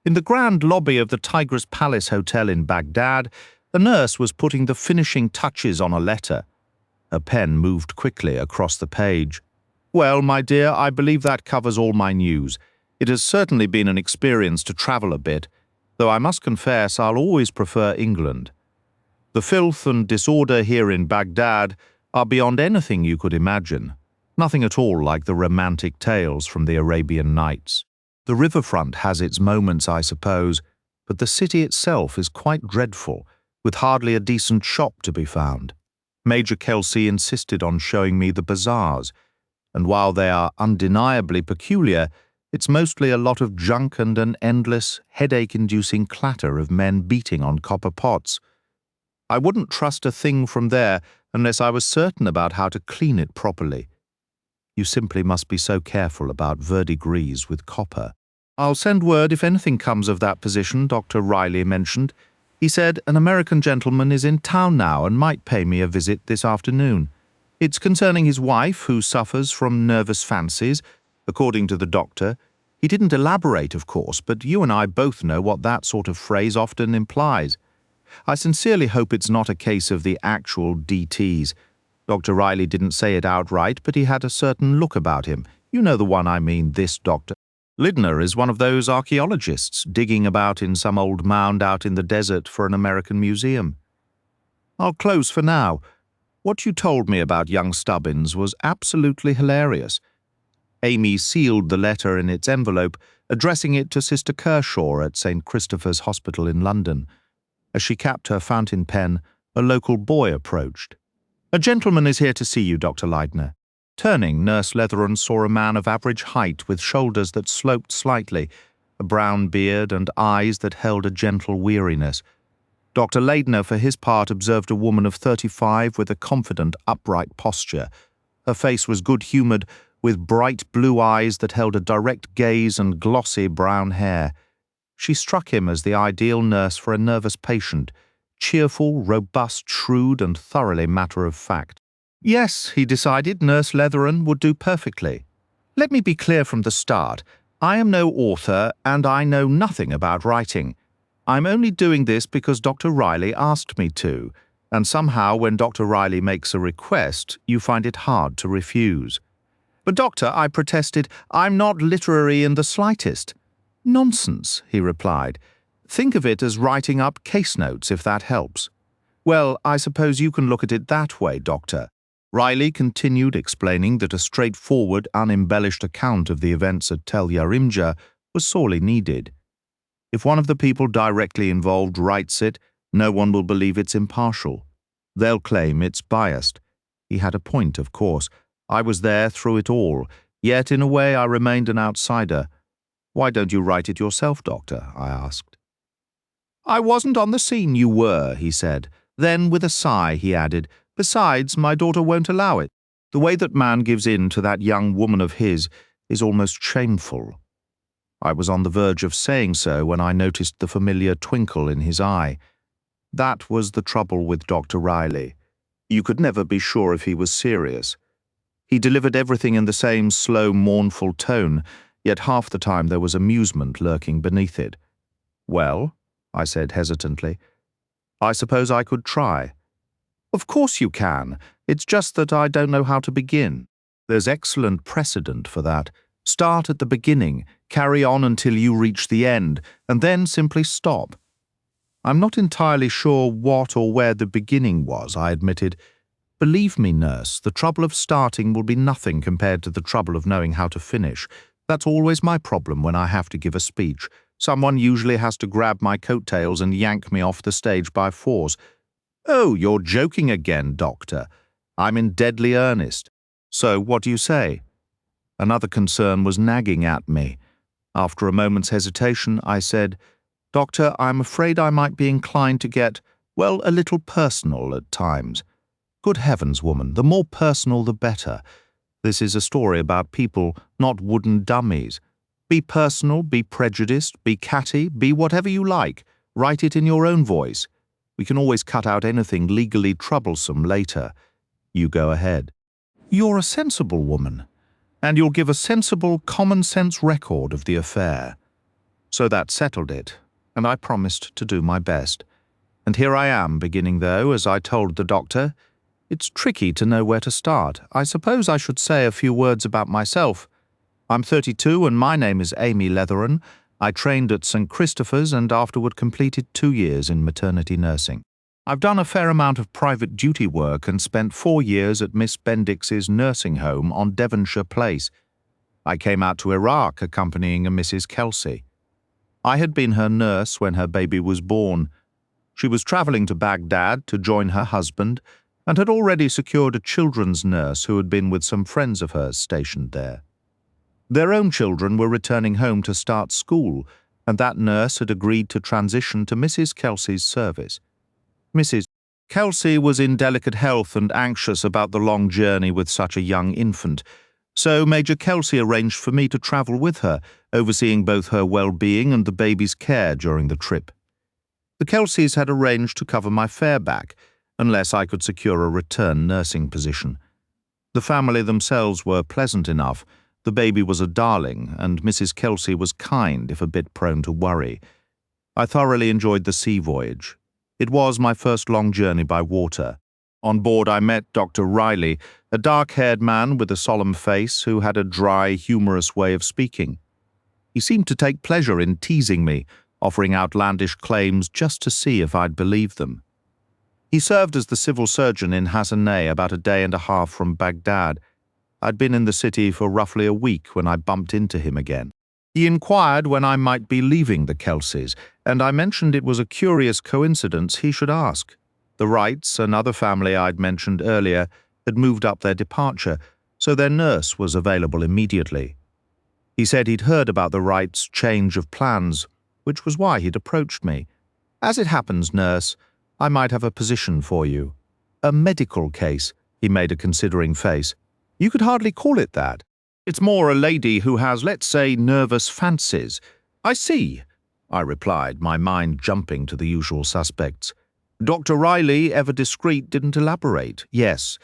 In the grand lobby of the Tigris Palace Hotel in Baghdad, a nurse was putting the finishing touches on a letter. Her pen moved quickly across the page. "Well, my dear, I believe that covers all my news. It has certainly been an experience to travel a bit, though I must confess I'll always prefer England. The filth and disorder here in Baghdad are beyond anything you could imagine. Nothing at all like the romantic tales from the Arabian Nights. The riverfront has its moments, I suppose, but the city itself is quite dreadful, with hardly a decent shop to be found. Major Kelsey insisted on showing me the bazaars, and while they are undeniably peculiar, it's mostly a lot of junk and an endless, headache-inducing clatter of men beating on copper pots. I wouldn't trust a thing from there unless I was certain about how to clean it properly. You simply must be so careful about verdigris with copper. I'll send word if anything comes of that position Dr. Riley mentioned. He said an American gentleman is in town now and might pay me a visit this afternoon. It's concerning his wife, who suffers from nervous fancies, according to the doctor. He didn't elaborate, of course, but you and I both know what that sort of phrase often implies. I sincerely hope it's not a case of the actual DTs. Dr. Riley didn't say it outright, but he had a certain look about him. You know the one I mean, this doctor. Lydner is one of those archaeologists digging about in some old mound out in the desert for an American museum. I'll close for now. What you told me about young Stubbins was absolutely hilarious. Amy sealed the letter in its envelope, addressing it to Sister Kershaw at St. Christopher's Hospital in London. As she capped her fountain pen, a local boy approached. "A gentleman is here to see you, Dr. Lydner." Turning, Nurse Letheron saw a man of average height with shoulders that sloped slightly, a brown beard and eyes that held a gentle weariness. Dr. Lydner, for his part, observed a woman of 35 with a confident, upright posture. Her face was good-humoured, with bright blue eyes that held a direct gaze and glossy brown hair. She struck him as the ideal nurse for a nervous patient, cheerful, robust, shrewd, and thoroughly matter-of-fact. Yes, he decided, Nurse Letheron would do perfectly. Let me be clear from the start. I am no author, and I know nothing about writing. I'm only doing this because Dr. Riley asked me to, and somehow when Dr. Riley makes a request, you find it hard to refuse. But, Doctor, I protested, I'm not literary in the slightest. Nonsense, he replied. Think of it as writing up case notes, if that helps. Well, I suppose you can look at it that way, Doctor. Riley continued explaining that a straightforward, unembellished account of the events at Tel Yarimja was sorely needed. If one of the people directly involved writes it, no one will believe it's impartial. They'll claim it's biased. He had a point, of course. I was there through it all, yet in a way I remained an outsider. Why don't you write it yourself, Doctor? I asked. I wasn't on the scene, you were, he said. Then, with a sigh, he added, besides, my daughter won't allow it. The way that man gives in to that young woman of his is almost shameful. I was on the verge of saying so when I noticed the familiar twinkle in his eye. That was the trouble with Dr. Riley. You could never be sure if he was serious. He delivered everything in the same slow, mournful tone, yet half the time there was amusement lurking beneath it. Well, I said hesitantly, I suppose I could try. Of course you can. It's just that I don't know how to begin. There's excellent precedent for that. Start at the beginning, carry on until you reach the end, and then simply stop. I'm not entirely sure what or where the beginning was, I admitted. Believe me, nurse, the trouble of starting will be nothing compared to the trouble of knowing how to finish. That's always my problem when I have to give a speech. Someone usually has to grab my coattails and yank me off the stage by force. Oh, you're joking again, Doctor. I'm in deadly earnest. So what do you say? Another concern was nagging at me. After a moment's hesitation, I said, Doctor, I'm afraid I might be inclined to get, well, a little personal at times. Good heavens, woman, the more personal the better. This is a story about people, not wooden dummies. Be personal, be prejudiced, be catty, be whatever you like. Write it in your own voice. We can always cut out anything legally troublesome later. You go ahead. You're a sensible woman, and you'll give a sensible, common-sense record of the affair. So that settled it, and I promised to do my best. And here I am, beginning though, as I told the doctor. It's tricky to know where to start. I suppose I should say a few words about myself. I'm 32 and my name is Amy Leatheran. I trained at St. Christopher's and afterward completed 2 years in maternity nursing. I've done a fair amount of private duty work and spent 4 years at Miss Bendix's nursing home on Devonshire Place. I came out to Iraq accompanying a Mrs. Kelsey. I had been her nurse when her baby was born. She was travelling to Baghdad to join her husband and had already secured a children's nurse who had been with some friends of hers stationed there. Their own children were returning home to start school, and that nurse had agreed to transition to Mrs. Kelsey's service. Mrs. Kelsey was in delicate health and anxious about the long journey with such a young infant, so Major Kelsey arranged for me to travel with her, overseeing both her well-being and the baby's care during the trip. The Kelseys had arranged to cover my fare back, unless I could secure a return nursing position. The family themselves were pleasant enough. The baby was a darling, and Mrs. Kelsey was kind, if a bit prone to worry. I thoroughly enjoyed the sea voyage. It was my first long journey by water. On board I met Dr. Riley, a dark-haired man with a solemn face who had a dry, humorous way of speaking. He seemed to take pleasure in teasing me, offering outlandish claims just to see if I'd believe them. He served as the civil surgeon in Hassaneh, about a day and a half from Baghdad. I'd been in the city for roughly a week when I bumped into him again. He inquired when I might be leaving the Kelseys, and I mentioned it was a curious coincidence he should ask. The Wrights, another family I'd mentioned earlier, had moved up their departure, so their nurse was available immediately. He said he'd heard about the Wrights' change of plans, which was why he'd approached me. As it happens, nurse, I might have a position for you. A medical case, he made a considering face. You could hardly call it that. It's more a lady who has, let's say, nervous fancies. I see, I replied, my mind jumping to the usual suspects. Dr. Riley, ever discreet, didn't elaborate. Yes,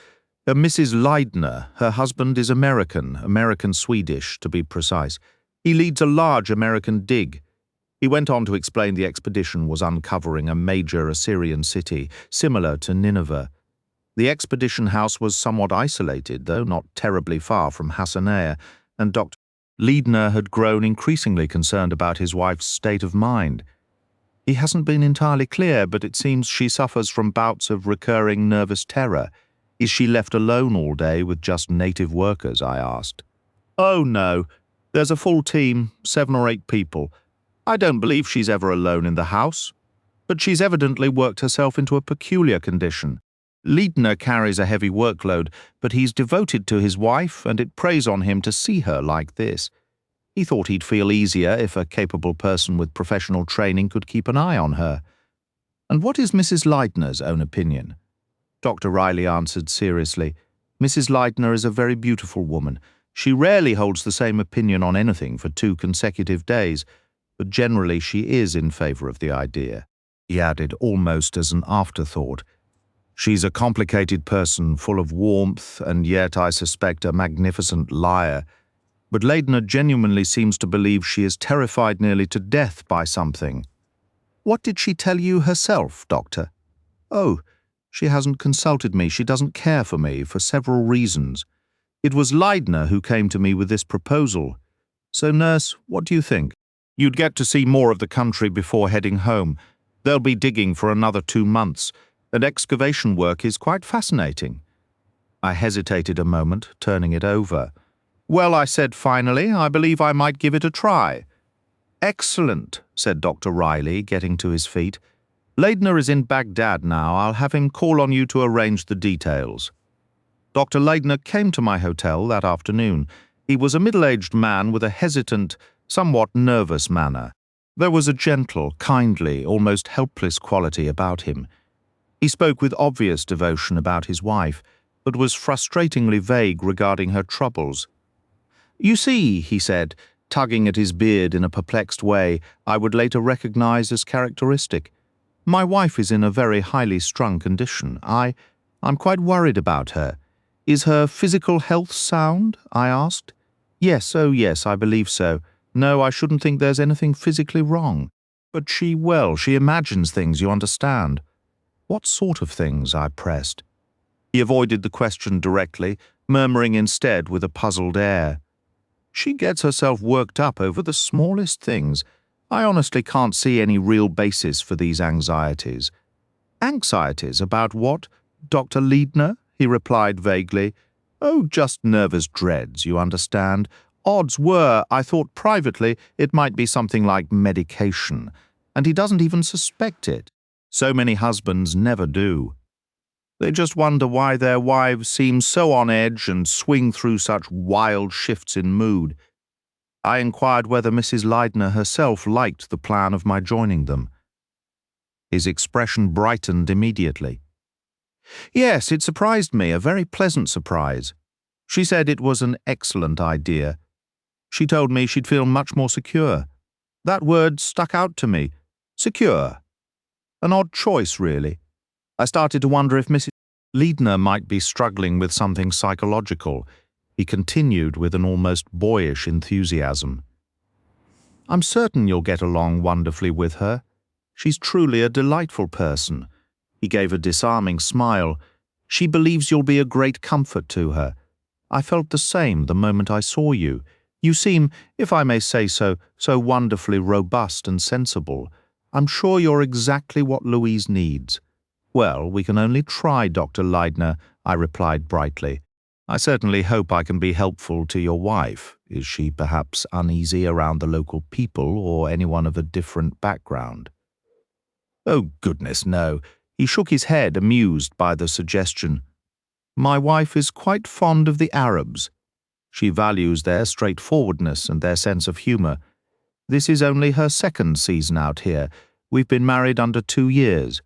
Mrs. Leidner, her husband is American-Swedish, to be precise. He leads a large American dig. He went on to explain the expedition was uncovering a major Assyrian city, similar to Nineveh. The expedition house was somewhat isolated, though not terribly far from Hassaneh, and Dr. Leidner had grown increasingly concerned about his wife's state of mind. He hasn't been entirely clear, but it seems she suffers from bouts of recurring nervous terror. Is she left alone all day with just native workers, I asked. Oh, no. There's a full team, 7 or 8 people. I don't believe she's ever alone in the house. But she's evidently worked herself into a peculiar condition. Leidner carries a heavy workload, but he's devoted to his wife, and it preys on him to see her like this. He thought he'd feel easier if a capable person with professional training could keep an eye on her. And what is Mrs. Leidner's own opinion? Dr. Riley answered seriously. Mrs. Leidner is a very beautiful woman. She rarely holds the same opinion on anything for 2 consecutive days, but generally she is in favor of the idea. He added almost as an afterthought. She's a complicated person, full of warmth, and yet, I suspect, a magnificent liar. But Leidner genuinely seems to believe she is terrified nearly to death by something. What did she tell you herself, Doctor? Oh, she hasn't consulted me. She doesn't care for me, for several reasons. It was Leidner who came to me with this proposal. So, nurse, what do you think? You'd get to see more of the country before heading home. They'll be digging for another 2 months, and excavation work is quite fascinating. I hesitated a moment, turning it over. Well, I said finally, I believe I might give it a try. Excellent, said Dr. Riley, getting to his feet. Leidner is in Baghdad now. I'll have him call on you to arrange the details. Dr. Leidner came to my hotel that afternoon. He was a middle-aged man with a hesitant, somewhat nervous manner. There was a gentle, kindly, almost helpless quality about him. He spoke with obvious devotion about his wife, but was frustratingly vague regarding her troubles. You see, he said, tugging at his beard in a perplexed way I would later recognize as characteristic. My wife is in a very highly strung condition. I'm quite worried about her. Is her physical health sound? I asked. Yes, oh yes, I believe so. No, I shouldn't think there's anything physically wrong. But she imagines things, you understand. What sort of things? I pressed. He avoided the question directly, murmuring instead with a puzzled air. She gets herself worked up over the smallest things. I honestly can't see any real basis for these anxieties. Anxieties about what, Dr. Leidner? He replied vaguely. Oh, just nervous dreads, you understand. Odds were, I thought privately, it might be something like medication, and he doesn't even suspect it. So many husbands never do. They just wonder why their wives seem so on edge and swing through such wild shifts in mood. I inquired whether Mrs. Leidner herself liked the plan of my joining them. His expression brightened immediately. Yes, it surprised me, a very pleasant surprise. She said it was an excellent idea. She told me she'd feel much more secure. That word stuck out to me. Secure. An odd choice, really. I started to wonder if Mrs. Leidner might be struggling with something psychological. He continued with an almost boyish enthusiasm. I'm certain you'll get along wonderfully with her. She's truly a delightful person. He gave a disarming smile. She believes you'll be a great comfort to her. I felt the same the moment I saw you. You seem, if I may say so, so wonderfully robust and sensible. I'm sure you're exactly what Louise needs. Well, we can only try, Dr. Leidner, I replied brightly. I certainly hope I can be helpful to your wife. Is she perhaps uneasy around the local people or anyone of a different background? Oh, goodness, no. He shook his head, amused by the suggestion. My wife is quite fond of the Arabs. She values their straightforwardness and their sense of humour. This is only her second season out here. We've been married under 2 years,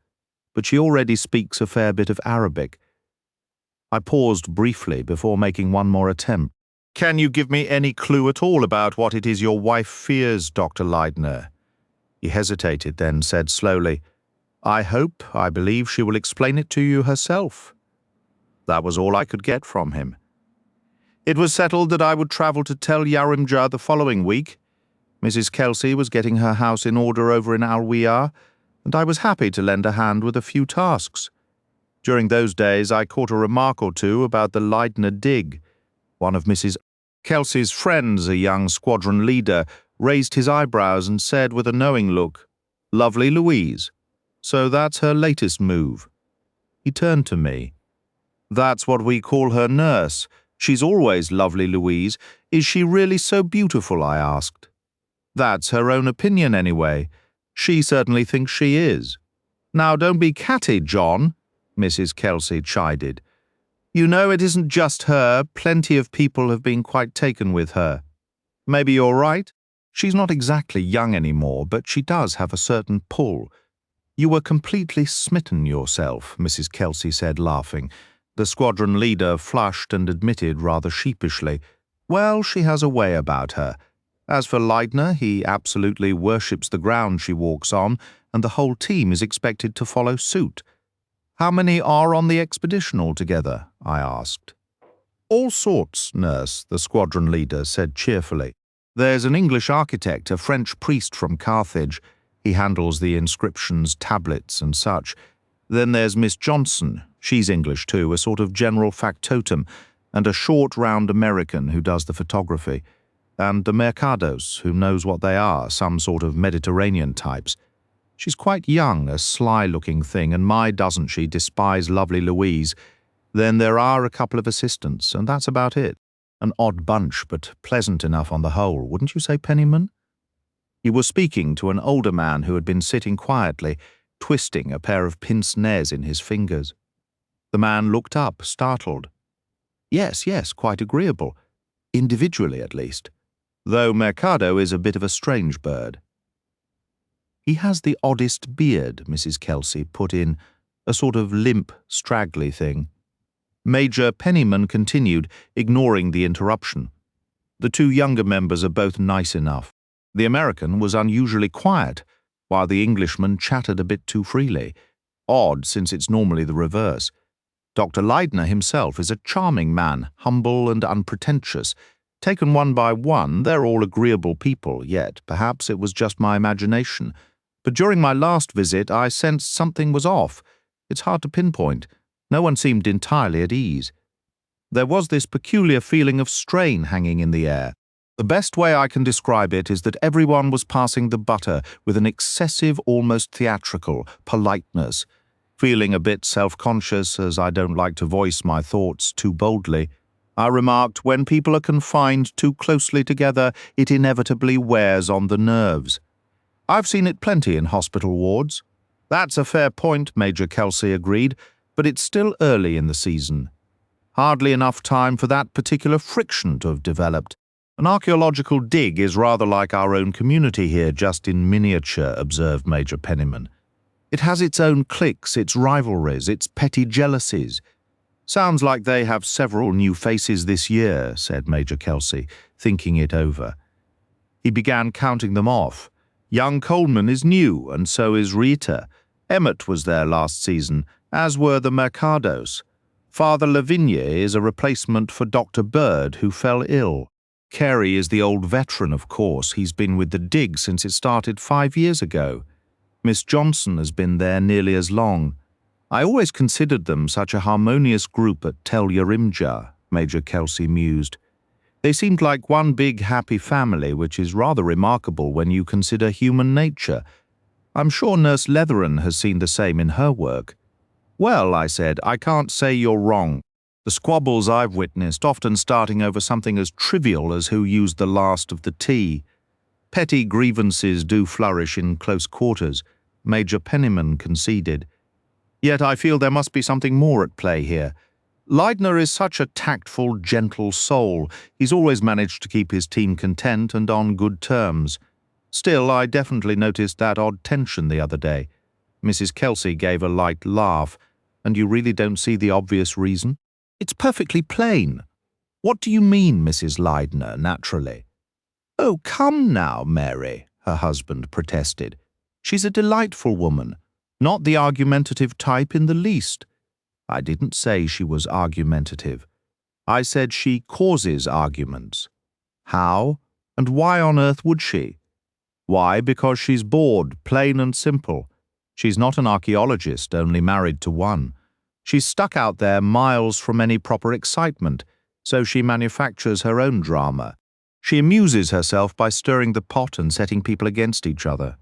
but she already speaks a fair bit of Arabic. I paused briefly before making one more attempt. Can you give me any clue at all about what it is your wife fears, Dr. Leidner? He hesitated, then said slowly, I believe she will explain it to you herself. That was all I could get from him. It was settled that I would travel to Tel Yarimja the following week. Mrs. Kelsey was getting her house in order over in Al-Wiyar, and I was happy to lend a hand with a few tasks. During those days I caught a remark or two about the Leidner dig. One of Mrs. Kelsey's friends, a young squadron leader, raised his eyebrows and said with a knowing look, Lovely Louise. So that's her latest move. He turned to me. That's what we call her nurse. She's always Lovely Louise. Is she really so beautiful? I asked. That's her own opinion anyway. She certainly thinks she is. Now don't be catty, John, Mrs. Kelsey chided. You know it isn't just her. Plenty of people have been quite taken with her. Maybe you're right. She's not exactly young anymore, but she does have a certain pull. You were completely smitten yourself, Mrs. Kelsey said, laughing. The squadron leader flushed and admitted rather sheepishly, Well, she has a way about her. As for Leidner, he absolutely worships the ground she walks on, and the whole team is expected to follow suit. How many are on the expedition altogether? I asked. All sorts, nurse, the squadron leader said cheerfully. There's an English architect, a French priest from Carthage. He handles the inscriptions, tablets and such. Then there's Miss Johnson. She's English too, a sort of general factotum, and a short, round American who does the photography. And the Mercados, who knows what they are, some sort of Mediterranean types. She's quite young, a sly-looking thing, and my doesn't she despise Lovely Louise. Then there are a couple of assistants, and that's about it. An odd bunch, but pleasant enough on the whole, wouldn't you say, Penniman? He was speaking to an older man who had been sitting quietly, twisting a pair of pince-nez in his fingers. The man looked up, startled. Yes, quite agreeable. Individually, at least. Though Mercado is a bit of a strange bird. He has the oddest beard, Mrs. Kelsey put in, a sort of limp, straggly thing. Major Penniman continued, ignoring the interruption. The 2 younger members are both nice enough. The American was unusually quiet, while the Englishman chattered a bit too freely. Odd, since it's normally the reverse. Dr. Leidner himself is a charming man, humble and unpretentious, Taken one by one, they're all agreeable people, yet perhaps it was just my imagination. But during my last visit, I sensed something was off. It's hard to pinpoint. No one seemed entirely at ease. There was this peculiar feeling of strain hanging in the air. The best way I can describe it is that everyone was passing the butter with an excessive, almost theatrical, politeness. Feeling a bit self-conscious, as I don't like to voice my thoughts too boldly, I remarked, when people are confined too closely together, it inevitably wears on the nerves. I've seen it plenty in hospital wards. That's a fair point, Major Kelsey agreed, but it's still early in the season. Hardly enough time for that particular friction to have developed. An archaeological dig is rather like our own community here, just in miniature, observed Major Penniman. It has its own cliques, its rivalries, its petty jealousies. Sounds like they have several new faces this year, said Major Kelsey, thinking it over. He began counting them off. Young Coleman is new, and so is Rita. Emmett was there last season, as were the Mercados. Father Lavigne is a replacement for Dr. Bird, who fell ill. Carey is the old veteran, of course. He's been with the dig since it started 5 years ago. Miss Johnson has been there nearly as long. I always considered them such a harmonious group at Tel Yarimja, Major Kelsey mused. They seemed like one big happy family, which is rather remarkable when you consider human nature. I'm sure Nurse Letheran has seen the same in her work. Well, I said, I can't say you're wrong. The squabbles I've witnessed, often starting over something as trivial as who used the last of the tea. Petty grievances do flourish in close quarters, Major Penniman conceded. Yet I feel there must be something more at play here. Leidner is such a tactful, gentle soul. He's always managed to keep his team content and on good terms. Still, I definitely noticed that odd tension the other day. Mrs. Kelsey gave a light laugh. And you really don't see the obvious reason? It's perfectly plain. What do you mean, Mrs. Leidner, naturally? Oh, come now, Mary, her husband protested. She's a delightful woman, not the argumentative type in the least. I didn't say she was argumentative. I said she causes arguments. How? And why on earth would she? Why, because she's bored, plain and simple. She's not an archaeologist, only married to one. She's stuck out there miles from any proper excitement, so she manufactures her own drama. She amuses herself by stirring the pot and setting people against each other.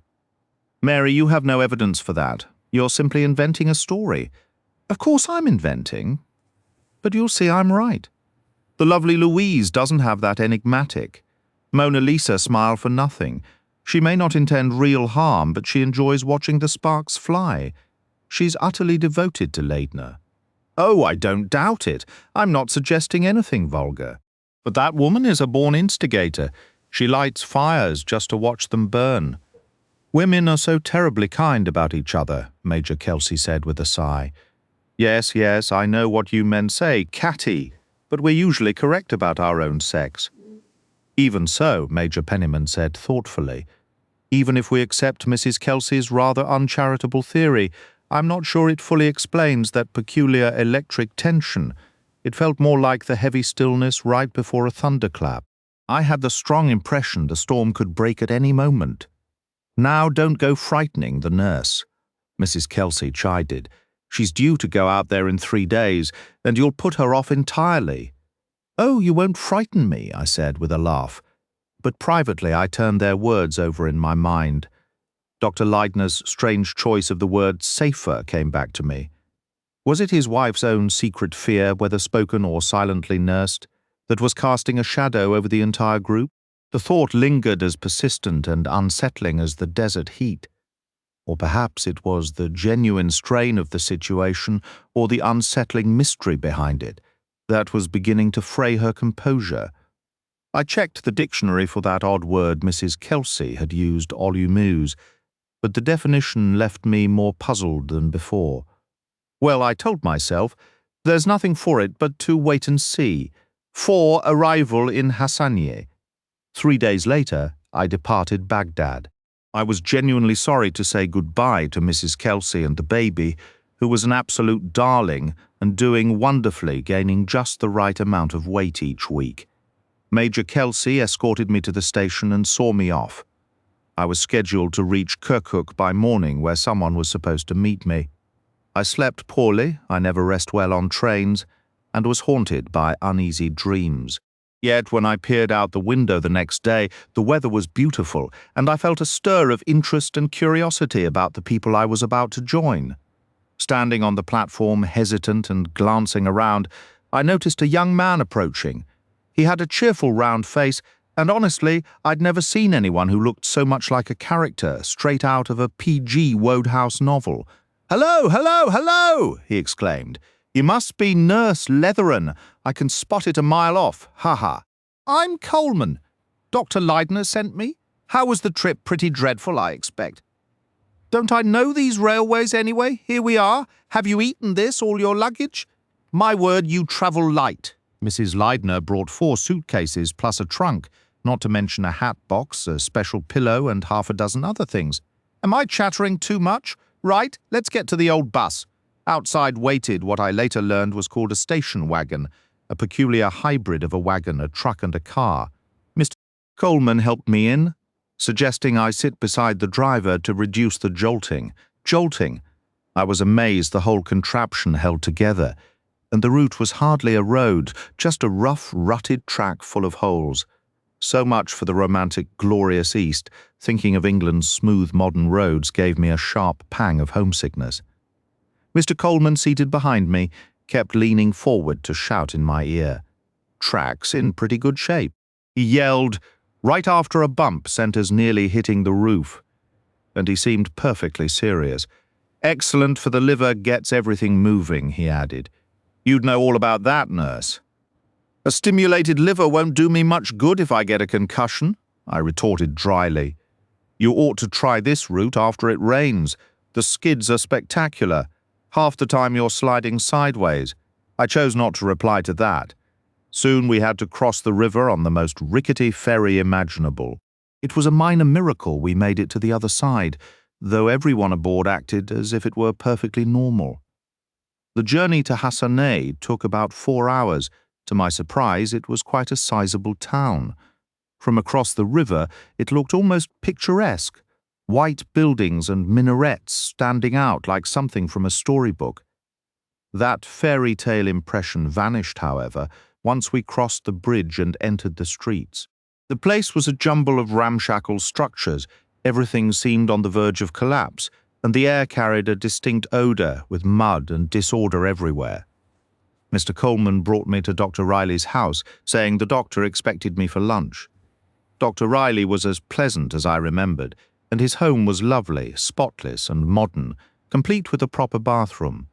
Mary, you have no evidence for that. You're simply inventing a story. Of course I'm inventing. But you'll see I'm right. The lovely Louise doesn't have that enigmatic. Mona Lisa smiled for nothing. She may not intend real harm, but she enjoys watching the sparks fly. She's utterly devoted to Leidner. Oh, I don't doubt it. I'm not suggesting anything vulgar. But that woman is a born instigator. She lights fires just to watch them burn. Women are so terribly kind about each other, Major Kelsey said with a sigh. Yes, yes, I know what you men say, catty, but we're usually correct about our own sex. Even so, Major Penniman said thoughtfully, even if we accept Mrs. Kelsey's rather uncharitable theory, I'm not sure it fully explains that peculiar electric tension. It felt more like the heavy stillness right before a thunderclap. I had the strong impression the storm could break at any moment. Now don't go frightening the nurse, Mrs. Kelsey chided. She's due to go out there in 3 days, and you'll put her off entirely. Oh, you won't frighten me, I said with a laugh. But privately I turned their words over in my mind. Dr. Leidner's strange choice of the word safer came back to me. Was it his wife's own secret fear, whether spoken or silently nursed, that was casting a shadow over the entire group? The thought lingered as persistent and unsettling as the desert heat. Or perhaps it was the genuine strain of the situation or the unsettling mystery behind it that was beginning to fray her composure. I checked the dictionary for that odd word Mrs. Kelsey had used allumuse, but the definition left me more puzzled than before. Well, I told myself, there's nothing for it but to wait and see. For arrival in Hassanieh. 3 days later, I departed Baghdad. I was genuinely sorry to say goodbye to Mrs. Kelsey and the baby, who was an absolute darling and doing wonderfully, gaining just the right amount of weight each week. Major Kelsey escorted me to the station and saw me off. I was scheduled to reach Kirkuk by morning, where someone was supposed to meet me. I slept poorly, I never rest well on trains, and was haunted by uneasy dreams. Yet when I peered out the window the next day, the weather was beautiful, and I felt a stir of interest and curiosity about the people I was about to join. Standing on the platform, hesitant and glancing around, I noticed a young man approaching. He had a cheerful round face, and honestly, I'd never seen anyone who looked so much like a character straight out of a P.G. Wodehouse novel. "Hello, hello, hello!" he exclaimed. "You must be Nurse Leatheran. I can spot it a mile off. Ha ha. I'm Coleman. Dr. Leidner sent me. How was the trip? Pretty dreadful, I expect. Don't I know these railways anyway? Here we are. Have you eaten this, all your luggage? My word, you travel light." Mrs. Leidner brought 4 suitcases plus a trunk, not to mention a hat box, a special pillow, and half a dozen other things. Am I chattering too much? Right, let's get to the old bus. Outside waited what I later learned was called a station wagon, a peculiar hybrid of a wagon, a truck, and a car. Mr. Coleman helped me in, suggesting I sit beside the driver to reduce the jolting. Jolting! I was amazed the whole contraption held together, and the route was hardly a road, just a rough, rutted track full of holes. So much for the romantic, glorious East. Thinking of England's smooth modern roads gave me a sharp pang of homesickness. Mr. Coleman, seated behind me, kept leaning forward to shout in my ear. "Track's in pretty good shape." He yelled, "Right after a bump sent us nearly hitting the roof." And he seemed perfectly serious. "Excellent for the liver, gets everything moving," he added. "You'd know all about that, nurse." "A stimulated liver won't do me much good if I get a concussion," I retorted dryly. "You ought to try this route after it rains. The skids are spectacular. Half the time you're sliding sideways." I chose not to reply to that. Soon we had to cross the river on the most rickety ferry imaginable. It was a minor miracle we made it to the other side, though everyone aboard acted as if it were perfectly normal. The journey to Hassaneh took about 4 hours. To my surprise, it was quite a sizable town. From across the river, it looked almost picturesque. White buildings and minarets standing out like something from a storybook. That fairy tale impression vanished, however, once we crossed the bridge and entered the streets. The place was a jumble of ramshackle structures. Everything seemed on the verge of collapse, and the air carried a distinct odor with mud and disorder everywhere. Mr. Coleman brought me to Dr. Riley's house, saying the doctor expected me for lunch. Dr. Riley was as pleasant as I remembered, and his home was lovely, spotless and modern, complete with a proper bathroom.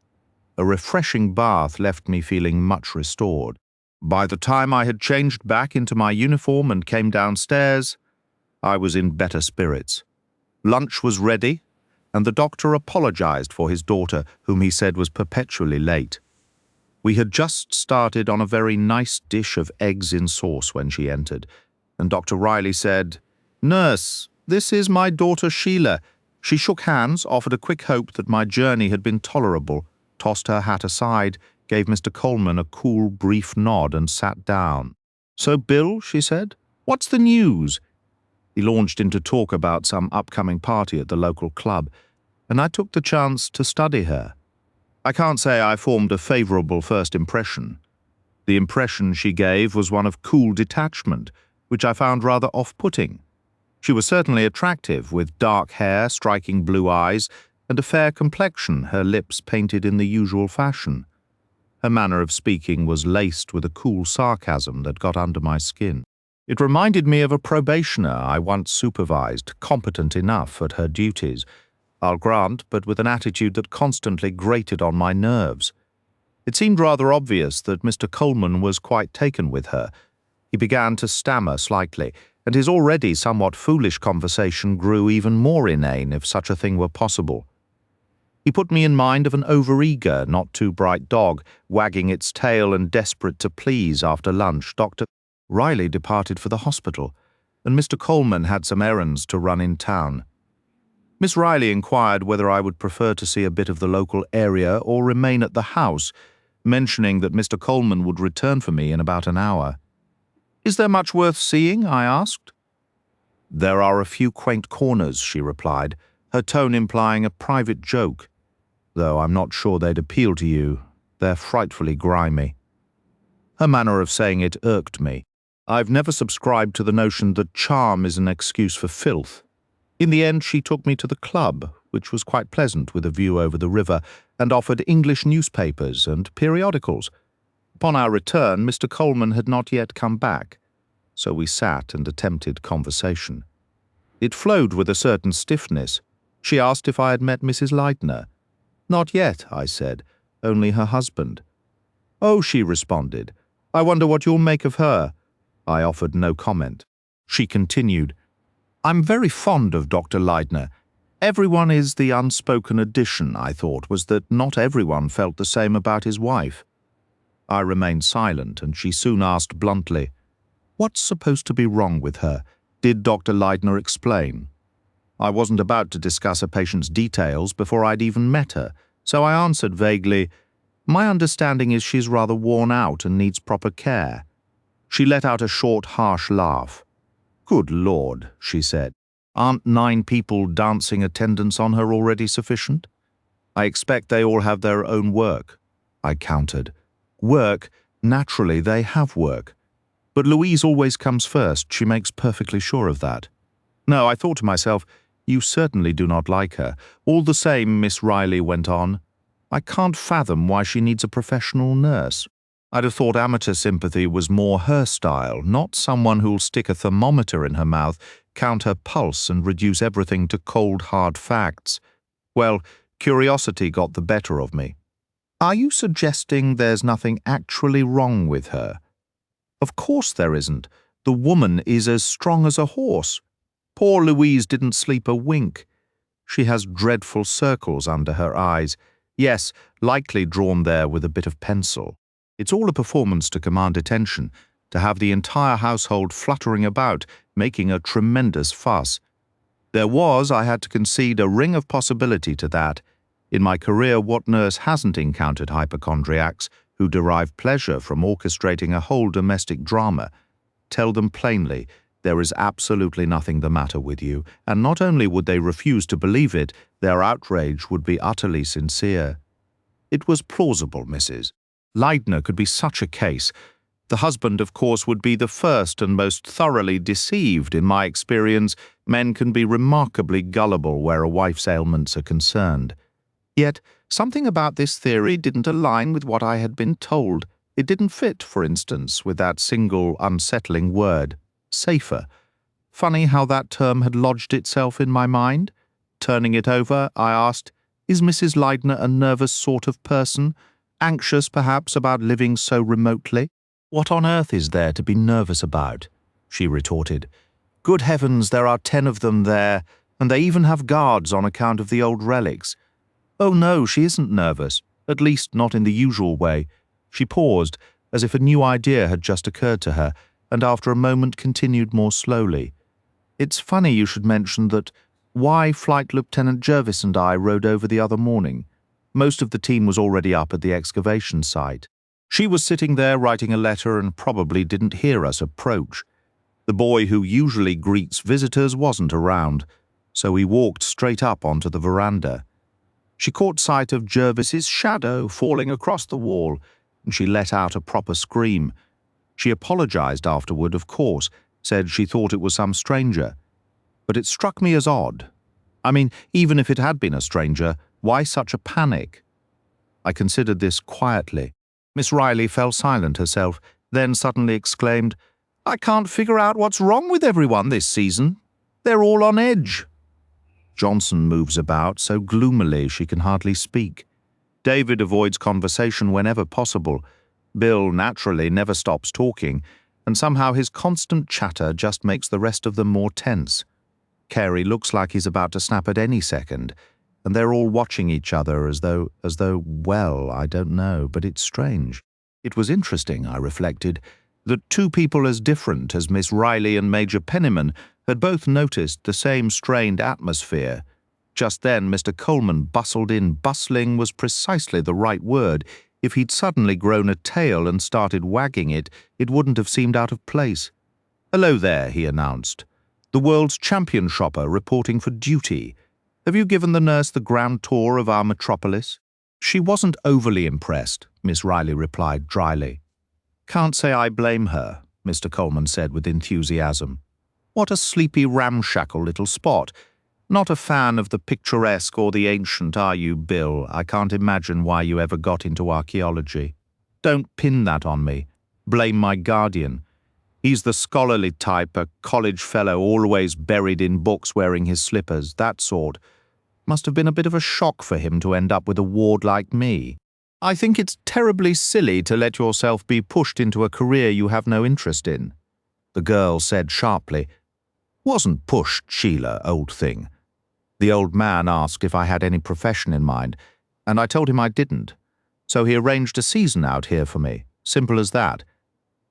A refreshing bath left me feeling much restored. By the time I had changed back into my uniform and came downstairs, I was in better spirits. Lunch was ready, and the doctor apologized for his daughter, whom he said was perpetually late. We had just started on a very nice dish of eggs in sauce when she entered, and Dr. Riley said, "Nurse, this is my daughter Sheila." She shook hands, offered a quick hope that my journey had been tolerable, tossed her hat aside, gave Mr. Coleman a cool, brief nod, and sat down. "So, Bill," she said, "what's the news?" He launched into talk about some upcoming party at the local club, and I took the chance to study her. I can't say I formed a favourable first impression. The impression she gave was one of cool detachment, which I found rather off-putting. She was certainly attractive, with dark hair, striking blue eyes, and a fair complexion, her lips painted in the usual fashion. Her manner of speaking was laced with a cool sarcasm that got under my skin. It reminded me of a probationer I once supervised, competent enough at her duties, I'll grant, but with an attitude that constantly grated on my nerves. It seemed rather obvious that Mr. Coleman was quite taken with her. He began to stammer slightly, and his already somewhat foolish conversation grew even more inane if such a thing were possible. He put me in mind of an overeager, not too bright dog, wagging its tail and desperate to please after lunch. Dr. Riley departed for the hospital, and Mr. Coleman had some errands to run in town. Miss Riley inquired whether I would prefer to see a bit of the local area or remain at the house, mentioning that Mr. Coleman would return for me in about an hour. Is there much worth seeing? I asked. There are a few quaint corners, she replied, her tone implying a private joke. Though I'm not sure they'd appeal to you. They're frightfully grimy. Her manner of saying it irked me. I've never subscribed to the notion that charm is an excuse for filth. In the end, she took me to the club, which was quite pleasant with a view over the river, and offered English newspapers and periodicals. Upon our return, Mr. Coleman had not yet come back, so we sat and attempted conversation. It flowed with a certain stiffness. She asked if I had met Mrs. Leitner. Not yet, I said, only her husband. Oh, she responded. I wonder what you'll make of her. I offered no comment. She continued, I'm very fond of Dr. Leitner. Everyone is the unspoken addition, I thought, was that not everyone felt the same about his wife. I remained silent, and she soon asked bluntly, What's supposed to be wrong with her? Did Dr. Leitner explain? I wasn't about to discuss a patient's details before I'd even met her, so I answered vaguely, My understanding is she's rather worn out and needs proper care. She let out a short, harsh laugh. Good Lord, she said. Aren't 9 people dancing attendance on her already sufficient? I expect they all have their own work, I countered. Work? Naturally, they have work. But Louise always comes first. She makes perfectly sure of that. No, I thought to myself, you certainly do not like her. All the same, Miss Riley went on, I can't fathom why she needs a professional nurse. I'd have thought amateur sympathy was more her style, not someone who'll stick a thermometer in her mouth, count her pulse and reduce everything to cold, hard facts. Well, curiosity got the better of me. Are you suggesting there's nothing actually wrong with her? Of course there isn't. The woman is as strong as a horse. Poor Louise didn't sleep a wink. She has dreadful circles under her eyes. Yes, likely drawn there with a bit of pencil. It's all a performance to command attention, to have the entire household fluttering about, making a tremendous fuss. There was, I had to concede, a ring of possibility to that. In my career, what nurse hasn't encountered hypochondriacs who derive pleasure from orchestrating a whole domestic drama? Tell them plainly, there is absolutely nothing the matter with you, and not only would they refuse to believe it, their outrage would be utterly sincere. It was plausible, Mrs. Leitner could be such a case. The husband, of course, would be the first and most thoroughly deceived. In my experience, men can be remarkably gullible where a wife's ailments are concerned. Yet, something about this theory didn't align with what I had been told. It didn't fit, for instance, with that single unsettling word, safer. Funny how that term had lodged itself in my mind. Turning it over, I asked, Is Mrs. Leitner a nervous sort of person? Anxious, perhaps, about living so remotely? What on earth is there to be nervous about? She retorted. Good heavens, there are 10 of them there, and they even have guards on account of the old relics. Oh no, she isn't nervous, at least not in the usual way. She paused, as if a new idea had just occurred to her, and after a moment continued more slowly. It's funny you should mention that. Why Flight Lieutenant Jervis and I rode over the other morning. Most of the team was already up at the excavation site. She was sitting there writing a letter and probably didn't hear us approach. The boy who usually greets visitors wasn't around, so we walked straight up onto the veranda. She caught sight of Jervis's shadow falling across the wall, and she let out a proper scream. She apologized afterward, of course, said she thought it was some stranger. But it struck me as odd. I mean, even if it had been a stranger, why such a panic? I considered this quietly. Miss Riley fell silent herself, then suddenly exclaimed, I can't figure out what's wrong with everyone this season. They're all on edge. Johnson moves about so gloomily she can hardly speak. David avoids conversation whenever possible. Bill, naturally, never stops talking, and somehow his constant chatter just makes the rest of them more tense. Carey looks like he's about to snap at any second, and they're all watching each other as though, well, I don't know, but it's strange. It was interesting, I reflected, that 2 people as different as Miss Riley and Major Penniman had both noticed the same strained atmosphere. Just then Mr. Coleman bustled in. Bustling was precisely the right word. If he'd suddenly grown a tail and started wagging it, it wouldn't have seemed out of place. "Hello there," he announced. "The world's champion shopper reporting for duty. Have you given the nurse the grand tour of our metropolis?" "She wasn't overly impressed," Miss Riley replied dryly. "Can't say I blame her," Mr. Coleman said with enthusiasm. "What a sleepy, ramshackle little spot. Not a fan of the picturesque or the ancient, are you, Bill? I can't imagine why you ever got into archaeology. Don't pin that on me. Blame my guardian. He's the scholarly type, a college fellow always buried in books wearing his slippers, that sort. Must have been a bit of a shock for him to end up with a ward like me. I think it's terribly silly to let yourself be pushed into a career you have no interest in," the girl said sharply. "Wasn't pushed, Sheila, old thing." The old man asked if I had any profession in mind, and I told him I didn't. So he arranged a season out here for me, simple as that.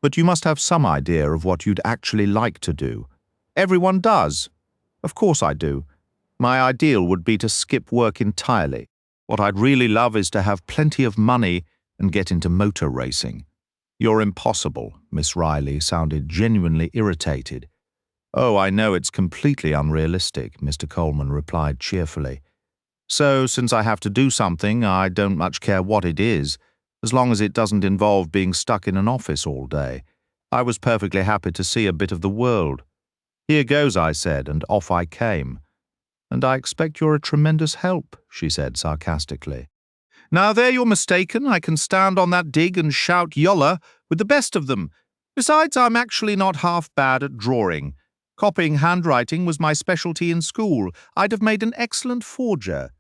But you must have some idea of what you'd actually like to do. Everyone does. Of course I do. My ideal would be to skip work entirely. What I'd really love is to have plenty of money and get into motor racing. "You're impossible," Miss Riley sounded genuinely irritated. "Oh, I know it's completely unrealistic," Mr. Coleman replied cheerfully. "So, since I have to do something, I don't much care what it is, as long as it doesn't involve being stuck in an office all day. I was perfectly happy to see a bit of the world. Here goes," I said, and off I came. "And I expect you're a tremendous help," she said sarcastically. "Now there you're mistaken. I can stand on that dig and shout yolla with the best of them. Besides, I'm actually not half bad at drawing. Copying handwriting was my specialty in school. I'd have made an excellent forger.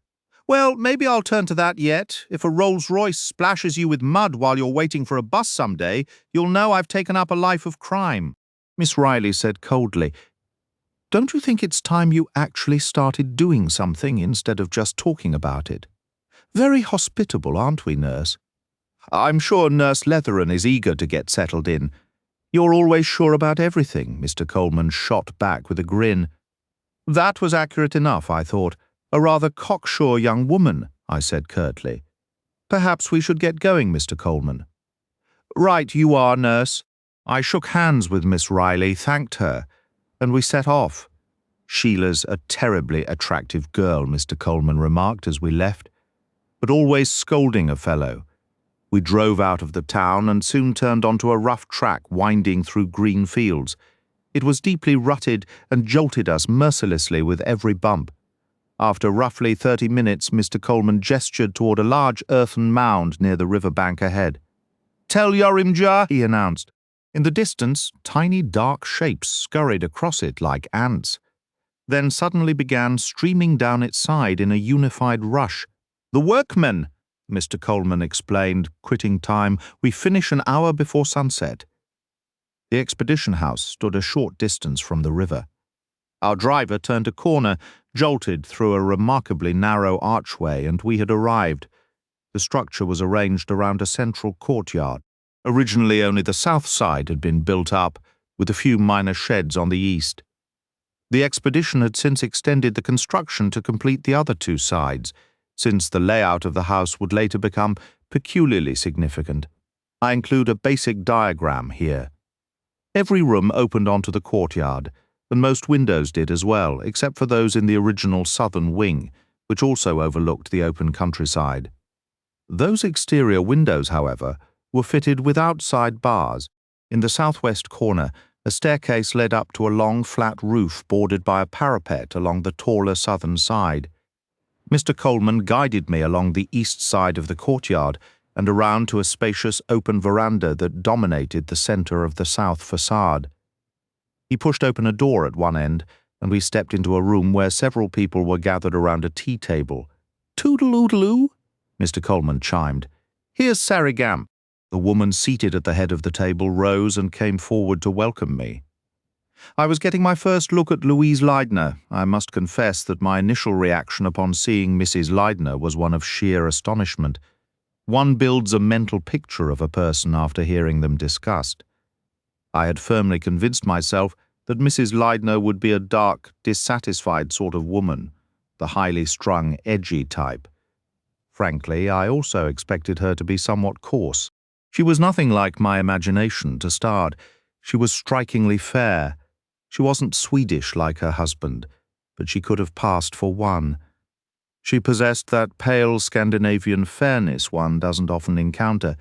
Well, maybe I'll turn to that yet. If a Rolls-Royce splashes you with mud while you're waiting for a bus someday, you'll know I've taken up a life of crime." Miss Riley said coldly, "Don't you think it's time you actually started doing something instead of just talking about it? Very hospitable, aren't we, nurse?" "I'm sure Nurse Letheran is eager to get settled in. You're always sure about everything," Mr. Coleman shot back with a grin. That was accurate enough, I thought. "A rather cocksure young woman," I said curtly. "Perhaps we should get going, Mr. Coleman." "Right you are, nurse." I shook hands with Miss Riley, thanked her, and we set off. "Sheila's a terribly attractive girl," Mr. Coleman remarked as we left, "but always scolding a fellow." We drove out of the town and soon turned onto a rough track winding through green fields. It was deeply rutted and jolted us mercilessly with every bump. After roughly 30 minutes, Mr. Coleman gestured toward a large earthen mound near the river bank ahead. "Tell Yorimja," he announced. In the distance, tiny dark shapes scurried across it like ants, then suddenly began streaming down its side in a unified rush. "The workmen," Mr. Coleman explained, quitting time. "We finish an hour before sunset." The expedition house stood a short distance from the river. Our driver turned a corner, jolted through a remarkably narrow archway, and we had arrived. The structure was arranged around a central courtyard. Originally only the south side had been built up, with a few minor sheds on the east. The expedition had since extended the construction to complete the other two sides, since the layout of the house would later become peculiarly significant. I include a basic diagram here. Every room opened onto the courtyard, and most windows did as well, except for those in the original southern wing, which also overlooked the open countryside. Those exterior windows, however, were fitted with outside bars. In the southwest corner, a staircase led up to a long flat roof bordered by a parapet along the taller southern side. Mr. Coleman guided me along the east side of the courtyard and around to a spacious open veranda that dominated the center of the south facade. He pushed open a door at one end, and we stepped into a room where several people were gathered around a tea table. "Toodle-oodle-oo," Mr. Coleman chimed. "Here's Sari Gamp." The woman seated at the head of the table rose and came forward to welcome me. I was getting my first look at Louise Leidner. I must confess that my initial reaction upon seeing Mrs. Leidner was one of sheer astonishment. One builds a mental picture of a person after hearing them discussed. I had firmly convinced myself that Mrs. Leidner would be a dark, dissatisfied sort of woman, the highly strung, edgy type. Frankly, I also expected her to be somewhat coarse. She was nothing like my imagination to start. She was strikingly fair. She wasn't Swedish like her husband, but she could have passed for one. She possessed that pale Scandinavian fairness one doesn't often encounter.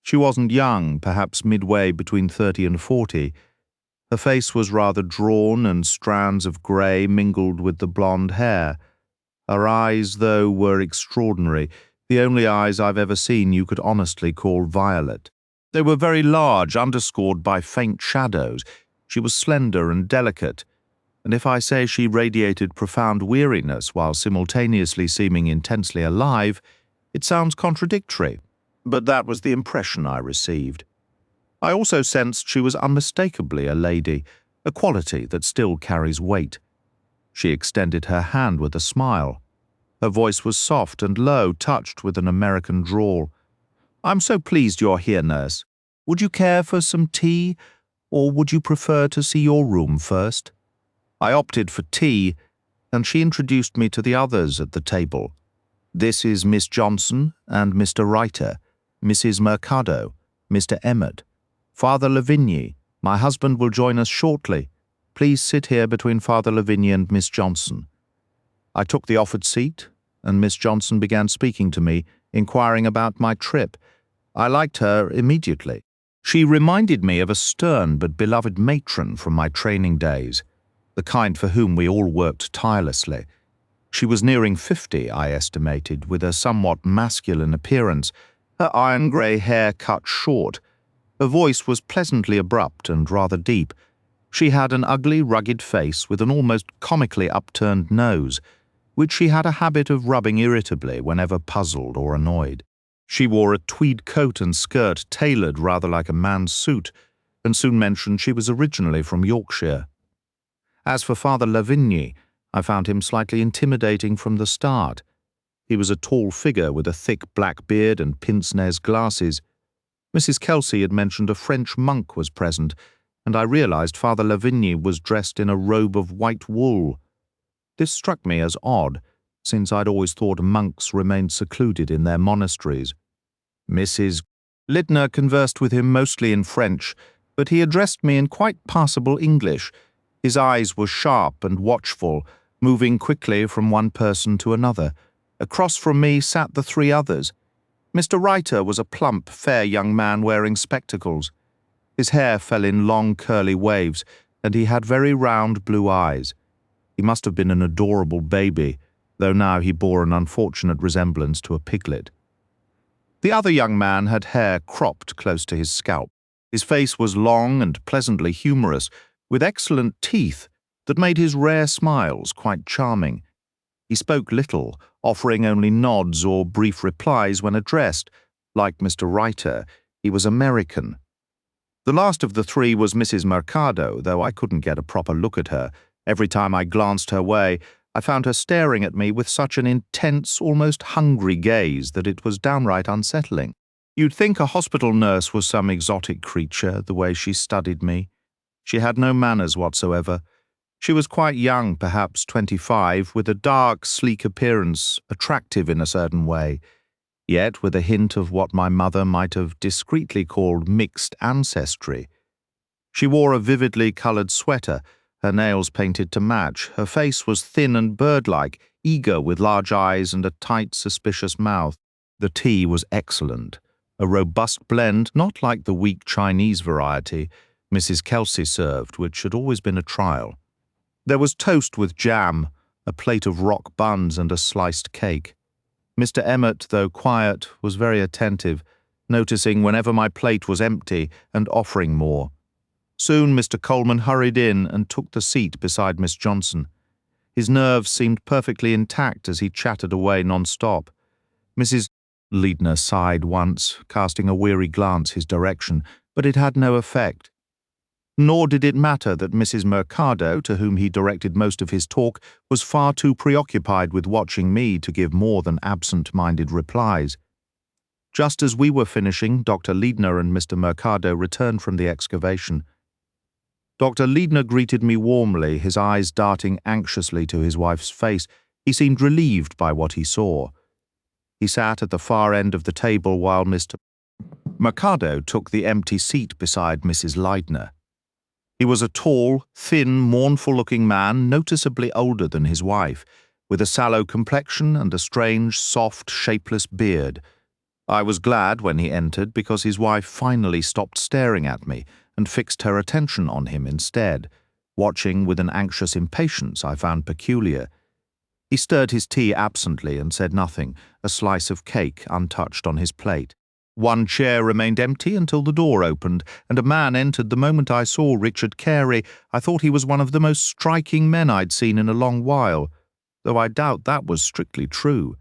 She wasn't young, perhaps midway between 30 and 40. Her face was rather drawn, and strands of grey mingled with the blonde hair. Her eyes, though, were extraordinary, the only eyes I've ever seen you could honestly call violet. They were very large, underscored by faint shadows. She was slender and delicate, and if I say she radiated profound weariness while simultaneously seeming intensely alive, it sounds contradictory, but that was the impression I received. I also sensed she was unmistakably a lady, a quality that still carries weight. She extended her hand with a smile. Her voice was soft and low, touched with an American drawl. "I'm so pleased you're here, nurse. Would you care for some tea, or would you prefer to see your room first?" I opted for tea, and she introduced me to the others at the table. "This is Miss Johnson and Mr. Reiter, Mrs. Mercado, Mr. Emmett. Father Lavigny, my husband will join us shortly. Please sit here between Father Lavigny and Miss Johnson." I took the offered seat, and Miss Johnson began speaking to me, inquiring about my trip. I liked her immediately. She reminded me of a stern but beloved matron from my training days, the kind for whom we all worked tirelessly. She was nearing 50, I estimated, with a somewhat masculine appearance, her iron-grey hair cut short. Her voice was pleasantly abrupt and rather deep. She had an ugly, rugged face with an almost comically upturned nose, which she had a habit of rubbing irritably whenever puzzled or annoyed. She wore a tweed coat and skirt tailored rather like a man's suit, and soon mentioned she was originally from Yorkshire. As for Father Lavigny, I found him slightly intimidating from the start. He was a tall figure with a thick black beard and pince-nez glasses. Mrs. Kelsey had mentioned a French monk was present, and I realized Father Lavigny was dressed in a robe of white wool. This struck me as odd, since I'd always thought monks remained secluded in their monasteries. Mrs. Lydner conversed with him mostly in French, but he addressed me in quite passable English. His eyes were sharp and watchful, moving quickly from one person to another. Across from me sat the three others. Mr. Reiter was a plump, fair young man wearing spectacles. His hair fell in long, curly waves, and he had very round blue eyes. He must have been an adorable baby, though now he bore an unfortunate resemblance to a piglet. The other young man had hair cropped close to his scalp. His face was long and pleasantly humorous, with excellent teeth that made his rare smiles quite charming. He spoke little, offering only nods or brief replies when addressed. Like Mr. Reiter, he was American. The last of the three was Mrs. Mercado, though I couldn't get a proper look at her. Every time I glanced her way, I found her staring at me with such an intense, almost hungry gaze that it was downright unsettling. You'd think a hospital nurse was some exotic creature, the way she studied me. She had no manners whatsoever. She was quite young, perhaps 25, with a dark, sleek appearance, attractive in a certain way, yet with a hint of what my mother might have discreetly called mixed ancestry. She wore a vividly coloured sweater, her nails painted to match. Her face was thin and bird-like, eager with large eyes and a tight, suspicious mouth. The tea was excellent, a robust blend, not like the weak Chinese variety Mrs. Kelsey served, which had always been a trial. There was toast with jam, a plate of rock buns and a sliced cake. Mr. Emmett, though quiet, was very attentive, noticing whenever my plate was empty and offering more. Soon Mr. Coleman hurried in and took the seat beside Miss Johnson. His nerves seemed perfectly intact as he chattered away non-stop. Mrs. Lydner sighed once, casting a weary glance his direction, but it had no effect. Nor did it matter that Mrs. Mercado, to whom he directed most of his talk, was far too preoccupied with watching me to give more than absent-minded replies. Just as we were finishing, Dr. Lydner and Mr. Mercado returned from the excavation. Dr. Lydner greeted me warmly, his eyes darting anxiously to his wife's face. He seemed relieved by what he saw. He sat at the far end of the table while Mr. Mercado took the empty seat beside Mrs. Leidner. He was a tall, thin, mournful-looking man, noticeably older than his wife, with a sallow complexion and a strange, soft, shapeless beard. I was glad when he entered because his wife finally stopped staring at me and fixed her attention on him instead, watching with an anxious impatience I found peculiar. He stirred his tea absently and said nothing, a slice of cake untouched on his plate. One chair remained empty until the door opened, and a man entered the moment I saw Richard Carey. I thought he was one of the most striking men I'd seen in a long while, though I doubt that was strictly true.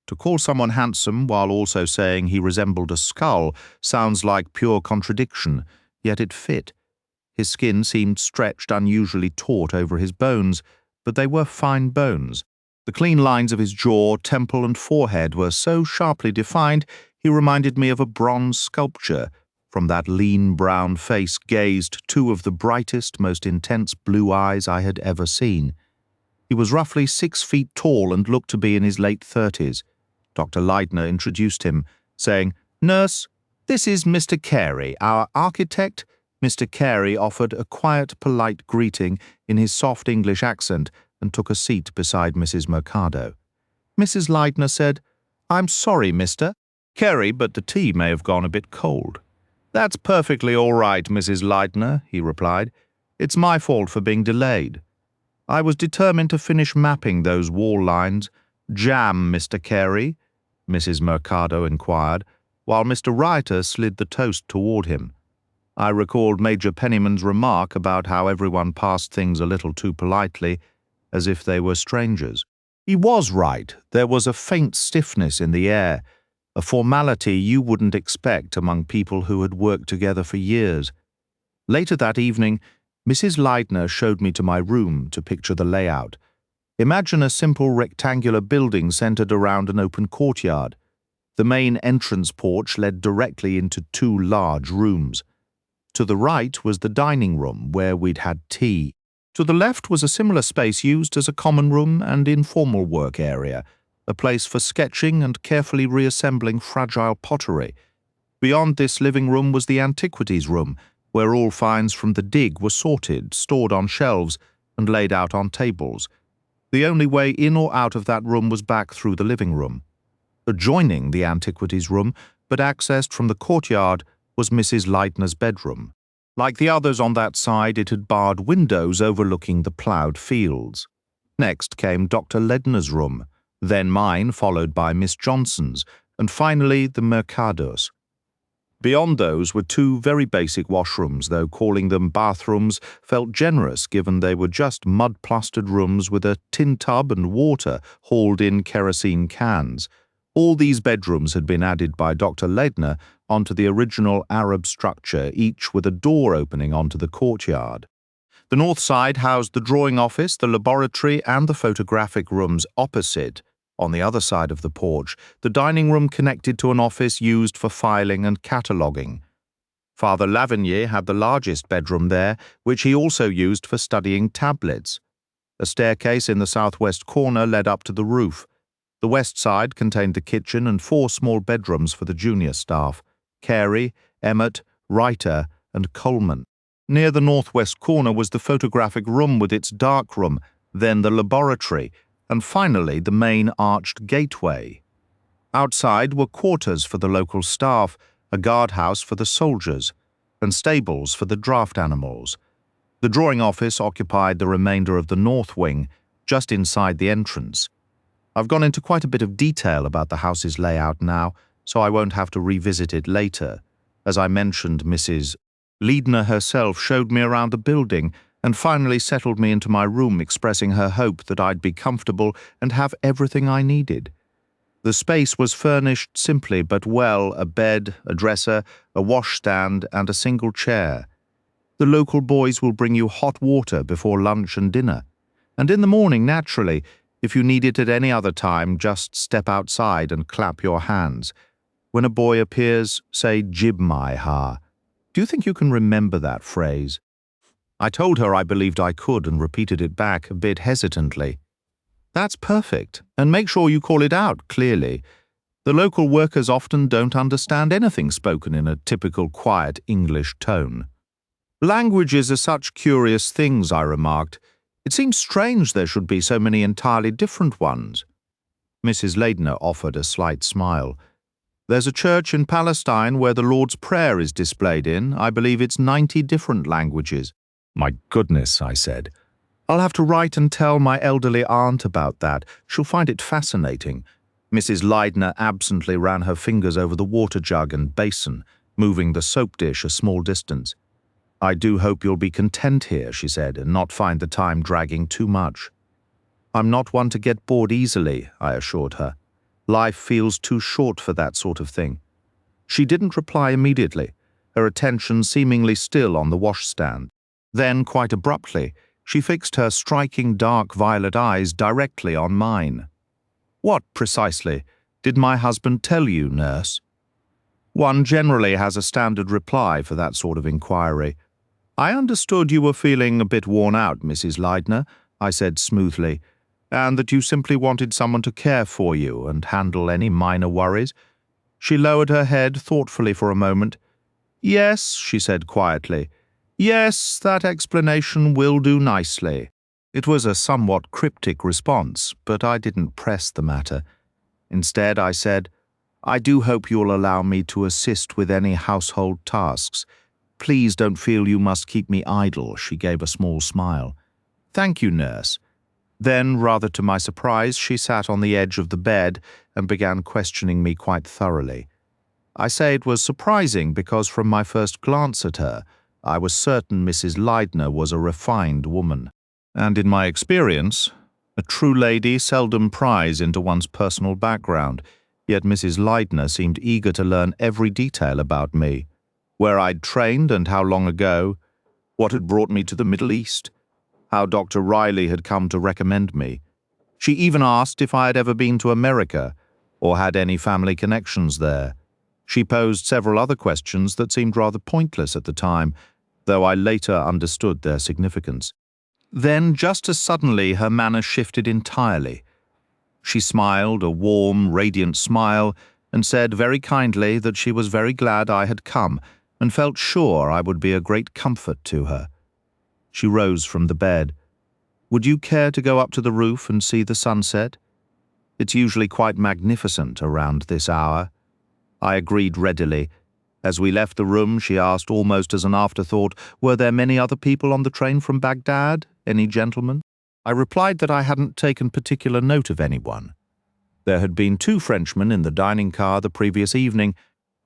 To call someone handsome while also saying he resembled a skull sounds like pure contradiction, yet it fit. His skin seemed stretched unusually taut over his bones, but they were fine bones. The clean lines of his jaw, temple, and forehead were so sharply defined he reminded me of a bronze sculpture. From that lean brown face gazed two of the brightest, most intense blue eyes I had ever seen. He was roughly 6 feet tall and looked to be in his late 30s. Dr. Leidner introduced him, saying, "Nurse, this is Mr. Carey, our architect." Mr. Carey offered a quiet, polite greeting in his soft English accent and took a seat beside Mrs. Mercado. Mrs. Leidner said, "I'm sorry, Mr. Carey, but the tea may have gone a bit cold." "That's perfectly all right, Mrs. Leidner," he replied. "It's my fault for being delayed. I was determined to finish mapping those wall lines." "Jam, Mr. Carey?" Mrs. Mercado inquired, while Mr. Reiter slid the toast toward him. I recalled Major Penniman's remark about how everyone passed things a little too politely, as if they were strangers. He was right. There was a faint stiffness in the air, a formality you wouldn't expect among people who had worked together for years. Later that evening, Mrs. Leidner showed me to my room to picture the layout. Imagine a simple rectangular building centered around an open courtyard. The main entrance porch led directly into 2 large rooms. To the right was the dining room, where we'd had tea. To the left was a similar space used as a common room and informal work area, a place for sketching and carefully reassembling fragile pottery. Beyond this living room was the antiquities room, where all finds from the dig were sorted, stored on shelves, and laid out on tables. The only way in or out of that room was back through the living room. Adjoining the antiquities room, but accessed from the courtyard, was Mrs. Leidner's bedroom. Like the others on that side, it had barred windows overlooking the ploughed fields. Next came Dr. Leidner's room, then mine, followed by Miss Johnson's, and finally the Mercado's. Beyond those were 2 very basic washrooms, though calling them bathrooms felt generous given they were just mud-plastered rooms with a tin tub and water hauled in kerosene cans. All these bedrooms had been added by Dr. Leidner onto the original Arab structure, each with a door opening onto the courtyard. The north side housed the drawing office, the laboratory, and the photographic rooms opposite. On the other side of the porch, the dining room connected to an office used for filing and cataloguing. Father Lavinier had the largest bedroom there, which he also used for studying tablets. A staircase in the southwest corner led up to the roof. The west side contained the kitchen and 4 small bedrooms for the junior staff, Carey, Emmett, Reiter, and Coleman. Near the northwest corner was the photographic room with its dark room, then the laboratory, and finally the main arched gateway. Outside were quarters for the local staff, a guardhouse for the soldiers, and stables for the draft animals. The drawing office occupied the remainder of the north wing, just inside the entrance. I've gone into quite a bit of detail about the house's layout now, so I won't have to revisit it later. As I mentioned, Mrs. Leidner herself showed me around the building and finally settled me into my room, expressing her hope that I'd be comfortable and have everything I needed. The space was furnished simply but well, a bed, a dresser, a washstand, and a single chair. The local boys will bring you hot water before lunch and dinner. And in the morning, naturally, if you need it at any other time, just step outside and clap your hands. When a boy appears, say "Jib my ha." Do you think you can remember that phrase? I told her I believed I could and repeated it back a bit hesitantly. That's perfect, and make sure you call it out clearly. The local workers often don't understand anything spoken in a typical quiet English tone. Languages are such curious things, I remarked. It seems strange there should be so many entirely different ones. Mrs. Ladner offered a slight smile. There's a church in Palestine where the Lord's Prayer is displayed in, I believe it's 90 different languages. My goodness, I said. I'll have to write and tell my elderly aunt about that. She'll find it fascinating. Mrs. Ladner absently ran her fingers over the water jug and basin, moving the soap dish a small distance. I do hope you'll be content here, she said, and not find the time dragging too much. I'm not one to get bored easily, I assured her. Life feels too short for that sort of thing. She didn't reply immediately, her attention seemingly still on the washstand. Then, quite abruptly, she fixed her striking dark violet eyes directly on mine. What, precisely, did my husband tell you, nurse? One generally has a standard reply for that sort of inquiry. I understood you were feeling a bit worn out, Mrs. Ladner, I said smoothly, and that you simply wanted someone to care for you and handle any minor worries. She lowered her head thoughtfully for a moment. Yes, she said quietly. Yes, that explanation will do nicely. It was a somewhat cryptic response, but I didn't press the matter. Instead, I said, I do hope you'll allow me to assist with any household tasks. Please don't feel you must keep me idle, she gave a small smile. Thank you, nurse. Then, rather to my surprise, she sat on the edge of the bed and began questioning me quite thoroughly. I say it was surprising because from my first glance at her, I was certain Mrs. Ladner was a refined woman. And in my experience, a true lady seldom pries into one's personal background, yet Mrs. Ladner seemed eager to learn every detail about me. Where I'd trained and how long ago, what had brought me to the Middle East, how Dr. Riley had come to recommend me. She even asked if I had ever been to America or had any family connections there. She posed several other questions that seemed rather pointless at the time, though I later understood their significance. Then, just as suddenly, her manner shifted entirely. She smiled a warm, radiant smile and said very kindly that she was very glad I had come and felt sure I would be a great comfort to her. She rose from the bed. Would you care to go up to the roof and see the sunset? It's usually quite magnificent around this hour. I agreed readily. As we left the room, she asked almost as an afterthought, were there many other people on the train from Baghdad? Any gentlemen? I replied that I hadn't taken particular note of anyone. There had been 2 Frenchmen in the dining car the previous evening,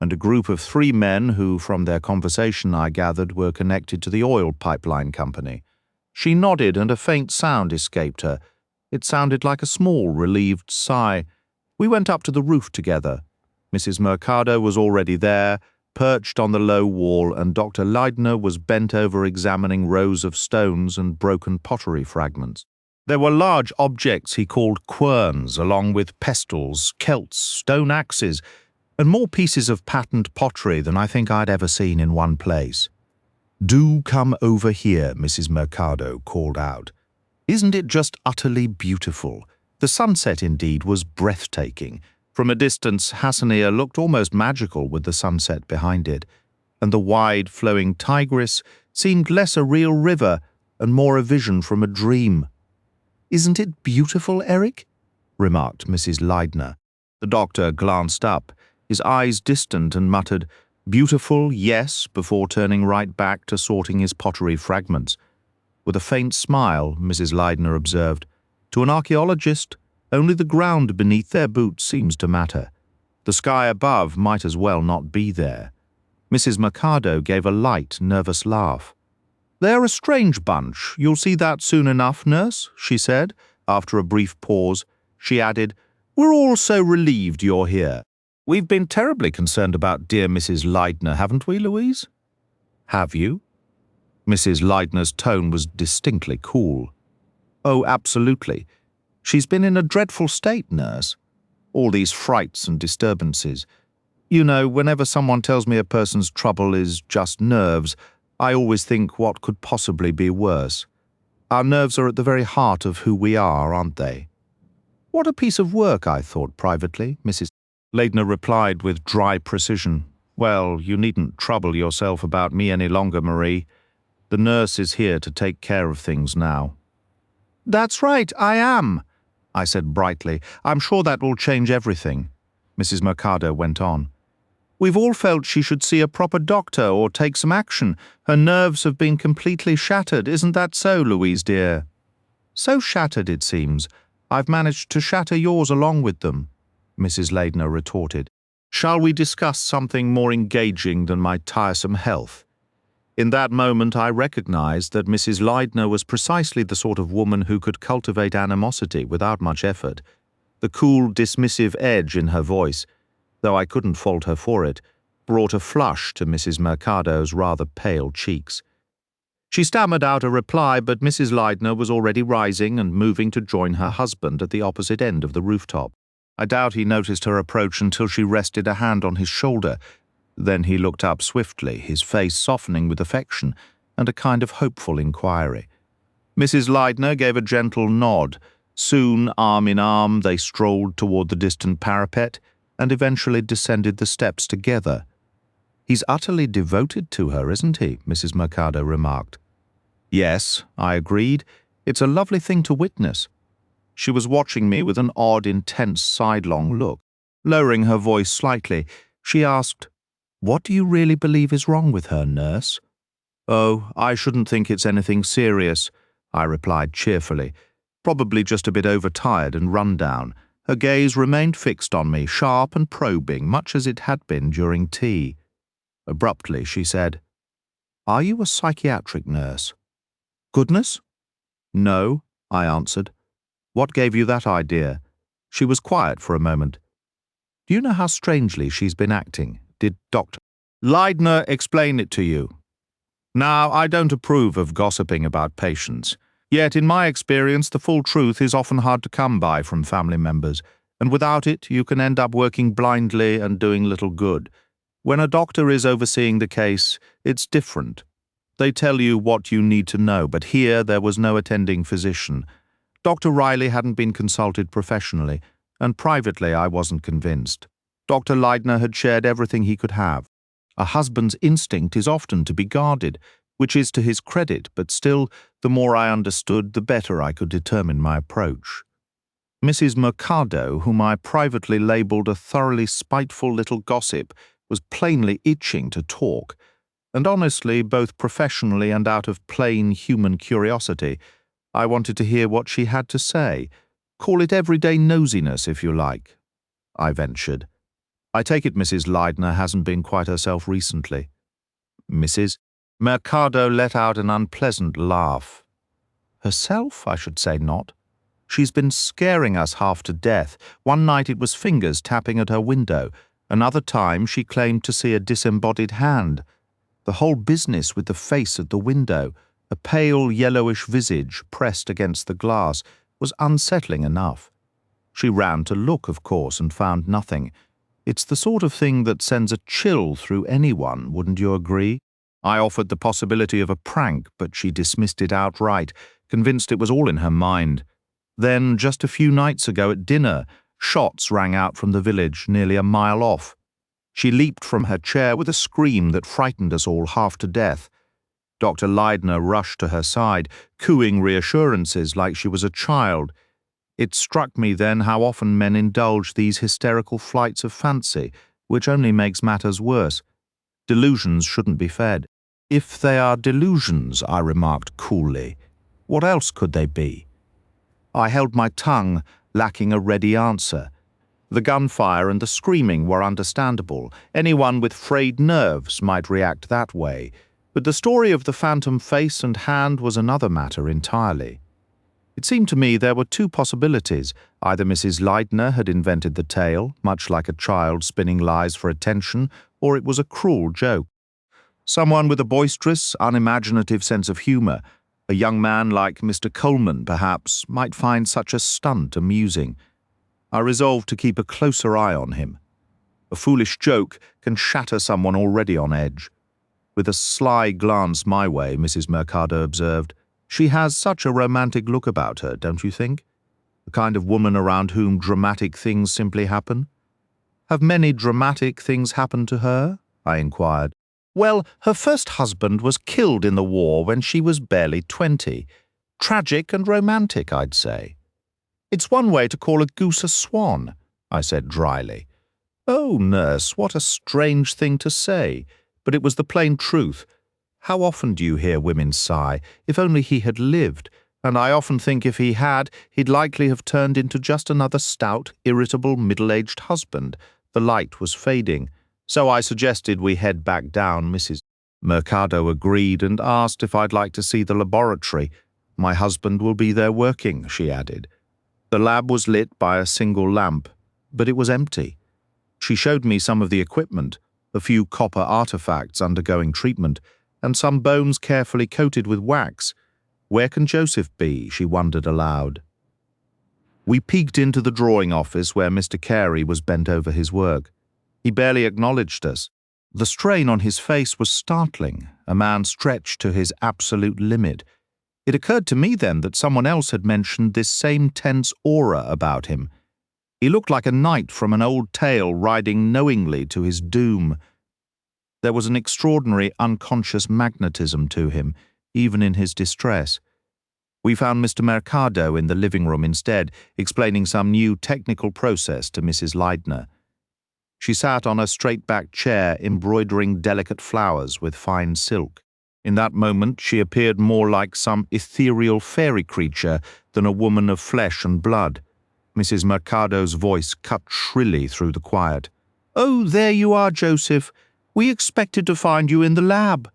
and a group of 3 men who, from their conversation, I gathered, were connected to the oil pipeline company. She nodded, and a faint sound escaped her. It sounded like a small, relieved sigh. We went up to the roof together. Mrs. Mercado was already there, perched on the low wall, and Dr. Ladner was bent over examining rows of stones and broken pottery fragments. There were large objects he called querns, along with pestles, celts, stone axes, and more pieces of patterned pottery than I think I'd ever seen in one place. Do come over here, Mrs. Mercado called out. Isn't it just utterly beautiful? The sunset, indeed, was breathtaking. From a distance, Hassaniya looked almost magical with the sunset behind it, and the wide, flowing Tigris seemed less a real river and more a vision from a dream. Isn't it beautiful, Eric? Remarked Mrs. Ladner. The doctor glanced up, his eyes distant, and muttered, Beautiful, yes, before turning right back to sorting his pottery fragments. With a faint smile, Mrs. Ladner observed, To an archaeologist, only the ground beneath their boots seems to matter. The sky above might as well not be there. Mrs. Mercado gave a light, nervous laugh. They're a strange bunch. You'll see that soon enough, nurse, she said. After a brief pause, she added, We're all so relieved you're here. We've been terribly concerned about dear Mrs. Ladner, haven't we, Louise? Have you? Mrs. Ladner's tone was distinctly cool. Oh, absolutely. She's been in a dreadful state, nurse. All these frights and disturbances. You know, whenever someone tells me a person's trouble is just nerves, I always think what could possibly be worse. Our nerves are at the very heart of who we are, aren't they? What a piece of work, I thought privately, Mrs. Leidner replied with dry precision. Well, you needn't trouble yourself about me any longer, Marie. The nurse is here to take care of things now. That's right, I am, I said brightly. I'm sure that will change everything. Mrs. Mercado went on. We've all felt she should see a proper doctor or take some action. Her nerves have been completely shattered. Isn't that so, Louise dear? So shattered, it seems. I've managed to shatter yours along with them, Mrs. Leidner retorted. Shall we discuss something more engaging than my tiresome health? In that moment I recognized that Mrs. Leidner was precisely the sort of woman who could cultivate animosity without much effort. The cool, dismissive edge in her voice, though I couldn't fault her for it, brought a flush to Mrs. Mercado's rather pale cheeks. She stammered out a reply, but Mrs. Leidner was already rising and moving to join her husband at the opposite end of the rooftop. I doubt he noticed her approach until she rested a hand on his shoulder. Then he looked up swiftly, his face softening with affection and a kind of hopeful inquiry. Mrs. Leidner gave a gentle nod. Soon, arm in arm, they strolled toward the distant parapet and eventually descended the steps together. He's utterly devoted to her, isn't he? Mrs. Mercado remarked. Yes, I agreed. It's a lovely thing to witness. She was watching me with an odd, intense, sidelong look. Lowering her voice slightly, she asked, What do you really believe is wrong with her, nurse? Oh, I shouldn't think it's anything serious, I replied cheerfully. Probably just a bit overtired and run down. Her gaze remained fixed on me, sharp and probing, much as it had been during tea. Abruptly, she said, Are you a psychiatric nurse? Goodness? No, I answered. What gave you that idea? She was quiet for a moment. Do you know how strangely she's been acting? Did Dr. Leidner explain it to you? Now, I don't approve of gossiping about patients. Yet, in my experience, the full truth is often hard to come by from family members, and without it, you can end up working blindly and doing little good. When a doctor is overseeing the case, it's different. They tell you what you need to know, but here there was no attending physician. Dr. Riley hadn't been consulted professionally, and privately I wasn't convinced. Dr. Leidner had shared everything he could have. A husband's instinct is often to be guarded, which is to his credit, but still, the more I understood, the better I could determine my approach. Mrs. Mercado, whom I privately labelled a thoroughly spiteful little gossip, was plainly itching to talk, and honestly, both professionally and out of plain human curiosity, I wanted to hear what she had to say. Call it everyday nosiness, if you like, I ventured. I take it Mrs. Leidner hasn't been quite herself recently. Mrs. Mercado let out an unpleasant laugh. Herself, I should say not. She's been scaring us half to death. One night it was fingers tapping at her window. Another time she claimed to see a disembodied hand. The whole business with the face at the window, a pale yellowish visage pressed against the glass, was unsettling enough. She ran to look, of course, and found nothing. It's the sort of thing that sends a chill through anyone, wouldn't you agree? I offered the possibility of a prank, but she dismissed it outright, convinced it was all in her mind. Then, just a few nights ago at dinner, shots rang out from the village nearly a mile off. She leaped from her chair with a scream that frightened us all half to death. Dr. Leidner rushed to her side, cooing reassurances like she was a child. It struck me then how often men indulge these hysterical flights of fancy, which only makes matters worse. Delusions shouldn't be fed. If they are delusions, I remarked coolly, what else could they be? I held my tongue, lacking a ready answer. The gunfire and the screaming were understandable. Anyone with frayed nerves might react that way. But the story of the phantom face and hand was another matter entirely. It seemed to me there were two possibilities. Either Mrs. Leidner had invented the tale, much like a child spinning lies for attention, or it was a cruel joke. Someone with a boisterous, unimaginative sense of humour, a young man like Mr. Coleman, perhaps, might find such a stunt amusing. I resolved to keep a closer eye on him. A foolish joke can shatter someone already on edge. With a sly glance my way, Mrs. Mercado observed, She has such a romantic look about her, don't you think? The kind of woman around whom dramatic things simply happen. Have many dramatic things happened to her? I inquired. Well, her first husband was killed in the war when she was barely 20. Tragic and romantic, I'd say. It's one way to call a goose a swan, I said dryly. Oh, nurse, what a strange thing to say, but it was the plain truth. How often do you hear women sigh, if only he had lived, and I often think if he had, he'd likely have turned into just another stout, irritable, middle-aged husband. The light was fading, so I suggested we head back down. Mrs. Mercado agreed and asked if I'd like to see the laboratory. My husband will be there working, she added. The lab was lit by a single lamp, but it was empty. She showed me some of the equipment, a few copper artifacts undergoing treatment, and some bones carefully coated with wax. Where can Joseph be? She wondered aloud. We peeked into the drawing office where Mr. Carey was bent over his work. He barely acknowledged us. The strain on his face was startling, a man stretched to his absolute limit. It occurred to me then that someone else had mentioned this same tense aura about him. He looked like a knight from an old tale riding knowingly to his doom. There was an extraordinary unconscious magnetism to him, even in his distress. We found Mr. Mercado in the living room instead, explaining some new technical process to Mrs. Leidner. She sat on a straight-backed chair embroidering delicate flowers with fine silk. In that moment she appeared more like some ethereal fairy creature than a woman of flesh and blood. Mrs. Mercado's voice cut shrilly through the quiet. "Oh, there you are, Joseph. We expected to find you in the lab."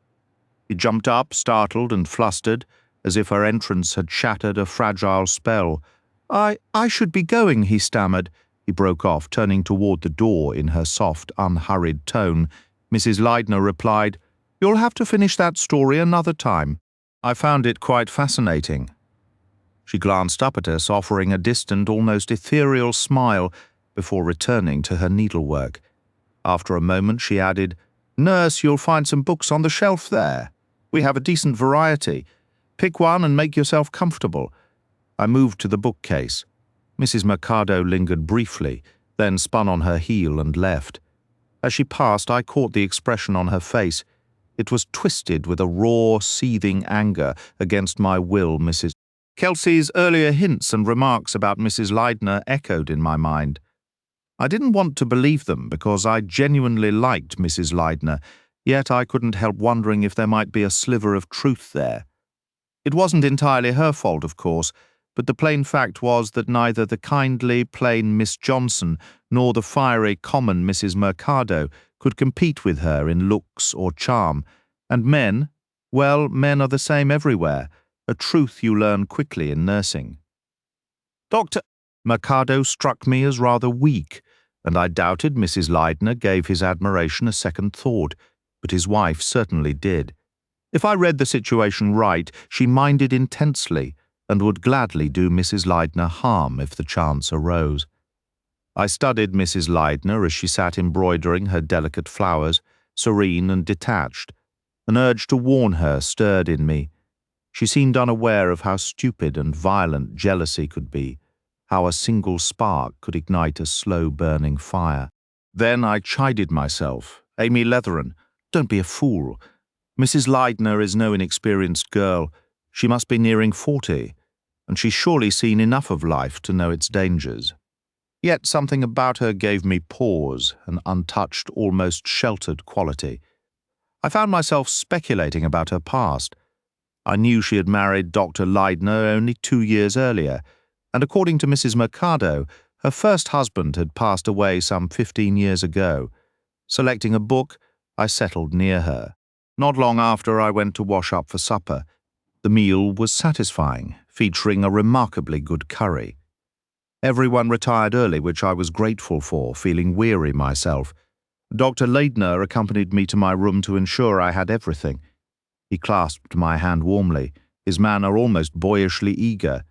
He jumped up, startled and flustered, as if her entrance had shattered a fragile spell. I should be going," he stammered. He broke off, turning toward the door in her soft, unhurried tone. Mrs. Leidner replied, "You'll have to finish that story another time." I found it quite fascinating. She glanced up at us, offering a distant, almost ethereal smile before returning to her needlework. After a moment she added, "Nurse, you'll find some books on the shelf there. We have a decent variety. Pick one and make yourself comfortable." I moved to the bookcase. Mrs. Mercado lingered briefly, then spun on her heel and left. As she passed, I caught the expression on her face. It was twisted with a raw, seething anger against my will. Mrs. Kelsey's earlier hints and remarks about Mrs. Leidner echoed in my mind. I didn't want to believe them because I genuinely liked Mrs. Leidner, yet I couldn't help wondering if there might be a sliver of truth there. It wasn't entirely her fault, of course, but the plain fact was that neither the kindly, plain Miss Johnson nor the fiery, common Mrs. Mercado could compete with her in looks or charm, and men, well, men are the same everywhere, a truth you learn quickly in nursing. Dr. Mercado struck me as rather weak, and I doubted Mrs. Leidner gave his admiration a second thought, but his wife certainly did. If I read the situation right, she minded intensely and would gladly do Mrs. Leidner harm if the chance arose. I studied Mrs. Leidner as she sat embroidering her delicate flowers, serene and detached. An urge to warn her stirred in me. She seemed unaware of how stupid and violent jealousy could be, how a single spark could ignite a slow-burning fire. Then I chided myself. Amy Leatheran, don't be a fool. Mrs. Leidner is no inexperienced girl. She must be nearing 40, and she's surely seen enough of life to know its dangers. Yet something about her gave me pause, an untouched, almost sheltered quality. I found myself speculating about her past. I knew she had married Dr. Leidner only 2 years earlier, and according to Mrs. Mercado, her first husband had passed away some 15 years ago. Selecting a book, I settled near her. Not long after, I went to wash up for supper. The meal was satisfying, featuring a remarkably good curry. Everyone retired early, which I was grateful for, feeling weary myself. Dr. Leidner accompanied me to my room to ensure I had everything. He clasped my hand warmly, his manner almost boyishly eager.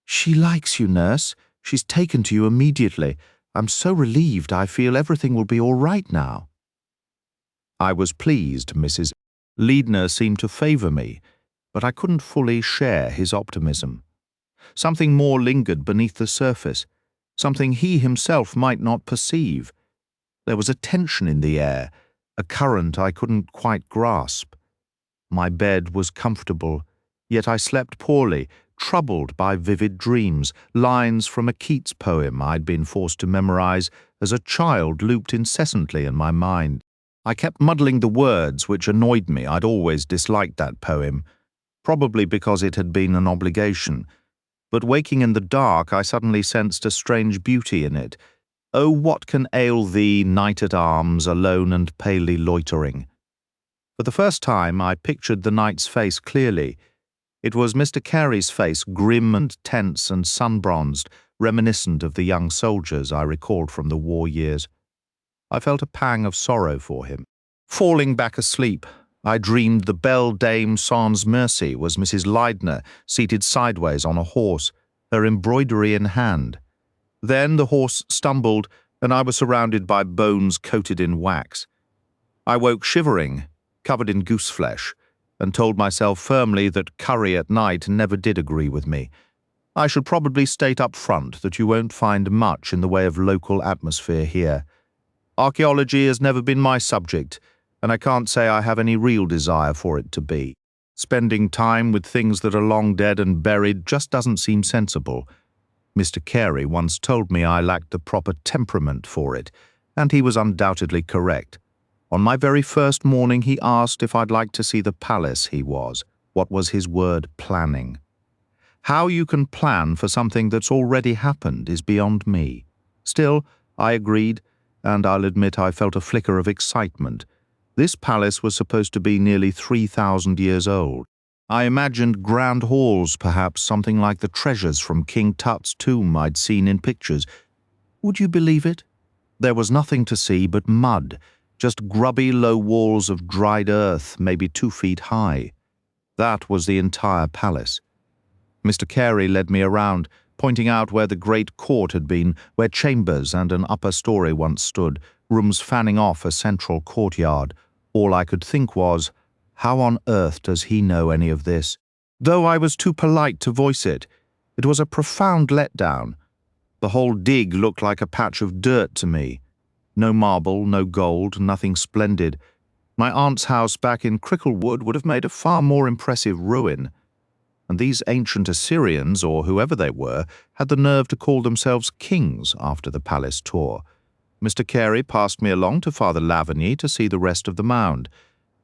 "She likes you, nurse. She's taken to you immediately. I'm so relieved. I feel everything will be all right now." I was pleased. Mrs. Leidner seemed to favor me, but I couldn't fully share his optimism. Something more lingered beneath the surface, something he himself might not perceive. There was a tension in the air, a current I couldn't quite grasp. My bed was comfortable, yet I slept poorly, troubled by vivid dreams. Lines from a Keats poem I'd been forced to memorize as a child looped incessantly in my mind. I kept muddling the words, which annoyed me. I'd always disliked that poem, probably because it had been an obligation. But waking in the dark, I suddenly sensed a strange beauty in it. "Oh, what can ail thee, knight-at-arms, alone and palely loitering?" For the first time, I pictured the knight's face clearly. It was Mr. Carey's face, grim and tense and sun-bronzed, reminiscent of the young soldiers I recalled from the war years. I felt a pang of sorrow for him. Falling back asleep, I dreamed the belle dame sans mercy was Mrs. Leidner, seated sideways on a horse, her embroidery in hand. Then the horse stumbled, and I was surrounded by bones coated in wax. I woke shivering, covered in gooseflesh, and told myself firmly that curry at night never did agree with me. I should probably state up front that you won't find much in the way of local atmosphere here. Archaeology has never been my subject, and I can't say I have any real desire for it to be. Spending time with things that are long dead and buried just doesn't seem sensible. Mr. Carey once told me I lacked the proper temperament for it, and he was undoubtedly correct. On my very first morning he asked if I'd like to see the palace he was. What was his word, planning? How you can plan for something that's already happened is beyond me. Still, I agreed, and I'll admit I felt a flicker of excitement. This palace was supposed to be nearly 3,000 years old. I imagined grand halls, perhaps something like the treasures from King Tut's tomb I'd seen in pictures. Would you believe it? There was nothing to see but mud, just grubby low walls of dried earth, maybe 2 feet high. That was the entire palace. Mr. Carey led me around, pointing out where the great court had been, where chambers and an upper story once stood, rooms fanning off a central courtyard. All I could think was, how on earth does he know any of this? Though I was too polite to voice it, it was a profound letdown. The whole dig looked like a patch of dirt to me. No marble, no gold, nothing splendid. My aunt's house back in Cricklewood would have made a far more impressive ruin. And these ancient Assyrians, or whoever they were, had the nerve to call themselves kings after the palace tour. Mr. Carey passed me along to Father Lavigny to see the rest of the mound.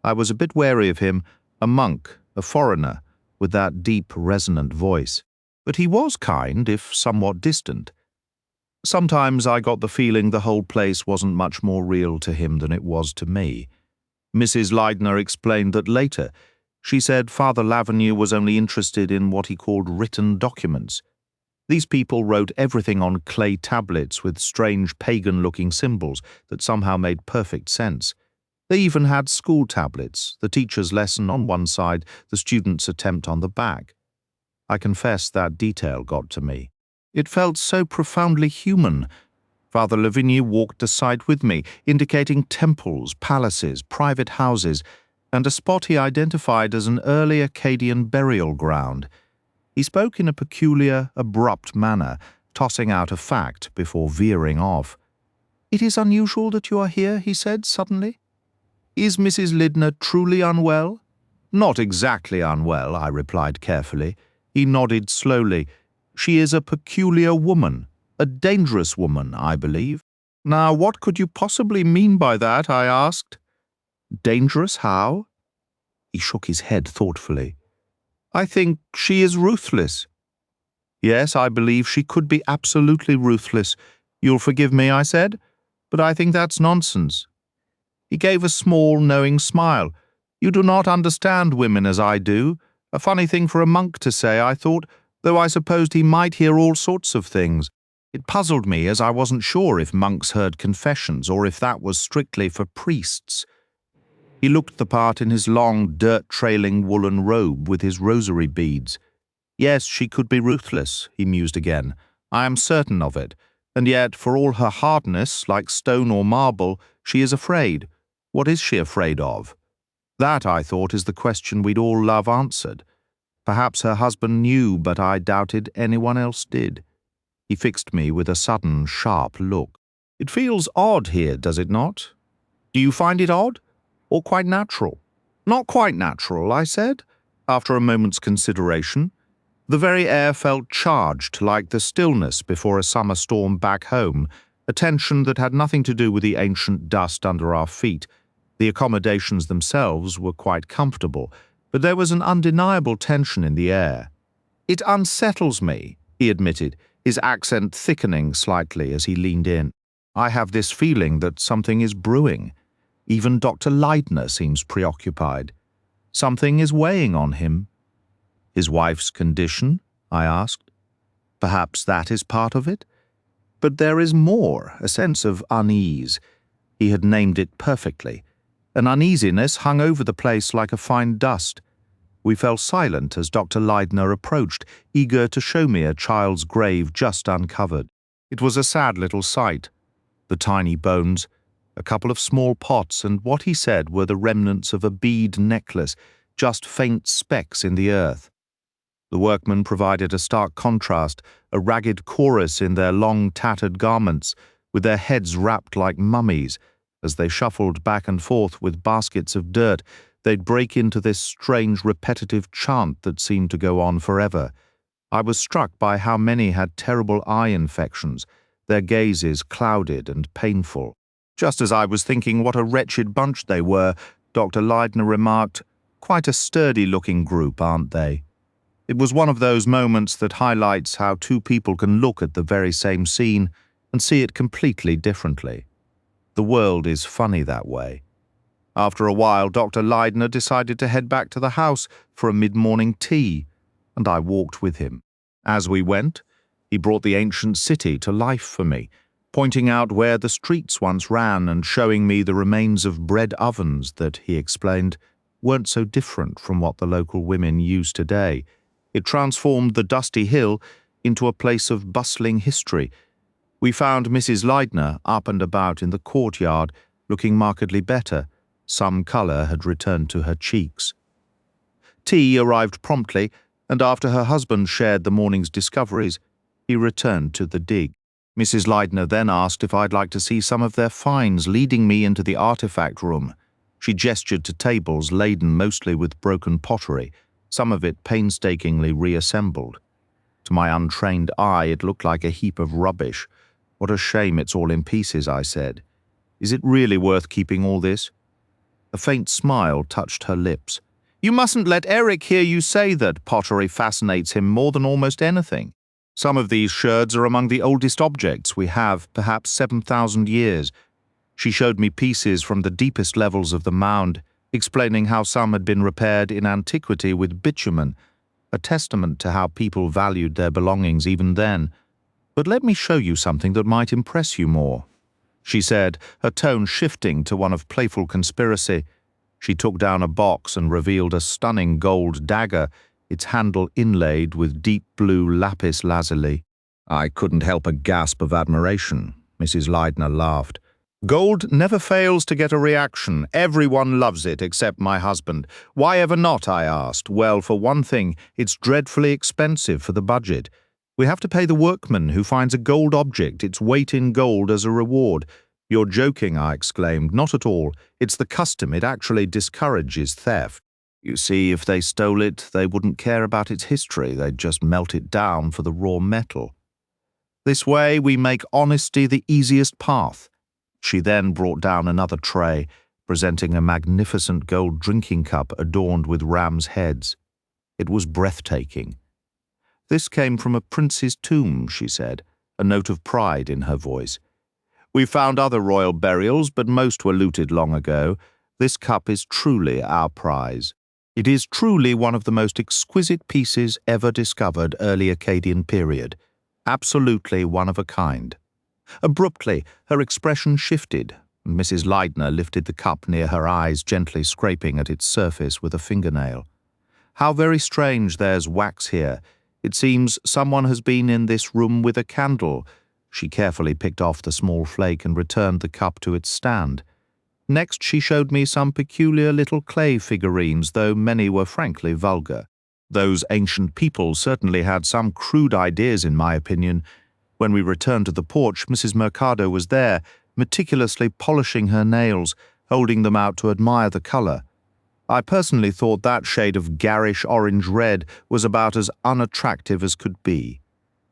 I was a bit wary of him, a monk, a foreigner, with that deep, resonant voice. But he was kind, if somewhat distant. Sometimes I got the feeling the whole place wasn't much more real to him than it was to me. Mrs. Leidner explained that later. She said Father Lavigny was only interested in what he called written documents. These people wrote everything on clay tablets with strange pagan-looking symbols that somehow made perfect sense. They even had school tablets, the teacher's lesson on one side, the student's attempt on the back. I confess that detail got to me. It felt so profoundly human. Father Lavigny walked aside with me, indicating temples, palaces, private houses, and a spot he identified as an early Akkadian burial ground. He spoke in a peculiar, abrupt manner, tossing out a fact before veering off. "It is unusual that you are here," he said suddenly. "Is Mrs. Leidner truly unwell?" "Not exactly unwell," I replied carefully. He nodded slowly. "She is a peculiar woman, a dangerous woman, I believe." "Now, what could you possibly mean by that?" I asked. "Dangerous how?" He shook his head thoughtfully. "I think she is ruthless." "Yes, I believe she could be absolutely ruthless. You'll forgive me," I said, "but I think that's nonsense." He gave a small, knowing smile. "You do not understand women as I do. A funny thing for a monk to say, I thought, though I supposed he might hear all sorts of things. It puzzled me, as I wasn't sure if monks heard confessions or if that was strictly for priests." He looked the part in his long, dirt-trailing woolen robe with his rosary beads. "Yes, she could be ruthless," he mused again. "I am certain of it. And yet, for all her hardness, like stone or marble, she is afraid. What is she afraid of?" That, I thought, is the question we'd all love answered. Perhaps her husband knew, but I doubted anyone else did. He fixed me with a sudden, sharp look. It feels odd here, does it not? Do you find it odd? Or quite natural? Not quite natural, I said, after a moment's consideration. The very air felt charged, like the stillness before a summer storm back home, a tension that had nothing to do with the ancient dust under our feet. The accommodations themselves were quite comfortable, but there was an undeniable tension in the air. It unsettles me, he admitted, his accent thickening slightly as he leaned in. I have this feeling that something is brewing. Even Dr. Leidner seems preoccupied. Something is weighing on him. His wife's condition? I asked. Perhaps that is part of it? But there is more, a sense of unease. He had named it perfectly. An uneasiness hung over the place like a fine dust. We fell silent as Dr. Leidner approached, eager to show me a child's grave just uncovered. It was a sad little sight. The tiny bones, a couple of small pots, and what he said were the remnants of a bead necklace, just faint specks in the earth. The workmen provided a stark contrast, a ragged chorus in their long, tattered garments, with their heads wrapped like mummies. As they shuffled back and forth with baskets of dirt, they'd break into this strange, repetitive chant that seemed to go on forever. I was struck by how many had terrible eye infections, their gazes clouded and painful. Just as I was thinking what a wretched bunch they were, Dr. Leidner remarked, "Quite a sturdy-looking group, aren't they?" It was one of those moments that highlights how two people can look at the very same scene and see it completely differently. The world is funny that way. After a while, Dr. Leidner decided to head back to the house for a mid-morning tea, and I walked with him. As we went, he brought the ancient city to life for me, pointing out where the streets once ran and showing me the remains of bread ovens that, he explained, weren't so different from what the local women use today. It transformed the dusty hill into a place of bustling history. We found Mrs. Leidner up and about in the courtyard, looking markedly better. Some colour had returned to her cheeks. Tea arrived promptly, and after her husband shared the morning's discoveries, he returned to the dig. Mrs. Leidner then asked if I'd like to see some of their finds, leading me into the artifact room. She gestured to tables laden mostly with broken pottery, some of it painstakingly reassembled. To my untrained eye, it looked like a heap of rubbish. What a shame it's all in pieces, I said. Is it really worth keeping all this? A faint smile touched her lips. You mustn't let Eric hear you say that pottery fascinates him more than almost anything. Some of these sherds are among the oldest objects we have, perhaps 7,000 years. She showed me pieces from the deepest levels of the mound, explaining how some had been repaired in antiquity with bitumen, a testament to how people valued their belongings even then. But let me show you something that might impress you more, she said, her tone shifting to one of playful conspiracy. She took down a box and revealed a stunning gold dagger, its handle inlaid with deep blue lapis lazuli. I couldn't help a gasp of admiration. Mrs. Leidner laughed. Gold never fails to get a reaction. Everyone loves it except my husband. Why ever not, I asked. Well, for one thing, it's dreadfully expensive for the budget. We have to pay the workman who finds a gold object its weight in gold as a reward. You're joking, I exclaimed. Not at all. It's the custom. It actually discourages theft. You see, if they stole it, they wouldn't care about its history. They'd just melt it down for the raw metal. This way, we make honesty the easiest path. She then brought down another tray, presenting a magnificent gold drinking cup adorned with rams' heads. It was breathtaking. This came from a prince's tomb, she said, a note of pride in her voice. We found other royal burials, but most were looted long ago. This cup is truly our prize. It is truly one of the most exquisite pieces ever discovered early Akkadian period. Absolutely one of a kind. Abruptly, her expression shifted, and Mrs. Leidner lifted the cup near her eyes, gently scraping at its surface with a fingernail. How very strange there's wax here. It seems someone has been in this room with a candle. She carefully picked off the small flake and returned the cup to its stand. Next, she showed me some peculiar little clay figurines, though many were frankly vulgar. Those ancient people certainly had some crude ideas, in my opinion. When we returned to the porch, Mrs. Mercado was there, meticulously polishing her nails, holding them out to admire the color. I personally thought that shade of garish orange-red was about as unattractive as could be.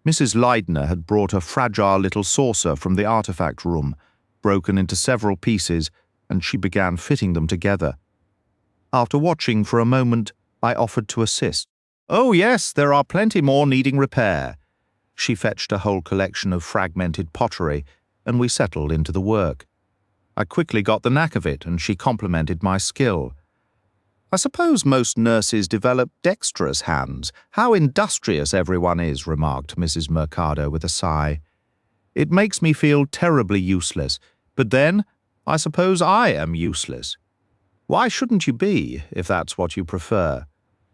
Mrs. Leidner had brought a fragile little saucer from the artifact room, broken into several pieces, and she began fitting them together. After watching for a moment, I offered to assist. "Oh yes, there are plenty more needing repair." She fetched a whole collection of fragmented pottery, and we settled into the work. I quickly got the knack of it, and she complimented my skill. "I suppose most nurses develop dexterous hands. How industrious everyone is," remarked Mrs. Mercado with a sigh. "It makes me feel terribly useless, but then I suppose I am useless." "Why shouldn't you be, if that's what you prefer?"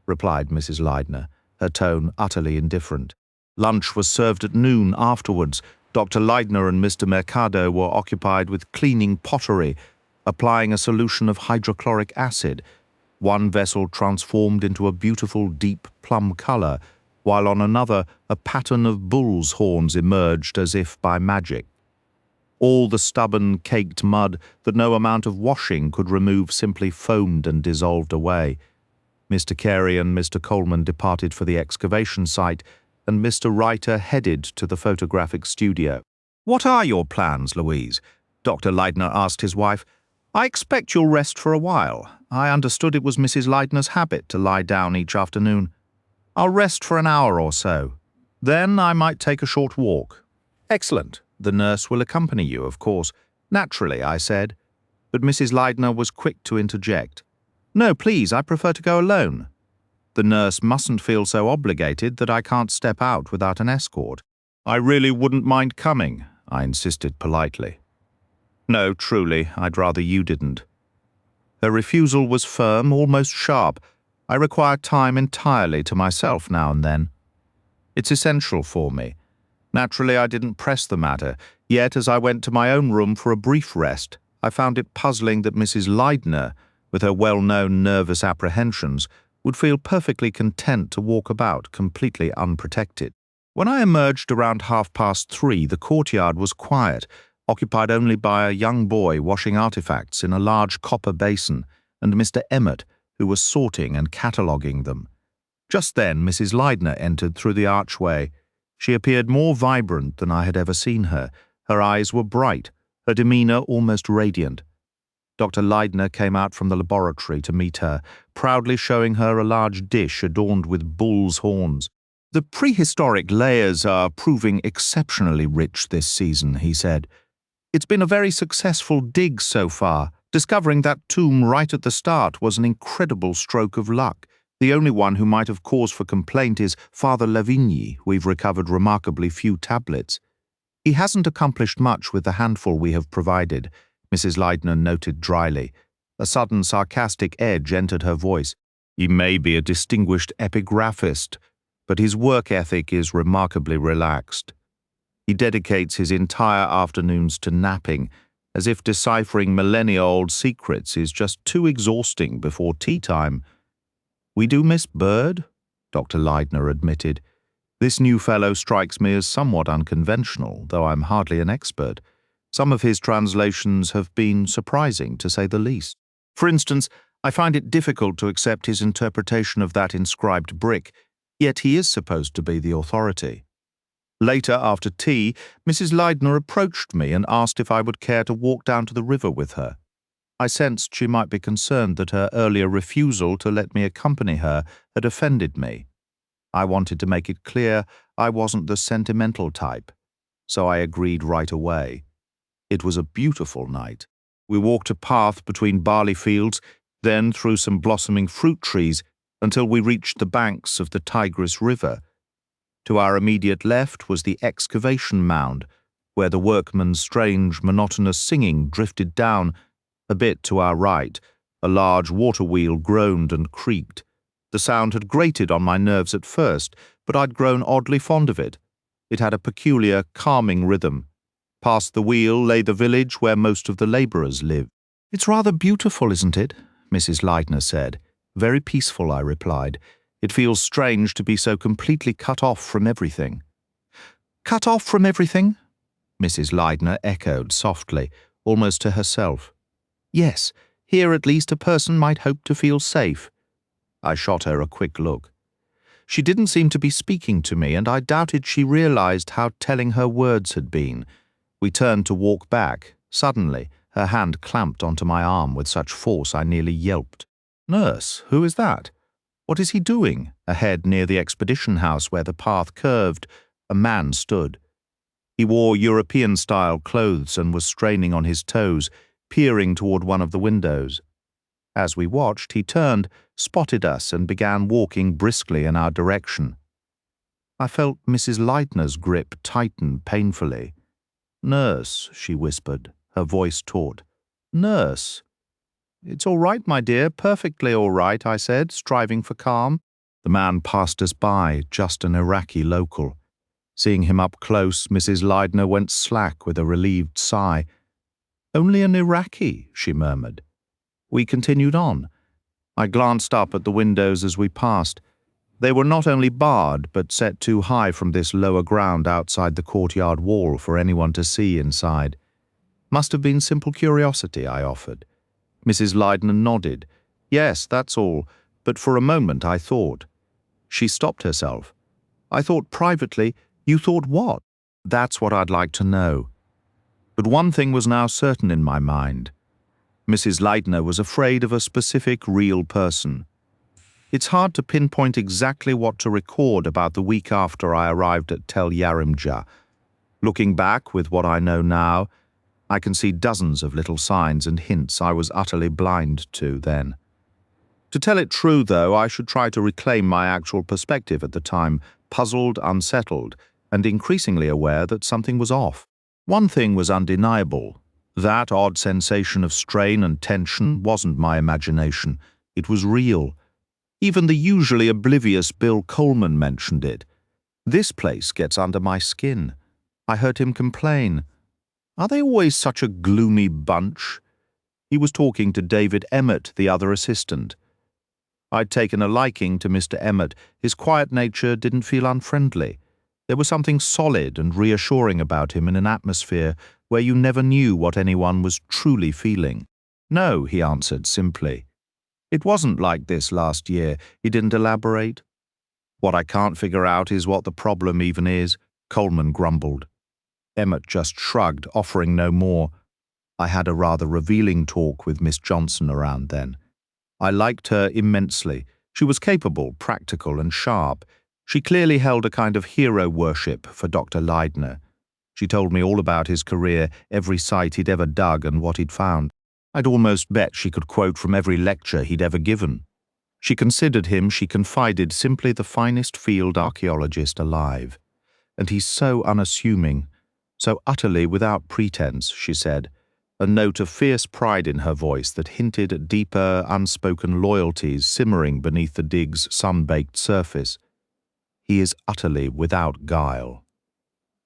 replied Mrs. Leidner, her tone utterly indifferent. Lunch was served at noon afterwards. Dr. Leidner and Mr. Mercado were occupied with cleaning pottery, applying a solution of hydrochloric acid. One vessel transformed into a beautiful deep plum color, while on another a pattern of bull's horns emerged as if by magic. All the stubborn, caked mud that no amount of washing could remove simply foamed and dissolved away. Mr. Carey and Mr. Coleman departed for the excavation site, and Mr. Reiter headed to the photographic studio. "What are your plans, Louise?" Dr. Leidner asked his wife. "I expect you'll rest for a while. I understood it was Mrs. Leidner's habit to lie down each afternoon." "I'll rest for an hour or so. Then I might take a short walk." "Excellent. The nurse will accompany you, of course." "Naturally," I said. But Mrs. Leidner was quick to interject. "No, please, I prefer to go alone. The nurse mustn't feel so obligated that I can't step out without an escort." "I really wouldn't mind coming," I insisted politely. "No, truly, I'd rather you didn't." Her refusal was firm, almost sharp. I require time entirely to myself now and then. It's essential for me. Naturally, I didn't press the matter, yet as I went to my own room for a brief rest, I found it puzzling that Mrs. Leidner, with her well-known nervous apprehensions, would feel perfectly content to walk about completely unprotected. When I emerged around 3:30, the courtyard was quiet, occupied only by a young boy washing artifacts in a large copper basin, and Mr. Emmett, who was sorting and cataloguing them. Just then Mrs. Leidner entered through the archway. She appeared more vibrant than I had ever seen her. Her eyes were bright, her demeanor almost radiant. Dr. Leidner came out from the laboratory to meet her, proudly showing her a large dish adorned with bull's horns. "The prehistoric layers are proving exceptionally rich this season," he said. "It's been a very successful dig so far. Discovering that tomb right at the start was an incredible stroke of luck. The only one who might have cause for complaint is Father Lavigny. We've recovered remarkably few tablets. He hasn't accomplished much with the handful we have provided," Mrs. Leidner noted dryly. A sudden sarcastic edge entered her voice. "He may be a distinguished epigraphist, but his work ethic is remarkably relaxed. He dedicates his entire afternoons to napping, as if deciphering millennia-old secrets is just too exhausting before tea time." "We do miss Bird," Dr. Leidner admitted. "This new fellow strikes me as somewhat unconventional, though I'm hardly an expert. Some of his translations have been surprising, to say the least. For instance, I find it difficult to accept his interpretation of that inscribed brick, yet he is supposed to be the authority." Later, after tea, Mrs. Leidner approached me and asked if I would care to walk down to the river with her. I sensed she might be concerned that her earlier refusal to let me accompany her had offended me. I wanted to make it clear I wasn't the sentimental type, so I agreed right away. It was a beautiful night. We walked a path between barley fields, then through some blossoming fruit trees, until we reached the banks of the Tigris River. To our immediate left was the excavation mound, where the workmen's strange, monotonous singing drifted down. A bit to our right, a large water wheel groaned and creaked. The sound had grated on my nerves at first, but I'd grown oddly fond of it. It had a peculiar, calming rhythm. Past the wheel lay the village where most of the labourers lived. "It's rather beautiful, isn't it?" Mrs. Leidner said. "Very peaceful," I replied. "It feels strange to be so completely cut off from everything." Cut off from everything? Mrs. Leidner echoed softly, almost to herself. Yes, here at least a person might hope to feel safe. I shot her a quick look. She didn't seem to be speaking to me, and I doubted she realized how telling her words had been. We turned to walk back. Suddenly, her hand clamped onto my arm with such force I nearly yelped. Nurse, who is that? What is he doing? Ahead near the expedition house where the path curved, a man stood. He wore European-style clothes and was straining on his toes, peering toward one of the windows. As we watched, he turned, spotted us, and began walking briskly in our direction. I felt Mrs. Leidner's grip tighten painfully. Nurse, she whispered, her voice taut. Nurse. It's all right, my dear, perfectly all right, I said, striving for calm. The man passed us by, just an Iraqi local. Seeing him up close, Mrs. Leidner went slack with a relieved sigh. Only an Iraqi, she murmured. We continued on. I glanced up at the windows as we passed. They were not only barred, but set too high from this lower ground outside the courtyard wall for anyone to see inside. Must have been simple curiosity, I offered. Mrs. Leidner nodded. Yes, that's all, but for a moment I thought. She stopped herself. I thought privately, you thought what? That's what I'd like to know. But one thing was now certain in my mind. Mrs. Leidner was afraid of a specific real person. It's hard to pinpoint exactly what to record about the week after I arrived at Tel Yarimja. Looking back with what I know now, I can see dozens of little signs and hints I was utterly blind to then. To tell it true, though, I should try to reclaim my actual perspective at the time, puzzled, unsettled, and increasingly aware that something was off. One thing was undeniable. That odd sensation of strain and tension wasn't my imagination. It was real. Even the usually oblivious Bill Coleman mentioned it. This place gets under my skin. I heard him complain. Are they always such a gloomy bunch? He was talking to David Emmett, the other assistant. I'd taken a liking to Mr. Emmett. His quiet nature didn't feel unfriendly. There was something solid and reassuring about him in an atmosphere where you never knew what anyone was truly feeling. No, he answered simply. It wasn't like this last year. He didn't elaborate. What I can't figure out is what the problem even is, Coleman grumbled. Emmett just shrugged, offering no more. I had a rather revealing talk with Miss Johnson around then. I liked her immensely. She was capable, practical, and sharp. She clearly held a kind of hero worship for Dr. Leidner. She told me all about his career, every site he'd ever dug and what he'd found. I'd almost bet she could quote from every lecture he'd ever given. She considered him, she confided, simply the finest field archaeologist alive. And he's so unassuming, so utterly without pretense, she said, a note of fierce pride in her voice that hinted at deeper, unspoken loyalties simmering beneath the dig's sun-baked surface. He is utterly without guile.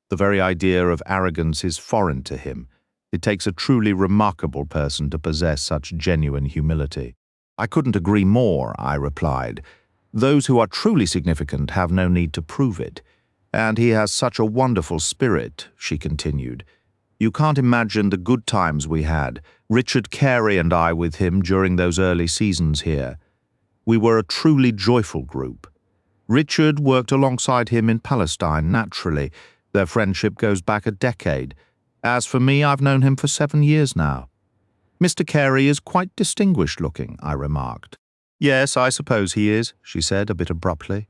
The very idea of arrogance is foreign to him. It takes a truly remarkable person to possess such genuine humility. I couldn't agree more, I replied. Those who are truly significant have no need to prove it. And he has such a wonderful spirit, she continued. You can't imagine the good times we had, Richard Carey and I with him during those early seasons here. We were a truly joyful group. Richard worked alongside him in Palestine, naturally. Their friendship goes back a decade. As for me, I've known him for 7 years now. Mr. Carey is quite distinguished looking, I remarked. Yes, I suppose he is, she said a bit abruptly.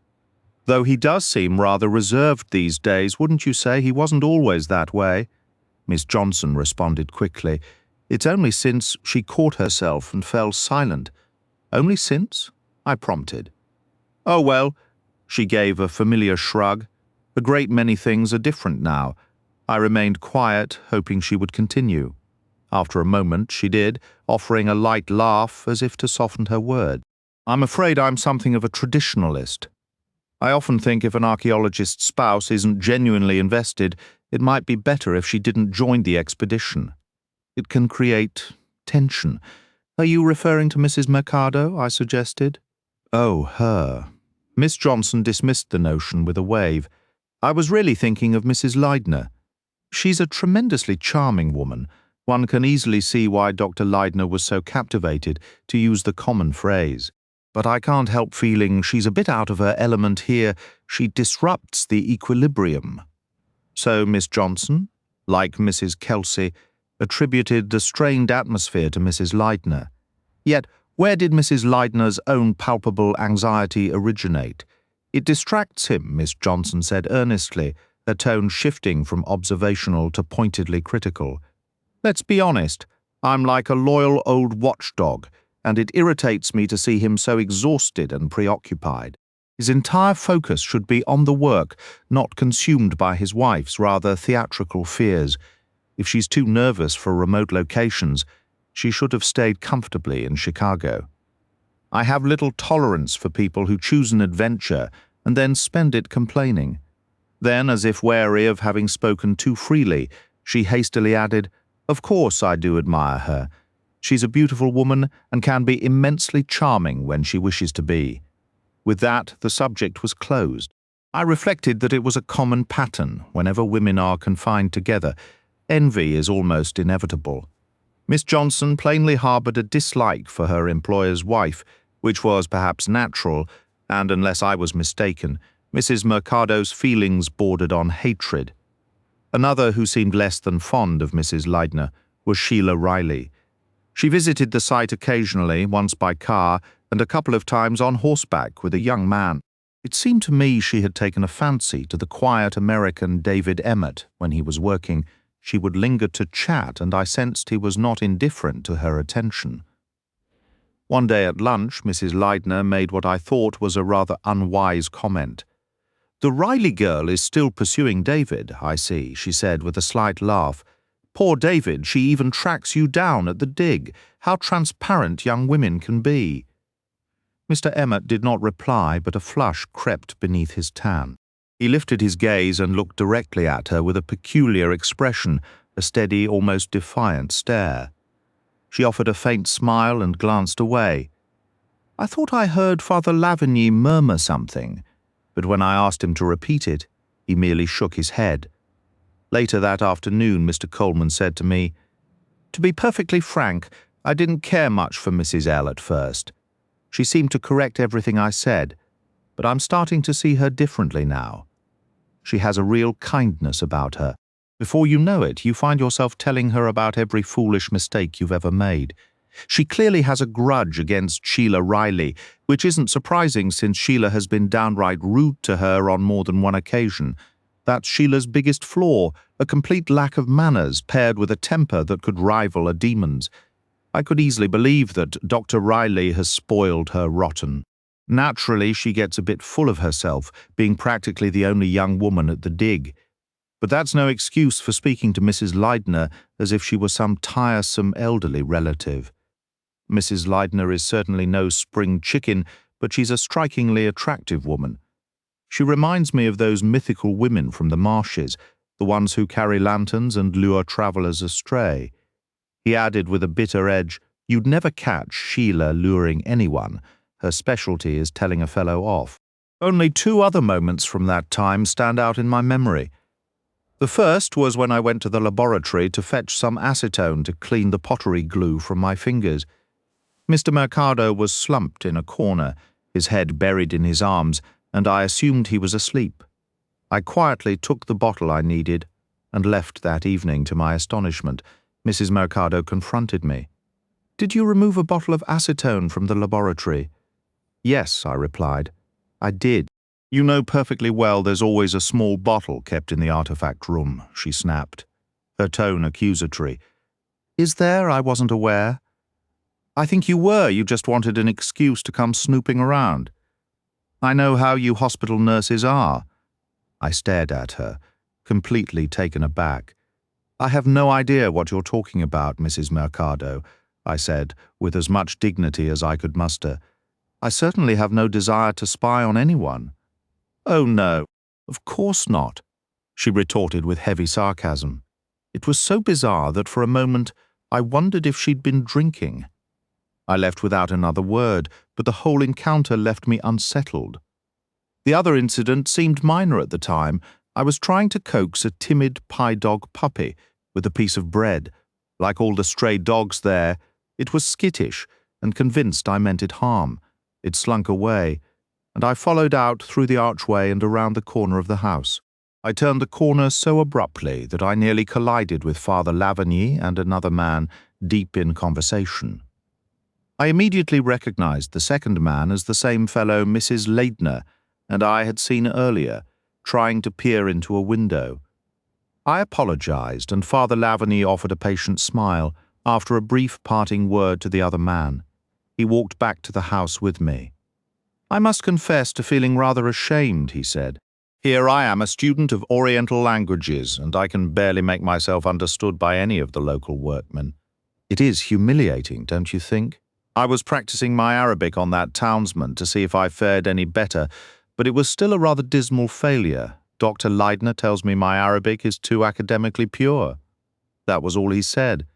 Though he does seem rather reserved these days, wouldn't you say? He wasn't always that way. Miss Johnson responded quickly. It's only since she caught herself and fell silent. Only since? I prompted. Oh, well, she gave a familiar shrug. A great many things are different now. I remained quiet, hoping she would continue. After a moment, she did, offering a light laugh as if to soften her words. I'm afraid I'm something of a traditionalist. I often think if an archaeologist's spouse isn't genuinely invested, it might be better if she didn't join the expedition. It can create tension. Are you referring to Mrs. Mercado? I suggested. Oh, her. Miss Johnson dismissed the notion with a wave. I was really thinking of Mrs. Leidner. She's a tremendously charming woman. One can easily see why Dr. Leidner was so captivated, to use the common phrase. But I can't help feeling she's a bit out of her element here. She disrupts the equilibrium. So Miss Johnson, like Mrs. Kelsey, attributed the strained atmosphere to Mrs. Leidner. Yet, where did Mrs. Leidner's own palpable anxiety originate? It distracts him, Miss Johnson said earnestly, her tone shifting from observational to pointedly critical. Let's be honest, I'm like a loyal old watchdog, and it irritates me to see him so exhausted and preoccupied. His entire focus should be on the work, not consumed by his wife's rather theatrical fears. If she's too nervous for remote locations, she should have stayed comfortably in Chicago. I have little tolerance for people who choose an adventure and then spend it complaining. Then, as if wary of having spoken too freely, she hastily added, "Of course I do admire her. She's a beautiful woman and can be immensely charming when she wishes to be." With that, the subject was closed. I reflected that it was a common pattern whenever women are confined together. Envy is almost inevitable. Miss Johnson plainly harboured a dislike for her employer's wife, which was perhaps natural, and unless I was mistaken, Mrs. Mercado's feelings bordered on hatred. Another who seemed less than fond of Mrs. Leidner was Sheila Riley. She visited the site occasionally, once by car, and a couple of times on horseback with a young man. It seemed to me she had taken a fancy to the quiet American David Emmett when he was working. She would linger to chat, and I sensed he was not indifferent to her attention. One day at lunch, Mrs. Leidner made what I thought was a rather unwise comment. "The Riley girl is still pursuing David, I see," she said with a slight laugh. "Poor David, she even tracks you down at the dig. How transparent young women can be." Mr. Emmett did not reply, but a flush crept beneath his tan. He lifted his gaze and looked directly at her with a peculiar expression, a steady, almost defiant stare. She offered a faint smile and glanced away. I thought I heard Father Lavigny murmur something, but when I asked him to repeat it, he merely shook his head. Later that afternoon, Mr. Coleman said to me, "To be perfectly frank, I didn't care much for Mrs. L at first. She seemed to correct everything I said, but I'm starting to see her differently now. She has a real kindness about her. Before you know it, you find yourself telling her about every foolish mistake you've ever made. She clearly has a grudge against Sheila Riley, which isn't surprising since Sheila has been downright rude to her on more than one occasion. That's Sheila's biggest flaw, a complete lack of manners paired with a temper that could rival a demon's. I could easily believe that Dr. Riley has spoiled her rotten. Naturally, she gets a bit full of herself, being practically the only young woman at the dig. But that's no excuse for speaking to Mrs. Leidner as if she were some tiresome elderly relative. Mrs. Leidner is certainly no spring chicken, but she's a strikingly attractive woman. She reminds me of those mythical women from the marshes, the ones who carry lanterns and lure travellers astray. He added with a bitter edge, "You'd never catch Sheila luring anyone. Her specialty is telling a fellow off." Only 2 other moments from that time stand out in my memory. The first was when I went to the laboratory to fetch some acetone to clean the pottery glue from my fingers. Mr. Mercado was slumped in a corner, his head buried in his arms, and I assumed he was asleep. I quietly took the bottle I needed and left that evening. To my astonishment, Mrs. Mercado confronted me. "Did you remove a bottle of acetone from the laboratory?" "Yes," I replied. "I did." "You know perfectly well there's always a small bottle kept in the artifact room," she snapped, her tone accusatory. "Is there? I wasn't aware." "I think you were. You just wanted an excuse to come snooping around." "I know how you hospital nurses are." I stared at her, completely taken aback. "I have no idea what you're talking about, Mrs. Mercado," I said, with as much dignity as I could muster. "I certainly have no desire to spy on anyone." "Oh, no, of course not," she retorted with heavy sarcasm. It was so bizarre that for a moment I wondered if she'd been drinking. I left without another word, but the whole encounter left me unsettled. The other incident seemed minor at the time, I was trying to coax a timid pie dog puppy with a piece of bread. Like all the stray dogs there, it was skittish and convinced I meant it harm. It slunk away, and I followed out through the archway and around the corner of the house. I turned the corner so abruptly that I nearly collided with Father Lavigny and another man deep in conversation. I immediately recognized the second man as the same fellow Mrs. Leidner and I had seen earlier, trying to peer into a window. I apologized, and Father Lavigny offered a patient smile after a brief parting word to the other man. He walked back to the house with me. "I must confess to feeling rather ashamed," he said. "Here I am, a student of Oriental languages, and I can barely make myself understood by any of the local workmen. It is humiliating, don't you think? I was practicing my Arabic on that townsman to see if I fared any better, but it was still a rather dismal failure. Dr. Leidner tells me my Arabic is too academically pure." That was all he said.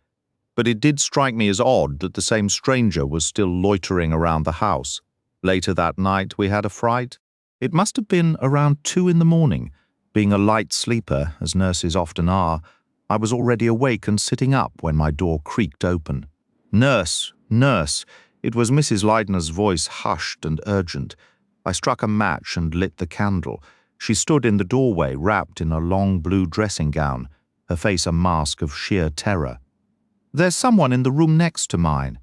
But it did strike me as odd that the same stranger was still loitering around the house. Later that night we had a fright. It must have been around 2 in the morning. Being a light sleeper, as nurses often are, I was already awake and sitting up when my door creaked open. "Nurse, nurse!" It was Mrs. Leidner's voice, hushed and urgent. I struck a match and lit the candle. She stood in the doorway, wrapped in a long blue dressing gown, her face a mask of sheer terror. "There's someone in the room next to mine."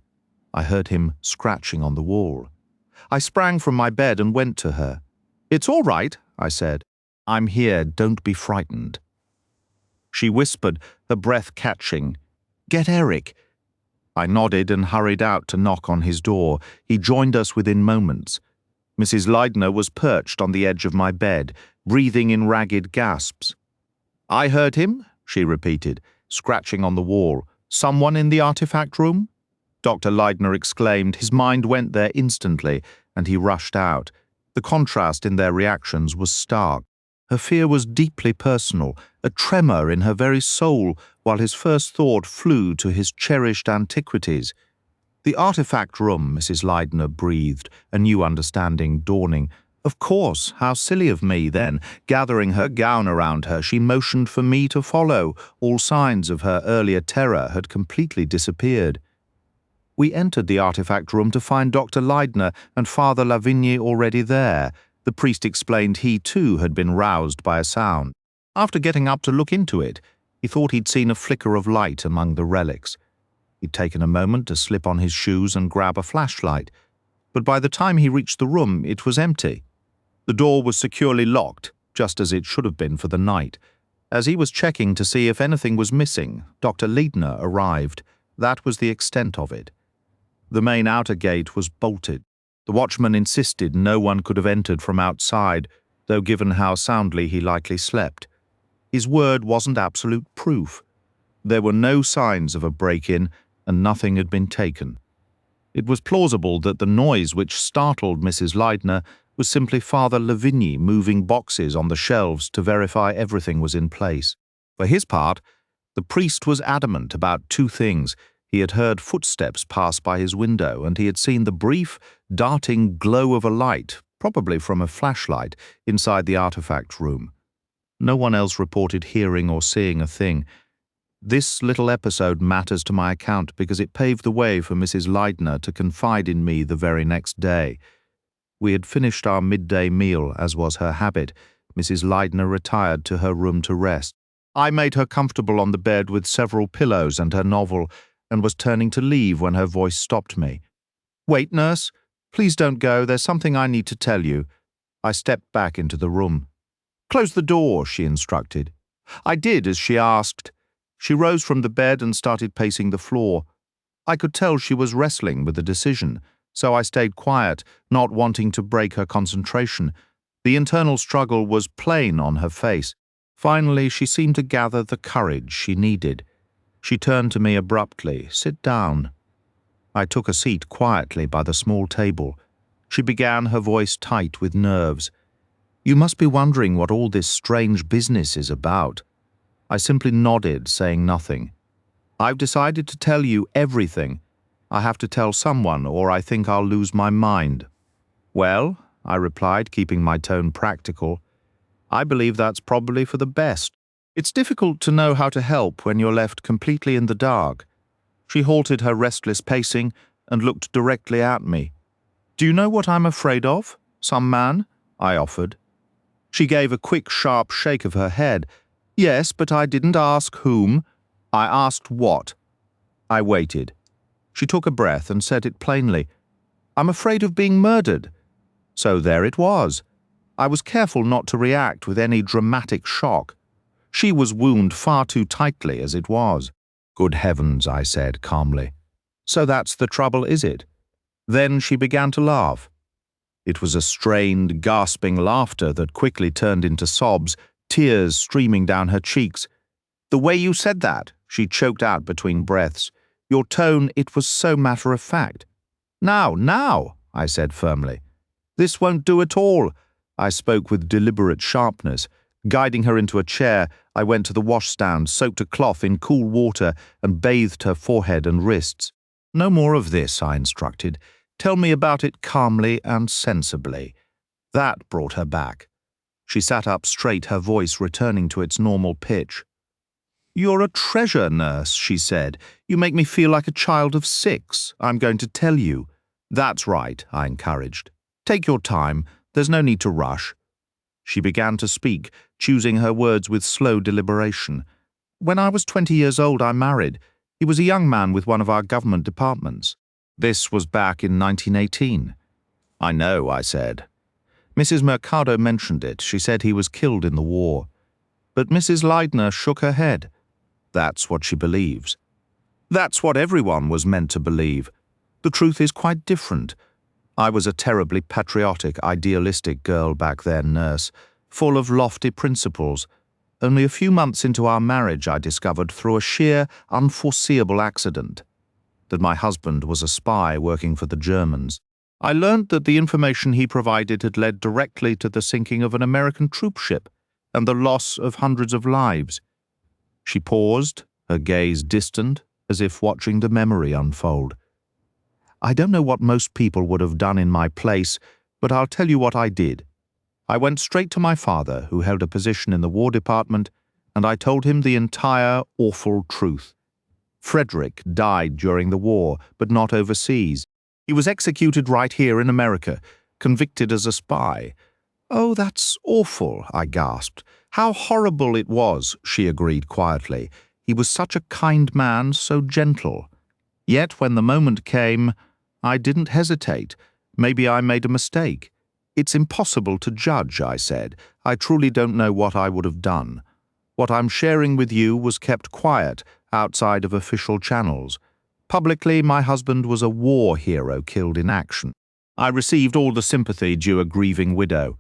I heard him scratching on the wall. I sprang from my bed and went to her. "It's all right," I said. "I'm here, don't be frightened." She whispered, her breath catching, "Get Eric." I nodded and hurried out to knock on his door. He joined us within moments. Mrs. Leidner was perched on the edge of my bed, breathing in ragged gasps. "I heard him," she repeated, scratching on the wall. "Someone in the artifact room?" Dr. Leidner exclaimed. His mind went there instantly, and he rushed out. The contrast in their reactions was stark. Her fear was deeply personal, a tremor in her very soul, while his first thought flew to his cherished antiquities. "The artifact room," Mrs. Leidner breathed, a new understanding dawning. "Of course, how silly of me, then." Gathering her gown around her, she motioned for me to follow. All signs of her earlier terror had completely disappeared. We entered the artifact room to find Dr. Leidner and Father Lavigny already there. The priest explained he, too, had been roused by a sound. After getting up to look into it, he thought he'd seen a flicker of light among the relics. He'd taken a moment to slip on his shoes and grab a flashlight, but by the time he reached the room, it was empty. The door was securely locked, just as it should have been for the night. As he was checking to see if anything was missing, Dr. Leidner arrived. That was the extent of it. The main outer gate was bolted. The watchman insisted no one could have entered from outside, though given how soundly he likely slept. His word wasn't absolute proof. There were no signs of a break-in, and nothing had been taken. It was plausible that the noise which startled Mrs. Leidner was simply Father Lavigny moving boxes on the shelves to verify everything was in place. For his part, the priest was adamant about 2 things. He had heard footsteps pass by his window, and he had seen the brief, darting glow of a light, probably from a flashlight, inside the artifact room. No one else reported hearing or seeing a thing. This little episode matters to my account because it paved the way for Mrs. Leidner to confide in me the very next day. We had finished our midday meal, as was her habit. Mrs. Leidner retired to her room to rest. I made her comfortable on the bed with several pillows and her novel, and was turning to leave when her voice stopped me. "Wait, nurse. Please don't go. There's something I need to tell you." I stepped back into the room. "Close the door," she instructed. I did as she asked. She rose from the bed and started pacing the floor. I could tell she was wrestling with a decision, so I stayed quiet, not wanting to break her concentration. The internal struggle was plain on her face. Finally, she seemed to gather the courage she needed. She turned to me abruptly. "Sit down." I took a seat quietly by the small table. She began, her voice tight with nerves. "You must be wondering what all this strange business is about." I simply nodded, saying nothing. "I've decided to tell you everything. I have to tell someone, or I think I'll lose my mind." "Well," I replied, keeping my tone practical, I believe that's probably for the best. It's difficult to know how to help when you're left completely in the dark. She halted her restless pacing and looked directly at me. Do you know what I'm afraid of? Some man? I offered. She gave a quick, sharp shake of her head. Yes, but I didn't ask whom. I asked what. I waited. She took a breath and said it plainly. I'm afraid of being murdered. So there it was. I was careful not to react with any dramatic shock. She was wounded far too tightly as it was. Good heavens, I said calmly. So that's the trouble, is it? Then she began to laugh. It was a strained, gasping laughter that quickly turned into sobs, tears streaming down her cheeks. The way you said that, she choked out between breaths. Your tone, it was so matter-of-fact. Now, I said firmly. This won't do at all. I spoke with deliberate sharpness. Guiding her into a chair, I went to the washstand, soaked a cloth in cool water, and bathed her forehead and wrists. No more of this, I instructed. Tell me about it calmly and sensibly. That brought her back. She sat up straight, her voice returning to its normal pitch. You're a treasure, nurse, she said. You make me feel like a child of 6. I'm going to tell you. That's right, I encouraged. Take your time. There's no need to rush. She began to speak, choosing her words with slow deliberation. When I was 20 years old, I married. He was a young man with one of our government departments. This was back in 1918. I know, I said. Mrs. Mercado mentioned it. She said he was killed in the war. But Mrs. Leidner shook her head. That's what she believes. That's what everyone was meant to believe. The truth is quite different. I was a terribly patriotic, idealistic girl back then, nurse, full of lofty principles. Only a few months into our marriage, I discovered through a sheer, unforeseeable accident that my husband was a spy working for the Germans. I learned that the information he provided had led directly to the sinking of an American troop ship and the loss of hundreds of lives. She paused, her gaze distant, as if watching the memory unfold. I don't know what most people would have done in my place, but I'll tell you what I did. I went straight to my father, who held a position in the War Department, and I told him the entire awful truth. Frederick died during the war, but not overseas. He was executed right here in America, convicted as a spy. Oh, that's awful, I gasped. How horrible it was, she agreed quietly. He was such a kind man, so gentle. Yet when the moment came, I didn't hesitate. Maybe I made a mistake. It's impossible to judge, I said. I truly don't know what I would have done. What I'm sharing with you was kept quiet, outside of official channels. Publicly, my husband was a war hero killed in action. I received all the sympathy due a grieving widow.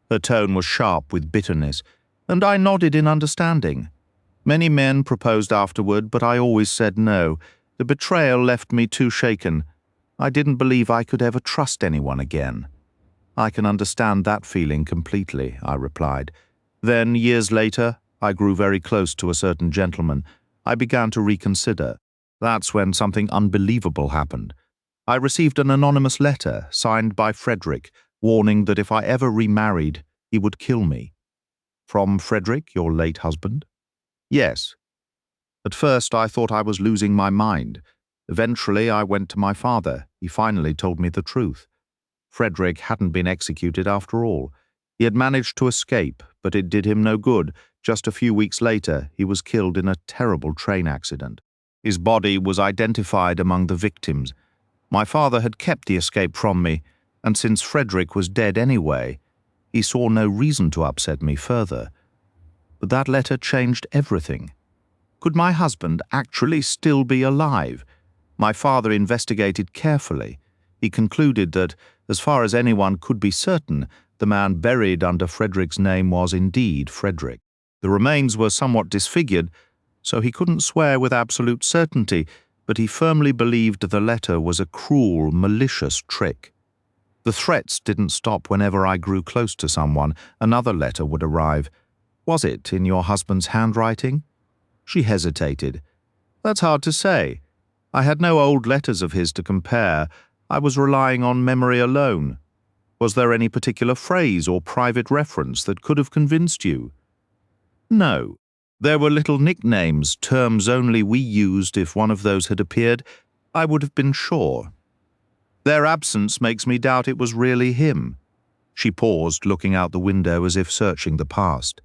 Her tone was sharp with bitterness, and I nodded in understanding. Many men proposed afterward, but I always said no. The betrayal left me too shaken. I didn't believe I could ever trust anyone again. I can understand that feeling completely, I replied. Then, years later, I grew very close to a certain gentleman. I began to reconsider. That's when something unbelievable happened. I received an anonymous letter, signed by Frederick, warning that if I ever remarried, he would kill me. From Frederick, your late husband? Yes. At first, I thought I was losing my mind. Eventually, I went to my father. He finally told me the truth. Frederick hadn't been executed after all. He had managed to escape, but it did him no good. Just a few weeks later, he was killed in a terrible train accident. His body was identified among the victims. My father had kept the escape from me, and since Frederick was dead anyway, he saw no reason to upset me further. But that letter changed everything. Could my husband actually still be alive? My father investigated carefully. He concluded that, as far as anyone could be certain, the man buried under Frederick's name was indeed Frederick. The remains were somewhat disfigured, so he couldn't swear with absolute certainty, but he firmly believed the letter was a cruel, malicious trick. The threats didn't stop whenever I grew close to someone. Another letter would arrive. Was it in your husband's handwriting? She hesitated. That's hard to say. I had no old letters of his to compare. I was relying on memory alone. Was there any particular phrase or private reference that could have convinced you? No. There were little nicknames, terms only we used. If one of those had appeared, I would have been sure. Their absence makes me doubt it was really him. She paused, looking out the window as if searching the past.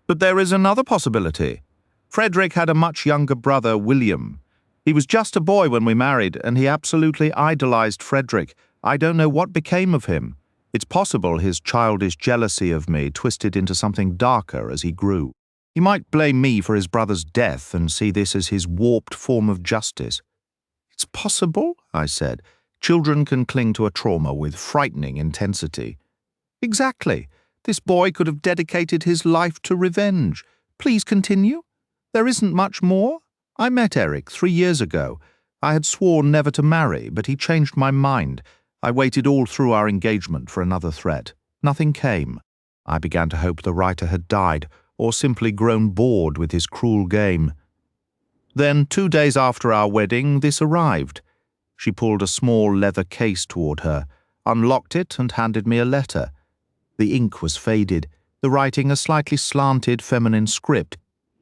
But there is another possibility. Frederick had a much younger brother, William. He was just a boy when we married, and he absolutely idolized Frederick. I don't know what became of him. It's possible his childish jealousy of me twisted into something darker as he grew. He might blame me for his brother's death and see this as his warped form of justice. It's possible, I said. Children can cling to a trauma with frightening intensity. Exactly. This boy could have dedicated his life to revenge. Please continue. There isn't much more. I met Eric 3 years ago. I had sworn never to marry, but he changed my mind. I waited all through our engagement for another threat. Nothing came. I began to hope the writer had died, or simply grown bored with his cruel game. Then, 2 days after our wedding, this arrived. She pulled a small leather case toward her, unlocked it, and handed me a letter. The ink was faded, the writing a slightly slanted feminine script.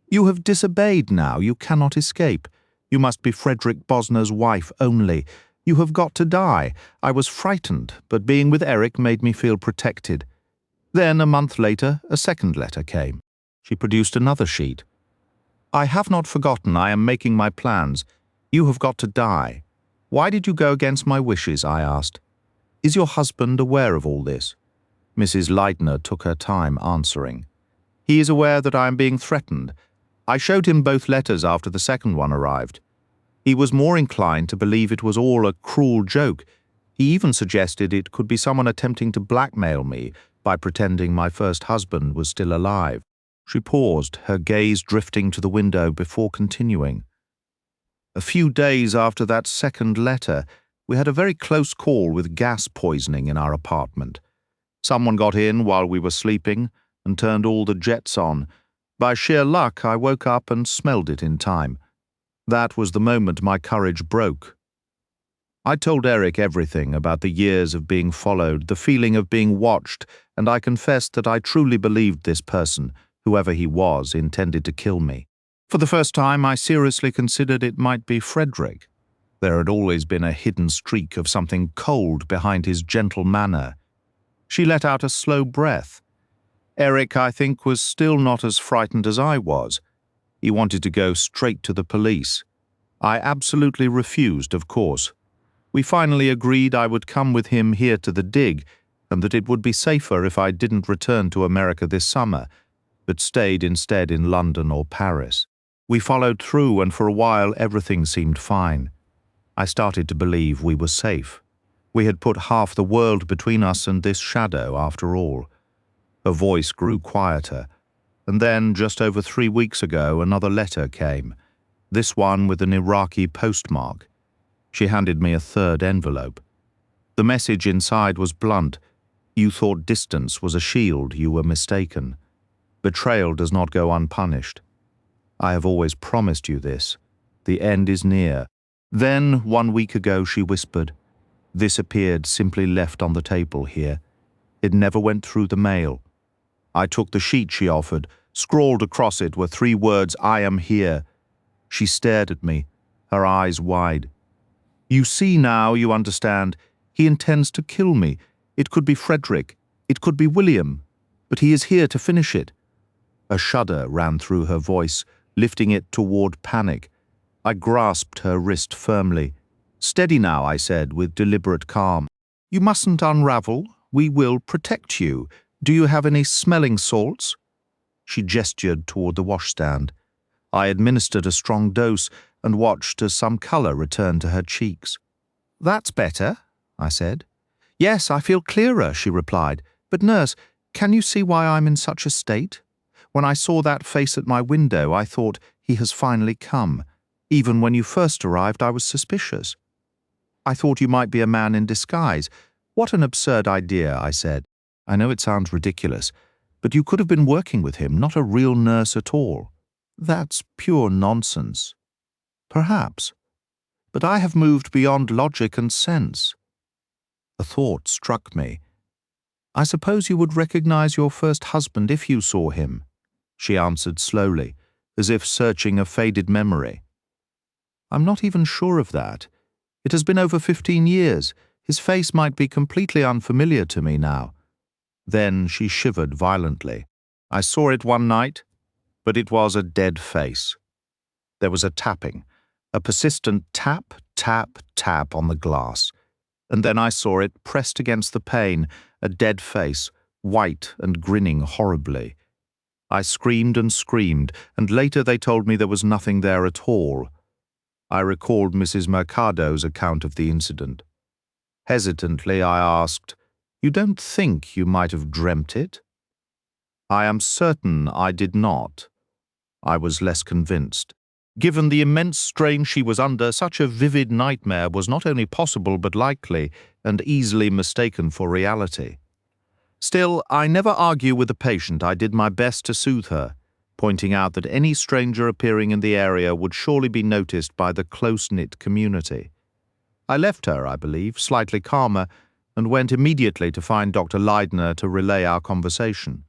You have disobeyed now. You cannot escape. You must be Frederick Bosner's wife only. You have got to die. I was frightened, but being with Eric made me feel protected. Then, a month later, a second letter came. She produced another sheet. I have not forgotten. I am making my plans. You have got to die. Why did you go against my wishes? I asked. Is your husband aware of all this? Mrs. Leitner took her time answering. He is aware that I am being threatened. I showed him both letters after the second one arrived. He was more inclined to believe it was all a cruel joke. He even suggested it could be someone attempting to blackmail me by pretending my first husband was still alive. She paused, her gaze drifting to the window before continuing. A few days after that second letter, we had a very close call with gas poisoning in our apartment. Someone got in while we were sleeping and turned all the jets on. By sheer luck, I woke up and smelled it in time. That was the moment my courage broke. I told Eric everything about the years of being followed, the feeling of being watched, and I confessed that I truly believed this person, whoever he was, intended to kill me. For the first time, I seriously considered it might be Frederick. There had always been a hidden streak of something cold behind his gentle manner. She let out a slow breath. Eric, I think, was still not as frightened as I was. He wanted to go straight to the police. I absolutely refused, of course. We finally agreed I would come with him here to the dig, and that it would be safer if I didn't return to America this summer, but stayed instead in London or Paris. We followed through, and for a while everything seemed fine. I started to believe we were safe. We had put half the world between us and this shadow, after all. Her voice grew quieter, and then, just over 3 weeks ago, another letter came, this one with an Iraqi postmark. She handed me a third envelope. The message inside was blunt. You thought distance was a shield. You were mistaken. Betrayal does not go unpunished. I have always promised you this. The end is near. Then, 1 week ago, she whispered. This appeared simply left on the table here. It never went through the mail. I took the sheet she offered. Scrawled across it were 3 words, I am here. She stared at me, her eyes wide. You see now, you understand. He intends to kill me. It could be Frederick. It could be William. But he is here to finish it. A shudder ran through her voice, lifting it toward panic. I grasped her wrist firmly. Steady now, I said, with deliberate calm. You mustn't unravel. We will protect you. Do you have any smelling salts? She gestured toward the washstand. I administered a strong dose and watched as some color returned to her cheeks. That's better, I said. Yes, I feel clearer, she replied. But nurse, can you see why I'm in such a state? When I saw that face at my window, I thought, he has finally come. Even when you first arrived, I was suspicious. I thought you might be a man in disguise. What an absurd idea, I said. I know it sounds ridiculous, but you could have been working with him, not a real nurse at all. That's pure nonsense. Perhaps. But I have moved beyond logic and sense. A thought struck me. I suppose you would recognize your first husband if you saw him, she answered slowly, as if searching a faded memory. I'm not even sure of that. It has been over 15 years. His face might be completely unfamiliar to me now. Then she shivered violently. I saw it one night, but it was a dead face. There was a tapping, a persistent tap, tap, tap on the glass. And then I saw it pressed against the pane, a dead face, white and grinning horribly. I screamed, and later they told me there was nothing there at all. I recalled Mrs. Mercado's account of the incident. Hesitantly, I asked, "You don't think you might have dreamt it?" I am certain I did not. I was less convinced. Given the immense strain she was under, such a vivid nightmare was not only possible but likely, and easily mistaken for reality. Still, I never argue with the patient. I did my best to soothe her, pointing out that any stranger appearing in the area would surely be noticed by the close-knit community. I left her, I believe, slightly calmer, and went immediately to find Dr. Leidner to relay our conversation.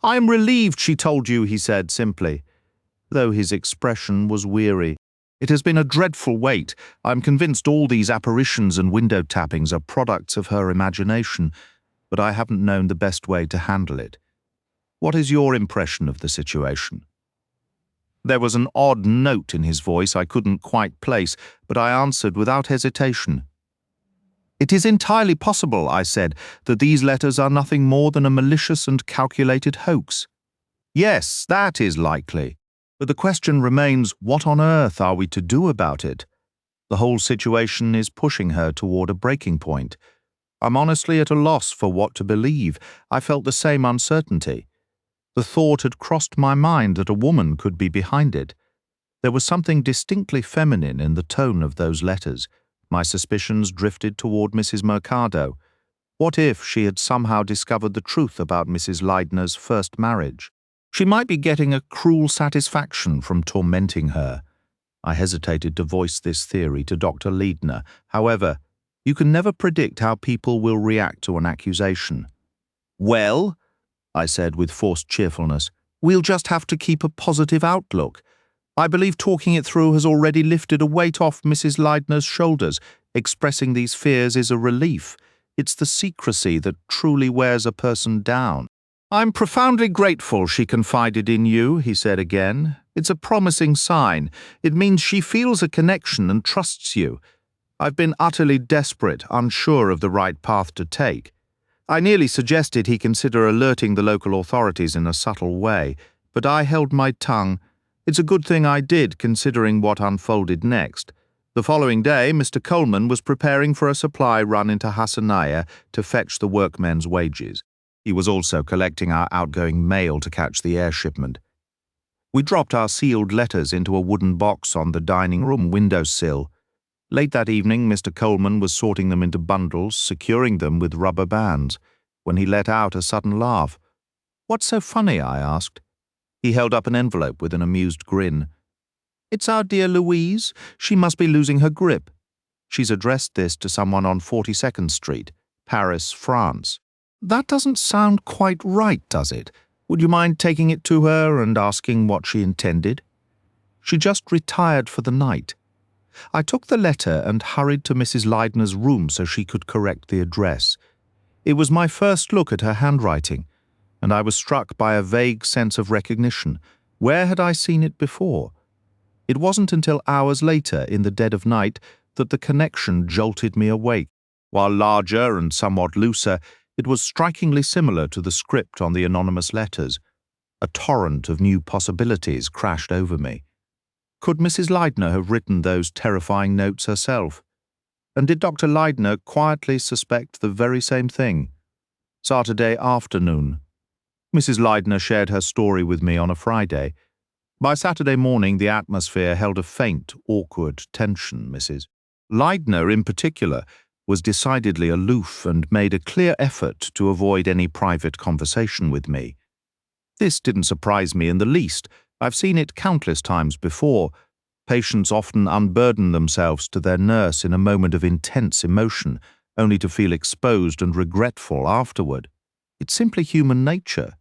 "I am relieved she told you," he said simply, though his expression was weary. "It has been a dreadful wait. I am convinced all these apparitions and window tappings are products of her imagination, but I haven't known the best way to handle it. What is your impression of the situation?" There was an odd note in his voice I couldn't quite place, but I answered without hesitation. "It is entirely possible," I said, "that these letters are nothing more than a malicious and calculated hoax. Yes, that is likely. But the question remains, what on earth are we to do about it? The whole situation is pushing her toward a breaking point. I'm honestly at a loss for what to believe. I felt the same uncertainty. The thought had crossed my mind that a woman could be behind it. There was something distinctly feminine in the tone of those letters. My suspicions drifted toward Mrs. Mercado. What if she had somehow discovered the truth about Mrs. Leidner's first marriage? She might be getting a cruel satisfaction from tormenting her. I hesitated to voice this theory to Dr. Leidner. However, you can never predict how people will react to an accusation. "Well," I said with forced cheerfulness, "we'll just have to keep a positive outlook. I believe talking it through has already lifted a weight off Mrs. Leidner's shoulders. Expressing these fears is a relief. It's the secrecy that truly wears a person down." "I'm profoundly grateful she confided in you," he said again. "It's a promising sign. It means she feels a connection and trusts you. I've been utterly desperate, unsure of the right path to take. I nearly suggested he consider alerting the local authorities in a subtle way, but I held my tongue. It's a good thing I did, considering what unfolded next. The following day, Mr. Coleman was preparing for a supply run into Hassanaya to fetch the workmen's wages. He was also collecting our outgoing mail to catch the air shipment. We dropped our sealed letters into a wooden box on the dining room windowsill. Late that evening, Mr. Coleman was sorting them into bundles, securing them with rubber bands, when he let out a sudden laugh. "What's so funny?" I asked. He held up an envelope with an amused grin. "It's our dear Louise. She must be losing her grip. She's addressed this to someone on 42nd Street, Paris, France. That doesn't sound quite right, does it? Would you mind taking it to her and asking what she intended?" She just retired for the night. I took the letter and hurried to Mrs. Leidner's room so she could correct the address. It was my first look at her handwriting, and I was struck by a vague sense of recognition. Where had I seen it before? It wasn't until hours later, in the dead of night, that the connection jolted me awake. While larger and somewhat looser, it was strikingly similar to the script on the anonymous letters. A torrent of new possibilities crashed over me. Could Mrs. Leidner have written those terrifying notes herself? And did Dr. Leidner quietly suspect the very same thing? Saturday afternoon. Mrs. Leidner shared her story with me on a Friday. By Saturday morning, the atmosphere held a faint, awkward tension, Mrs. Leidner, in particular, was decidedly aloof and made a clear effort to avoid any private conversation with me. This didn't surprise me in the least. I've seen it countless times before. Patients often unburden themselves to their nurse in a moment of intense emotion, only to feel exposed and regretful afterward. It's simply human nature.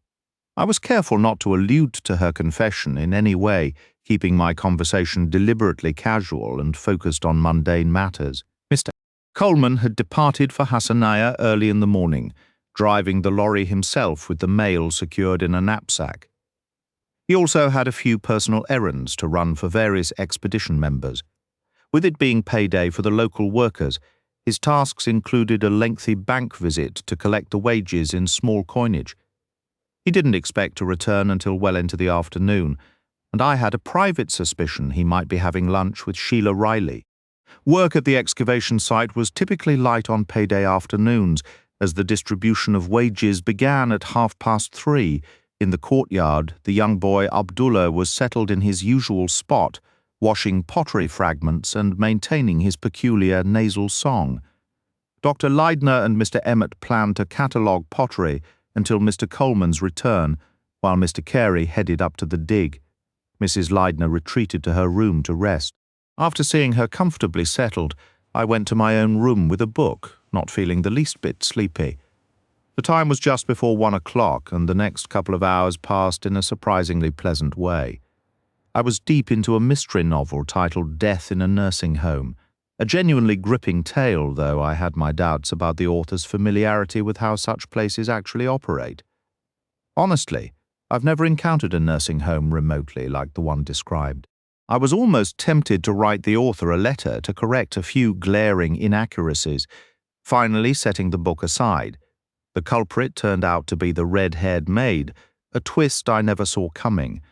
I was careful not to allude to her confession in any way, keeping my conversation deliberately casual and focused on mundane matters. Mr. Coleman had departed for Hassanaya early in the morning, driving the lorry himself with the mail secured in a knapsack. He also had a few personal errands to run for various expedition members. With it being payday for the local workers, his tasks included a lengthy bank visit to collect the wages in small coinage. He didn't expect to return until well into the afternoon, and I had a private suspicion he might be having lunch with Sheila Riley. Work at the excavation site was typically light on payday afternoons, as the distribution of wages began at 3:30. In the courtyard, the young boy Abdullah was settled in his usual spot, washing pottery fragments and maintaining his peculiar nasal song. Dr. Leidner and Mr. Emmett planned to catalogue pottery until Mr. Coleman's return, while Mr. Carey headed up to the dig. Mrs. Leidner retreated to her room to rest. After seeing her comfortably settled, I went to my own room with a book, not feeling the least bit sleepy. The time was just before 1 o'clock, and the next couple of hours passed in a surprisingly pleasant way. I was deep into a mystery novel titled Death in a Nursing Home, a genuinely gripping tale, though I had my doubts about the author's familiarity with how such places actually operate. Honestly, I've never encountered a nursing home remotely like the one described. I was almost tempted to write the author a letter to correct a few glaring inaccuracies, finally setting the book aside. The culprit turned out to be the red-haired maid, a twist I never saw coming.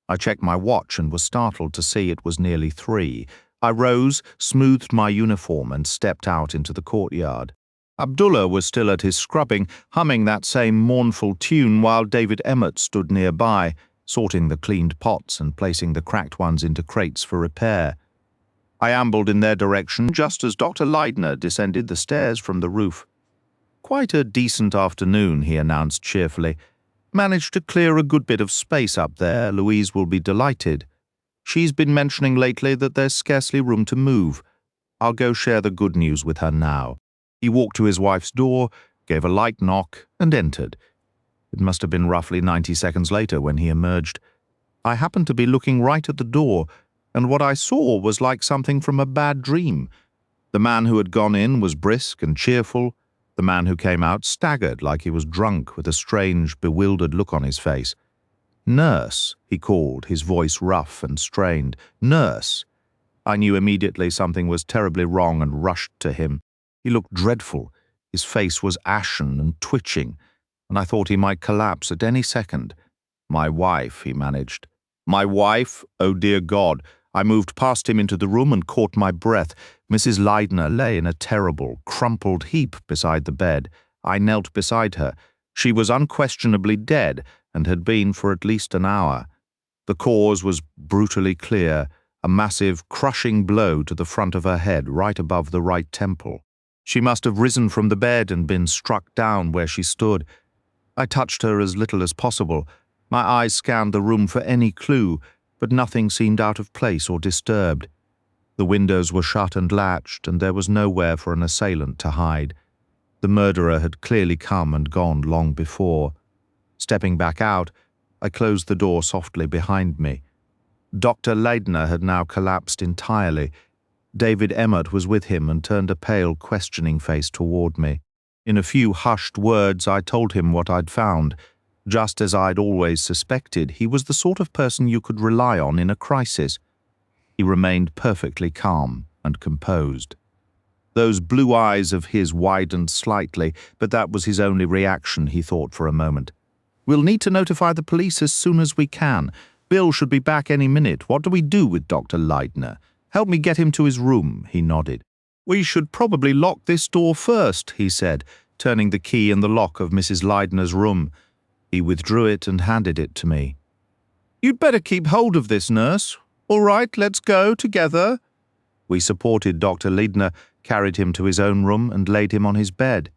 I checked my watch and was startled to see it was nearly 3. I rose, smoothed my uniform, and stepped out into the courtyard. Abdullah was still at his scrubbing, humming that same mournful tune, while David Emmett stood nearby, sorting the cleaned pots and placing the cracked ones into crates for repair. I ambled in their direction just as Dr. Leidner descended the stairs from the roof. "Quite a decent afternoon," he announced cheerfully. "Managed to clear a good bit of space up there. Louise will be delighted. She's been mentioning lately that there's scarcely room to move. I'll go share the good news with her now." He walked to his wife's door, gave a light knock, and entered. It must have been roughly 90 seconds later when he emerged. I happened to be looking right at the door, and what I saw was like something from a bad dream. The man who had gone in was brisk and cheerful. The man who came out staggered like he was drunk, with a strange, bewildered look on his face. "Nurse," he called, his voice rough and strained. "Nurse." I knew immediately something was terribly wrong and rushed to him. He looked dreadful. His face was ashen and twitching, and I thought he might collapse at any second. "My wife," he managed. "My wife? Oh, dear God." I moved past him into the room and caught my breath. Mrs. Leidner lay in a terrible, crumpled heap beside the bed. I knelt beside her. She was unquestionably dead, and had been for at least an hour. The cause was brutally clear, a massive, crushing blow to the front of her head right above the right temple. She must have risen from the bed and been struck down where she stood. I touched her as little as possible. My eyes scanned the room for any clue, but nothing seemed out of place or disturbed. The windows were shut and latched, and there was nowhere for an assailant to hide. The murderer had clearly come and gone long before. Stepping back out, I closed the door softly behind me. Dr. Leidner had now collapsed entirely. David Emmett was with him and turned a pale, questioning face toward me. In a few hushed words, I told him what I'd found. Just as I'd always suspected, he was the sort of person you could rely on in a crisis. He remained perfectly calm and composed. Those blue eyes of his widened slightly, but that was his only reaction, he thought for a moment. "We'll need to notify the police as soon as we can. Bill should be back any minute. What do we do with Dr. Leidner? Help me get him to his room," he nodded. "We should probably lock this door first," he said, turning the key in the lock of Mrs. Leidner's room. He withdrew it and handed it to me. "You'd better keep hold of this, nurse. All right, let's go together." We supported Dr. Leidner, carried him to his own room, and laid him on his bed.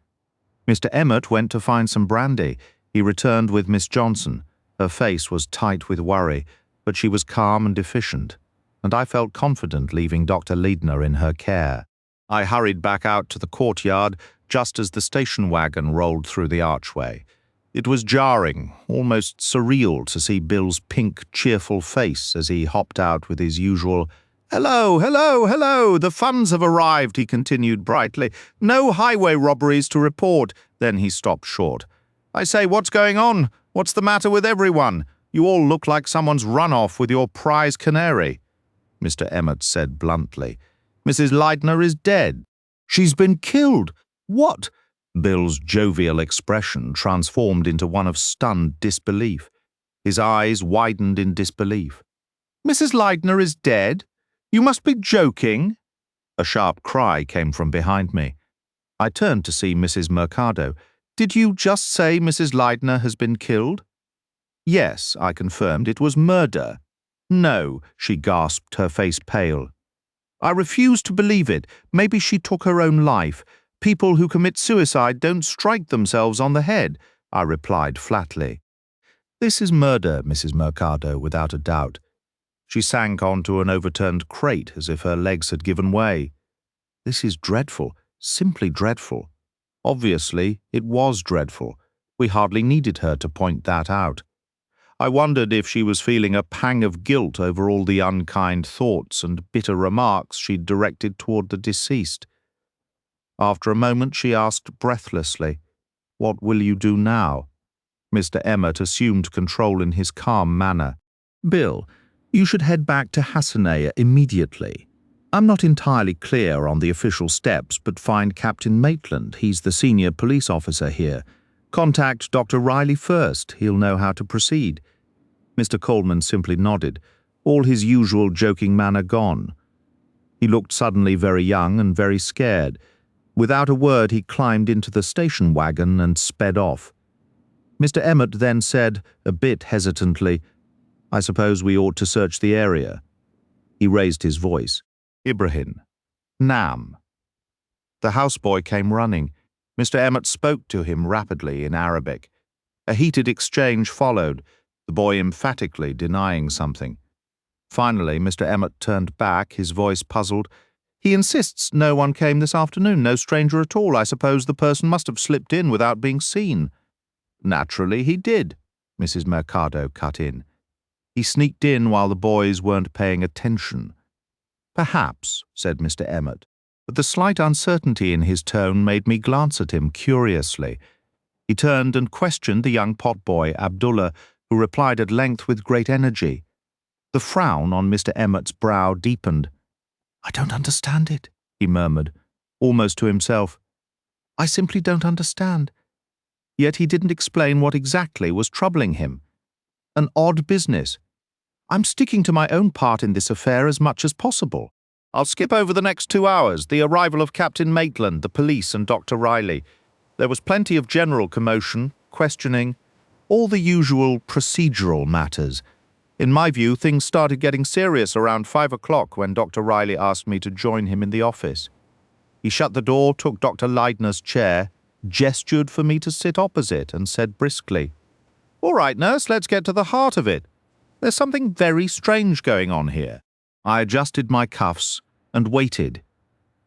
Mr. Emmett went to find some brandy. He returned with Miss Johnson. Her face was tight with worry, but she was calm and efficient, and I felt confident leaving Dr. Leidner in her care. I hurried back out to the courtyard just as the station wagon rolled through the archway. It was jarring, almost surreal to see Bill's pink, cheerful face as he hopped out with his usual, "Hello, hello, hello, the funds have arrived," he continued brightly. "No highway robberies to report." Then he stopped short. "I say, what's going on? What's the matter with everyone? You all look like someone's run off with your prize canary." Mr. Emmett said bluntly, "Mrs. Leitner is dead. She's been killed." "What?" Bill's jovial expression transformed into one of stunned disbelief. His eyes widened in disbelief. "Mrs. Leitner is dead? You must be joking." A sharp cry came from behind me. I turned to see Mrs. Mercado. "Did you just say Mrs. Leitner has been killed?" "Yes," I confirmed. "It was murder." "No," she gasped, her face pale. "I refuse to believe it. Maybe she took her own life. People who commit suicide don't strike themselves on the head," I replied flatly. "This is murder, Mrs. Mercado, without a doubt." She sank onto an overturned crate as if her legs had given way. "This is dreadful, simply dreadful." Obviously, it was dreadful. We hardly needed her to point that out. I wondered if she was feeling a pang of guilt over all the unkind thoughts and bitter remarks she'd directed toward the deceased. After a moment, she asked breathlessly, "What will you do now?" Mr. Emmett assumed control in his calm manner. "Bill, you should head back to Hassaneya immediately. I'm not entirely clear on the official steps, but find Captain Maitland. He's the senior police officer here. Contact Dr. Riley first. He'll know how to proceed." Mr. Coleman simply nodded, all his usual joking manner gone. He looked suddenly very young and very scared. Without a word, he climbed into the station wagon and sped off. Mr. Emmett then said, a bit hesitantly, "I suppose we ought to search the area." He raised his voice. "Ibrahim. Nam." The houseboy came running. Mr. Emmett spoke to him rapidly in Arabic. A heated exchange followed, the boy emphatically denying something. Finally, Mr. Emmett turned back, his voice puzzled. "He insists no one came this afternoon, no stranger at all. I suppose the person must have slipped in without being seen." "Naturally he did," Mrs. Mercado cut in. "He sneaked in while the boys weren't paying attention." "Perhaps," said Mr. Emmett, but the slight uncertainty in his tone made me glance at him curiously. He turned and questioned the young potboy, Abdullah, who replied at length with great energy. The frown on Mr. Emmett's brow deepened. "I don't understand it," he murmured, almost to himself. "I simply don't understand." Yet he didn't explain what exactly was troubling him. An odd business. "I'm sticking to my own part in this affair as much as possible. I'll skip over the next 2 hours, the arrival of Captain Maitland, the police, and Dr. Riley. There was plenty of general commotion, questioning, all the usual procedural matters. In my view, things started getting serious around 5 o'clock when Dr. Riley asked me to join him in the office. He shut the door, took Dr. Leitner's chair, gestured for me to sit opposite, and said briskly, "All right, nurse, let's get to the heart of it. There's something very strange going on here." I adjusted my cuffs and waited.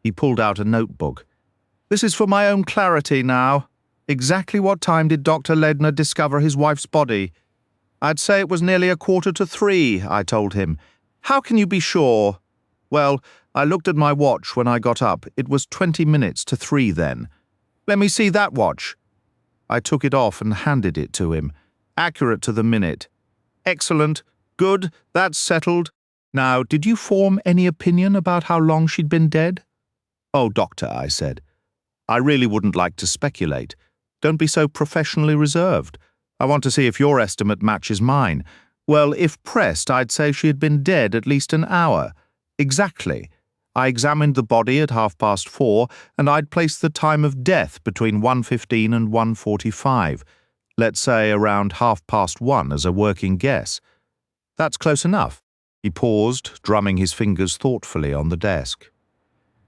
He pulled out a notebook. "This is for my own clarity now. Exactly what time did Dr. Leitner discover his wife's body?" "I'd say it was nearly 2:45, I told him. "How can you be sure?" "Well, I looked at my watch when I got up. It was 20 minutes to 3 then." "Let me see that watch." I took it off and handed it to him. "Accurate to the minute." "Excellent. Good. That's settled. Now, did you form any opinion about how long she'd been dead?" "Oh, doctor," I said, "I really wouldn't like to speculate. Don't be so professionally reserved. I want to see if your estimate matches mine. Well, if pressed, I'd say she had been dead at least an hour. Exactly. I examined the body at 4:30, and I'd placed the time of death between 1:15 and 1:45. Let's say around 1:30 as a working guess. That's close enough." He paused, drumming his fingers thoughtfully on the desk.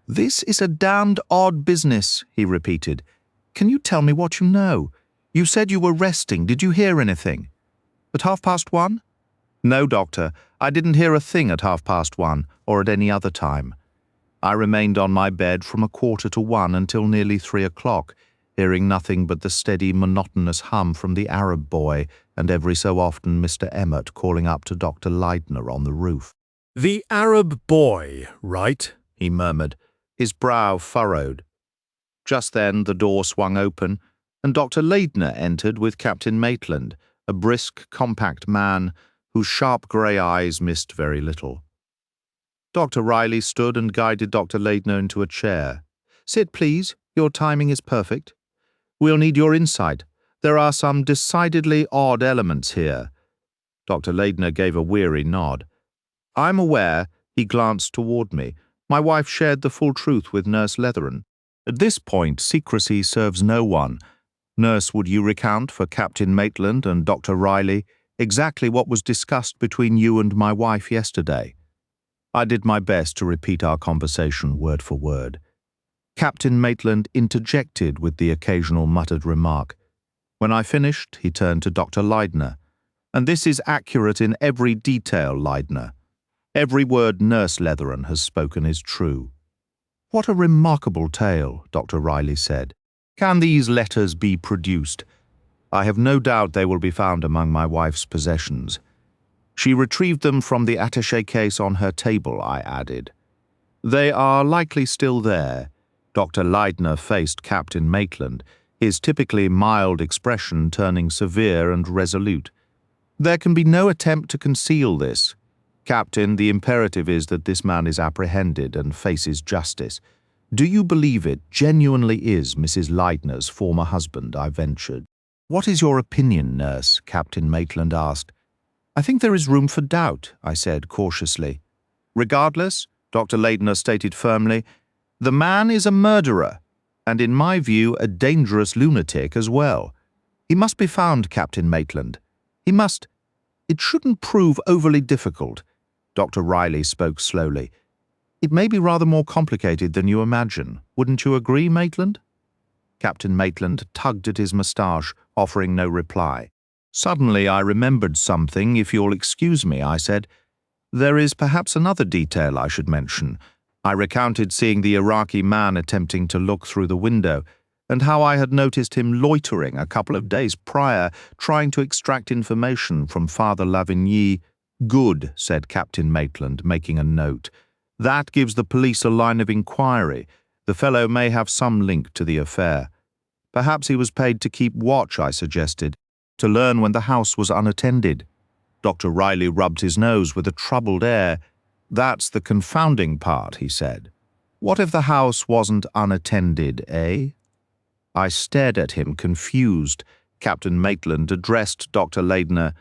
"This is a damned odd business," he repeated. "Can you tell me what you know? You said you were resting. Did you hear anything?" "At 1:30? "No, doctor. I didn't hear a thing at 1:30 or at any other time. I remained on my bed from 1:45 until nearly 3 o'clock. hearing nothing but the steady, monotonous hum from the Arab boy and every so often Mr. Emmett calling up to Dr. Leidner on the roof. "The Arab boy, right?" he murmured, his brow furrowed. Just then the door swung open, and Dr. Leidner entered with Captain Maitland, a brisk, compact man whose sharp grey eyes missed very little. Dr. Riley stood and guided Dr. Leidner into a chair. "Sit, please. Your timing is perfect. We'll need your insight. There are some decidedly odd elements here." Dr. Leidner gave a weary nod. "I'm aware," he glanced toward me. "My wife shared the full truth with Nurse Leathern. At this point, secrecy serves no one. Nurse, would you recount for Captain Maitland and Dr. Riley exactly what was discussed between you and my wife yesterday?" I did my best to repeat our conversation word for word. Captain Maitland interjected with the occasional muttered remark. When I finished, he turned to Dr. Leidner. "And this is accurate in every detail, Leidner. Every word Nurse Leathern has spoken is true." "What a remarkable tale," Dr. Riley said. "Can these letters be produced?" "I have no doubt they will be found among my wife's possessions." "She retrieved them from the attaché case on her table," I added. "They are likely still there." Dr. Leidner faced Captain Maitland, his typically mild expression turning severe and resolute. "There can be no attempt to conceal this. Captain, the imperative is that this man is apprehended and faces justice. Do you believe it genuinely is Mrs. Leidner's former husband?" I ventured. "What is your opinion, Nurse?" Captain Maitland asked. "I think there is room for doubt," I said cautiously. "Regardless," Dr. Leidner stated firmly, "the man is a murderer, and in my view a dangerous lunatic as well. He must be found, Captain Maitland. He must. It shouldn't prove overly difficult." Dr. Riley spoke slowly. "It may be rather more complicated than you imagine. Wouldn't you agree, Maitland?" Captain Maitland tugged at his moustache, offering no reply. "Suddenly I remembered something, if you'll excuse me," I said. "There is perhaps another detail I should mention. I recounted seeing the Iraqi man attempting to look through the window, and how I had noticed him loitering a couple of days prior, trying to extract information from Father Lavigny." "Good," said Captain Maitland, making a note. "That gives the police a line of inquiry. The fellow may have some link to the affair." "Perhaps he was paid to keep watch," I suggested, "to learn when the house was unattended." Dr. Riley rubbed his nose with a troubled air. "That's the confounding part," he said. "What if the house wasn't unattended, eh?" I stared at him, confused. Captain Maitland addressed Dr. Leidner.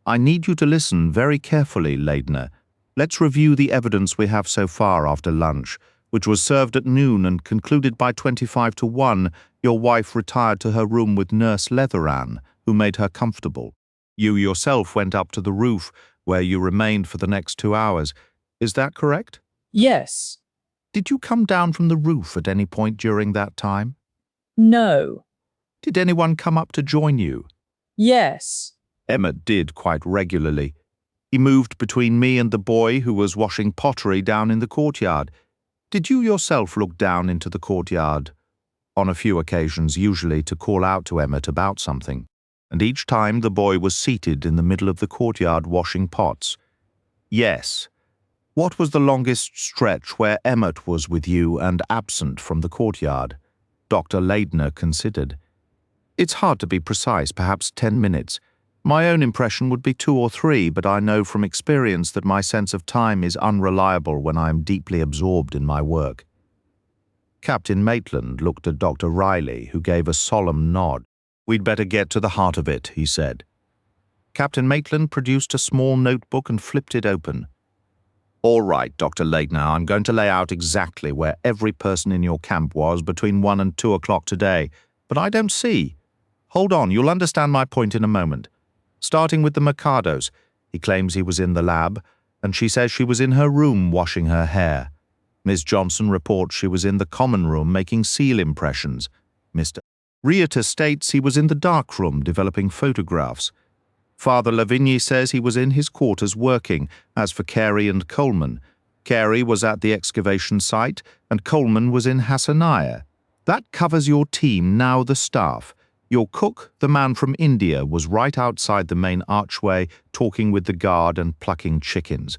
"I need you to listen very carefully, Leidner. Let's review the evidence we have so far after lunch, which was served at noon and concluded by 25 to 1. Your wife retired to her room with Nurse Leathern, who made her comfortable. You yourself went up to the roof, where you remained for the next 2 hours. Is that correct?" Yes. "Did you come down from the roof at any point during that time?" No. "Did anyone come up to join you?" Yes. Emmett did quite regularly. He moved between me and the boy who was washing pottery down in the courtyard. Did you yourself look down into the courtyard? On a few occasions, usually to call out to Emmett about something, and each time the boy was seated in the middle of the courtyard washing pots. "Yes." "What was the longest stretch where Emmett was with you and absent from the courtyard?" Dr. Leidner considered. "It's hard to be precise, perhaps 10 minutes. My own impression would be 2 or 3, but I know from experience that my sense of time is unreliable when I am deeply absorbed in my work." Captain Maitland looked at Dr. Riley, who gave a solemn nod. "We'd better get to the heart of it," he said. Captain Maitland produced a small notebook and flipped it open. "All right, Dr. Leidner, I'm going to lay out exactly where every person in your camp was between 1 and 2 o'clock today, but I don't see. Hold on, you'll understand my point in a moment. Starting with the Mercados, he claims he was in the lab, and she says she was in her room washing her hair. Miss Johnson reports she was in the common room making seal impressions. Mr. Rieter states he was in the dark room developing photographs. Father Lavigny says he was in his quarters working. As for Carey and Coleman, Carey was at the excavation site, and Coleman was in Hassaniah. That covers your team, now the staff. Your cook, the man from India, was right outside the main archway, talking with the guard and plucking chickens.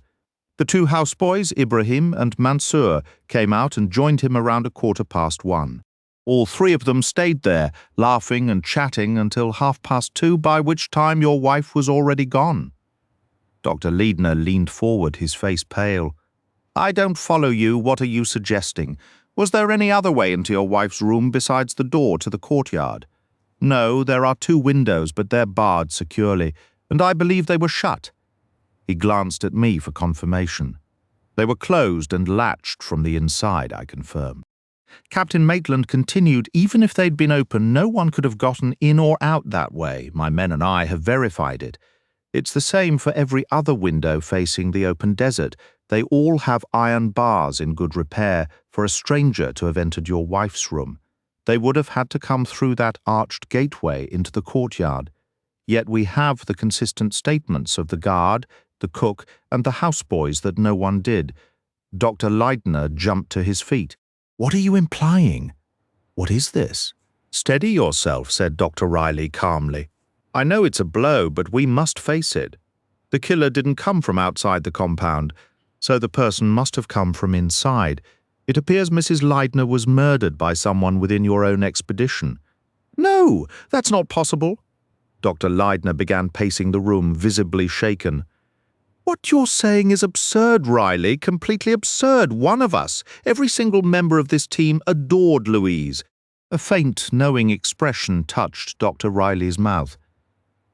The two houseboys, Ibrahim and Mansour, came out and joined him around 1:15. All three of them stayed there, laughing and chatting until 2:30, by which time your wife was already gone. Dr. Leidner leaned forward, his face pale. I don't follow you. What are you suggesting? Was there any other way into your wife's room besides the door to the courtyard? No, there are 2 windows, but they're barred securely, and I believe they were shut. He glanced at me for confirmation. They were closed and latched from the inside, I confirmed. Captain Maitland continued, even if they'd been open, no one could have gotten in or out that way. My men and I have verified it. It's the same for every other window facing the open desert. They all have iron bars in good repair for a stranger to have entered your wife's room. They would have had to come through that arched gateway into the courtyard. Yet we have the consistent statements of the guard, the cook, and the houseboys that no one did. Dr. Leidner jumped to his feet. What are you implying? What is this? Steady yourself, said Dr. Riley calmly. I know it's a blow, but we must face it. The killer didn't come from outside the compound, so the person must have come from inside. It appears Mrs. Leidner was murdered by someone within your own expedition. No, that's not possible. Dr. Leidner began pacing the room, visibly shaken. What you're saying is absurd, Riley, completely absurd. One of us, every single member of this team, adored Louise. A faint, knowing expression touched Dr. Riley's mouth.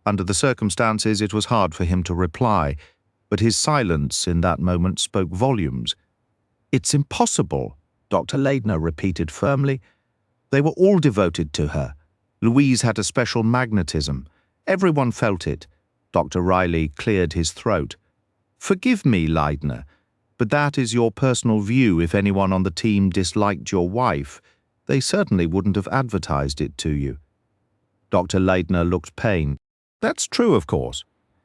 Under the circumstances, it was hard for him to reply, but his silence in that moment spoke volumes. It's impossible, Dr. Leidner repeated firmly. They were all devoted to her. Louise had a special magnetism. Everyone felt it. Dr. Riley cleared his throat. Forgive me, Leidner, but that is your personal view. If anyone on the team disliked your wife, they certainly wouldn't have advertised it to you. Dr. Leidner looked pained. That's true, of course.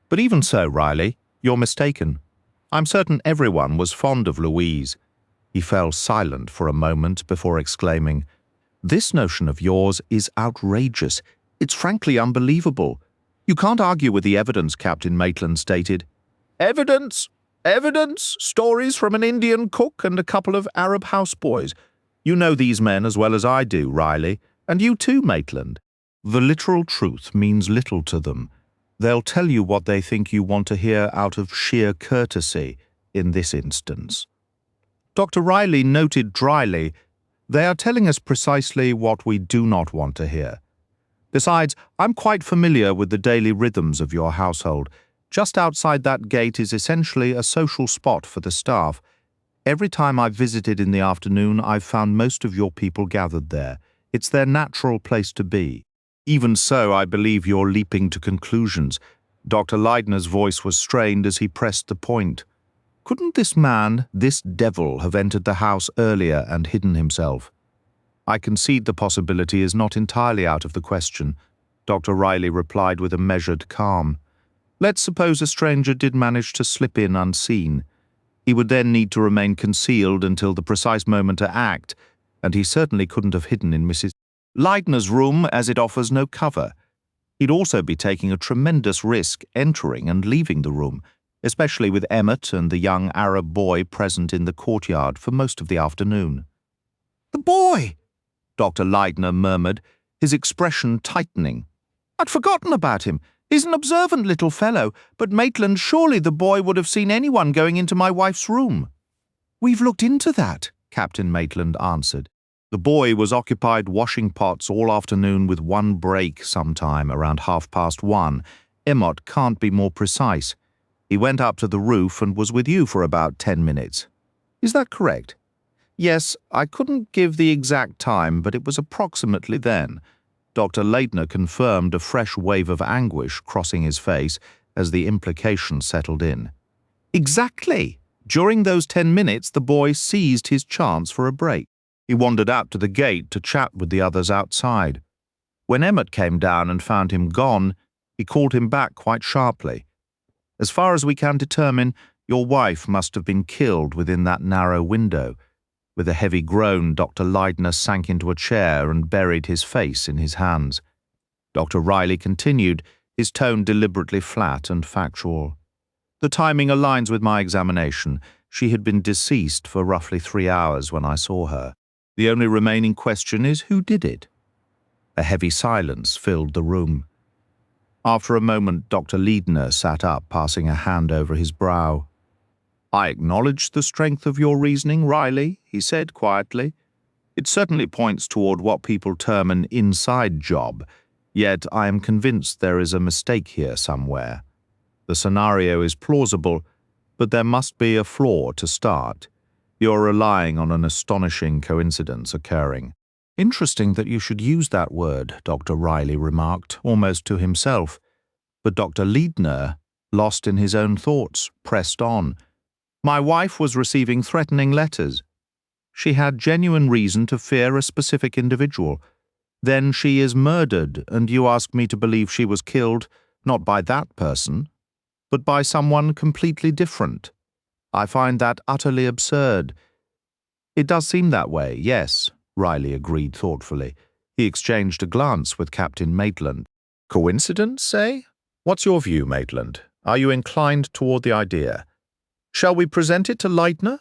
But even so, Riley, you're mistaken. I'm certain everyone was fond of Louise. He fell silent for a moment before exclaiming, This notion of yours is outrageous. It's frankly unbelievable. You can't argue with the evidence, Captain Maitland stated. Evidence? Evidence? Stories from an Indian cook and a couple of Arab houseboys. You know these men as well as I do, Riley, and you too, Maitland. The literal truth means little to them. They'll tell you what they think you want to hear out of sheer courtesy in this instance. Dr. Riley noted dryly, They are telling us precisely what we do not want to hear. Besides, I'm quite familiar with the daily rhythms of your household. Just outside that gate is essentially a social spot for the staff. Every time I've visited in the afternoon, I've found most of your people gathered there. It's their natural place to be. Even so, I believe you're leaping to conclusions. Dr. Leidner's voice was strained as he pressed the point. Couldn't this man, this devil, have entered the house earlier and hidden himself? I concede the possibility is not entirely out of the question, Dr. Riley replied with a measured calm. Let's suppose a stranger did manage to slip in unseen. He would then need to remain concealed until the precise moment to act, and he certainly couldn't have hidden in Mrs. Leidner's room, as it offers no cover. He'd also be taking a tremendous risk entering and leaving the room, especially with Emmett and the young Arab boy present in the courtyard for most of the afternoon. The boy! Dr. Leidner murmured, his expression tightening. I'd forgotten about him. He's an observant little fellow, but Maitland, surely the boy would have seen anyone going into my wife's room. We've looked into that, Captain Maitland answered. The boy was occupied washing pots all afternoon with one break sometime around 1:30. Emmett can't be more precise. He went up to the roof and was with you for about 10 minutes. Is that correct? Yes, I couldn't give the exact time, but it was approximately then. Dr. Leidner confirmed, a fresh wave of anguish crossing his face as the implication settled in. Exactly! During those 10 minutes, the boy seized his chance for a break. He wandered out to the gate to chat with the others outside. When Emmett came down and found him gone, he called him back quite sharply. As far as we can determine, your wife must have been killed within that narrow window. With a heavy groan, Dr. Leidner sank into a chair and buried his face in his hands. Dr. Riley continued, his tone deliberately flat and factual. The timing aligns with my examination. She had been deceased for roughly 3 hours when I saw her. The only remaining question is who did it? A heavy silence filled the room. After a moment, Dr. Leidner sat up, passing a hand over his brow. "I acknowledge the strength of your reasoning, Riley," he said quietly. "It certainly points toward what people term an inside job, yet I am convinced there is a mistake here somewhere. The scenario is plausible, but there must be a flaw to start. You're relying on an astonishing coincidence occurring." "Interesting that you should use that word," Dr. Riley remarked, almost to himself. But Dr. Leidner, lost in his own thoughts, pressed on. "My wife was receiving threatening letters. She had genuine reason to fear a specific individual. Then she is murdered, and you ask me to believe she was killed not by that person, but by someone completely different. I find that utterly absurd." "It does seem that way, yes," Riley agreed thoughtfully. He exchanged a glance with Captain Maitland. "Coincidence, say? What's your view, Maitland? Are you inclined toward the idea? Shall we present it to Leidner?"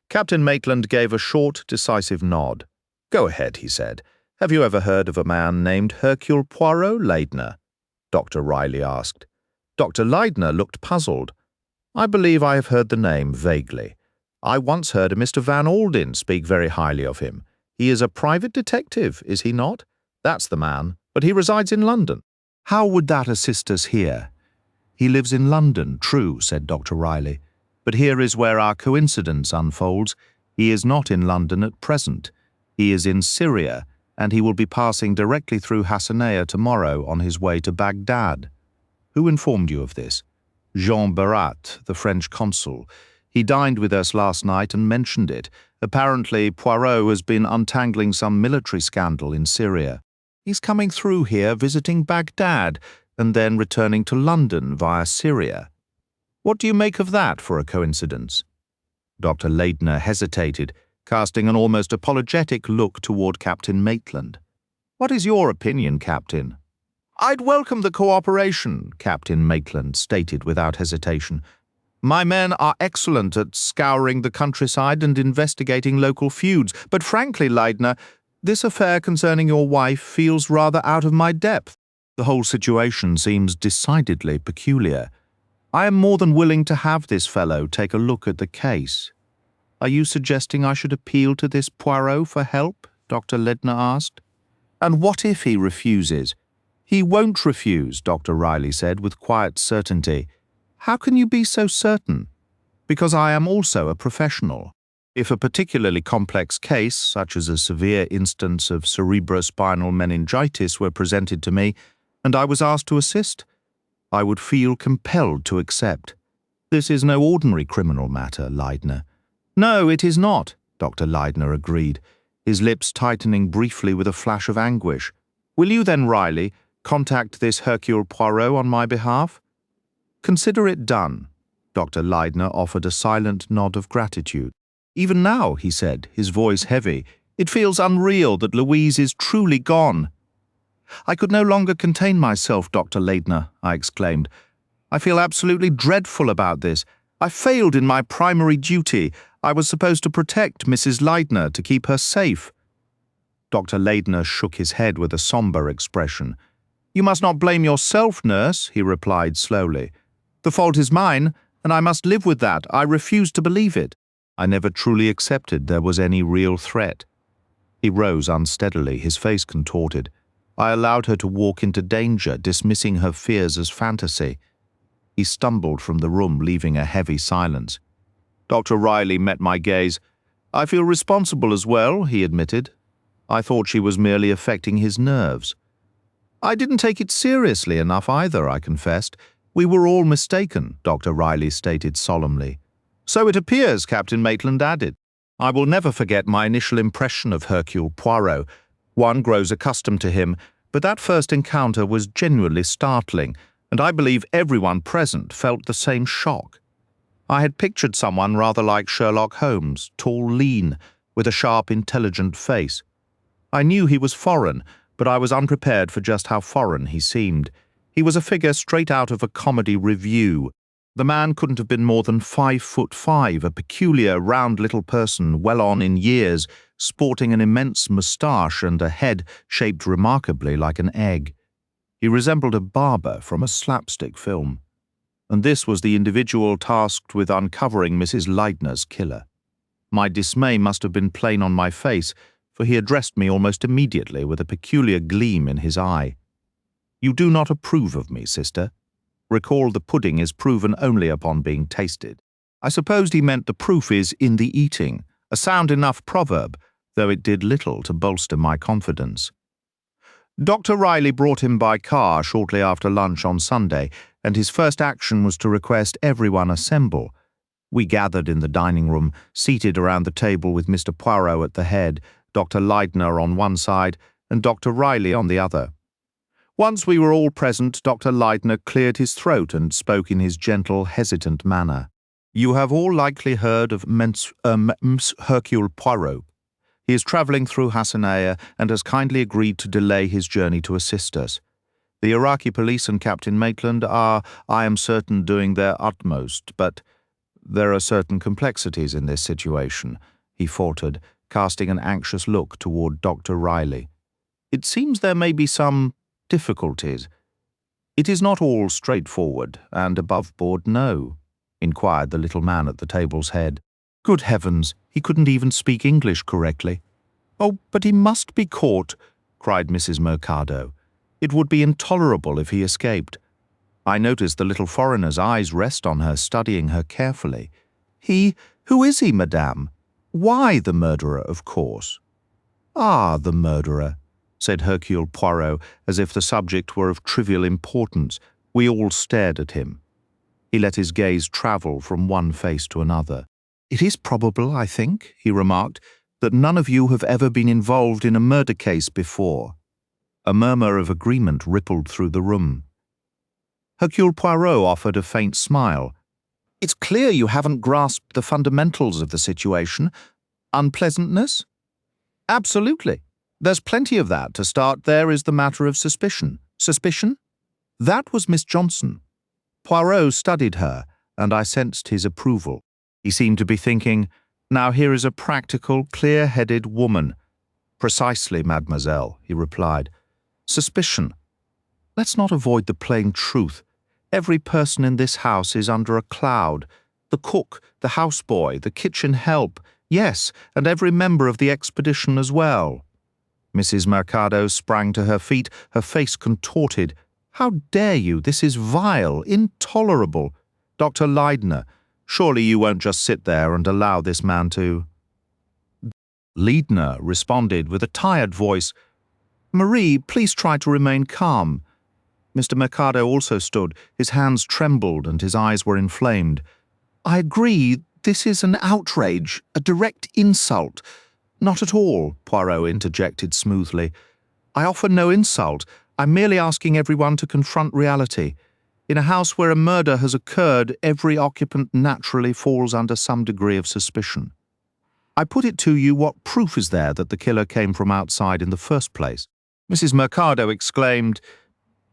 Captain Maitland gave a short, decisive nod. "Go ahead," he said. "Have you ever heard of a man named Hercule Poirot, Leidner?" Dr. Riley asked. Dr. Leidner looked puzzled. "I believe I have heard the name vaguely. I once heard a Mr. Van Alden speak very highly of him. He is a private detective, is he not? That's the man, but he resides in London." "How would that assist us here?" "He lives in London, true," said Dr. Riley. "But here is where our coincidence unfolds. He is not in London at present. He is in Syria, and he will be passing directly through Hassanaya tomorrow on his way to Baghdad." "Who informed you of this?" "Jean Barat, the French consul. He dined with us last night and mentioned it. Apparently, Poirot has been untangling some military scandal in Syria. He's coming through here visiting Baghdad and then returning to London via Syria. What do you make of that for a coincidence?" Dr. Leidner hesitated, casting an almost apologetic look toward Captain Maitland. "What is your opinion, Captain?" "I'd welcome the cooperation," Captain Maitland stated without hesitation. "My men are excellent at scouring the countryside and investigating local feuds, but frankly, Leidner, this affair concerning your wife feels rather out of my depth. The whole situation seems decidedly peculiar. I am more than willing to have this fellow take a look at the case." "Are you suggesting I should appeal to this Poirot for help?" Dr. Leidner asked. "And what if he refuses?" "He won't refuse," Dr. Riley said with quiet certainty. "How can you be so certain?" "Because I am also a professional. If a particularly complex case, such as a severe instance of cerebrospinal meningitis, were presented to me, and I was asked to assist, I would feel compelled to accept. This is no ordinary criminal matter, Leidner." "No, it is not," Dr. Leidner agreed, his lips tightening briefly with a flash of anguish. "Will you then, Riley, contact this Hercule Poirot on my behalf?" "Consider it done." Dr. Leidner offered a silent nod of gratitude. "Even now," he said, his voice heavy, "it feels unreal that Louise is truly gone." "I could no longer contain myself, Dr. Leidner," I exclaimed. "I feel absolutely dreadful about this. I failed in my primary duty. I was supposed to protect Mrs. Leidner, to keep her safe." Dr. Leidner shook his head with a somber expression. "You must not blame yourself, nurse," he replied slowly. "The fault is mine, and I must live with that. I refuse to believe it. I never truly accepted there was any real threat." He rose unsteadily, his face contorted. I allowed her to walk into danger, dismissing her fears as fantasy. He stumbled from the room, leaving a heavy silence. Dr. Riley met my gaze. "I feel responsible as well," he admitted. "I thought she was merely affecting his nerves." "I didn't take it seriously enough either," I confessed. "We were all mistaken," Dr. Riley stated solemnly. "So it appears," Captain Maitland added. "I will never forget my initial impression of Hercule Poirot. One grows accustomed to him, but that first encounter was genuinely startling, and I believe everyone present felt the same shock. I had pictured someone rather like Sherlock Holmes, tall, lean, with a sharp, intelligent face. I knew he was foreign, but I was unprepared for just how foreign he seemed. He was a figure straight out of a comedy revue. The man couldn't have been more than 5'5", a peculiar, round little person well on in years, sporting an immense moustache and a head shaped remarkably like an egg. He resembled a barber from a slapstick film. And this was the individual tasked with uncovering Mrs. Leidner's killer. My dismay must have been plain on my face, for he addressed me almost immediately with a peculiar gleam in his eye. "You do not approve of me, sister. Recall the pudding is proven only upon being tasted." I supposed he meant the proof is in the eating, a sound enough proverb, though it did little to bolster my confidence. Dr. Riley brought him by car shortly after lunch on Sunday, and his first action was to request everyone assemble. We gathered in the dining room, seated around the table with Mr. Poirot at the head, Dr. Leidner on one side, and Dr. Riley on the other. Once we were all present, Dr. Leidner cleared his throat and spoke in his gentle, hesitant manner. "You have all likely heard of Mons. Hercule Poirot. He is travelling through Hassanaya and has kindly agreed to delay his journey to assist us. The Iraqi police and Captain Maitland are, I am certain, doing their utmost, but there are certain complexities in this situation," he faltered, casting an anxious look toward Dr. Riley. "It seems there may be some difficulties. It is not all straightforward and above board, no?" inquired the little man at the table's head. Good heavens, he couldn't even speak English correctly. "Oh, but he must be caught," cried Mrs. Mercado. "It would be intolerable if he escaped." I noticed the little foreigner's eyes rest on her, studying her carefully. Who is he, madame? Why the murderer, of course." "Ah, the murderer," said Hercule Poirot, as if the subject were of trivial importance. We all stared at him. He let his gaze travel from one face to another. "It is probable, I think," he remarked, "that none of you have ever been involved in a murder case before." A murmur of agreement rippled through the room. Hercule Poirot offered a faint smile. "It's clear you haven't grasped the fundamentals of the situation. Unpleasantness?" "Absolutely. There's plenty of that. To start, there is the matter of suspicion." "Suspicion?" "That was Miss Johnson." Poirot studied her, and I sensed his approval. He seemed to be thinking, "Now here is a practical, clear-headed woman." "Precisely, mademoiselle," he replied. "Suspicion. Let's not avoid the plain truth. Every person in this house is under a cloud. The cook, the houseboy, the kitchen help, yes, and every member of the expedition as well." Mrs. Mercado sprang to her feet, her face contorted. "How dare you? This is vile, intolerable. Dr. Leidner, surely you won't just sit there and allow this man to—" Leidner responded with a tired voice, "Marie, please try to remain calm." Mr. Mercado also stood. His hands trembled and his eyes were inflamed. "I agree, this is an outrage, a direct insult." "Not at all," Poirot interjected smoothly. "I offer no insult. I'm merely asking everyone to confront reality. In a house where a murder has occurred, every occupant naturally falls under some degree of suspicion. I put it to you, what proof is there that the killer came from outside in the first place?" Mrs. Mercado exclaimed,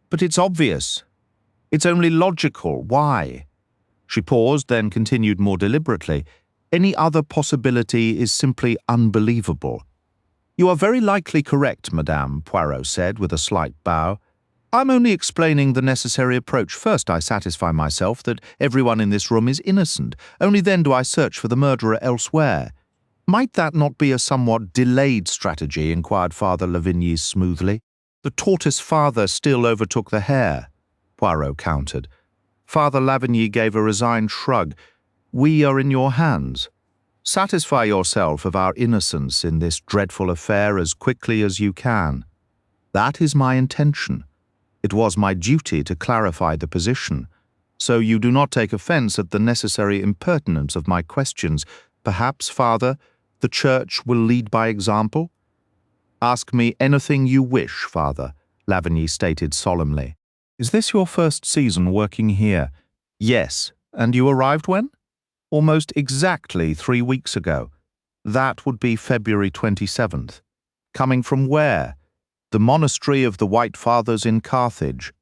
"But it's obvious. It's only logical. Why?" She paused, then continued more deliberately. "Any other possibility is simply unbelievable." "You are very likely correct, madame," Poirot said with a slight bow. "I'm only explaining the necessary approach. First, I satisfy myself that everyone in this room is innocent. Only then do I search for the murderer elsewhere." "Might that not be a somewhat delayed strategy?" inquired Father Lavigny smoothly. "The tortoise father still overtook the hare," Poirot countered. Father Lavigny gave a resigned shrug. "We are in your hands. Satisfy yourself of our innocence in this dreadful affair as quickly as you can." "That is my intention. It was my duty to clarify the position. So you do not take offense at the necessary impertinence of my questions. Perhaps, Father, the Church will lead by example?" "Ask me anything you wish, Father," Lavigny stated solemnly. "Is this your first season working here?" "Yes. And you arrived when?" "Almost exactly 3 weeks ago." That would be February 27th. Coming from where? The monastery of the White Fathers in Carthage.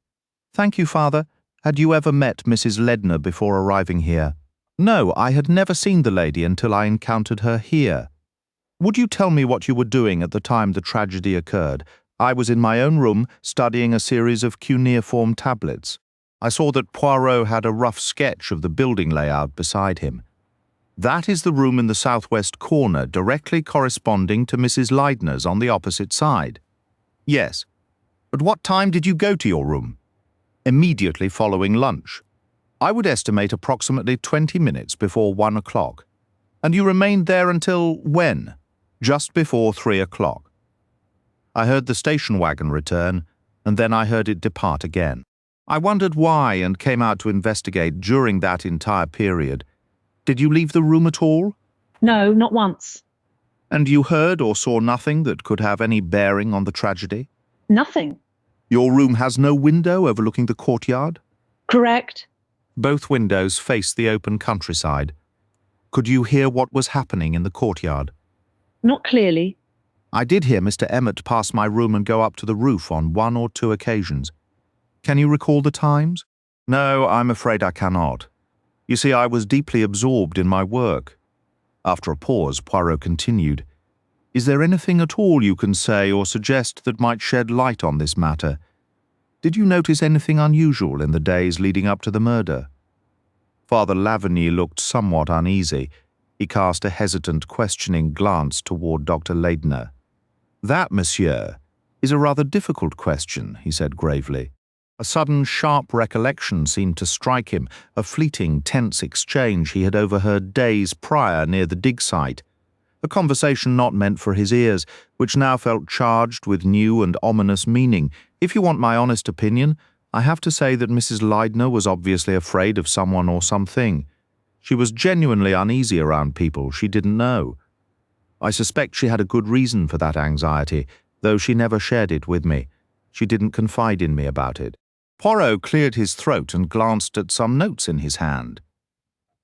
Thank you, Father. Had you ever met Mrs. Ledner before arriving here? No, I had never seen the lady until I encountered her here. Would you tell me what you were doing at the time the tragedy occurred? I was in my own room studying a series of cuneiform tablets. I saw that Poirot had a rough sketch of the building layout beside him. That is the room in the southwest corner, directly corresponding to Mrs. Leidner's on the opposite side. Yes. At what time did you go to your room? Immediately following lunch. I would estimate approximately 20 minutes before 1 o'clock. And you remained there until when? Just before 3 o'clock. I heard the station wagon return, and then I heard it depart again. I wondered why and came out to investigate during that entire period. Did you leave the room at all? No, not once. And you heard or saw nothing that could have any bearing on the tragedy? Nothing. Your room has no window overlooking the courtyard? Correct. Both windows face the open countryside. Could you hear what was happening in the courtyard? Not clearly. I did hear Mr. Emmett pass my room and go up to the roof on 1 or 2 occasions. Can you recall the times? No, I'm afraid I cannot. You see, I was deeply absorbed in my work. After a pause, Poirot continued, Is there anything at all you can say or suggest that might shed light on this matter? Did you notice anything unusual in the days leading up to the murder? Father Lavigny looked somewhat uneasy. He cast a hesitant, questioning glance toward Dr. Leidner. That, monsieur, is a rather difficult question, he said gravely. A sudden, sharp recollection seemed to strike him, a fleeting, tense exchange he had overheard days prior near the dig site. A conversation not meant for his ears, which now felt charged with new and ominous meaning. If you want my honest opinion, I have to say that Mrs. Leidner was obviously afraid of someone or something. She was genuinely uneasy around people she didn't know. I suspect she had a good reason for that anxiety, though she never shared it with me. She didn't confide in me about it. Poirot cleared his throat and glanced at some notes in his hand.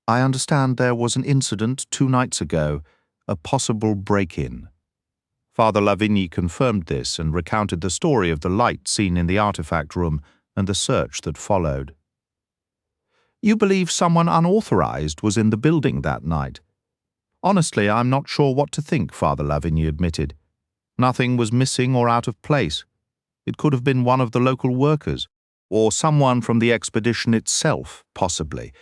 I understand there was an incident 2 nights ago, a possible break-in. Father Lavigny confirmed this and recounted the story of the light seen in the artifact room and the search that followed. You believe someone unauthorized was in the building that night? Honestly, I'm not sure what to think, Father Lavigny admitted. Nothing was missing or out of place. It could have been one of the local workers, or someone from the expedition itself, possibly.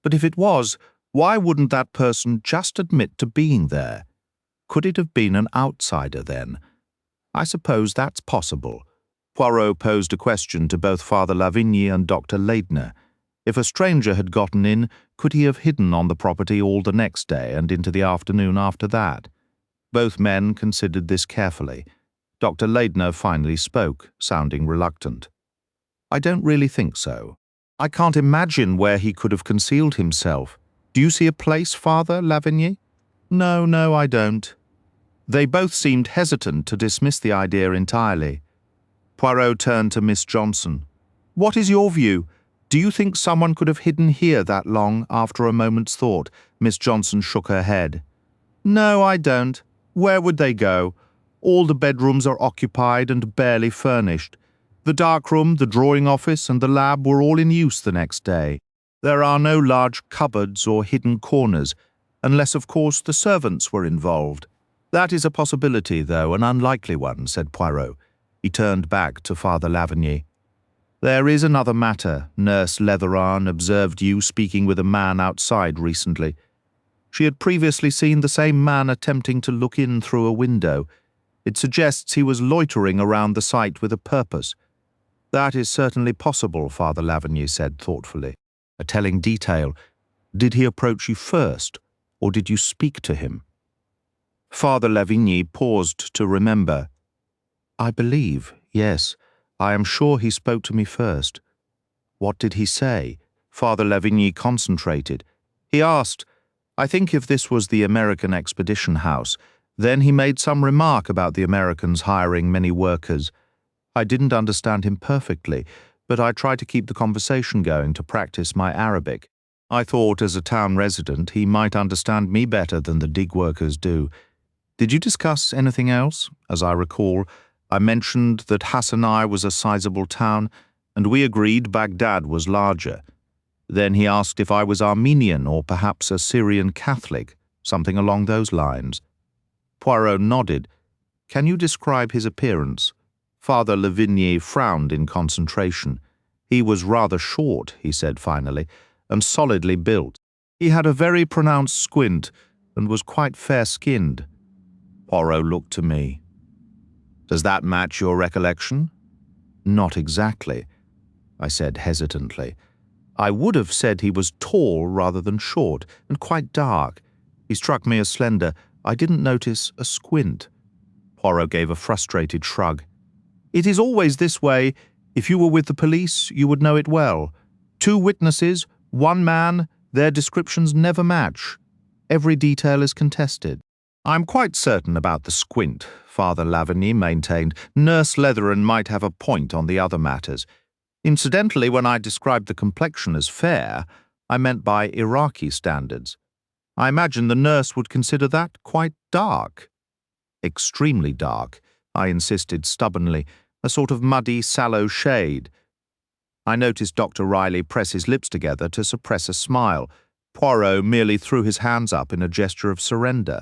But if it was, why wouldn't that person just admit to being there? Could it have been an outsider then? I suppose that's possible. Poirot posed a question to both Father Lavigny and Dr. Leidner. If a stranger had gotten in, could he have hidden on the property all the next day and into the afternoon after that? Both men considered this carefully. Dr. Leidner finally spoke, sounding reluctant. I don't really think so. I can't imagine where he could have concealed himself. Do you see a place, Father Lavigny? No, I don't. They both seemed hesitant to dismiss the idea entirely. Poirot turned to Miss Johnson. What is your view? Do you think someone could have hidden here that long after a moment's thought? Miss Johnson shook her head. No, I don't. Where would they go? All the bedrooms are occupied and barely furnished. The darkroom, the drawing office, and the lab were all in use the next day. There are no large cupboards or hidden corners, unless, of course, the servants were involved. That is a possibility, though, an unlikely one, said Poirot. He turned back to Father Lavigny. There is another matter. Nurse Letheran observed you speaking with a man outside recently. She had previously seen the same man attempting to look in through a window. It suggests he was loitering around the site with a purpose. That is certainly possible, Father Lavigny said thoughtfully. A telling detail. Did he approach you first, or did you speak to him? Father Lavigny paused to remember. I believe, yes. I am sure he spoke to me first. What did he say? Father Lavigny concentrated. He asked, I think if this was the American Expedition House, then he made some remark about the Americans hiring many workers. I didn't understand him perfectly, but I tried to keep the conversation going to practice my Arabic. I thought as a town resident he might understand me better than the dig workers do. Did you discuss anything else? As I recall, I mentioned that Hassanai was a sizable town, and we agreed Baghdad was larger. Then he asked if I was Armenian or perhaps a Syrian Catholic, something along those lines. Poirot nodded. Can you describe his appearance? Father Lavigny frowned in concentration. He was rather short, he said finally, and solidly built. He had a very pronounced squint and was quite fair-skinned. Poirot looked to me. Does that match your recollection? Not exactly, I said hesitantly. I would have said he was tall rather than short, and quite dark. He struck me as slender. I didn't notice a squint. Poirot gave a frustrated shrug. It is always this way. If you were with the police, you would know it well. 2 witnesses, 1 man, their descriptions never match. Every detail is contested. I'm quite certain about the squint, Father Lavigny maintained. Nurse Leatheran might have a point on the other matters. Incidentally, when I described the complexion as fair, I meant by Iraqi standards. I imagine the nurse would consider that quite dark. Extremely dark, I insisted stubbornly, a sort of muddy, sallow shade. I noticed Dr. Riley press his lips together to suppress a smile. Poirot merely threw his hands up in a gesture of surrender.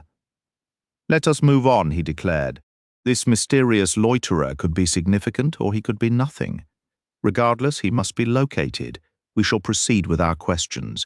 Let us move on, he declared. This mysterious loiterer could be significant or he could be nothing. Regardless, he must be located. We shall proceed with our questions.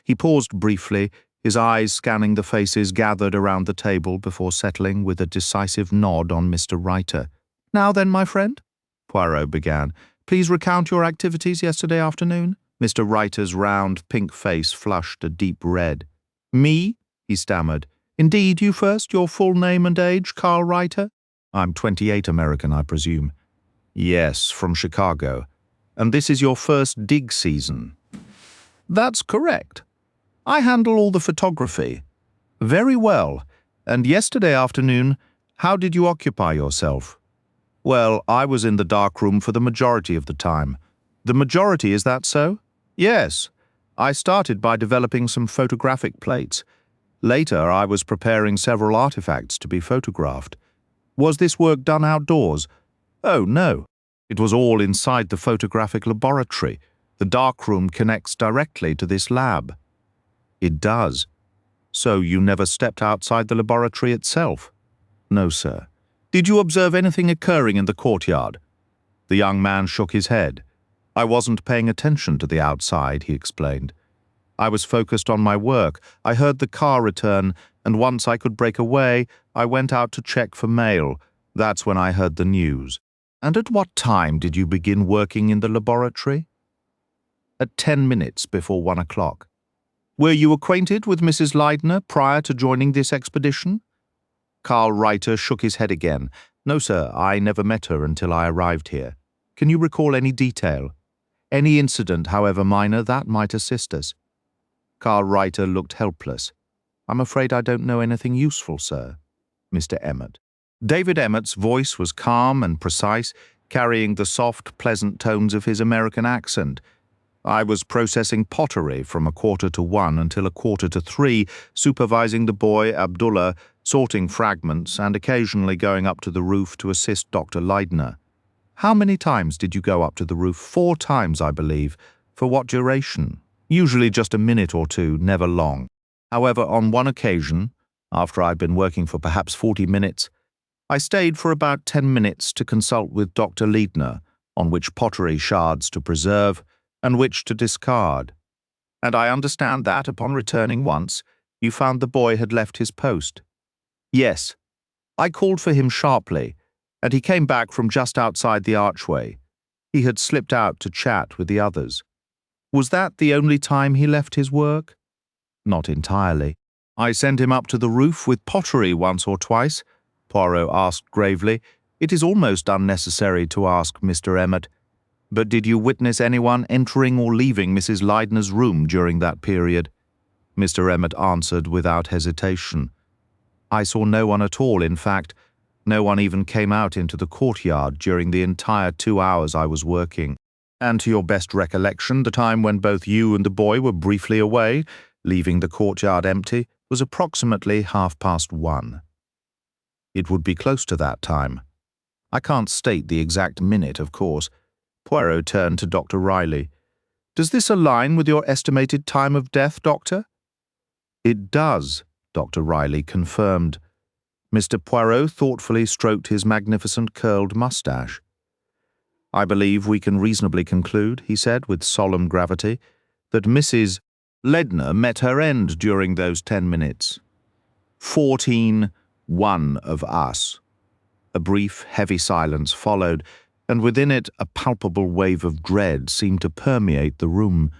He paused briefly, his eyes scanning the faces gathered around the table before settling with a decisive nod on Mr. Reiter. Now then, my friend, Poirot began, please recount your activities yesterday afternoon. Mr. Reiter's round, pink face flushed a deep red. Me? He stammered. Indeed, you first, your full name and age, Carl Reiter? I'm 28, American, I presume. Yes, from Chicago. And this is your first dig season. That's correct. I handle all the photography. Very well. And yesterday afternoon, how did you occupy yourself? Well, I was in the darkroom for the majority of the time. The majority, is that so? Yes. I started by developing some photographic plates. Later, I was preparing several artifacts to be photographed. Was this work done outdoors? Oh, no. It was all inside the photographic laboratory. The darkroom connects directly to this lab. It does. So you never stepped outside the laboratory itself? No, sir. Did you observe anything occurring in the courtyard? The young man shook his head. I wasn't paying attention to the outside, he explained. I was focused on my work. I heard the car return, and once I could break away, I went out to check for mail. That's when I heard the news. And at what time did you begin working in the laboratory? At 10 minutes before 1 o'clock. Were you acquainted with Mrs. Leidner prior to joining this expedition? Carl Reiter shook his head again. No, sir, I never met her until I arrived here. Can you recall any detail? Any incident, however minor, that might assist us. Carl Reiter looked helpless. I'm afraid I don't know anything useful, sir. Mr. Emmett. David Emmett's voice was calm and precise, carrying the soft, pleasant tones of his American accent. I was processing pottery from 1:45 until 2:45, supervising the boy Abdullah, sorting fragments, and occasionally going up to the roof to assist Dr. Leidner. How many times did you go up to the roof? 4 times, I believe. For what duration? Usually just a minute or 2, never long. However, on one occasion, after I'd been working for perhaps 40 minutes, I stayed for about 10 minutes to consult with Dr. Leidner on which pottery shards to preserve and which to discard. And I understand that, upon returning once, you found the boy had left his post. Yes. I called for him sharply, and he came back from just outside the archway. He had slipped out to chat with the others. Was that the only time he left his work? Not entirely. I sent him up to the roof with pottery once or twice, Poirot asked gravely. It is almost unnecessary to ask, Mr. Emmett. But did you witness anyone entering or leaving Mrs. Leidner's room during that period? Mr. Emmett answered without hesitation. I saw no one at all, in fact. No one even came out into the courtyard during the entire 2 hours I was working. And to your best recollection, the time when both you and the boy were briefly away, leaving the courtyard empty, was approximately 1:30. It would be close to that time. I can't state the exact minute, of course. Poirot turned to Dr. Riley. Does this align with your estimated time of death, Doctor? It does, Dr. Riley confirmed. Mr. Poirot thoughtfully stroked his magnificent curled mustache. I believe we can reasonably conclude, he said with solemn gravity, that Mrs. Ledner met her end during those 10 minutes. 14-1 of us. A brief, heavy silence followed, and within it a palpable wave of dread seemed to permeate the room.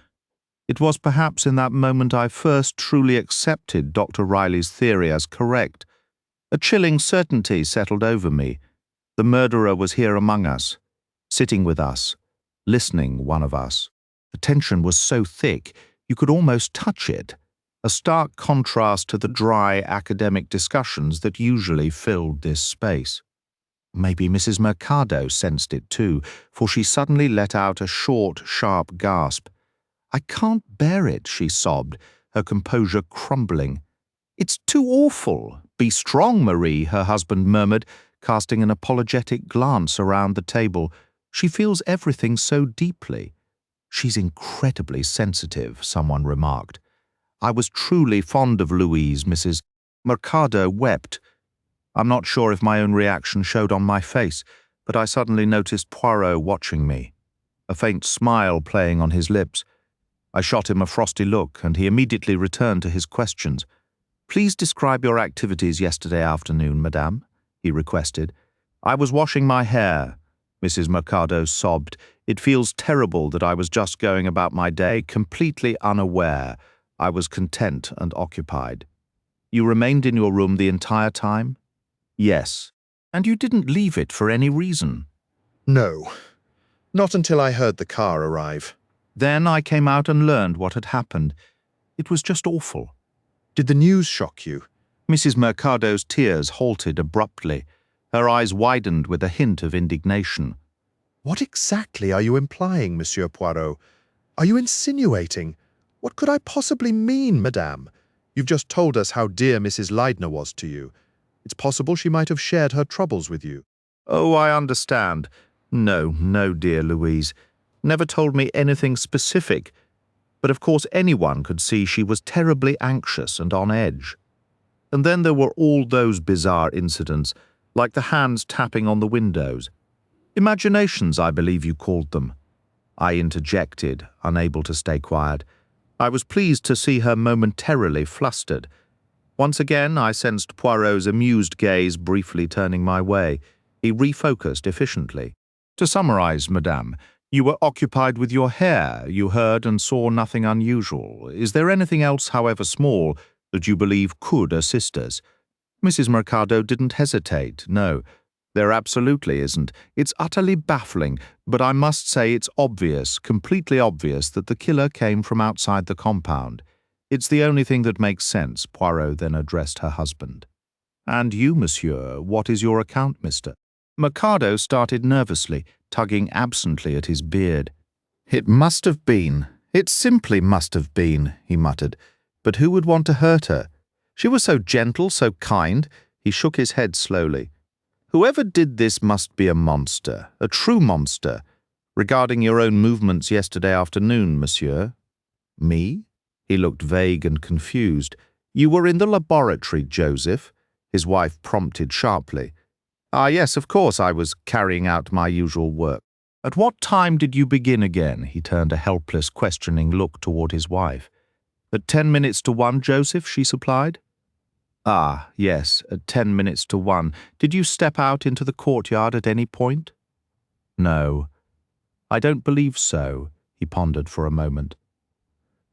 It was perhaps in that moment I first truly accepted Dr. Riley's theory as correct. A chilling certainty settled over me. The murderer was here among us, sitting with us, listening, one of us. The tension was so thick you could almost touch it, a stark contrast to the dry academic discussions that usually filled this space. Maybe Mrs. Mercado sensed it too, for she suddenly let out a short, sharp gasp. I can't bear it, she sobbed, her composure crumbling. It's too awful. Be strong, Marie, her husband murmured, casting an apologetic glance around the table. She feels everything so deeply. She's incredibly sensitive, someone remarked. I was truly fond of Louise, Mrs. Mercado wept. I'm not sure if my own reaction showed on my face, but I suddenly noticed Poirot watching me, a faint smile playing on his lips. I shot him a frosty look, and he immediately returned to his questions. Please describe your activities yesterday afternoon, madame, he requested. I was washing my hair, Mrs. Mercado sobbed. It feels terrible that I was just going about my day, completely unaware. I was content and occupied. You remained in your room the entire time? Yes. And you didn't leave it for any reason? No. Not until I heard the car arrive. Then I came out and learned what had happened. It was just awful. Did the news shock you? Mrs. Mercado's tears halted abruptly. Her eyes widened with a hint of indignation. What exactly are you implying, Monsieur Poirot? Are you insinuating? What could I possibly mean, madame? You've just told us how dear Mrs. Leidner was to you. It's possible she might have shared her troubles with you. Oh, I understand. No, dear Louise. Never told me anything specific. But of course anyone could see she was terribly anxious and on edge. And then there were all those bizarre incidents, like the hands tapping on the windows. Imaginations, I believe you called them. I interjected, unable to stay quiet. I was pleased to see her momentarily flustered. Once again, I sensed Poirot's amused gaze briefly turning my way. He refocused efficiently. To summarize, madame, you were occupied with your hair. You heard and saw nothing unusual. Is there anything else, however small, that you believe could assist us? Mrs. Mercado didn't hesitate. No, there absolutely isn't. It's utterly baffling, but I must say it's obvious, completely obvious, that the killer came from outside the compound. It's the only thing that makes sense, Poirot then addressed her husband. And you, monsieur, what is your account, mister? Mercado started nervously, tugging absently at his beard. It must have been. It simply must have been, he muttered. But who would want to hurt her? She was so gentle, so kind. He shook his head slowly. Whoever did this must be a monster, a true monster. Regarding your own movements yesterday afternoon, monsieur. Me? He looked vague and confused. You were in the laboratory, Joseph, his wife prompted sharply. Ah, yes, of course, I was carrying out my usual work. At what time did you begin again? He turned a helpless, questioning look toward his wife. At 1:10, Joseph, she supplied. Ah, yes, at 1:10. Did you step out into the courtyard at any point? No. I don't believe so, he pondered for a moment.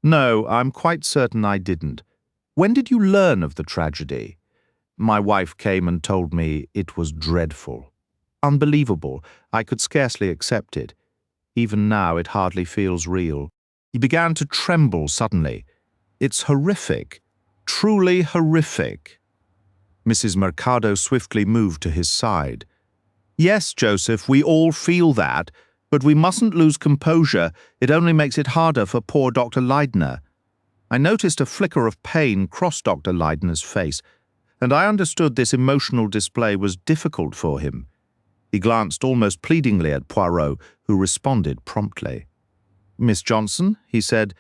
No, I'm quite certain I didn't. When did you learn of the tragedy? My wife came and told me it was dreadful. Unbelievable. I could scarcely accept it. Even now it hardly feels real. He began to tremble suddenly. It's horrific. Truly horrific. Mrs. Mercado swiftly moved to his side. Yes, Joseph, we all feel that. But we mustn't lose composure. It only makes it harder for poor Dr. Leidner. I noticed a flicker of pain cross Dr. Leidner's face, and I understood this emotional display was difficult for him. He glanced almost pleadingly at Poirot, who responded promptly. "Miss Johnson," he said.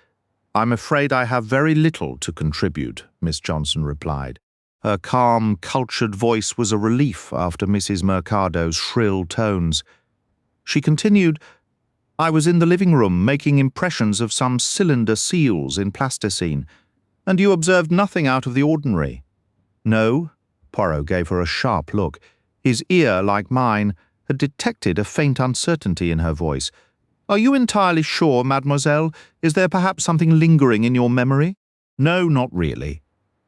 "I'm afraid I have very little to contribute," Miss Johnson replied. Her calm, cultured voice was a relief after Mrs. Mercado's shrill tones. She continued, "I was in the living room making impressions of some cylinder seals in plasticine, and you observed nothing out of the ordinary." "No?" Poirot gave her a sharp look. His ear, like mine, had detected a faint uncertainty in her voice. "Are you entirely sure, mademoiselle? Is there perhaps something lingering in your memory?" "No, not really.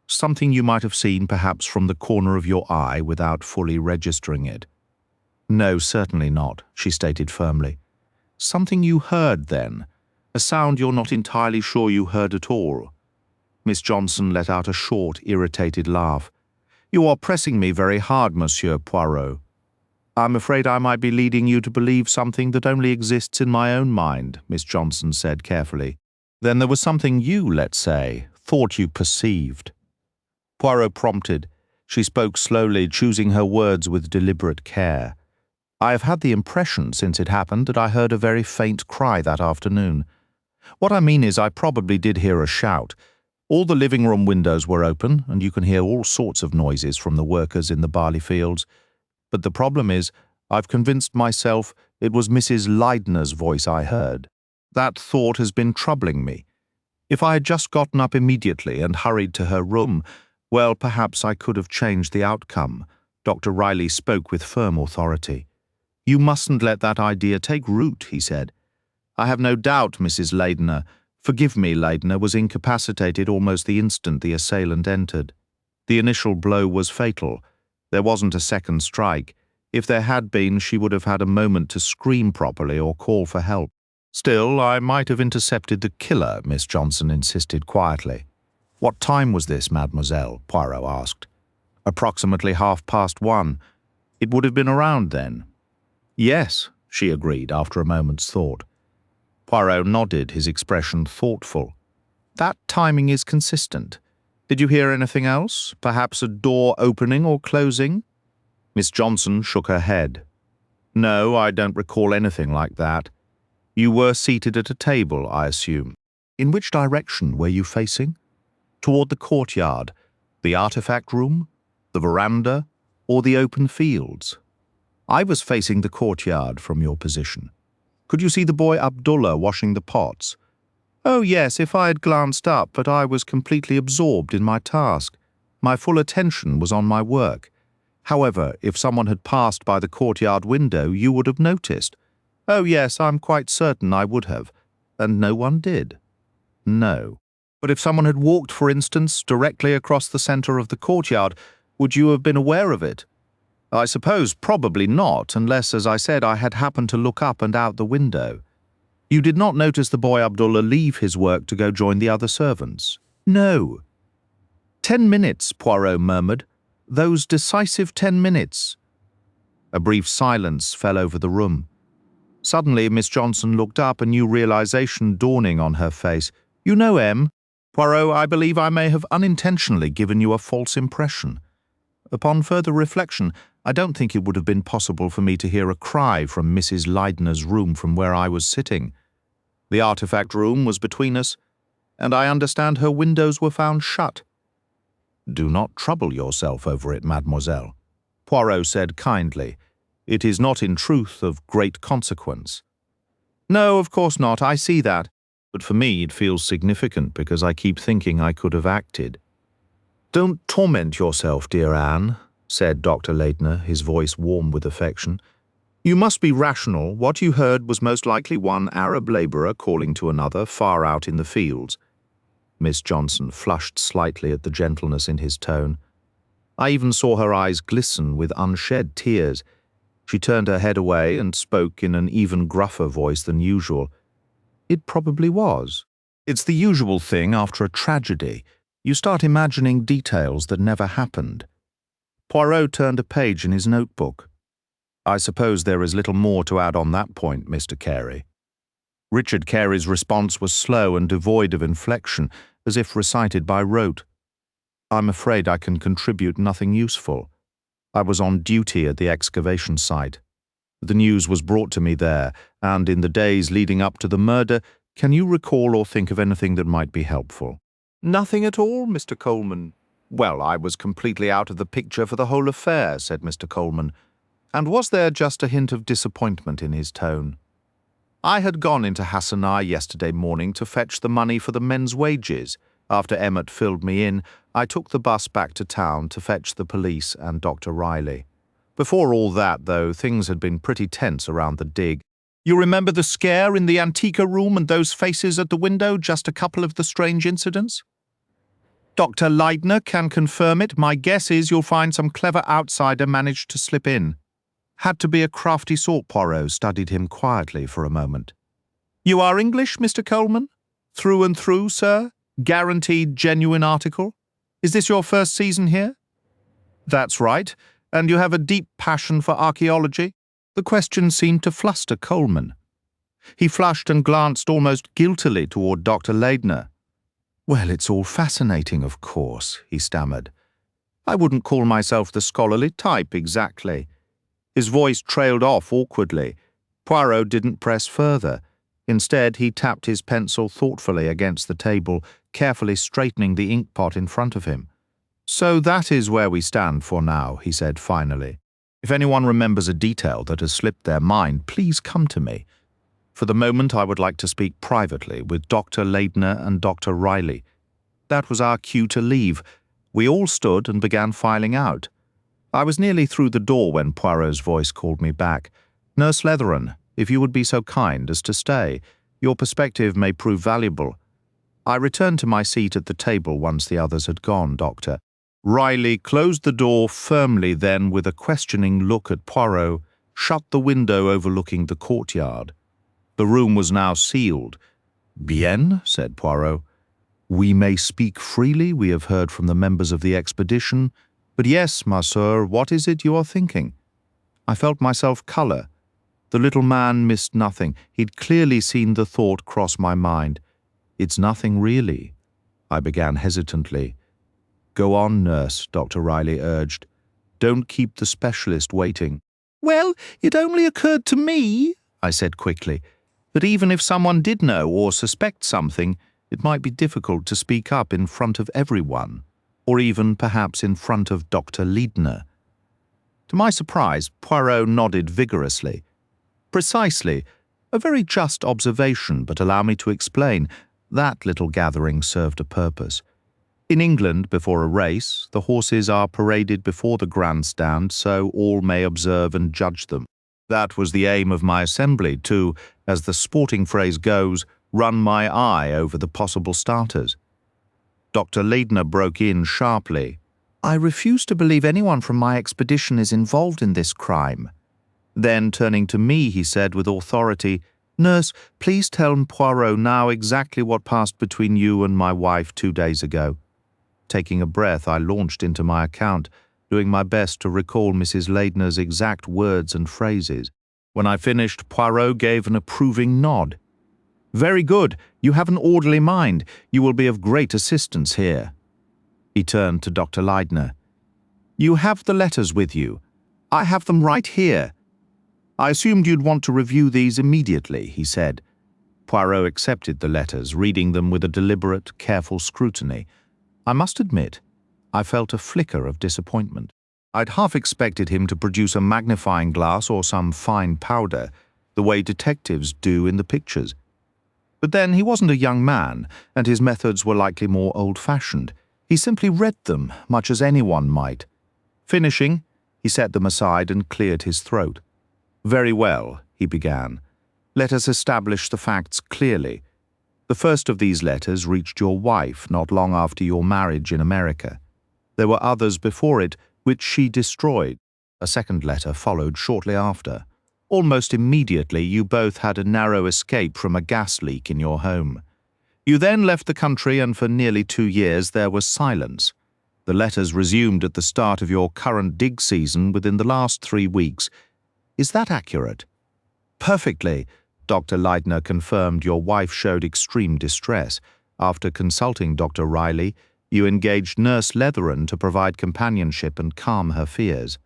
Something you might have seen perhaps from the corner of your eye without fully registering it." "No, certainly not," she stated firmly. "Something you heard then, a sound you're not entirely sure you heard at all." Miss Johnson let out a short, irritated laugh. "You are pressing me very hard, Monsieur Poirot. I'm afraid I might be leading you to believe something that only exists in my own mind," Miss Johnson said carefully. "Then there was something you, let's say, thought you perceived." Poirot prompted. She spoke slowly, choosing her words with deliberate care. "I have had the impression since it happened that I heard a very faint cry that afternoon. What I mean is I probably did hear a shout. All the living room windows were open, and you can hear all sorts of noises from the workers in the barley fields. But the problem is, I've convinced myself it was Mrs. Leidner's voice I heard. That thought has been troubling me. If I had just gotten up immediately and hurried to her room, well, perhaps I could have changed the outcome." Dr. Riley spoke with firm authority. "You mustn't let that idea take root," he said. "I have no doubt Mrs. Leidner was incapacitated almost the instant the assailant entered. The initial blow was fatal. There wasn't a second strike. If there had been, she would have had a moment to scream properly or call for help." "Still, I might have intercepted the killer," Miss Johnson insisted quietly. "What time was this, mademoiselle?" Poirot asked. "Approximately 1:30. It would have been around then." "Yes," she agreed after a moment's thought. Poirot nodded, his expression thoughtful. "That timing is consistent. Did you hear anything else? Perhaps a door opening or closing?" Miss Johnson shook her head. "No, I don't recall anything like that. You were seated at a table, I assume. In which direction were you facing? Toward the courtyard, the artifact room, the veranda, or the open fields?" "I was facing the courtyard from your position." "Could you see the boy Abdullah washing the pots?" "Oh, yes, if I had glanced up, but I was completely absorbed in my task. My full attention was on my work. However, if someone had passed by the courtyard window, you would have noticed." "Oh, yes, I'm quite certain I would have." "And no one did?" "No. But if someone had walked, for instance, directly across the center of the courtyard, would you have been aware of it?" "I suppose probably not, unless, as I said, I had happened to look up and out the window." "You did not notice the boy Abdullah leave his work to go join the other servants?" "No." 10 minutes, Poirot murmured. "Those decisive 10 minutes." A brief silence fell over the room. Suddenly, Miss Johnson looked up, a new realization dawning on her face. "You know, M. Poirot, I believe I may have unintentionally given you a false impression. Upon further reflection, I don't think it would have been possible for me to hear a cry from Mrs. Leidner's room from where I was sitting. The artifact room was between us, and I understand her windows were found shut." "Do not trouble yourself over it, mademoiselle," Poirot said kindly. "It is not in truth of great consequence." "No, of course not, I see that. But for me it feels significant because I keep thinking I could have acted." "Don't torment yourself, dear Anne," said Dr. Leidner, his voice warm with affection. "You must be rational. What you heard was most likely one Arab labourer calling to another far out in the fields." Miss Johnson flushed slightly at the gentleness in his tone. I even saw her eyes glisten with unshed tears. She turned her head away and spoke in an even gruffer voice than usual. "It probably was. It's the usual thing after a tragedy. You start imagining details that never happened." Poirot turned a page in his notebook. I suppose there is little more to add on that point, Mr. Carey. Richard Carey's response was slow and devoid of inflection, as if recited by rote. I'm afraid I can contribute nothing useful. I was on duty at the excavation site. The news was brought to me there, and in the days leading up to the murder, can you recall or think of anything that might be helpful? Nothing at all, Mr. Coleman. Well, I was completely out of the picture for the whole affair, said Mr. Coleman. And was there just a hint of disappointment in his tone? I had gone into Hassanai yesterday morning to fetch the money for the men's wages. After Emmett filled me in, I took the bus back to town to fetch the police and Dr. Riley. Before all that, though, things had been pretty tense around the dig. You remember the scare in the Antica room and those faces at the window, just a couple of the strange incidents? Dr. Leidner can confirm it. My guess is you'll find some clever outsider managed to slip in. Had to be a crafty sort. Poirot studied him quietly for a moment. You are English, Mr. Coleman? Through and through, sir? Guaranteed genuine article? Is this your first season here? That's right. And you have a deep passion for archaeology? The question seemed to fluster Coleman. He flushed and glanced almost guiltily toward Dr. Leidner. Well, it's all fascinating, of course, he stammered. I wouldn't call myself the scholarly type exactly. His voice trailed off awkwardly. Poirot didn't press further. Instead, he tapped his pencil thoughtfully against the table, carefully straightening the inkpot in front of him. So that is where we stand for now, he said finally. If anyone remembers a detail that has slipped their mind, please come to me. For the moment, I would like to speak privately with Dr. Leidner and Dr. Riley. That was our cue to leave. We all stood and began filing out. I was nearly through the door when Poirot's voice called me back. Nurse Letheron, if you would be so kind as to stay, your perspective may prove valuable. I returned to my seat at the table once the others had gone, Doctor. Riley closed the door firmly, then, with a questioning look at Poirot, shut the window overlooking the courtyard. The room was now sealed. Bien, said Poirot. We may speak freely, we have heard from the members of the expedition. But yes, monsieur, what is it you are thinking? I felt myself colour. The little man missed nothing. He'd clearly seen the thought cross my mind. It's nothing really. I began hesitantly. Go on, nurse, Dr. Riley urged. Don't keep the specialist waiting. Well, it only occurred to me, I said quickly, that even if someone did know or suspect something, it might be difficult to speak up in front of everyone, or even perhaps in front of Dr. Leidner. To my surprise, Poirot nodded vigorously. Precisely. A very just observation, but allow me to explain. That little gathering served a purpose. In England, before a race, the horses are paraded before the grandstand so all may observe and judge them. That was the aim of my assembly, to, as the sporting phrase goes, run my eye over the possible starters. Dr. Leidner broke in sharply. I refuse to believe anyone from my expedition is involved in this crime. Then, turning to me, he said with authority, Nurse, please tell Poirot now exactly what passed between you and my wife 2 days ago. Taking a breath, I launched into my account, doing my best to recall Mrs. Leidner's exact words and phrases. When I finished, Poirot gave an approving nod. Very good. You have an orderly mind. You will be of great assistance here. He turned to Dr. Leidner. You have the letters with you. I have them right here. I assumed you'd want to review these immediately, he said. Poirot accepted the letters, reading them with a deliberate, careful scrutiny. I must admit, I felt a flicker of disappointment. I'd half expected him to produce a magnifying glass or some fine powder, the way detectives do in the pictures. But then he wasn't a young man, and his methods were likely more old-fashioned. He simply read them, much as anyone might. Finishing, he set them aside and cleared his throat. Very well, he began. Let us establish the facts clearly. The first of these letters reached your wife not long after your marriage in America. There were others before it, which she destroyed. A second letter followed shortly after. Almost immediately, you both had a narrow escape from a gas leak in your home. You then left the country, and for nearly 2 years there was silence. The letters resumed at the start of your current dig season within the last 3 weeks. Is that accurate? Perfectly. Dr. Leidner confirmed your wife showed extreme distress. After consulting Dr. Riley, you engaged Nurse Leatheran to provide companionship and calm her fears.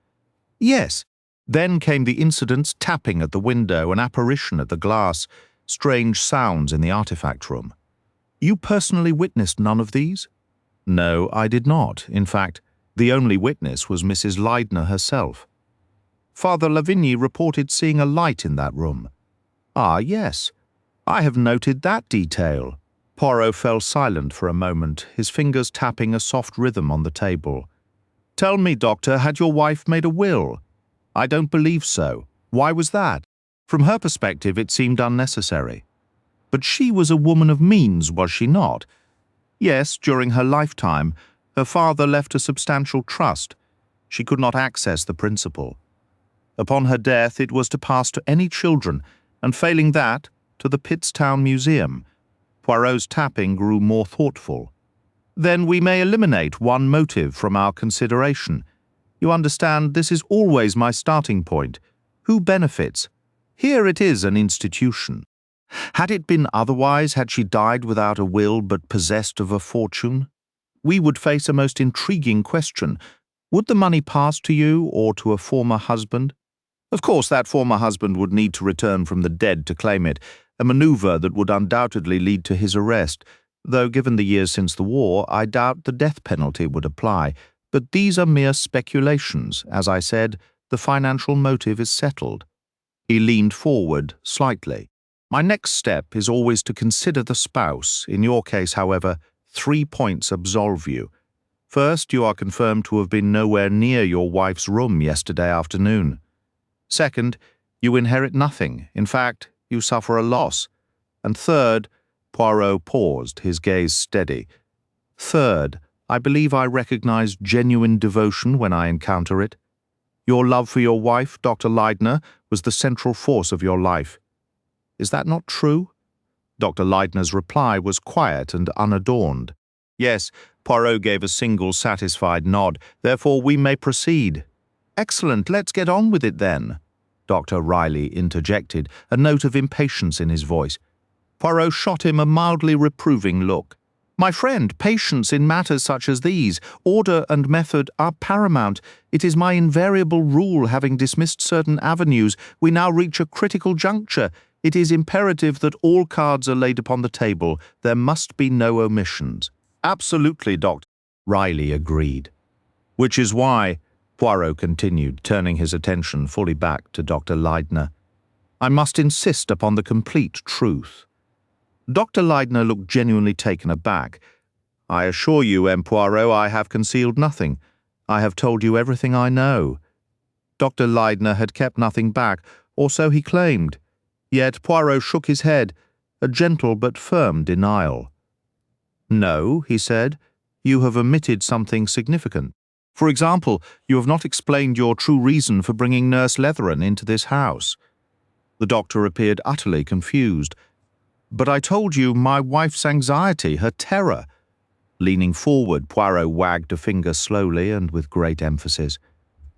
Yes. Then came the incidents: tapping at the window, an apparition at the glass, strange sounds in the artifact room. You personally witnessed none of these? No, I did not. In fact, the only witness was Mrs. Leidner herself. Father Lavigny reported seeing a light in that room. Ah, yes. I have noted that detail. Poirot fell silent for a moment, his fingers tapping a soft rhythm on the table. Tell me, Doctor, had your wife made a will? I don't believe so. Why was that? From her perspective, it seemed unnecessary. But she was a woman of means, was she not? Yes, during her lifetime, her father left a substantial trust. She could not access the principal. Upon her death, it was to pass to any children, and failing that, to the Pittstown Museum. Poirot's tapping grew more thoughtful. Then we may eliminate one motive from our consideration. You understand, this is always my starting point. Who benefits? Here it is an institution. Had it been otherwise, had she died without a will but possessed of a fortune, we would face a most intriguing question. Would the money pass to you or to a former husband? Of course, that former husband would need to return from the dead to claim it, a maneuver that would undoubtedly lead to his arrest, though given the years since the war, I doubt the death penalty would apply. But these are mere speculations. As I said, the financial motive is settled. He leaned forward slightly. My next step is always to consider the spouse. In your case, however, 3 points absolve you. First, you are confirmed to have been nowhere near your wife's room yesterday afternoon. Second, you inherit nothing. In fact, you suffer a loss. And third, Poirot paused, his gaze steady. Third, I believe I recognize genuine devotion when I encounter it. Your love for your wife, Dr. Leidner, was the central force of your life. Is that not true? Dr. Leidner's reply was quiet and unadorned. Yes, Poirot gave a single satisfied nod. Therefore, we may proceed. Excellent, let's get on with it then. Dr. Riley interjected, a note of impatience in his voice. Poirot shot him a mildly reproving look. My friend, patience in matters such as these, order and method are paramount. It is my invariable rule, having dismissed certain avenues, we now reach a critical juncture. It is imperative that all cards are laid upon the table. There must be no omissions. Absolutely, Dr. Riley agreed. Which is why, Poirot continued, turning his attention fully back to Dr. Leidner, I must insist upon the complete truth. Dr. Leidner looked genuinely taken aback. I assure you, M. Poirot, I have concealed nothing. I have told you everything I know. Dr. Leidner had kept nothing back, or so he claimed. Yet Poirot shook his head, a gentle but firm denial. No, he said, you have omitted something significant. For example, you have not explained your true reason for bringing Nurse Leatheran into this house. The doctor appeared utterly confused. But I told you my wife's anxiety, her terror. Leaning forward, Poirot wagged a finger slowly and with great emphasis.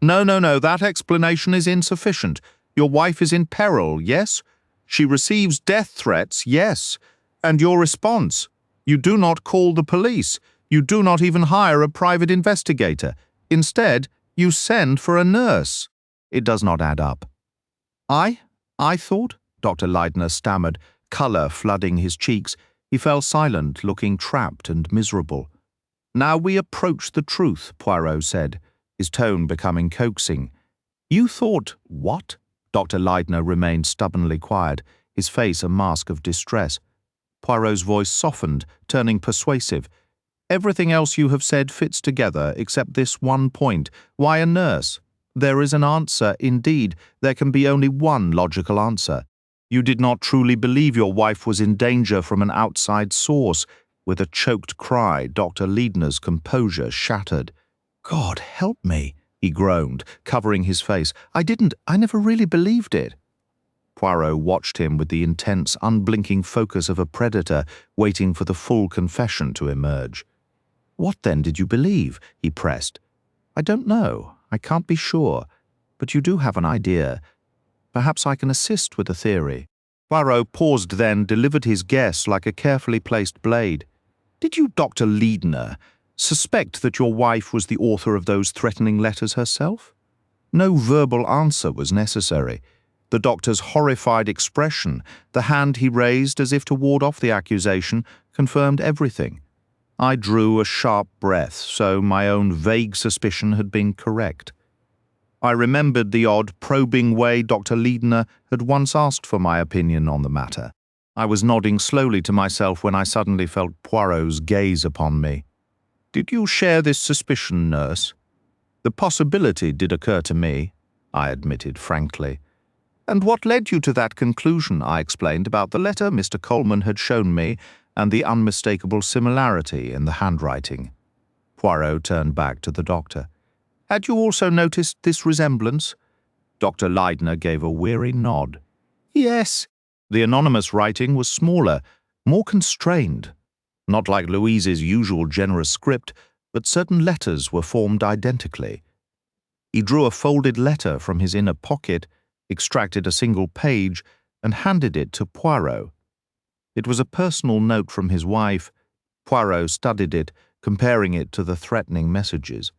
No, that explanation is insufficient. Your wife is in peril, yes? She receives death threats, yes. And your response? You do not call the police. You do not even hire a private investigator. Instead, you send for a nurse. It does not add up. I thought, Dr. Leidner stammered, colour flooding his cheeks. He fell silent, looking trapped and miserable. Now we approach the truth, Poirot said, his tone becoming coaxing. You thought what? Dr. Leidner remained stubbornly quiet, his face a mask of distress. Poirot's voice softened, turning persuasive. Everything else you have said fits together, except this one point. Why a nurse? There is an answer, indeed. There can be only one logical answer. You did not truly believe your wife was in danger from an outside source. With a choked cry, Dr. Leidner's composure shattered. God help me, he groaned, covering his face. I never really believed it. Poirot watched him with the intense, unblinking focus of a predator waiting for the full confession to emerge. What then did you believe? He pressed. I don't know. I can't be sure. But you do have an idea. Perhaps I can assist with a theory." Poirot paused, then delivered his guess like a carefully placed blade. "Did you, Dr. Leadner, suspect that your wife was the author of those threatening letters herself?" No verbal answer was necessary. The doctor's horrified expression, the hand he raised as if to ward off the accusation, confirmed everything. I drew a sharp breath, so my own vague suspicion had been correct. I remembered the odd, probing way Dr. Leadner had once asked for my opinion on the matter. I was nodding slowly to myself when I suddenly felt Poirot's gaze upon me. "Did you share this suspicion, nurse?" "The possibility did occur to me," I admitted frankly. "And what led you to that conclusion?" I explained about the letter Mr. Coleman had shown me and the unmistakable similarity in the handwriting. Poirot turned back to the doctor. "Had you also noticed this resemblance?" Dr. Leidner gave a weary nod. "Yes." The anonymous writing was smaller, more constrained. Not like Louise's usual generous script, but certain letters were formed identically. He drew a folded letter from his inner pocket, extracted a single page, and handed it to Poirot. It was a personal note from his wife. Poirot studied it, comparing it to the threatening messages.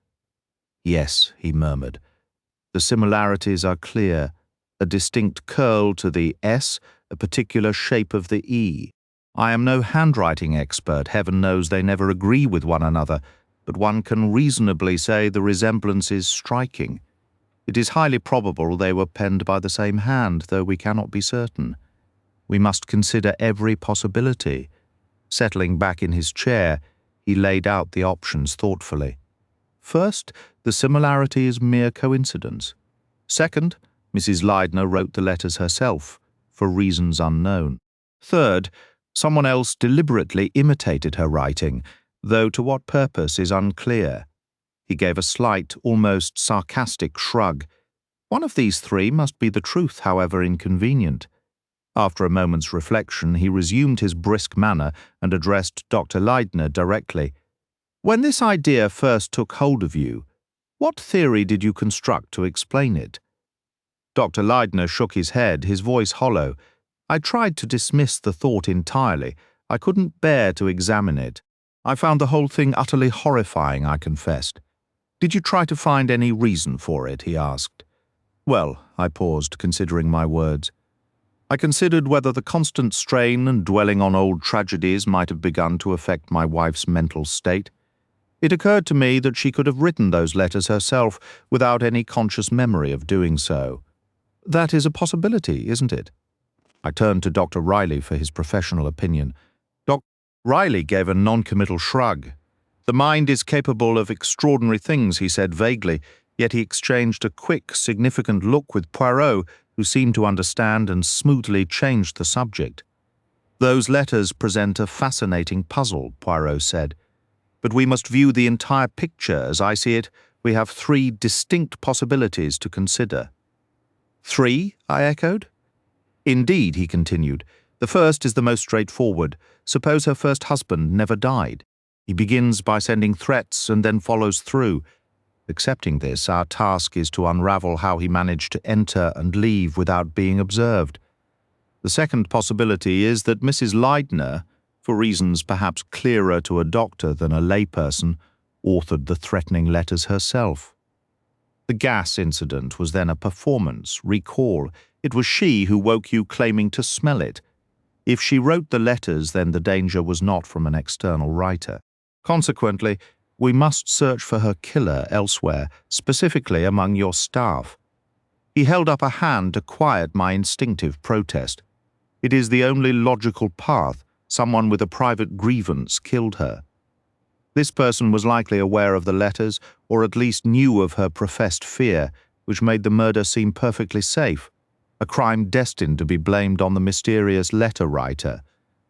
"Yes," he murmured. "The similarities are clear. A distinct curl to the S, a particular shape of the E. I am no handwriting expert, heaven knows they never agree with one another, but one can reasonably say the resemblance is striking. It is highly probable they were penned by the same hand, though we cannot be certain. We must consider every possibility." Settling back in his chair, he laid out the options thoughtfully. "First, the similarity is mere coincidence. Second, Mrs. Leidner wrote the letters herself, for reasons unknown. Third, someone else deliberately imitated her writing, though to what purpose is unclear." He gave a slight, almost sarcastic shrug. "One of these three must be the truth, however inconvenient." After a moment's reflection, he resumed his brisk manner and addressed Dr. Leidner directly. "When this idea first took hold of you, what theory did you construct to explain it?" Dr. Leidner shook his head, his voice hollow. I tried to dismiss the thought entirely. I couldn't bear to examine it. I found the whole thing utterly horrifying, I confessed. "Did you try to find any reason for it?" he asked. "Well," I paused, considering my words. "I considered whether the constant strain and dwelling on old tragedies might have begun to affect my wife's mental state. It occurred to me that she could have written those letters herself without any conscious memory of doing so. That is a possibility, isn't it?" I turned to Dr. Riley for his professional opinion. Dr. Riley gave a non-committal shrug. "The mind is capable of extraordinary things," he said vaguely, yet he exchanged a quick, significant look with Poirot, who seemed to understand and smoothly changed the subject. "Those letters present a fascinating puzzle," Poirot said. "But we must view the entire picture. As I see it, we have three distinct possibilities to consider." "Three?" I echoed. "Indeed," he continued. "The first is the most straightforward. Suppose her first husband never died. He begins by sending threats and then follows through. Accepting this, our task is to unravel how he managed to enter and leave without being observed. The second possibility is that Mrs. Leidner, for reasons perhaps clearer to a doctor than a layperson, authored the threatening letters herself. The gas incident was then a performance, recall. It was she who woke you claiming to smell it. If she wrote the letters, then the danger was not from an external writer. Consequently, we must search for her killer elsewhere, specifically among your staff." He held up a hand to quiet my instinctive protest. "It is the only logical path. Someone with a private grievance killed her." This person was likely aware of the letters, or at least knew of her professed fear, which made the murder seem perfectly safe. A crime destined to be blamed on the mysterious letter writer.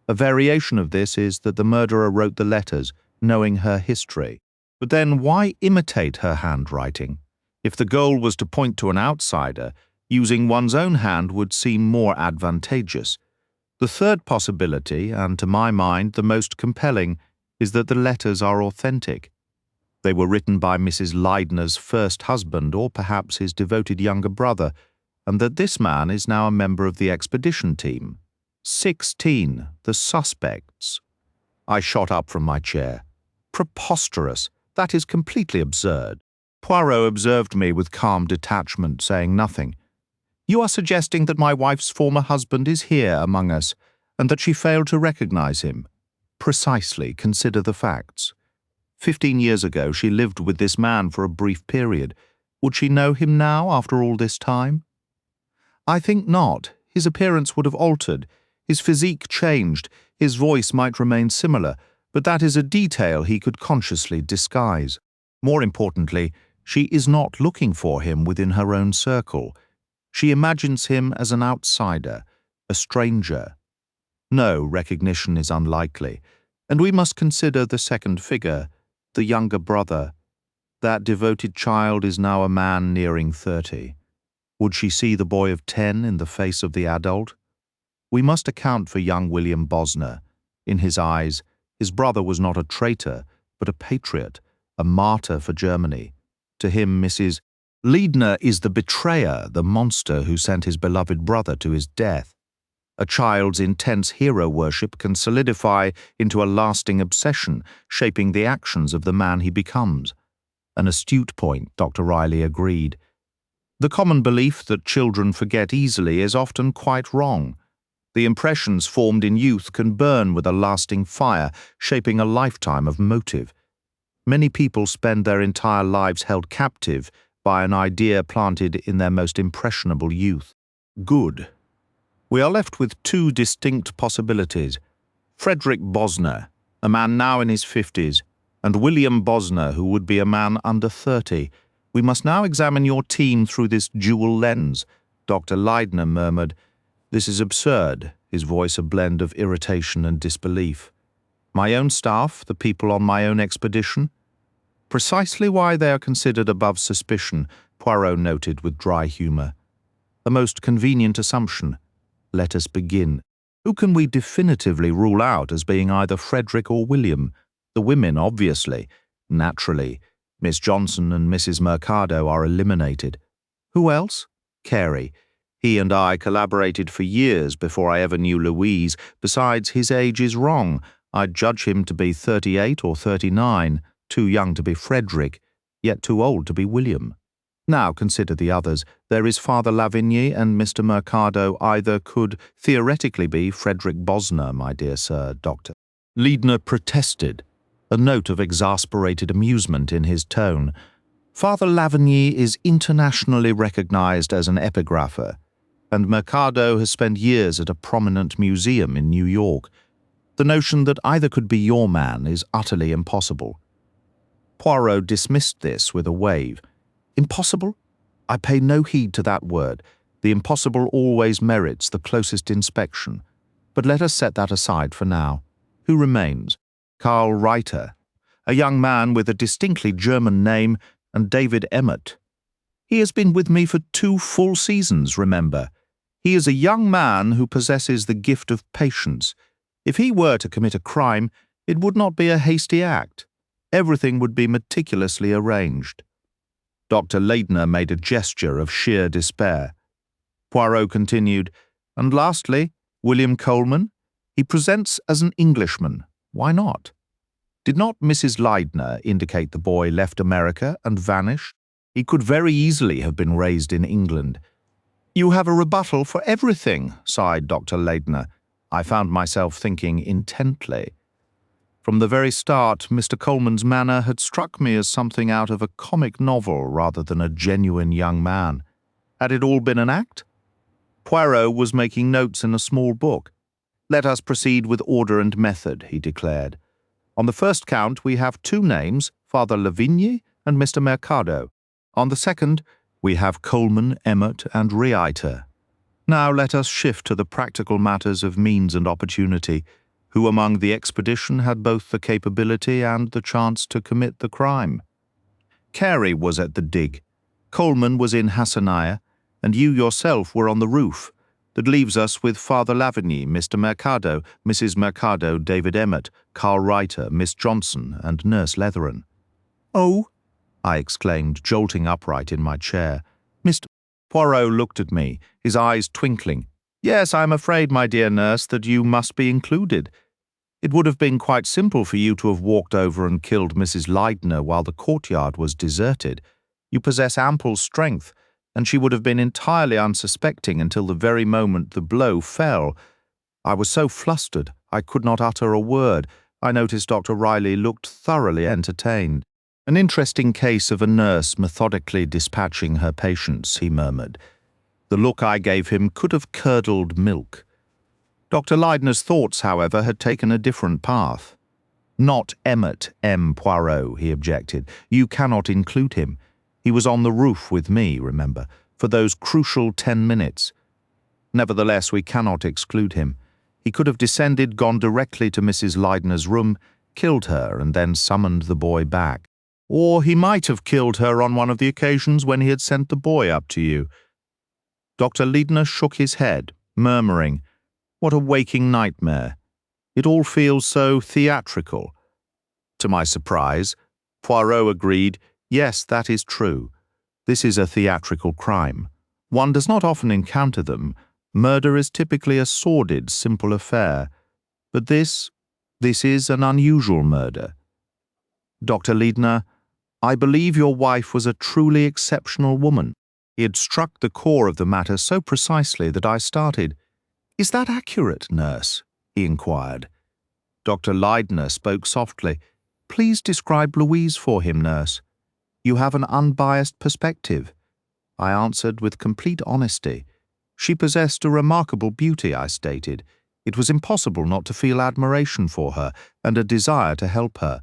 A variation of this is that the murderer wrote the letters, knowing her history. But then why imitate her handwriting? If the goal was to point to an outsider, using one's own hand would seem more advantageous. The third possibility, and to my mind the most compelling, is that the letters are authentic. They were written by Mrs. Leidner's first husband, or perhaps his devoted younger brother, and that this man is now a member of the expedition team. 16, the suspects. I shot up from my chair. Preposterous. That is completely absurd. Poirot observed me with calm detachment, saying nothing. You are suggesting that my wife's former husband is here among us, and that she failed to recognize him. Precisely, consider the facts. 15 years ago, she lived with this man for a brief period. Would she know him now after all this time? I think not. His appearance would have altered. His physique changed. His voice might remain similar, but that is a detail he could consciously disguise. More importantly, she is not looking for him within her own circle. She imagines him as an outsider, a stranger. No, recognition is unlikely, and we must consider the second figure, the younger brother. That devoted child is now a man nearing 30. Would she see the boy of 10 in the face of the adult? We must account for young William Bosner. In his eyes, his brother was not a traitor, but a patriot, a martyr for Germany. To him, Mrs. Leidner is the betrayer, the monster who sent his beloved brother to his death. A child's intense hero worship can solidify into a lasting obsession, shaping the actions of the man he becomes. An astute point, Dr. Riley agreed. The common belief that children forget easily is often quite wrong. The impressions formed in youth can burn with a lasting fire, shaping a lifetime of motive. Many people spend their entire lives held captive by an idea planted in their most impressionable youth. Good. We are left with two distinct possibilities. Frederick Bosner, a man now in his 50s, and William Bosner, who would be a man under 30. We must now examine your team through this dual lens. Dr. Leidner murmured, "This is absurd," his voice a blend of irritation and disbelief. My own staff, the people on my own expedition? Precisely why they are considered above suspicion, Poirot noted with dry humour. A most convenient assumption. Let us begin. Who can we definitively rule out as being either Frederick or William? The women, obviously. Naturally. Miss Johnson and Mrs. Mercado are eliminated. Who else? Carey. He and I collaborated for years before I ever knew Louise. Besides, his age is wrong. I'd judge him to be 38 or 39, too young to be Frederick, yet too old to be William. Now consider the others. There is Father Lavigny and Mr. Mercado. Either could theoretically be Frederick Bosner, my dear sir, Doctor. Leidner protested, a note of exasperated amusement in his tone. Father Lavigny is internationally recognized as an epigrapher, and Mercado has spent years at a prominent museum in New York. The notion that either could be your man is utterly impossible. Poirot dismissed this with a wave. Impossible? I pay no heed to that word. The impossible always merits the closest inspection. But let us set that aside for now. Who remains? Karl Reiter, a young man with a distinctly German name, and David Emmett. He has been with me for 2 full seasons, remember. He is a young man who possesses the gift of patience. If he were to commit a crime, it would not be a hasty act. Everything would be meticulously arranged. Dr. Leidner made a gesture of sheer despair. Poirot continued, and lastly, William Coleman. He presents as an Englishman. Why not? Did not Mrs. Leidner indicate the boy left America and vanished? He could very easily have been raised in England. You have a rebuttal for everything, sighed Dr. Leidner. I found myself thinking intently. From the very start, Mr. Coleman's manner had struck me as something out of a comic novel rather than a genuine young man. Had it all been an act? Poirot was making notes in a small book. Let us proceed with order and method, he declared. On the first count, we have 2 names, Father Lavigny and Mr. Mercado. On the second, we have Coleman, Emmett, and Reiter. Now let us shift to the practical matters of means and opportunity. Who among the expedition had both the capability and the chance to commit the crime? Carey was at the dig. Coleman was in Hassaniah, and you yourself were on the roof. That leaves us with Father Lavigny, Mr. Mercado, Mrs. Mercado, David Emmett, Karl Reiter, Miss Johnson, and Nurse Letheran. Oh, I exclaimed, jolting upright in my chair. Mr. Poirot looked at me, his eyes twinkling. Yes, I am afraid, my dear nurse, that you must be included. It would have been quite simple for you to have walked over and killed Mrs. Leidner while the courtyard was deserted. You possess ample strength, and she would have been entirely unsuspecting until the very moment the blow fell. I was so flustered, I could not utter a word. I noticed Dr. Riley looked thoroughly entertained. An interesting case of a nurse methodically dispatching her patients, he murmured. The look I gave him could have curdled milk. Dr. Leidner's thoughts, however, had taken a different path. Not Emmett M. Poirot, he objected. You cannot include him. He was on the roof with me, remember, for those crucial 10 minutes. Nevertheless, we cannot exclude him. He could have descended, gone directly to Mrs. Leidner's room, killed her, and then summoned the boy back. Or he might have killed her on one of the occasions when he had sent the boy up to you. Dr. Leidner shook his head, murmuring, "What a waking nightmare. It all feels so theatrical." To my surprise, Poirot agreed, "Yes, that is true. This is a theatrical crime. One does not often encounter them. Murder is typically a sordid, simple affair. But this is an unusual murder. Dr. Leidner, I believe your wife was a truly exceptional woman." He had struck the core of the matter so precisely that I started. "Is that accurate, nurse?" he inquired. Dr. Leidner spoke softly. "Please describe Louise for him, nurse. You have an unbiased perspective." I answered with complete honesty. She possessed a remarkable beauty, I stated. It was impossible not to feel admiration for her and a desire to help her.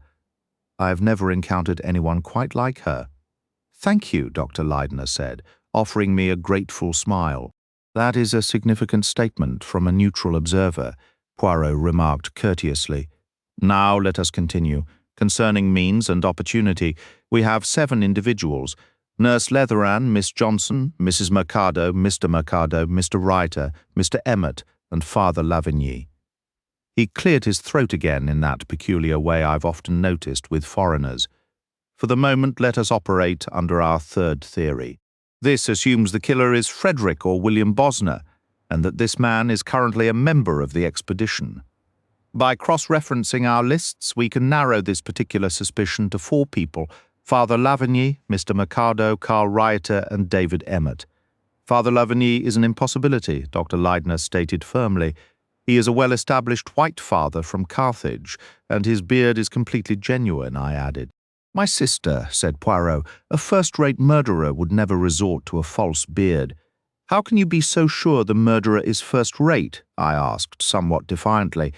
I have never encountered anyone quite like her. "Thank you," Dr. Leidner said, offering me a grateful smile. "That is a significant statement from a neutral observer," Poirot remarked courteously. "Now let us continue. Concerning means and opportunity, we have 7 individuals: Nurse Letheran, Miss Johnson, Mrs. Mercado, Mr. Mercado, Mr. Reiter, Mr. Emmett, and Father Lavigny." He cleared his throat again in that peculiar way I've often noticed with foreigners. "For the moment, let us operate under our third theory. This assumes the killer is Frederick or William Bosner, and that this man is currently a member of the expedition. By cross-referencing our lists, we can narrow this particular suspicion to 4 people: Father Lavigny, Mr. Mercado, Carl Reiter, and David Emmett. Father Lavigny is an impossibility, Dr. Leidner stated firmly. He is a well-established white father from Carthage, and his beard is completely genuine, I added. "My sister," said Poirot, "a first-rate murderer would never resort to a false beard." "How can you be so sure the murderer is first-rate?" I asked, somewhat defiantly.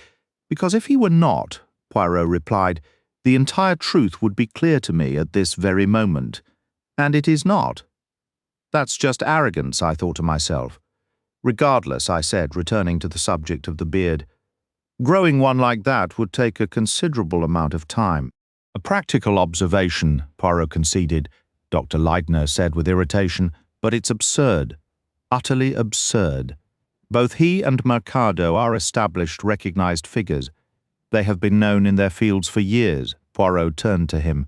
"Because if he were not," Poirot replied, "the entire truth would be clear to me at this very moment. And it is not." "That's just arrogance," I thought to myself. "Regardless," I said, returning to the subject of the beard. "Growing one like that would take a considerable amount of time." "A practical observation," Poirot conceded, Dr. Leidner said with irritation, "but it's absurd. Utterly absurd. Both he and Mercado are established, recognized figures. They have been known in their fields for years." Poirot turned to him.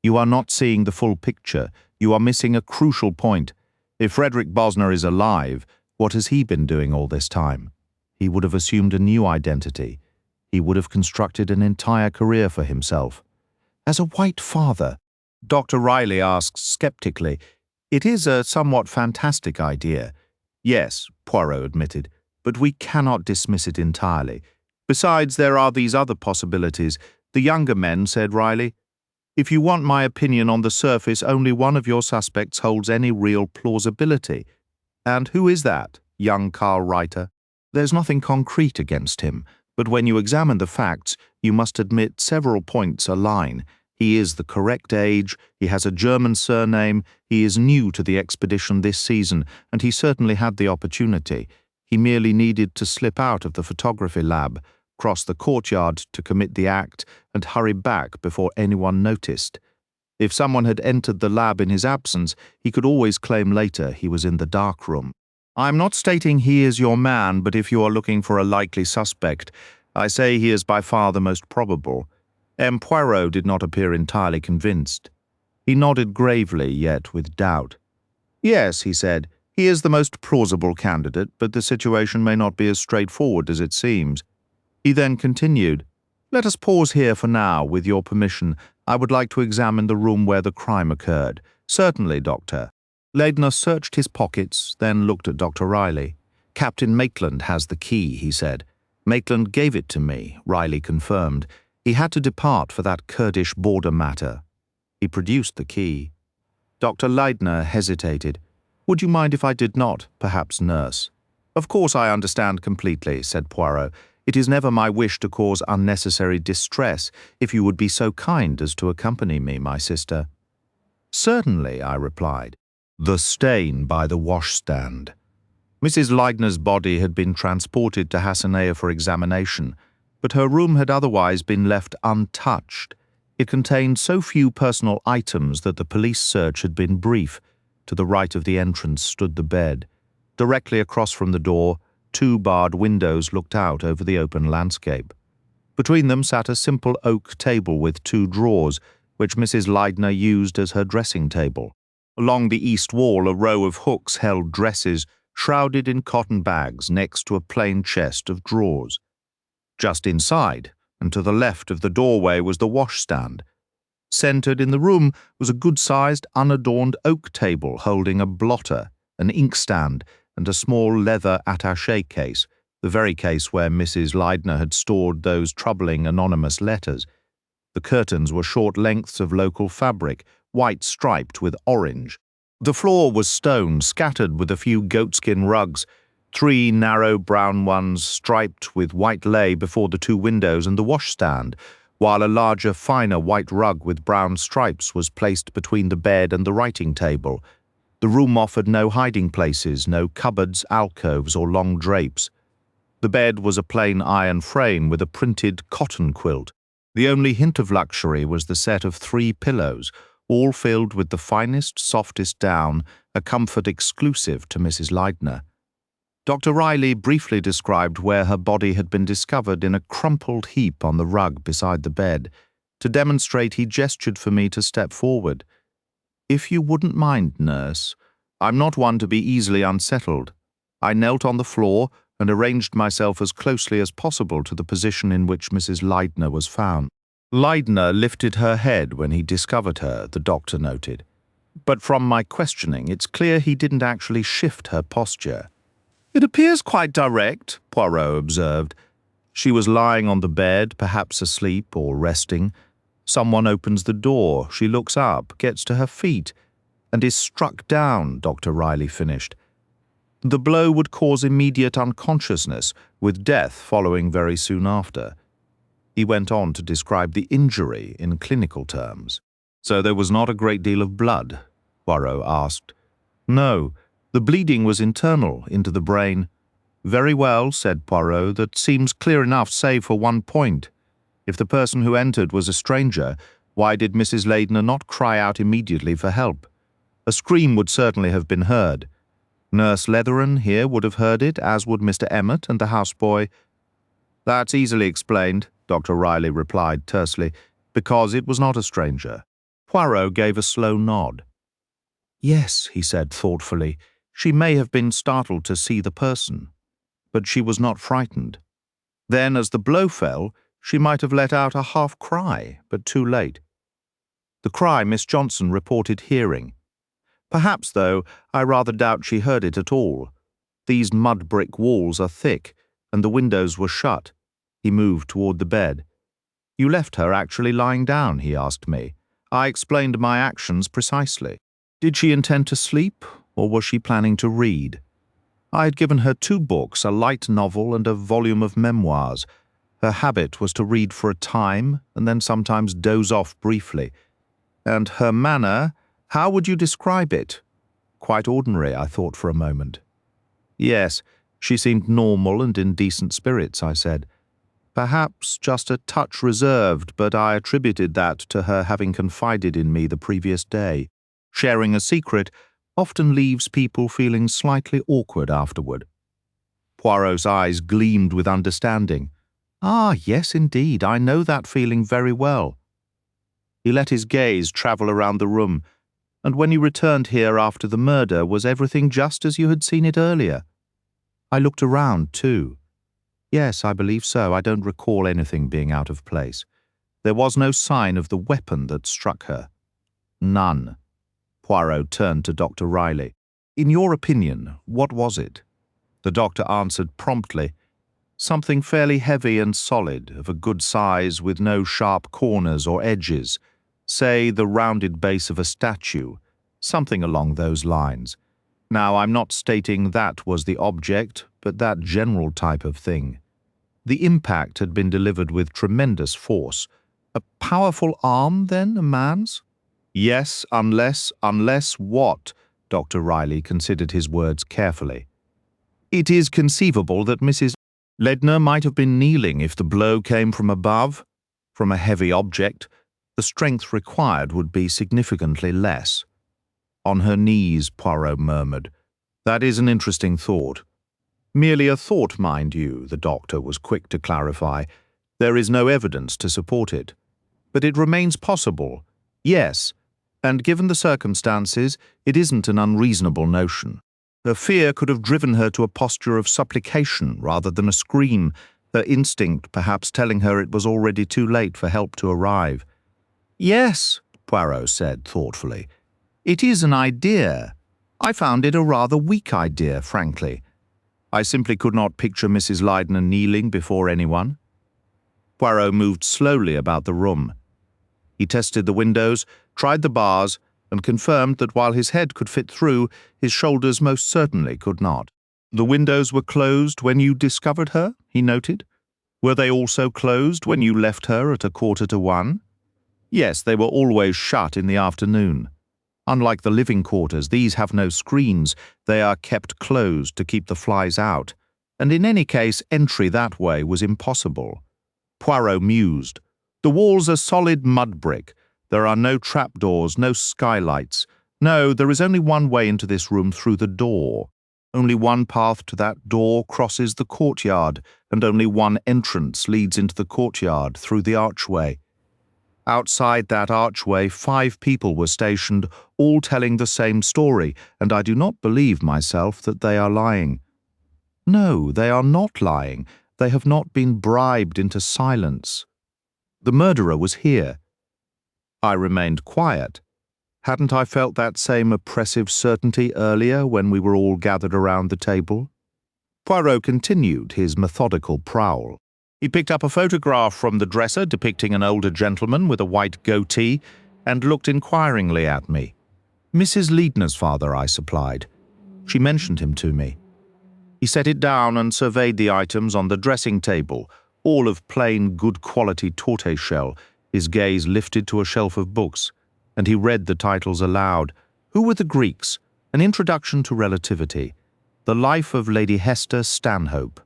"You are not seeing the full picture. You are missing a crucial point. If Frederick Bosner is alive, what has he been doing all this time? He would have assumed a new identity. He would have constructed an entire career for himself. As a white father?" Dr. Riley asked skeptically. "It is a somewhat fantastic idea." "Yes," Poirot admitted, "but we cannot dismiss it entirely. Besides, there are these other possibilities. The younger men," said Riley. "If you want my opinion, on the surface, only one of your suspects holds any real plausibility. And who is that? Young Carl Reiter? There's nothing concrete against him, but when you examine the facts, you must admit several points align. He is the correct age, he has a German surname, he is new to the expedition this season, and he certainly had the opportunity. He merely needed to slip out of the photography lab, cross the courtyard to commit the act, and hurry back before anyone noticed. If someone had entered the lab in his absence, he could always claim later he was in the dark room. I am not stating he is your man, but if you are looking for a likely suspect, I say he is by far the most probable." M. Poirot did not appear entirely convinced. He nodded gravely, yet with doubt. "Yes," he said, He is the most plausible candidate, but the situation may not be as straightforward as it seems. He then continued, "Let us pause here for now, with your permission. I would like to examine the room where the crime occurred." "Certainly, Doctor." Leydner searched his pockets, then looked at Dr. Riley. "Captain Maitland has the key," he said. "Maitland gave it to me," Riley confirmed. "He had to depart for that Kurdish border matter." He produced the key. Dr. Leydner hesitated. "Would you mind if I did not, perhaps, nurse?" "Of course I understand completely," said Poirot. "It is never my wish to cause unnecessary distress, if you would be so kind as to accompany me, my sister." "Certainly," I replied. The stain by the washstand. Mrs. Leydner's body had been transported to Hassanaya for examination, but her room had otherwise been left untouched. It contained so few personal items that the police search had been brief. To the right of the entrance stood the bed. Directly across from the door, 2 barred windows looked out over the open landscape. Between them sat a simple oak table with 2 drawers, which Mrs. Leydner used as her dressing table. Along the east wall, a row of hooks held dresses, shrouded in cotton bags next to a plain chest of drawers. Just inside, and to the left of the doorway, was the washstand. Centered in the room was a good-sized, unadorned oak table holding a blotter, an inkstand, and a small leather attaché case, the very case where Mrs. Leydner had stored those troubling anonymous letters. The curtains were short lengths of local fabric, white striped with orange. The floor was stone, scattered with a few goatskin rugs. 3 narrow brown ones striped with white lay before the 2 windows and the washstand, while a larger, finer white rug with brown stripes was placed between the bed and the writing table. The room offered no hiding places, no cupboards, alcoves, or long drapes. The bed was a plain iron frame with a printed cotton quilt. The only hint of luxury was the set of 3 pillows, all filled with the finest, softest down, a comfort exclusive to Mrs. Leydner. Dr. Riley briefly described where her body had been discovered in a crumpled heap on the rug beside the bed. To demonstrate, he gestured for me to step forward. "If you wouldn't mind, nurse. I'm not one to be easily unsettled." I knelt on the floor and arranged myself as closely as possible to the position in which Mrs. Leydner was found. Leydner lifted her head when he discovered her, the doctor noted. But from my questioning, it's clear he didn't actually shift her posture. "It appears quite direct," Poirot observed. "She was lying on the bed, perhaps asleep or resting. Someone opens the door, she looks up, gets to her feet, and is struck down," Dr. Riley finished. "The blow would cause immediate unconsciousness, with death following very soon after." He went on to describe the injury in clinical terms. "So there was not a great deal of blood?" Poirot asked. "No, the bleeding was internal, into the brain." "Very well," said Poirot, "that seems clear enough save for one point. If the person who entered was a stranger, why did Mrs. Leydner not cry out immediately for help? A scream would certainly have been heard. Nurse Leatheran here would have heard it, as would Mr. Emmett and the houseboy." "That's easily explained," Dr. Riley replied tersely, "because it was not a stranger." Poirot gave a slow nod. "Yes," he said thoughtfully, "she may have been startled to see the person, but she was not frightened. Then, as the blow fell, she might have let out a half cry, but too late. The cry Miss Johnson reported hearing. Perhaps, though, I rather doubt she heard it at all. These mud-brick walls are thick, and the windows were shut." He moved toward the bed. "You left her actually lying down?" he asked me. I explained my actions precisely. "Did she intend to sleep, or was she planning to read?" I had given her 2 books, a light novel and a volume of memoirs. Her habit was to read for a time, and then sometimes doze off briefly. "And her manner, how would you describe it?" "Quite ordinary," I thought for a moment. "Yes, she seemed normal and in decent spirits," I said. "Perhaps just a touch reserved, but I attributed that to her having confided in me the previous day. Sharing a secret often leaves people feeling slightly awkward afterward." Poirot's eyes gleamed with understanding. "Ah, yes, indeed, I know that feeling very well." He let his gaze travel around the room. And when you returned here after the murder, was everything just as you had seen it earlier? I looked around, too. Yes, I believe so. I don't recall anything being out of place. There was no sign of the weapon that struck her. None. Poirot turned to Dr. Riley. In your opinion, what was it? The doctor answered promptly. Something fairly heavy and solid, of a good size, with no sharp corners or edges. Say, the rounded base of a statue. Something along those lines. Now, I'm not stating that was the object, but that general type of thing. The impact had been delivered with tremendous force. A powerful arm, then, a man's? Yes, unless what? Dr. Riley considered his words carefully. It is conceivable that Mrs. Ledner might have been kneeling if the blow came from above. From a heavy object, the strength required would be significantly less. On her knees, Poirot murmured. That is an interesting thought. Merely a thought, mind you, the doctor was quick to clarify. There is no evidence to support it. But it remains possible. Yes, and given the circumstances, it isn't an unreasonable notion. Her fear could have driven her to a posture of supplication rather than a scream, her instinct perhaps telling her it was already too late for help to arrive. Yes, Poirot said thoughtfully. It is an idea. I found it a rather weak idea, frankly. I simply could not picture Mrs. Ledner kneeling before anyone. Poirot moved slowly about the room. He tested the windows, tried the bars, and confirmed that while his head could fit through, his shoulders most certainly could not. The windows were closed when you discovered her, he noted. Were they also closed when you left her at 1:45? Yes, they were always shut in the afternoon. Unlike the living quarters, these have no screens. They are kept closed to keep the flies out, and in any case, entry that way was impossible. Poirot mused. The walls are solid mud brick. There are no trapdoors, no skylights. No, there is only one way into this room through the door. Only one path to that door crosses the courtyard, and only one entrance leads into the courtyard through the archway. Outside that archway, 5 people were stationed, all telling the same story, and I do not believe myself that they are lying. No, they are not lying. They have not been bribed into silence. The murderer was here. I remained quiet. Hadn't I felt that same oppressive certainty earlier when we were all gathered around the table? Poirot continued his methodical prowl. He picked up a photograph from the dresser depicting an older gentleman with a white goatee and looked inquiringly at me. Mrs. Ledner's father, I supplied. She mentioned him to me. He set it down and surveyed the items on the dressing table, all of plain, good-quality tortoiseshell, his gaze lifted to a shelf of books, and he read the titles aloud. Who were the Greeks? An Introduction to Relativity. The Life of Lady Hester Stanhope.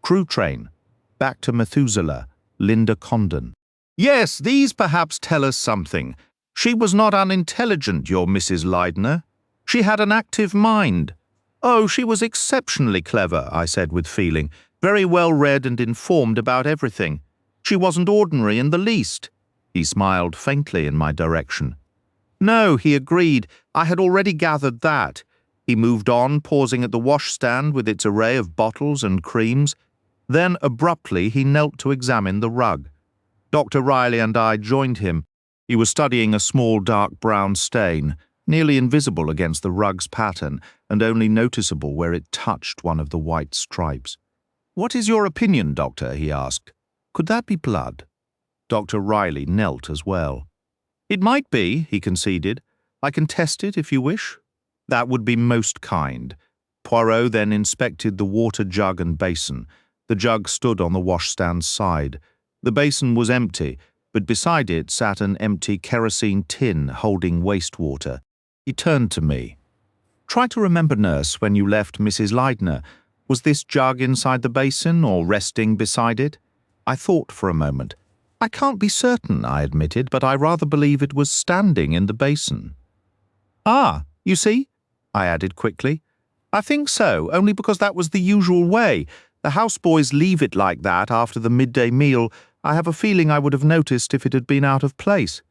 Crew Train. Back to Methuselah. Linda Condon. Yes, these perhaps tell us something. She was not unintelligent, your Mrs. Ledner. She had an active mind. Oh, she was exceptionally clever, I said with feeling. Very well read and informed about everything. She wasn't ordinary in the least. He smiled faintly in my direction. No, he agreed. I had already gathered that. He moved on, pausing at the washstand with its array of bottles and creams. Then, abruptly, he knelt to examine the rug. Dr. Riley and I joined him. He was studying a small dark brown stain, nearly invisible against the rug's pattern, and only noticeable where it touched one of the white stripes. What is your opinion, Doctor? He asked. Could that be blood? Dr. Riley knelt as well. It might be, he conceded. I can test it if you wish. That would be most kind. Poirot then inspected the water jug and basin. The jug stood on the washstand's side. The basin was empty, but beside it sat an empty kerosene tin holding wastewater. He turned to me. Try to remember, nurse, when you left Mrs. Ledner. Was this jug inside the basin or resting beside it? I thought for a moment. I can't be certain, I admitted, but I rather believe it was standing in the basin. Ah, you see? I added quickly. I think so, only because that was the usual way. The houseboys leave it like that after the midday meal. I have a feeling I would have noticed if it had been out of place.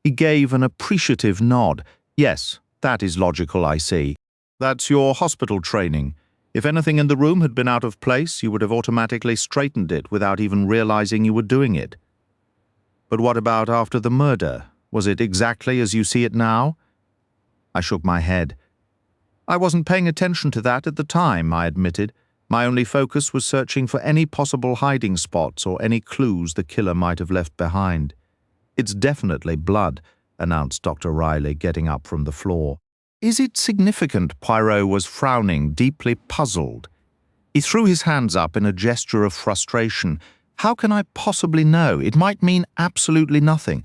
He gave an appreciative nod. Yes, that is logical, I see. That's your hospital training. If anything in the room had been out of place, you would have automatically straightened it without even realizing you were doing it. But what about after the murder? Was it exactly as you see it now? I shook my head. I wasn't paying attention to that at the time, I admitted. My only focus was searching for any possible hiding spots or any clues the killer might have left behind. It's definitely blood, announced Dr. Riley, getting up from the floor. Is it significant? Poirot was frowning, deeply puzzled. He threw his hands up in a gesture of frustration. How can I possibly know? It might mean absolutely nothing.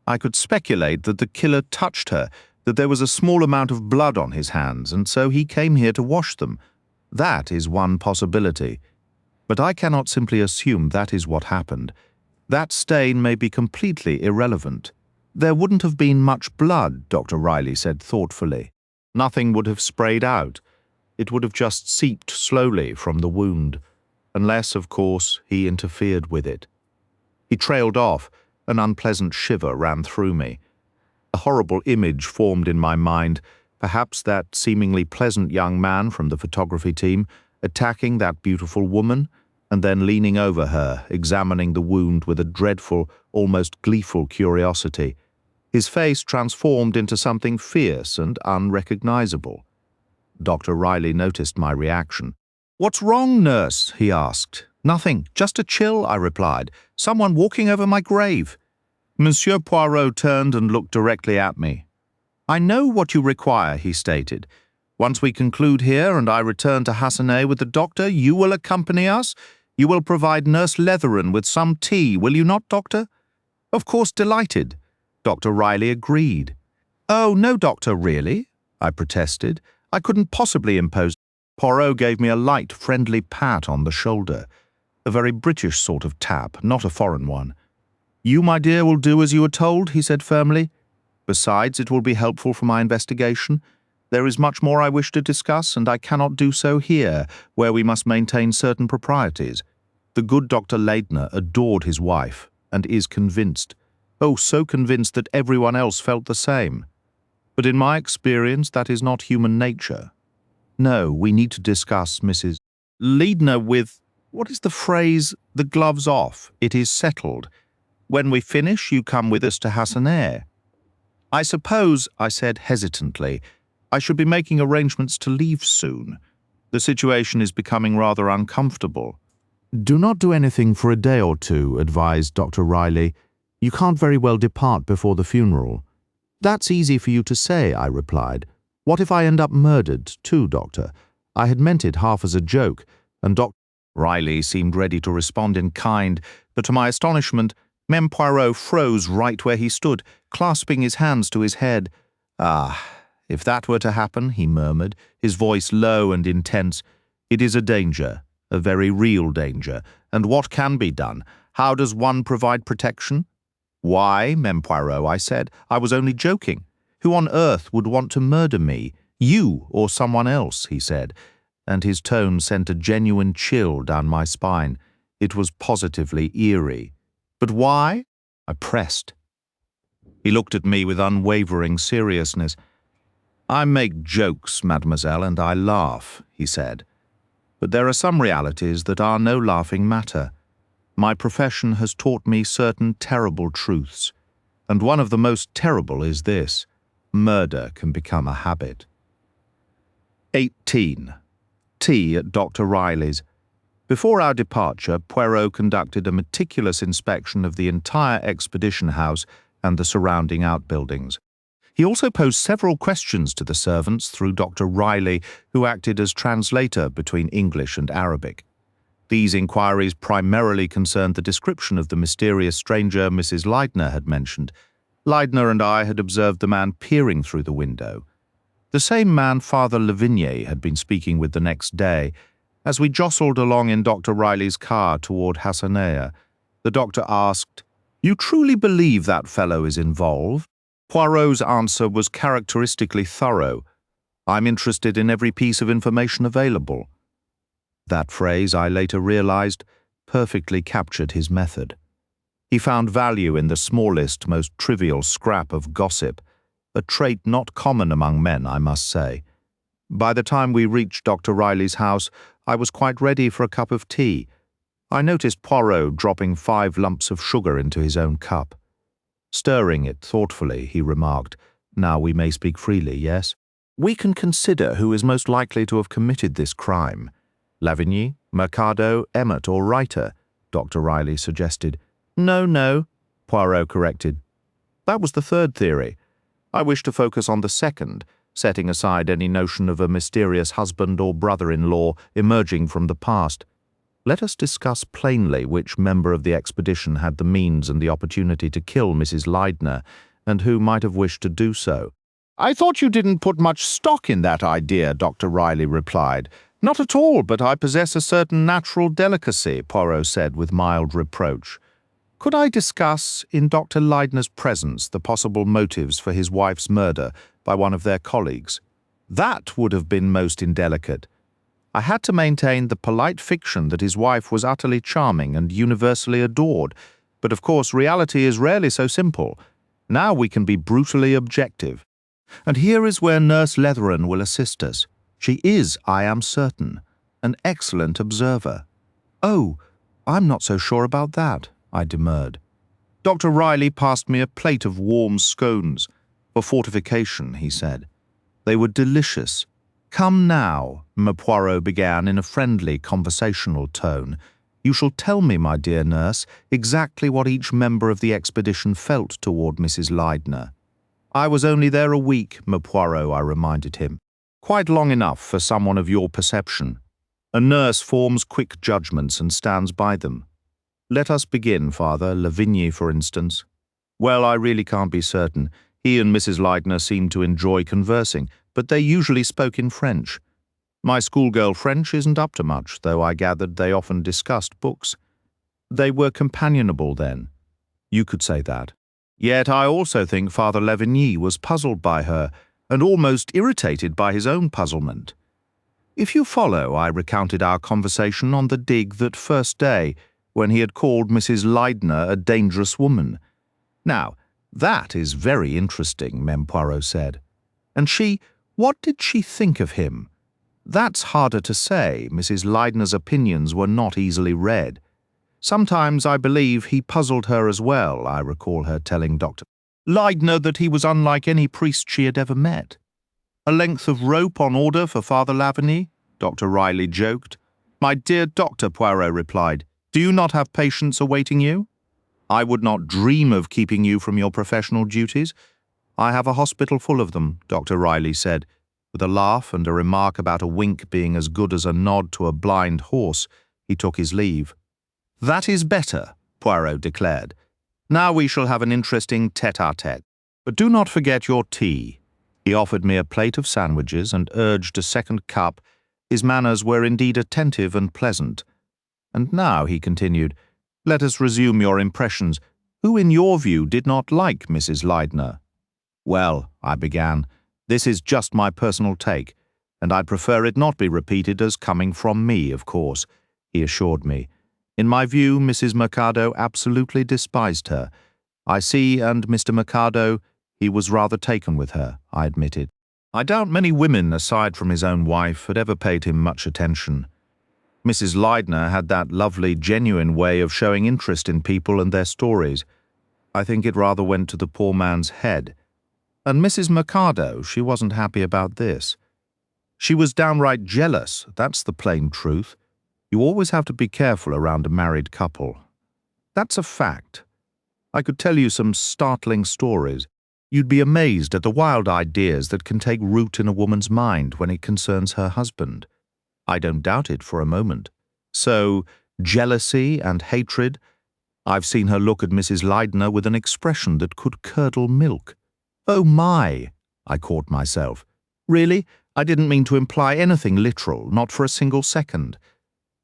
I could speculate that the killer touched her, that there was a small amount of blood on his hands, and so he came here to wash them. That is one possibility. But I cannot simply assume that is what happened. That stain may be completely irrelevant. There wouldn't have been much blood, Dr. Riley said thoughtfully. Nothing would have sprayed out. It would have just seeped slowly from the wound, unless, of course, he interfered with it. He trailed off. An unpleasant shiver ran through me. A horrible image formed in my mind, perhaps that seemingly pleasant young man from the photography team attacking that beautiful woman and then leaning over her, examining the wound with a dreadful, almost gleeful curiosity. His face transformed into something fierce and unrecognizable. Dr. Riley noticed my reaction. "What's wrong, nurse?" he asked. "Nothing, just a chill," I replied. "Someone walking over my grave." Monsieur Poirot turned and looked directly at me. "I know what you require," he stated. "Once we conclude here and I return to Hassanet with the doctor, you will accompany us? You will provide Nurse Letheran with some tea, will you not, Doctor?" "Of course, delighted." Dr. Riley agreed. "Oh, no, Doctor, really?" I protested. "I couldn't possibly impose." Poirot gave me a light, friendly pat on the shoulder. A very British sort of tap, not a foreign one. "You, my dear, will do as you are told," he said firmly. "Besides, it will be helpful for my investigation. There is much more I wish to discuss, and I cannot do so here, where we must maintain certain proprieties. The good Dr. Leydner adored his wife, and is convinced. Oh, so convinced that everyone else felt the same. But in my experience, that is not human nature. No, we need to discuss Mrs. Leydner with, what is the phrase, the gloves off. It is settled. When we finish, you come with us to Hassanet." "I suppose," I said hesitantly, "I should be making arrangements to leave soon. The situation is becoming rather uncomfortable." "Do not do anything for a day or two," advised Dr. Riley. "You can't very well depart before the funeral." "That's easy for you to say," I replied. "What if I end up murdered, too, Doctor?" I had meant it half as a joke, and Dr. Riley seemed ready to respond in kind, but to my astonishment, Mem Poirot froze right where he stood, clasping his hands to his head. "Ah, if that were to happen," he murmured, his voice low and intense, "it is a danger, a very real danger. And what can be done? How does one provide protection?" "Why, Mem Poirot," I said, "I was only joking. Who on earth would want to murder me? You or someone else," he said, and his tone sent a genuine chill down my spine. It was positively eerie. "But why?" I pressed. He looked at me with unwavering seriousness. "I make jokes, mademoiselle, and I laugh," he said. "But there are some realities that are no laughing matter. My profession has taught me certain terrible truths, and one of the most terrible is this: murder can become a habit." 18. Tea at Dr. Riley's. Before our departure, Poirot conducted a meticulous inspection of the entire expedition house and the surrounding outbuildings. He also posed several questions to the servants through Dr. Riley, who acted as translator between English and Arabic. These inquiries primarily concerned the description of the mysterious stranger Mrs. Leydner had mentioned. Leydner and I had observed the man peering through the window. The same man Father Lavigne had been speaking with the next day. As we jostled along in Dr. Riley's car toward Hassanet, the doctor asked, "You truly believe that fellow is involved?" Poirot's answer was characteristically thorough. "I'm interested in every piece of information available." That phrase, I later realized, perfectly captured his method. He found value in the smallest, most trivial scrap of gossip, a trait not common among men, I must say. By the time we reached Dr. Riley's house, I was quite ready for a cup of tea. I noticed Poirot dropping 5 lumps of sugar into his own cup. Stirring it thoughtfully, he remarked, "Now we may speak freely, yes? We can consider who is most likely to have committed this crime. Lavigny, Mercado, Emmett, or Reiter," Dr. Riley suggested. No, Poirot corrected. That was the third theory. I wish to focus on the second, setting aside any notion of a mysterious husband or brother-in-law emerging from the past. Let us discuss plainly which member of the expedition had the means and the opportunity to kill Mrs. Leidner, and who might have wished to do so. "I thought you didn't put much stock in that idea," Dr. Riley replied. "Not at all, but I possess a certain natural delicacy," Poirot said with mild reproach. "Could I discuss, in Dr. Leidner's presence, the possible motives for his wife's murder by one of their colleagues? That would have been most indelicate. I had to maintain the polite fiction that his wife was utterly charming and universally adored, but of course reality is rarely so simple. Now we can be brutally objective. And here is where Nurse Letheran will assist us. She is, I am certain, an excellent observer." "Oh, I'm not so sure about that," I demurred. Dr. Riley passed me a plate of warm scones. "For fortification," he said. They were delicious. "Come now," Poirot began in a friendly conversational tone. "You shall tell me, my dear nurse, exactly what each member of the expedition felt toward Mrs. Leidner." "I was only there a week, Poirot," I reminded him. "Quite long enough for someone of your perception. A nurse forms quick judgments and stands by them. Let us begin, Father. Lavigny, for instance. Well, I really can't be certain. He and Mrs. Leidner seemed to enjoy conversing, but they usually spoke in French. My schoolgirl French isn't up to much, though I gathered they often discussed books. They were companionable then. You could say that. Yet I also think Father Lavigny was puzzled by her, and almost irritated by his own puzzlement. If you follow, I recounted our conversation on the dig that first day, when he had called Mrs. Leidner a dangerous woman. Now, that is very interesting, Mem Poirot said. And she, what did she think of him? That's harder to say. Mrs. Leidner's opinions were not easily read. Sometimes I believe he puzzled her as well, I recall her telling Dr. Leidner that he was unlike any priest she had ever met. "A length of rope on order for Father Lavigny?" Dr. Riley joked. "My dear Doctor," Poirot replied, "do you not have patients awaiting you? I would not dream of keeping you from your professional duties. I have a hospital full of them," Dr. Riley said. With a laugh and a remark about a wink being as good as a nod to a blind horse, he took his leave. "That is better," Poirot declared. "Now we shall have an interesting tête-à-tête. But do not forget your tea." He offered me a plate of sandwiches and urged a second cup. His manners were indeed attentive and pleasant. "And now," he continued, "let us resume your impressions. Who in your view did not like Mrs. Leidner?" "Well," I began, "this is just my personal take, and I'd prefer it not be repeated as coming from me, of course," he assured me. "In my view, Mrs. Mercado absolutely despised her. I see, and Mr. Mercado, he was rather taken with her," I admitted. I doubt many women, aside from his own wife, had ever paid him much attention. Mrs. Leidner had that lovely, genuine way of showing interest in people and their stories. I think it rather went to the poor man's head. And Mrs. Mercado, she wasn't happy about this. She was downright jealous, that's the plain truth. You always have to be careful around a married couple. That's a fact. I could tell you some startling stories. You'd be amazed at the wild ideas that can take root in a woman's mind when it concerns her husband. I don't doubt it for a moment. So, jealousy and hatred. I've seen her look at Mrs. Leidner with an expression that could curdle milk. "Oh my," I caught myself. "Really? I didn't mean to imply anything literal, not for a single second.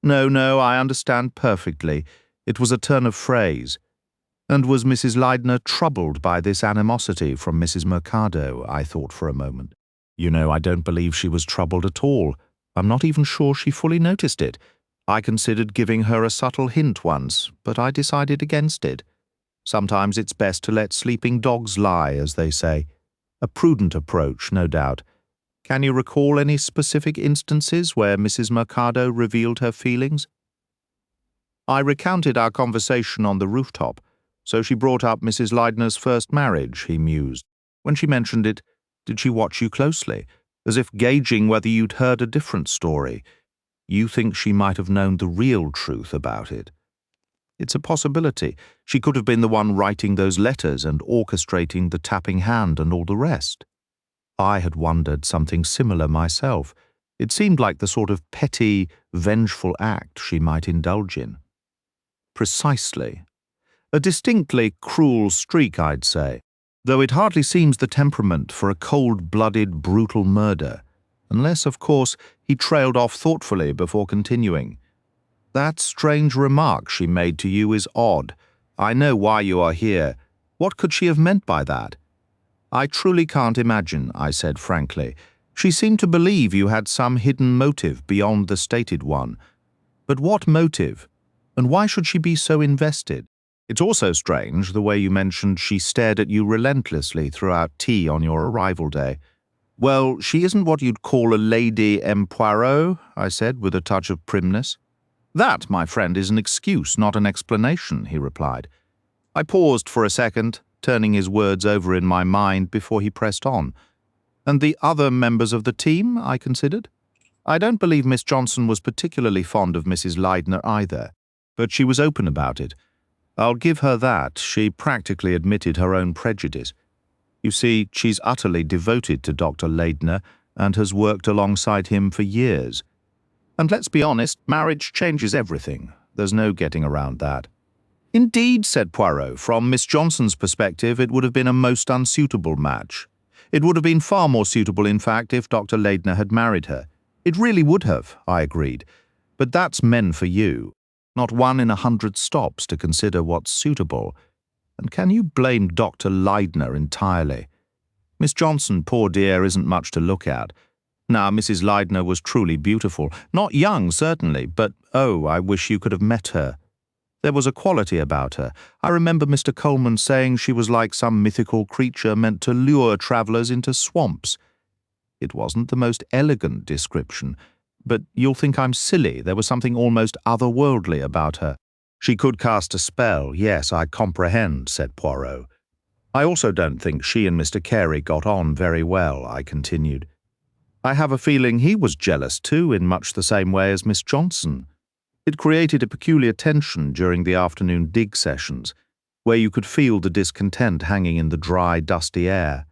No, I understand perfectly. It was a turn of phrase. And was Mrs. Leidner troubled by this animosity from Mrs. Mercado?" I thought for a moment. You know, I don't believe she was troubled at all. I'm not even sure she fully noticed it. I considered giving her a subtle hint once, but I decided against it. Sometimes it's best to let sleeping dogs lie, as they say. A prudent approach, no doubt. Can you recall any specific instances where Mrs. Mercado revealed her feelings? I recounted our conversation on the rooftop, so she brought up Mrs. Leidner's first marriage, he mused. When she mentioned it, did she watch you closely, as if gauging whether you'd heard a different story? You think she might have known the real truth about it? It's a possibility. She could have been the one writing those letters and orchestrating the tapping hand and all the rest. I had wondered something similar myself. It seemed like the sort of petty, vengeful act she might indulge in. Precisely. A distinctly cruel streak, I'd say, though it hardly seems the temperament for a cold-blooded, brutal murder, unless, of course, he trailed off thoughtfully before continuing. That strange remark she made to you is odd. I know why you are here. What could she have meant by that? I truly can't imagine, I said frankly. She seemed to believe you had some hidden motive beyond the stated one. But what motive? And why should she be so invested? It's also strange the way you mentioned she stared at you relentlessly throughout tea on your arrival day. Well, she isn't what you'd call a Lady M. Poirot, I said with a touch of primness. That, my friend, is an excuse, not an explanation, he replied. I paused for a second, turning his words over in my mind before he pressed on. And the other members of the team, I considered. I don't believe Miss Johnson was particularly fond of Mrs. Leidner either, but she was open about it. I'll give her that. She practically admitted her own prejudice. You see, she's utterly devoted to Dr. Leidner and has worked alongside him for years. And let's be honest, marriage changes everything. There's no getting around that. Indeed, said Poirot, from Miss Johnson's perspective, it would have been a most unsuitable match. It would have been far more suitable, in fact, if Dr. Leidner had married her. It really would have, I agreed. But that's men for you. Not 1 in 100 stops to consider what's suitable. And can you blame Dr. Leidner entirely? Miss Johnson, poor dear, isn't much to look at. Now, Mrs. Leidner was truly beautiful. Not young, certainly, but, oh, I wish you could have met her. There was a quality about her. I remember Mr. Coleman saying she was like some mythical creature meant to lure travellers into swamps. It wasn't the most elegant description, but you'll think I'm silly. There was something almost otherworldly about her. She could cast a spell, yes, I comprehend, said Poirot. I also don't think she and Mr. Carey got on very well, I continued. I have a feeling he was jealous too, in much the same way as Miss Johnson. It created a peculiar tension during the afternoon dig sessions, where you could feel the discontent hanging in the dry, dusty air.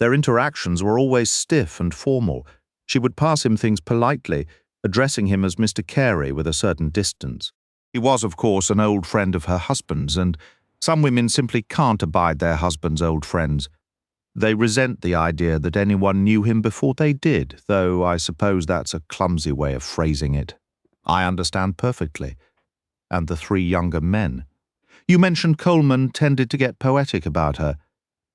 Their interactions were always stiff and formal. She would pass him things politely, addressing him as Mr. Carey with a certain distance. He was, of course, an old friend of her husband's, and some women simply can't abide their husbands' old friends. They resent the idea that anyone knew him before they did, though I suppose that's a clumsy way of phrasing it. I understand perfectly. And the 3 younger men. You mentioned Coleman tended to get poetic about her.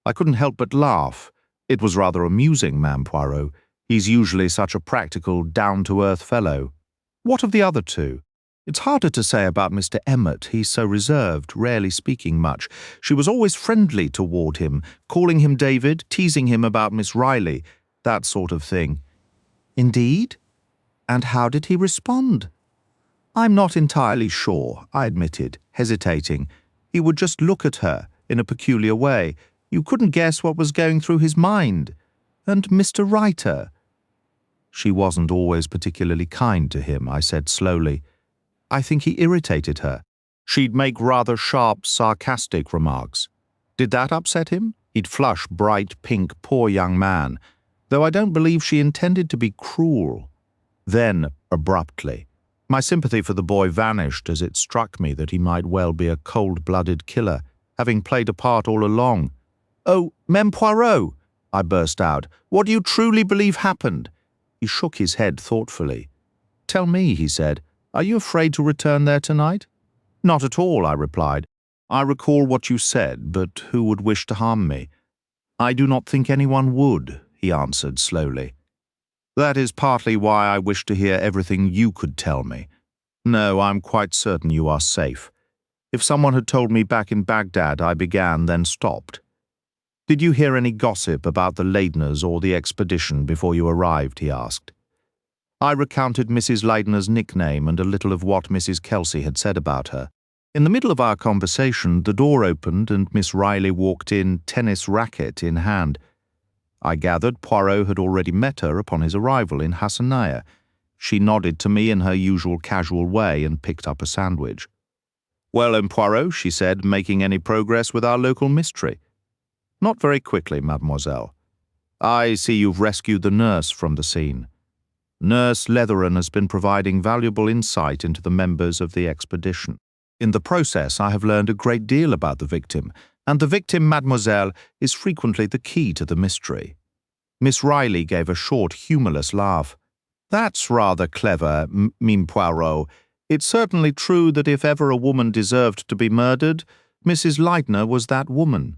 I couldn't help but laugh. It was rather amusing, Ma'am Poirot. He's usually such a practical, down-to-earth fellow. What of the other 2? It's harder to say about Mr. Emmett. He's so reserved, rarely speaking much. She was always friendly toward him, calling him David, teasing him about Miss Riley, that sort of thing. Indeed? And how did he respond? I'm not entirely sure, I admitted, hesitating. He would just look at her in a peculiar way. You couldn't guess what was going through his mind. And Mr. Reiter? She wasn't always particularly kind to him, I said slowly. I think he irritated her. She'd make rather sharp, sarcastic remarks. Did that upset him? He'd flush bright pink, poor young man, though I don't believe she intended to be cruel. Then, abruptly, my sympathy for the boy vanished as it struck me that he might well be a cold-blooded killer, having played a part all along. Oh, Mem Poirot, I burst out, what do you truly believe happened? He shook his head thoughtfully. Tell me, he said, are you afraid to return there tonight? Not at all, I replied. I recall what you said, but who would wish to harm me? I do not think anyone would, he answered slowly. That is partly why I wish to hear everything you could tell me. No, I'm quite certain you are safe. If someone had told me back in Baghdad I began, then stopped. Did you hear any gossip about the Leidners or the expedition before you arrived? He asked. I recounted Mrs. Leidner's nickname and a little of what Mrs. Kelsey had said about her. In the middle of our conversation, the door opened and Miss Riley walked in, tennis racket in hand. I gathered Poirot had already met her upon his arrival in Hassanaya. She nodded to me in her usual casual way and picked up a sandwich. "Well, and Poirot," she said, "making any progress with our local mystery?" "Not very quickly, mademoiselle. I see you've rescued the nurse from the scene. Nurse Letheran has been providing valuable insight into the members of the expedition. In the process, I have learned a great deal about the victim, and the victim, mademoiselle, is frequently the key to the mystery." Miss Riley gave a short, humourless laugh. "That's rather clever, Mime Poirot. It's certainly true that if ever a woman deserved to be murdered, Mrs. Leidner was that woman."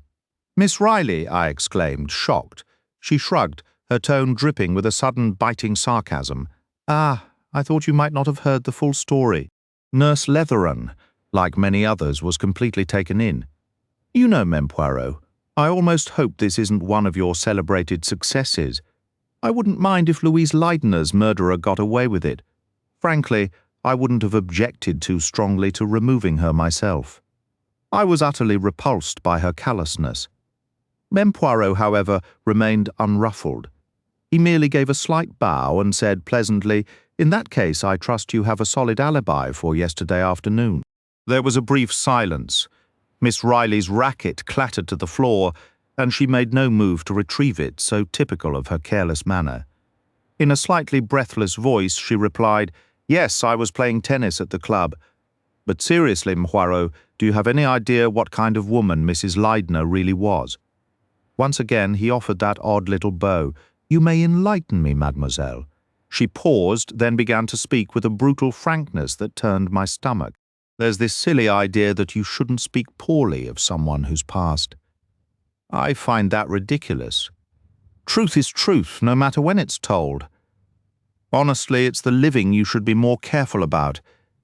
"Miss Riley!" I exclaimed, shocked. She shrugged, her tone dripping with a sudden biting sarcasm. "Ah, I thought you might not have heard the full story. Nurse Letheran, like many others, was completely taken in. You know, Meme Poirot, I almost hope this isn't one of your celebrated successes. I wouldn't mind if Louise Leidner's murderer got away with it. Frankly, I wouldn't have objected too strongly to removing her myself." I was utterly repulsed by her callousness. Meme Poirot, however, remained unruffled. He merely gave a slight bow and said pleasantly, "In that case, I trust you have a solid alibi for yesterday afternoon." There was a brief silence. Miss Riley's racket clattered to the floor, and she made no move to retrieve it, so typical of her careless manner. In a slightly breathless voice, she replied, "Yes, I was playing tennis at the club. But seriously, Poirot, do you have any idea what kind of woman Mrs. Leidner really was?" Once again he offered that odd little bow. "You may enlighten me, mademoiselle." She paused, then began to speak with a brutal frankness that turned my stomach. "There's this silly idea that you shouldn't speak poorly of someone who's passed. I find that ridiculous. Truth is truth, no matter when it's told. Honestly, it's the living you should be more careful about.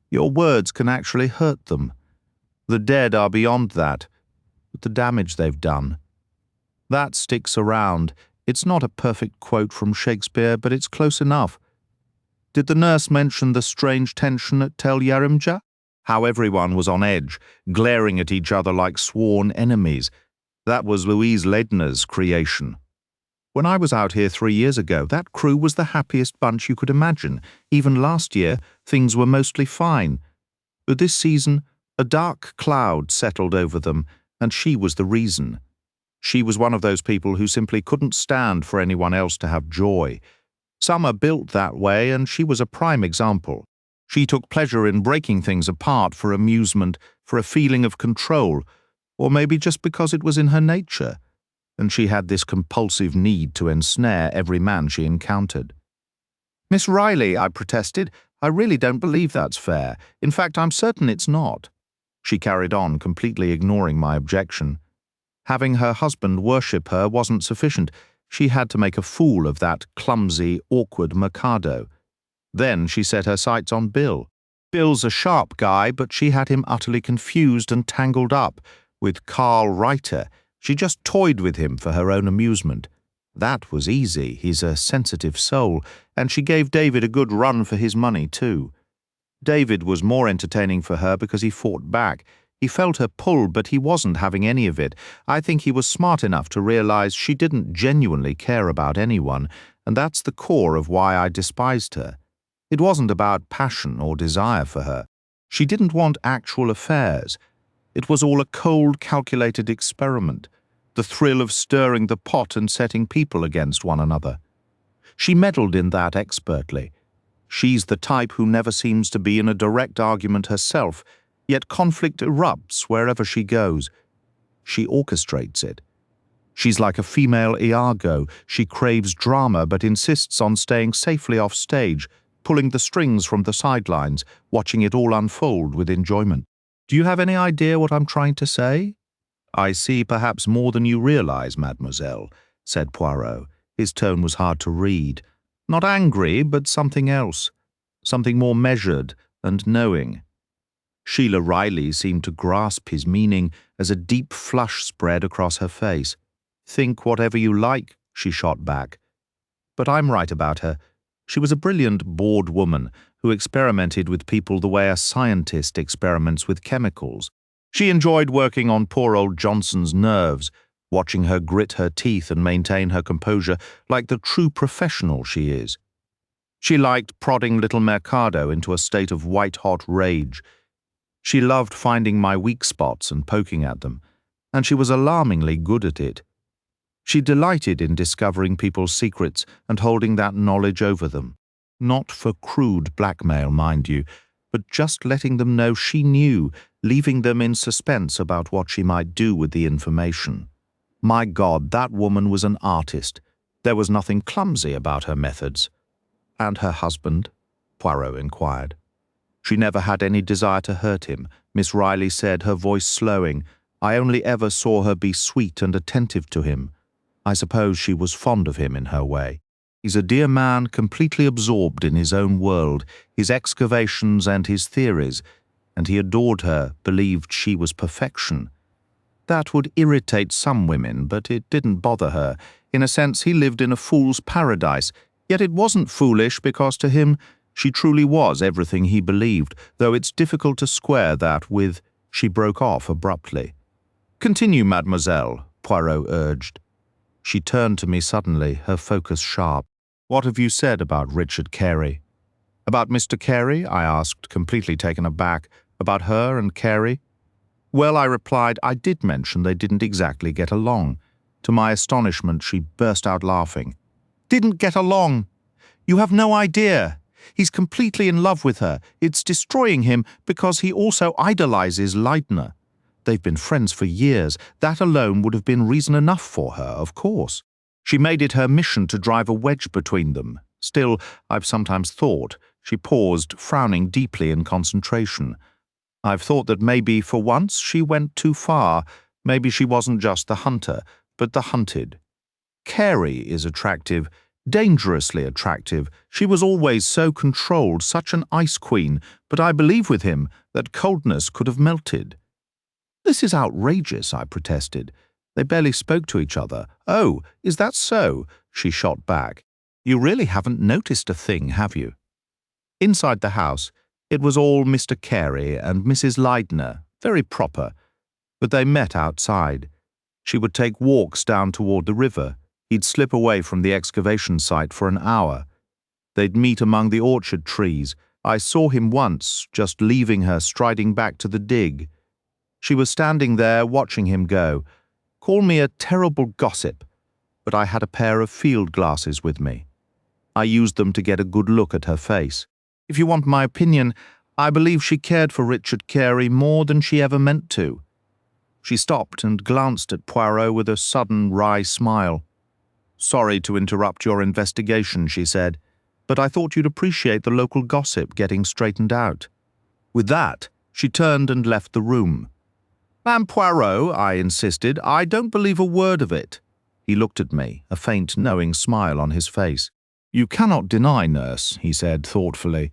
Your words can actually hurt them. The dead are beyond that, but the damage they've done. That sticks around. It's not a perfect quote from Shakespeare, but it's close enough. Did the nurse mention the strange tension at Tel Yarimja? How everyone was on edge, glaring at each other like sworn enemies. That was Louise Leidner's creation. When I was out here 3 years ago, that crew was the happiest bunch you could imagine. Even last year, things were mostly fine. But this season, a dark cloud settled over them, and she was the reason. She was one of those people who simply couldn't stand for anyone else to have joy. Some are built that way, and she was a prime example. She took pleasure in breaking things apart for amusement, for a feeling of control, or maybe just because it was in her nature, and she had this compulsive need to ensnare every man she encountered. "Miss Riley," I protested, "I really don't believe that's fair. In fact, I'm certain it's not." She carried on, completely ignoring my objection. Having her husband worship her wasn't sufficient. She had to make a fool of that clumsy, awkward Mercado. Then she set her sights on Bill. Bill's a sharp guy, but she had him utterly confused and tangled up with Carl Reiter. She just toyed with him for her own amusement. That was easy. He's a sensitive soul, and she gave David a good run for his money, too. David was more entertaining for her because he fought back. He felt her pull, but he wasn't having any of it. I think he was smart enough to realize she didn't genuinely care about anyone, and that's the core of why I despised her. It wasn't about passion or desire for her. She didn't want actual affairs. It was all a cold, calculated experiment, the thrill of stirring the pot and setting people against one another. She meddled in that expertly. She's the type who never seems to be in a direct argument herself, yet conflict erupts wherever she goes. She orchestrates it. She's like a female Iago. She craves drama but insists on staying safely off stage, pulling the strings from the sidelines, watching it all unfold with enjoyment. Do you have any idea what I'm trying to say? I see perhaps more than you realize, mademoiselle, said Poirot. His tone was hard to read. Not angry, but something else. Something more measured and knowing. Sheila Riley seemed to grasp his meaning as a deep flush spread across her face. Think whatever you like, she shot back. But I'm right about her. She was a brilliant, bored woman who experimented with people the way a scientist experiments with chemicals. She enjoyed working on poor old Johnson's nerves, watching her grit her teeth and maintain her composure like the true professional she is. She liked prodding little Mercado into a state of white-hot rage. She loved finding my weak spots and poking at them, and she was alarmingly good at it. She delighted in discovering people's secrets and holding that knowledge over them. Not for crude blackmail, mind you, but just letting them know she knew, leaving them in suspense about what she might do with the information. My God, that woman was an artist. There was nothing clumsy about her methods. And her husband? Poirot inquired. She never had any desire to hurt him, Miss Riley said, her voice slowing. I only ever saw her be sweet and attentive to him. I suppose she was fond of him in her way. He's a dear man, completely absorbed in his own world, his excavations and his theories, and he adored her, believed she was perfection. That would irritate some women, but it didn't bother her. In a sense, he lived in a fool's paradise, yet it wasn't foolish because to him she truly was everything he believed, though it's difficult to square that with... She broke off abruptly. Continue, mademoiselle, Poirot urged. She turned to me suddenly, her focus sharp. What have you said about Richard Carey? About Mr. Carey? I asked, completely taken aback. About her and Carey? Well, I replied, I did mention they didn't exactly get along. To my astonishment, she burst out laughing. Didn't get along? You have no idea. He's completely in love with her. It's destroying him because he also idolizes Leidner. They've been friends for years. That alone would have been reason enough for her, of course. She made it her mission to drive a wedge between them. Still, I've sometimes thought, she paused, frowning deeply in concentration. I've thought that maybe, for once, she went too far. Maybe she wasn't just the hunter, but the hunted. Carey is attractive, dangerously attractive. She was always so controlled, such an ice queen, but I believe with him that coldness could have melted. This is outrageous, I protested. They barely spoke to each other. Oh, is that so? She shot back. You really haven't noticed a thing, have you? Inside the house, it was all Mr. Carey and Mrs. Leidner, very proper, but they met outside. She would take walks down toward the river. He'd slip away from the excavation site for an hour. They'd meet among the orchard trees. I saw him once, just leaving her, striding back to the dig. She was standing there watching him go. Call me a terrible gossip, but I had a pair of field glasses with me. I used them to get a good look at her face. If you want my opinion, I believe she cared for Richard Carey more than she ever meant to. She stopped and glanced at Poirot with a sudden wry smile. Sorry to interrupt your investigation, she said, but I thought you'd appreciate the local gossip getting straightened out. With that, she turned and left the room. Madame Poirot, I insisted, I don't believe a word of it. He looked at me, a faint, knowing smile on his face. You cannot deny, nurse, he said thoughtfully,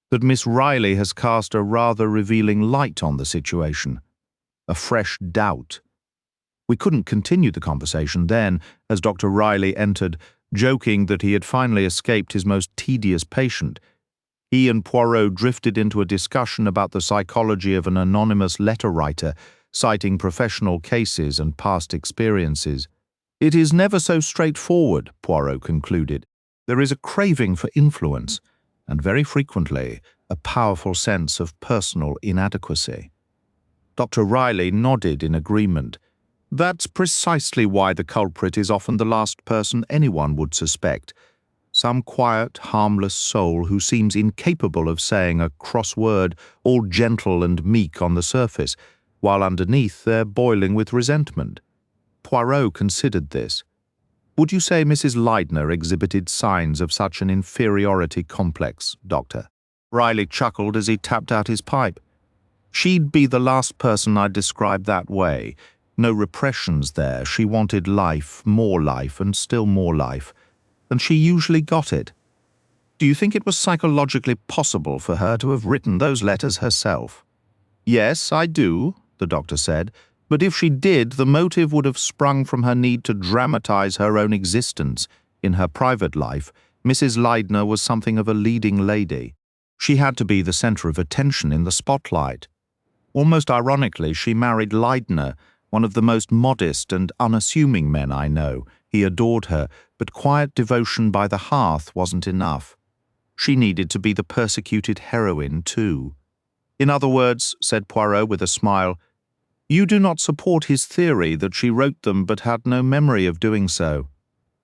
that Miss Riley has cast a rather revealing light on the situation. A fresh doubt. We couldn't continue the conversation then, as Dr. Riley entered, joking that he had finally escaped his most tedious patient. He and Poirot drifted into a discussion about the psychology of an anonymous letter writer, citing professional cases and past experiences. It is never so straightforward, Poirot concluded. There is a craving for influence, and very frequently a powerful sense of personal inadequacy. Dr. Riley nodded in agreement. That's precisely why the culprit is often the last person anyone would suspect. Some quiet, harmless soul who seems incapable of saying a cross word, all gentle and meek on the surface, while underneath they're boiling with resentment. Poirot considered this. Would you say Mrs. Leidner exhibited signs of such an inferiority complex, Doctor? Riley chuckled as he tapped out his pipe. She'd be the last person I'd describe that way. No repressions there. She wanted life, and still more life. And she usually got it. Do you think it was psychologically possible for her to have written those letters herself? Yes, I do, the doctor said, But if she did, the motive would have sprung from her need to dramatize her own existence. In her private life, Mrs. Leidner was something of a leading lady. She had to be the center of attention in the spotlight. Almost ironically, she married Leidner, one of the most modest and unassuming men I know. He adored her, but quiet devotion by the hearth wasn't enough. She needed to be the persecuted heroine, too. In other words, said Poirot with a smile, you do not support his theory that she wrote them but had no memory of doing so.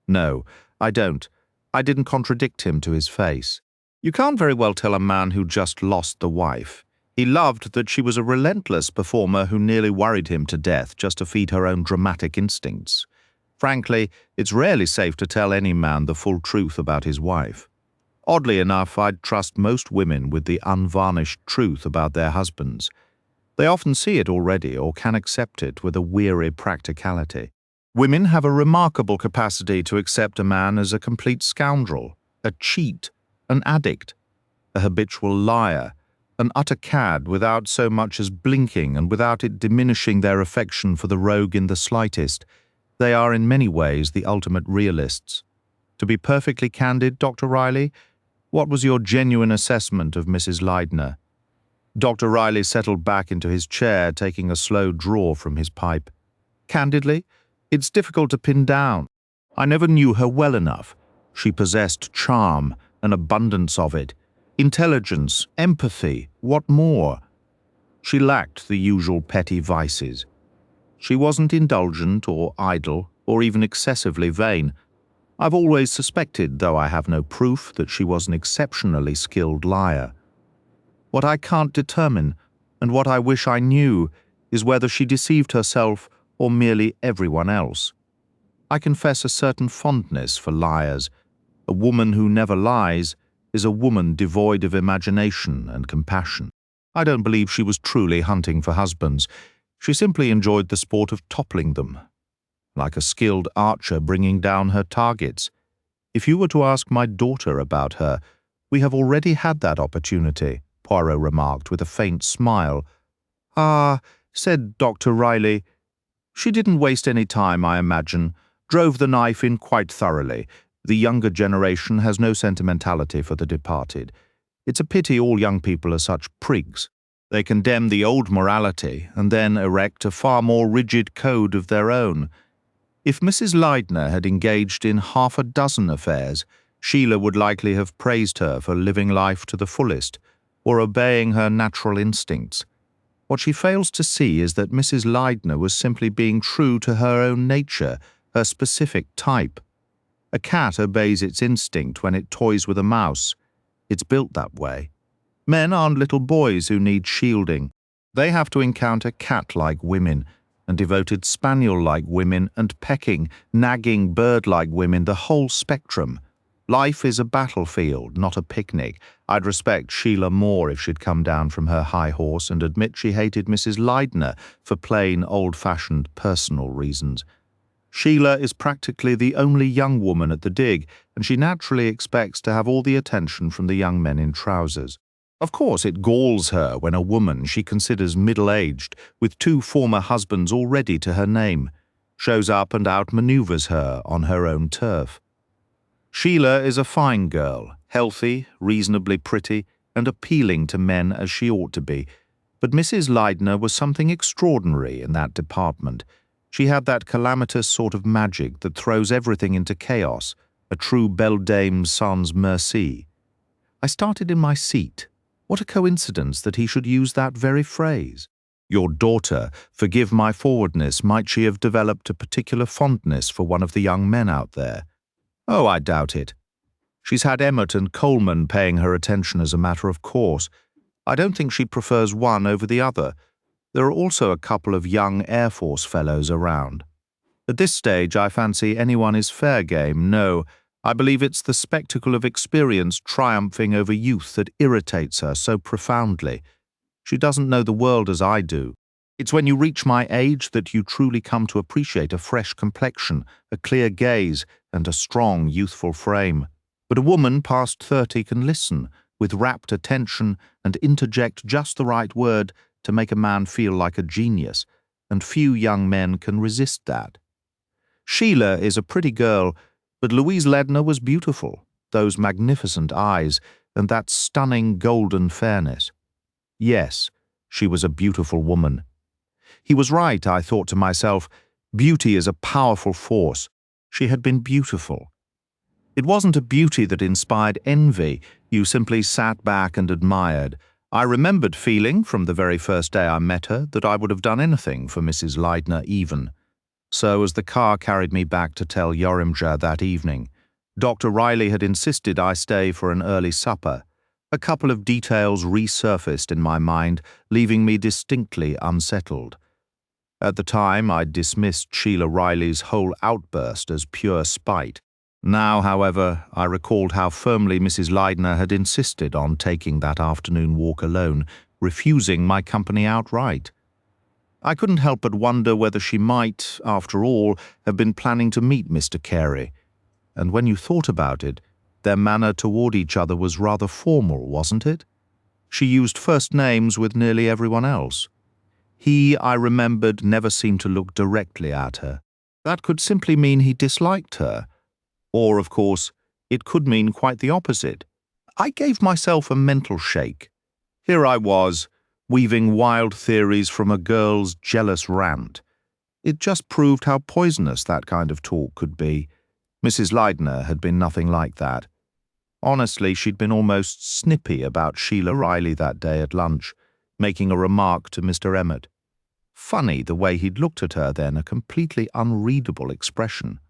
No, I don't. I didn't contradict him to his face. You can't very well tell a man who just lost the wife. He loved that she was a relentless performer who nearly worried him to death just to feed her own dramatic instincts. Frankly, it's rarely safe to tell any man the full truth about his wife. Oddly enough, I'd trust most women with the unvarnished truth about their husbands. They often see it already or can accept it with a weary practicality. Women have a remarkable capacity to accept a man as a complete scoundrel, a cheat, an addict, a habitual liar, an utter cad without so much as blinking and without it diminishing their affection for the rogue in the slightest. They are in many ways the ultimate realists. To be perfectly candid, Dr. Riley, what was your genuine assessment of Mrs. Leidner? Dr. Riley settled back into his chair, taking a slow draw from his pipe. Candidly, it's difficult to pin down. I never knew her well enough. She possessed charm, an abundance of it, intelligence, empathy, what more? She lacked the usual petty vices. She wasn't indulgent or idle or even excessively vain. I've always suspected, though I have no proof, that she was an exceptionally skilled liar. What I can't determine, and what I wish I knew, is whether she deceived herself or merely everyone else. I confess a certain fondness for liars. A woman who never lies is a woman devoid of imagination and compassion. I don't believe she was truly hunting for husbands. She simply enjoyed the sport of toppling them, like a skilled archer bringing down her targets. If you were to ask my daughter about her, we have already had that opportunity, Poirot remarked with a faint smile. Ah, said Dr. Riley. She didn't waste any time, I imagine. Drove the knife in quite thoroughly. The younger generation has no sentimentality for the departed. It's a pity all young people are such prigs. They condemn the old morality and then erect a far more rigid code of their own. If Mrs. Leidner had engaged in half a dozen affairs, Sheila would likely have praised her for living life to the fullest, or obeying her natural instincts. What she fails to see is that Mrs. Leidner was simply being true to her own nature, her specific type. A cat obeys its instinct when it toys with a mouse. It's built that way. Men aren't little boys who need shielding. They have to encounter cat-like women, and devoted spaniel-like women, and pecking, nagging bird-like women, the whole spectrum. Life is a battlefield, not a picnic. I'd respect Sheila more if she'd come down from her high horse and admit she hated Mrs. Leidner for plain, old-fashioned personal reasons. Sheila is practically the only young woman at the dig, and she naturally expects to have all the attention from the young men in trousers. Of course, it galls her when a woman she considers middle-aged, with 2 former husbands already to her name, shows up and outmaneuvers her on her own turf. Sheila is a fine girl, healthy, reasonably pretty, and appealing to men as she ought to be, but Mrs. Leidner was something extraordinary in that department. She had that calamitous sort of magic that throws everything into chaos, a true beldame sans merci. I started in my seat. What a coincidence that he should use that very phrase. Your daughter, forgive my forwardness, might she have developed a particular fondness for one of the young men out there? Oh, I doubt it. She's had Emmett and Coleman paying her attention as a matter of course. I don't think she prefers one over the other. There are also a couple of young Air Force fellows around. At this stage, I fancy anyone is fair game. No, I believe it's the spectacle of experience triumphing over youth that irritates her so profoundly. She doesn't know the world as I do. It's when you reach my age that you truly come to appreciate a fresh complexion, a clear gaze, and a strong, youthful frame. But a woman past 30 can listen with rapt attention and interject just the right word to make a man feel like a genius. and few young men can resist that. Sheila is a pretty girl, but Louise Ledner was beautiful, those magnificent eyes and that stunning golden fairness. Yes, she was a beautiful woman. He was right, I thought to myself. Beauty is a powerful force. She had been beautiful. It wasn't a beauty that inspired envy. You simply sat back and admired. I remembered feeling, from the very first day I met her, that I would have done anything for Mrs. Leidner even. So as the car carried me back to Tel Yorimja that evening, Dr. Riley had insisted I stay for an early supper. A couple of details resurfaced in my mind, leaving me distinctly unsettled. At the time, I'd dismissed Sheila Riley's whole outburst as pure spite. Now, however, I recalled how firmly Mrs. Leidner had insisted on taking that afternoon walk alone, refusing my company outright. I couldn't help but wonder whether she might, after all, have been planning to meet Mr. Carey. And when you thought about it, their manner toward each other was rather formal, wasn't it? She used first names with nearly everyone else. He, I remembered, never seemed to look directly at her. That could simply mean he disliked her. Or, of course, it could mean quite the opposite. I gave myself a mental shake. Here I was, weaving wild theories from a girl's jealous rant. It just proved how poisonous that kind of talk could be. Mrs. Leidner had been nothing like that. Honestly, she'd been almost snippy about Sheila Riley that day at lunch, making a remark to Mr. Emmett. Funny the way he'd looked at her then, a completely unreadable expression.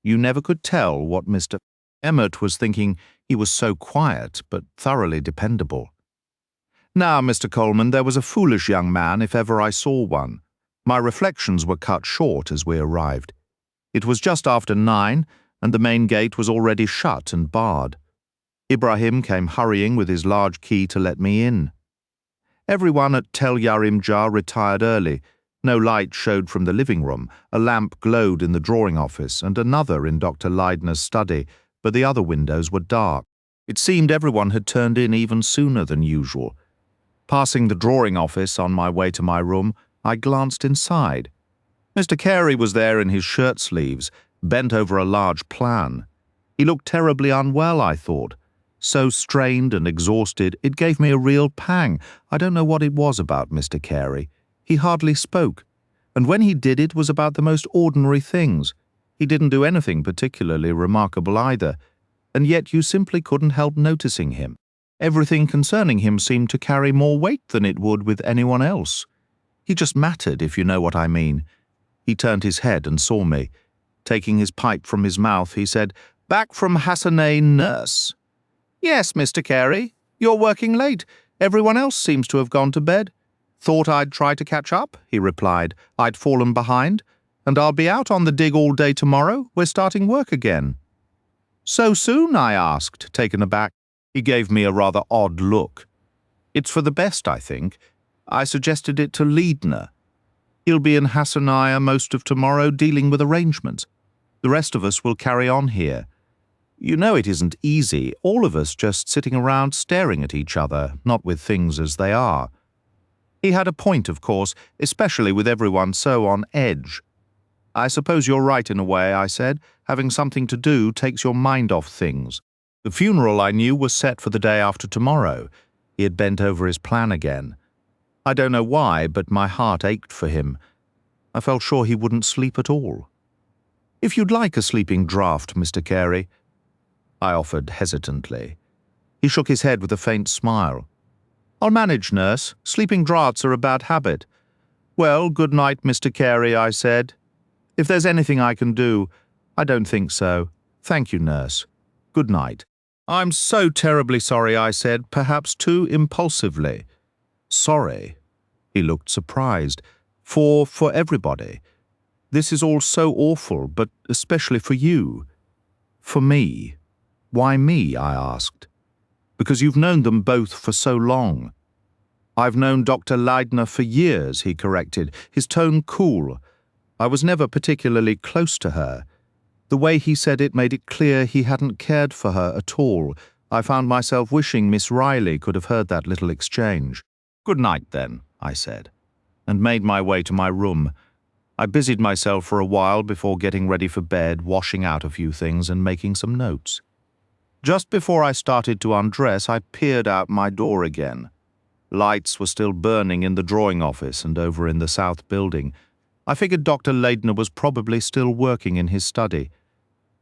You never could tell what Mr. Emmett was thinking. He was so quiet, but thoroughly dependable. Now, Mr. Coleman, there was a foolish young man if ever I saw one. My reflections were cut short as we arrived. It was just after 9, and the main gate was already shut and barred. Ibrahim came hurrying with his large key to let me in. Everyone at Tel Yorimja retired early. No light showed from the living room. A lamp glowed in the drawing office and another in Dr. Leidner's study, but the other windows were dark. It seemed everyone had turned in even sooner than usual. Passing the drawing office on my way to my room, I glanced inside. Mr. Carey was there in his shirt sleeves, bent over a large plan. He looked terribly unwell, I thought. So strained and exhausted, it gave me a real pang. I don't know what it was about Mr. Carey. He hardly spoke, and when he did it was about the most ordinary things. He didn't do anything particularly remarkable either, and yet you simply couldn't help noticing him. Everything concerning him seemed to carry more weight than it would with anyone else. He just mattered, if you know what I mean. He turned his head and saw me. Taking his pipe from his mouth, he said, "Back from Hassanay, nurse." "Yes, Mr. Carey. You're working late. Everyone else seems to have gone to bed." "Thought I'd try to catch up," he replied. "I'd fallen behind. And I'll be out on the dig all day tomorrow. We're starting work again." "So soon?" I asked, taken aback. He gave me a rather odd look. "It's for the best, I think. I suggested it to Leidner. He'll be in Hassanaya most of tomorrow dealing with arrangements. The rest of us will carry on here. You know it isn't easy, all of us just sitting around staring at each other, not with things as they are." He had a point, of course, especially with everyone so on edge. "I suppose you're right in a way," I said. "Having something to do takes your mind off things." The funeral, I knew, was set for the day after tomorrow. He had bent over his plan again. I don't know why, but my heart ached for him. I felt sure he wouldn't sleep at all. "If you'd like a sleeping draught, Mr. Carey," I offered hesitantly. He shook his head with a faint smile. "I'll manage, nurse. Sleeping draughts are a bad habit." "Well, good night, Mr. Carey," I said. "If there's anything I can do—" "I don't think so. Thank you, nurse. Good night." "I'm so terribly sorry," I said, perhaps too impulsively. "Sorry?" He looked surprised. For everybody. This is all so awful, but especially for you." "For me? Why me?" I asked. "Because you've known them both for so long." "I've known Dr. Leidner for years," he corrected, his tone cool. "I was never particularly close to her." The way he said it made it clear he hadn't cared for her at all. I found myself wishing Miss Riley could have heard that little exchange. "Good night, then," I said. and made my way to my room. I busied myself for a while before getting ready for bed, washing out a few things and making some notes. Just before I started to undress, I peered out my door again. Lights were still burning in the drawing office and over in the south building. I figured Dr. Leidner was probably still working in his study.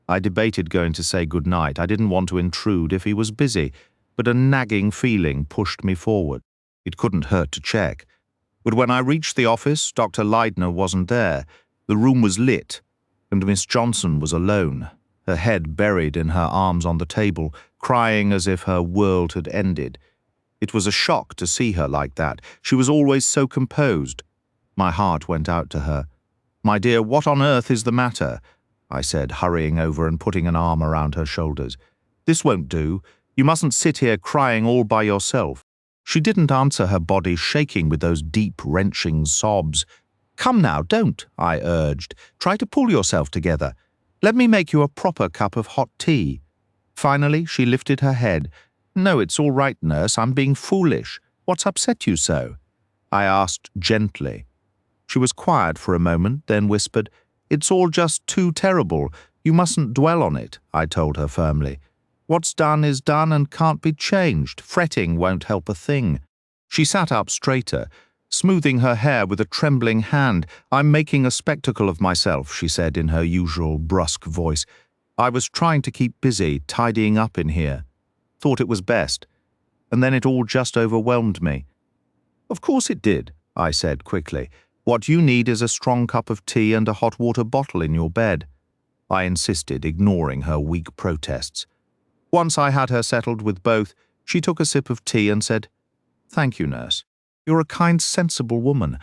I debated going to say good night. I didn't want to intrude if he was busy, but a nagging feeling pushed me forward. It couldn't hurt to check. But when I reached the office, Dr. Leidner wasn't there. The room was lit, and Miss Johnson was alone, her head buried in her arms on the table, crying as if her world had ended. It was a shock to see her like that. She was always so composed. My heart went out to her. "My dear, what on earth is the matter?" I said, hurrying over and putting an arm around her shoulders. "This won't do. You mustn't sit here crying all by yourself." She didn't answer, her body shaking with those deep, wrenching sobs. "Come now, don't," I urged. "Try to pull yourself together. Let me make you a proper cup of hot tea." Finally, she lifted her head. "No, it's all right, nurse. I'm being foolish. What's upset you so?" I asked gently. She was quiet for a moment, then whispered, "It's all just too terrible. You mustn't dwell on it," I told her firmly. "What's done is done and can't be changed. Fretting won't help a thing." She sat up straighter, smoothing her hair with a trembling hand. "I'm making a spectacle of myself," she said in her usual brusque voice. "I was trying to keep busy, tidying up in here. Thought it was best. And then it all just overwhelmed me." "Of course it did," I said quickly. "What you need is a strong cup of tea and a hot water bottle in your bed," I insisted, ignoring her weak protests. Once I had her settled with both, she took a sip of tea and said, "Thank you, nurse. You're a kind, sensible woman.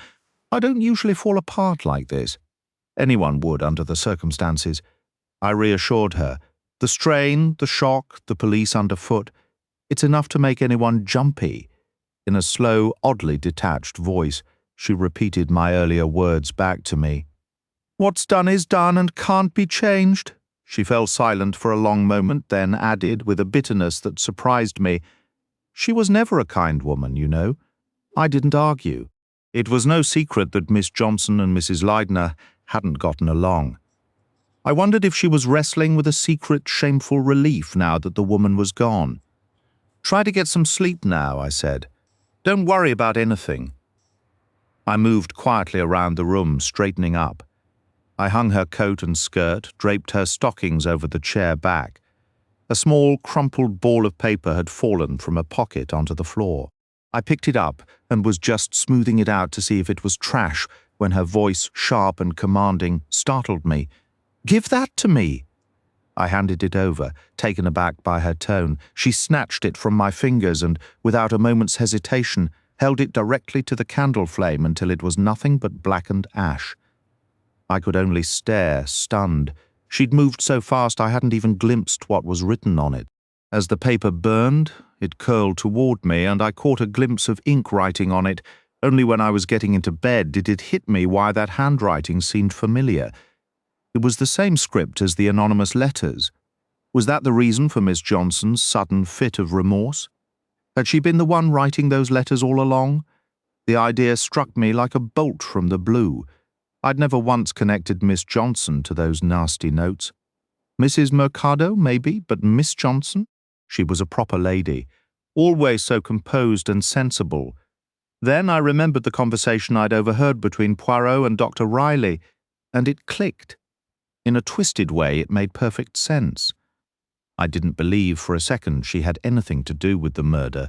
I don't usually fall apart like this. Anyone would under the circumstances." I reassured her. "The strain, the shock, the police underfoot, it's enough to make anyone jumpy." In a slow, oddly detached voice, she repeated my earlier words back to me. "What's done is done and can't be changed." She fell silent for a long moment, then added, with a bitterness that surprised me, "She was never a kind woman, you know. I didn't argue." It was no secret that Miss Johnson and Mrs. Leidner hadn't gotten along. I wondered if she was wrestling with a secret, shameful relief now that the woman was gone. "Try to get some sleep now," I said. "Don't worry about anything." I moved quietly around the room, straightening up. I hung her coat and skirt, draped her stockings over the chair back. A small, crumpled ball of paper had fallen from a pocket onto the floor. I picked it up and was just smoothing it out to see if it was trash when her voice, sharp and commanding, startled me. "Give that to me!" I handed it over, taken aback by her tone. She snatched it from my fingers and, without a moment's hesitation, held it directly to the candle flame until it was nothing but blackened ash. I could only stare, stunned. She'd moved so fast I hadn't even glimpsed what was written on it. As the paper burned, it curled toward me, and I caught a glimpse of ink writing on it. Only when I was getting into bed did it hit me why that handwriting seemed familiar. It was the same script as the anonymous letters. Was that the reason for Miss Johnson's sudden fit of remorse? Had she been the one writing those letters all along? The idea struck me like a bolt from the blue. I'd never once connected Miss Johnson to those nasty notes. Mrs. Mercado, maybe, but Miss Johnson? She was a proper lady, always so composed and sensible. Then I remembered the conversation I'd overheard between Poirot and Dr. Riley, and it clicked. In a twisted way, it made perfect sense. I didn't believe for a second she had anything to do with the murder,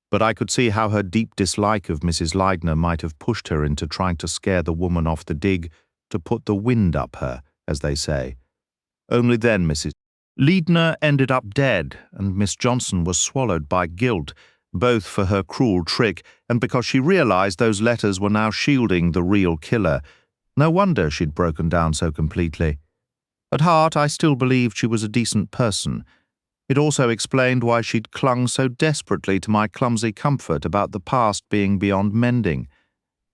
but I could see how her deep dislike of Mrs. Leidner might have pushed her into trying to scare the woman off the dig, to put the wind up her, as they say. Only then Mrs. Leidner ended up dead, and Miss Johnson was swallowed by guilt, both for her cruel trick and because she realized those letters were now shielding the real killer. No wonder she'd broken down so completely. At heart, I still believed she was a decent person. It also explained why she'd clung so desperately to my clumsy comfort about the past being beyond mending.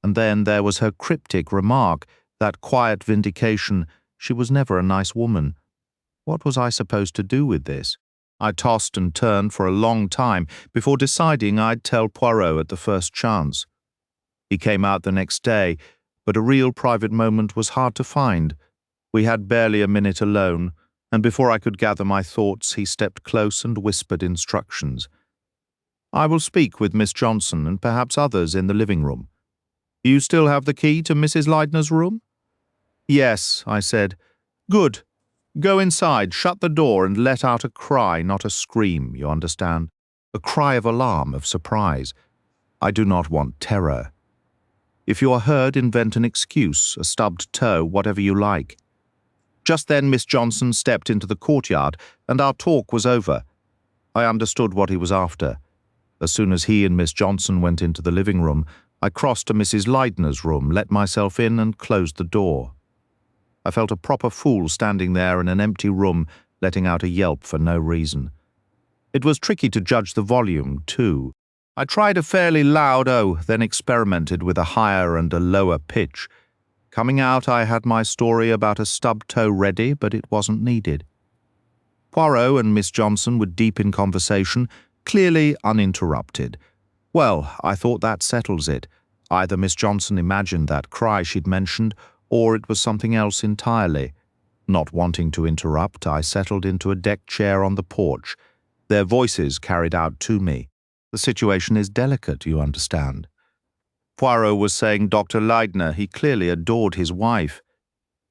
And then there was her cryptic remark, that quiet vindication, she was never a nice woman. What was I supposed to do with this? I tossed and turned for a long time before deciding I'd tell Poirot at the first chance. He came out the next day, but a real private moment was hard to find. We had barely a minute alone, and before I could gather my thoughts, he stepped close and whispered instructions. "I will speak with Miss Johnson and perhaps others in the living room. You still have the key to Mrs. Leidner's room?" "Yes," I said. "Good. Go inside, shut the door, and let out a cry, not a scream, you understand. A cry of alarm, of surprise. I do not want terror. If you are heard, invent an excuse, a stubbed toe, whatever you like." Just then Miss Johnson stepped into the courtyard, and our talk was over. I understood what he was after. As soon as he and Miss Johnson went into the living room, I crossed to Mrs. Leidner's room, let myself in, and closed the door. I felt a proper fool standing there in an empty room, letting out a yelp for no reason. It was tricky to judge the volume, too. I tried a fairly loud O, then experimented with a higher and a lower pitch. Coming out, I had my story about a stubbed toe ready, but it wasn't needed. Poirot and Miss Johnson were deep in conversation, clearly uninterrupted. Well, I thought that settles it. Either Miss Johnson imagined that cry she'd mentioned, or it was something else entirely. Not wanting to interrupt, I settled into a deck chair on the porch. Their voices carried out to me. The situation is delicate, you understand. Poirot was saying Dr. Leidner, he clearly adored his wife.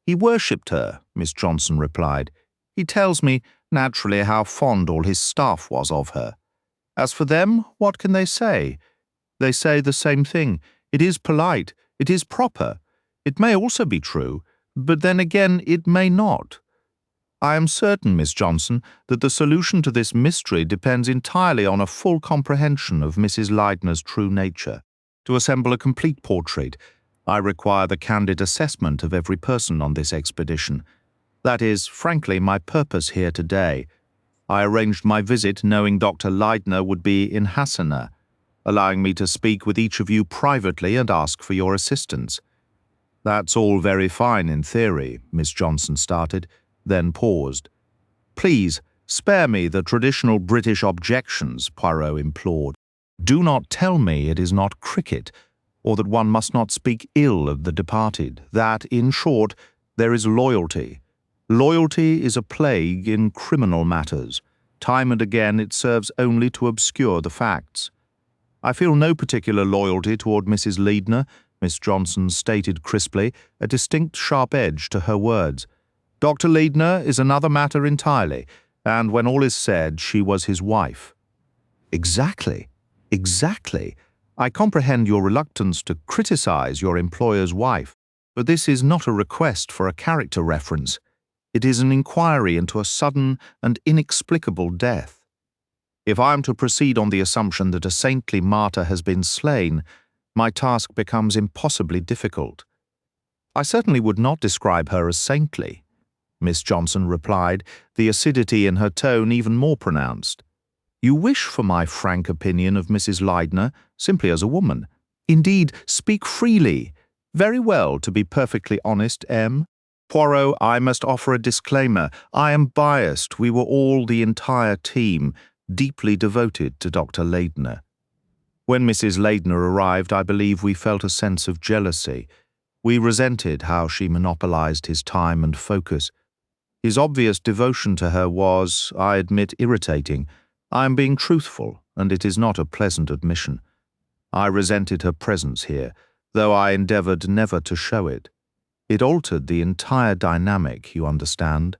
"He worshipped her," Miss Johnson replied. "He tells me, naturally, how fond all his staff was of her. As for them, what can they say? They say the same thing. It is polite. It is proper. It may also be true, but then again it may not. I am certain, Miss Johnson, that the solution to this mystery depends entirely on a full comprehension of Mrs. Leidner's true nature. To assemble a complete portrait, I require the candid assessment of every person on this expedition. That is, frankly, my purpose here today. I arranged my visit knowing Dr. Leidner would be in Hasina, allowing me to speak with each of you privately and ask for your assistance." "That's all very fine in theory," Miss Johnson started, then paused. "Please, spare me the traditional British objections," Poirot implored. "Do not tell me it is not cricket, or that one must not speak ill of the departed, that, in short, there is loyalty. Loyalty is a plague in criminal matters. Time and again it serves only to obscure the facts. I feel no particular loyalty toward Mrs. Leidner," Miss Johnson stated crisply, a distinct sharp edge to her words. "Dr. Leidner is another matter entirely, and when all is said, she was his wife." "Exactly. Exactly. I comprehend your reluctance to criticize your employer's wife, but this is not a request for a character reference. It is an inquiry into a sudden and inexplicable death. If I am to proceed on the assumption that a saintly martyr has been slain, my task becomes impossibly difficult." "I certainly would not describe her as saintly," Miss Johnson replied, the acidity in her tone even more pronounced. "You wish for my frank opinion of Mrs. Leidner, simply as a woman. Indeed, speak freely. Very well, to be perfectly honest, M. Poirot, I must offer a disclaimer. I am biased. We were all, the entire team, deeply devoted to Dr. Leidner. When Mrs. Leidner arrived, I believe we felt a sense of jealousy. We resented how she monopolized his time and focus. His obvious devotion to her was, I admit, irritating. I am being truthful, and it is not a pleasant admission. I resented her presence here, though I endeavored never to show it. It altered the entire dynamic, you understand.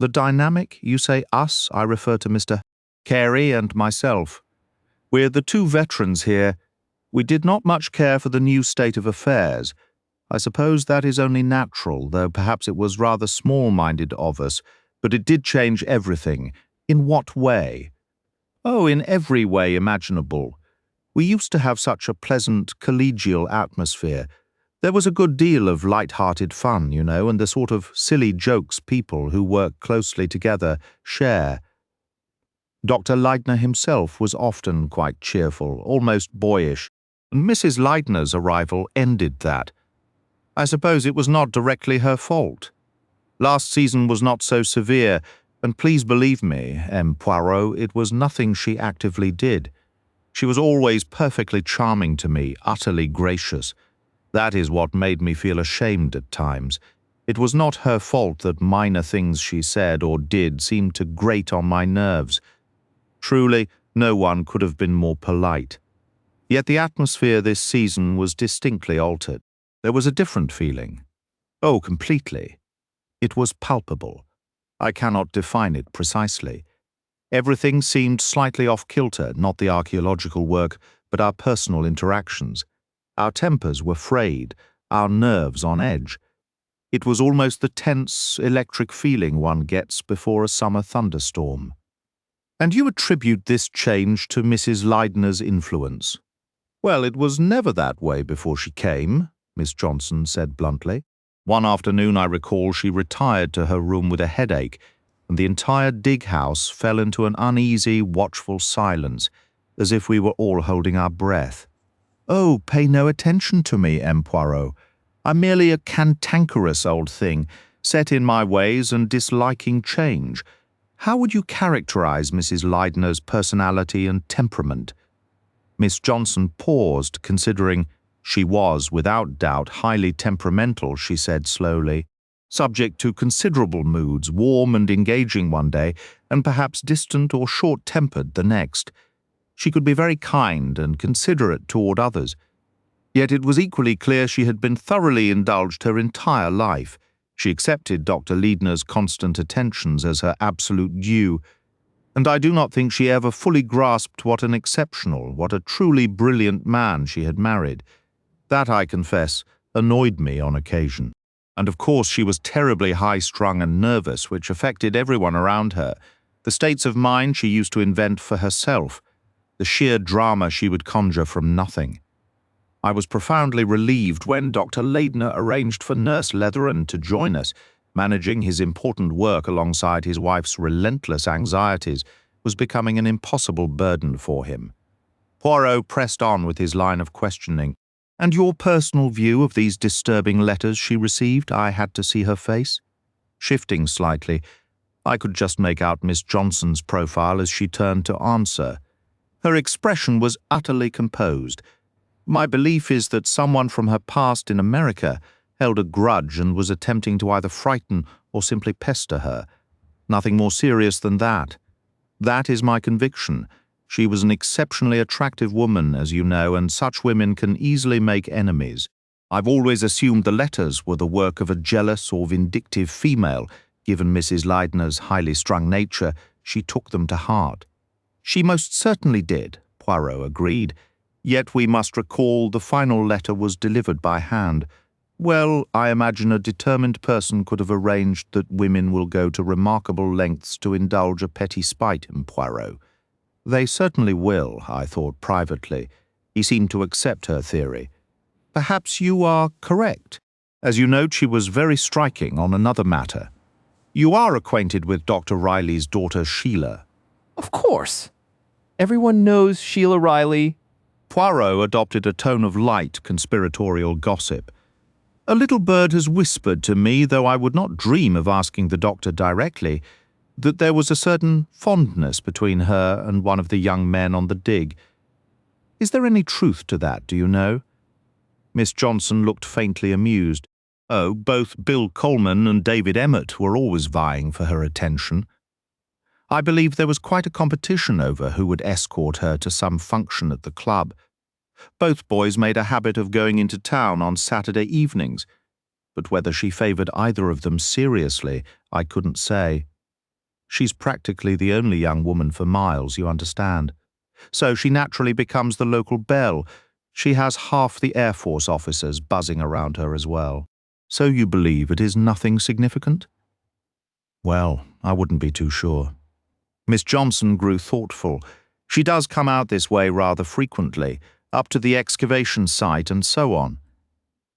The dynamic? You say us? I refer to Mr. Carey and myself. We're the two veterans here. We did not much care for the new state of affairs. I suppose that is only natural, though perhaps it was rather small-minded of us, but it did change everything. In what way? Oh, in every way imaginable. We used to have such a pleasant, collegial atmosphere. There was a good deal of light-hearted fun, you know, and the sort of silly jokes people who work closely together share. Dr. Leidner himself was often quite cheerful, almost boyish, and Mrs. Leidner's arrival ended that. I suppose it was not directly her fault. Last season was not so severe, and please believe me, M. Poirot, it was nothing she actively did. She was always perfectly charming to me, utterly gracious. That is what made me feel ashamed at times. It was not her fault that minor things she said or did seemed to grate on my nerves. Truly, no one could have been more polite. Yet the atmosphere this season was distinctly altered. There was a different feeling. Oh, completely. It was palpable. I cannot define it precisely. Everything seemed slightly off-kilter, not the archaeological work, but our personal interactions. Our tempers were frayed, our nerves on edge. It was almost the tense, electric feeling one gets before a summer thunderstorm. And you attribute this change to Mrs. Leidner's influence? Well, it was never that way before she came, Miss Johnson said bluntly. One afternoon I recall she retired to her room with a headache, and the entire dig house fell into an uneasy, watchful silence, as if we were all holding our breath. Oh, pay no attention to me, M. Poirot. I'm merely a cantankerous old thing, set in my ways and disliking change. How would you characterize Mrs. Leidner's personality and temperament? Miss Johnson paused, considering. She was, without doubt, highly temperamental, she said slowly, subject to considerable moods, warm and engaging one day, and perhaps distant or short-tempered the next. She could be very kind and considerate toward others. Yet it was equally clear she had been thoroughly indulged her entire life. She accepted Dr. Leidner's constant attentions as her absolute due, and I do not think she ever fully grasped what an exceptional, what a truly brilliant man she had married. That, I confess, annoyed me on occasion. And of course she was terribly high-strung and nervous, which affected everyone around her. The states of mind she used to invent for herself, the sheer drama she would conjure from nothing. I was profoundly relieved when Dr. Leidner arranged for Nurse Letheran to join us. Managing his important work alongside his wife's relentless anxieties was becoming an impossible burden for him. Poirot pressed on with his line of questioning. And your personal view of these disturbing letters she received? I had to see her face. Shifting slightly, I could just make out Miss Johnson's profile as she turned to answer. Her expression was utterly composed. My belief is that someone from her past in America held a grudge and was attempting to either frighten or simply pester her. Nothing more serious than that. That is my conviction. She was an exceptionally attractive woman, as you know, and such women can easily make enemies. I've always assumed the letters were the work of a jealous or vindictive female. Given Mrs. Leidner's highly strung nature, she took them to heart. She most certainly did, Poirot agreed. Yet we must recall the final letter was delivered by hand. Well, I imagine a determined person could have arranged that women will go to remarkable lengths to indulge a petty spite in Poirot. They certainly will, I thought privately. He seemed to accept her theory. Perhaps you are correct. As you note, she was very striking on another matter. You are acquainted with Dr. Riley's daughter Sheila. Of course. Everyone knows Sheila Riley. Poirot adopted a tone of light conspiratorial gossip. A little bird has whispered to me, though I would not dream of asking the doctor directly, that there was a certain fondness between her and one of the young men on the dig. Is there any truth to that, do you know? Miss Johnson looked faintly amused. Oh, both Bill Coleman and David Emmett were always vying for her attention. I believe there was quite a competition over who would escort her to some function at the club. Both boys made a habit of going into town on Saturday evenings, but whether she favored either of them seriously, I couldn't say. She's practically the only young woman for miles, you understand. So she naturally becomes the local belle. She has half the Air Force officers buzzing around her as well. So you believe it is nothing significant? Well, I wouldn't be too sure. Miss Johnson grew thoughtful. She does come out this way rather frequently, up to the excavation site and so on.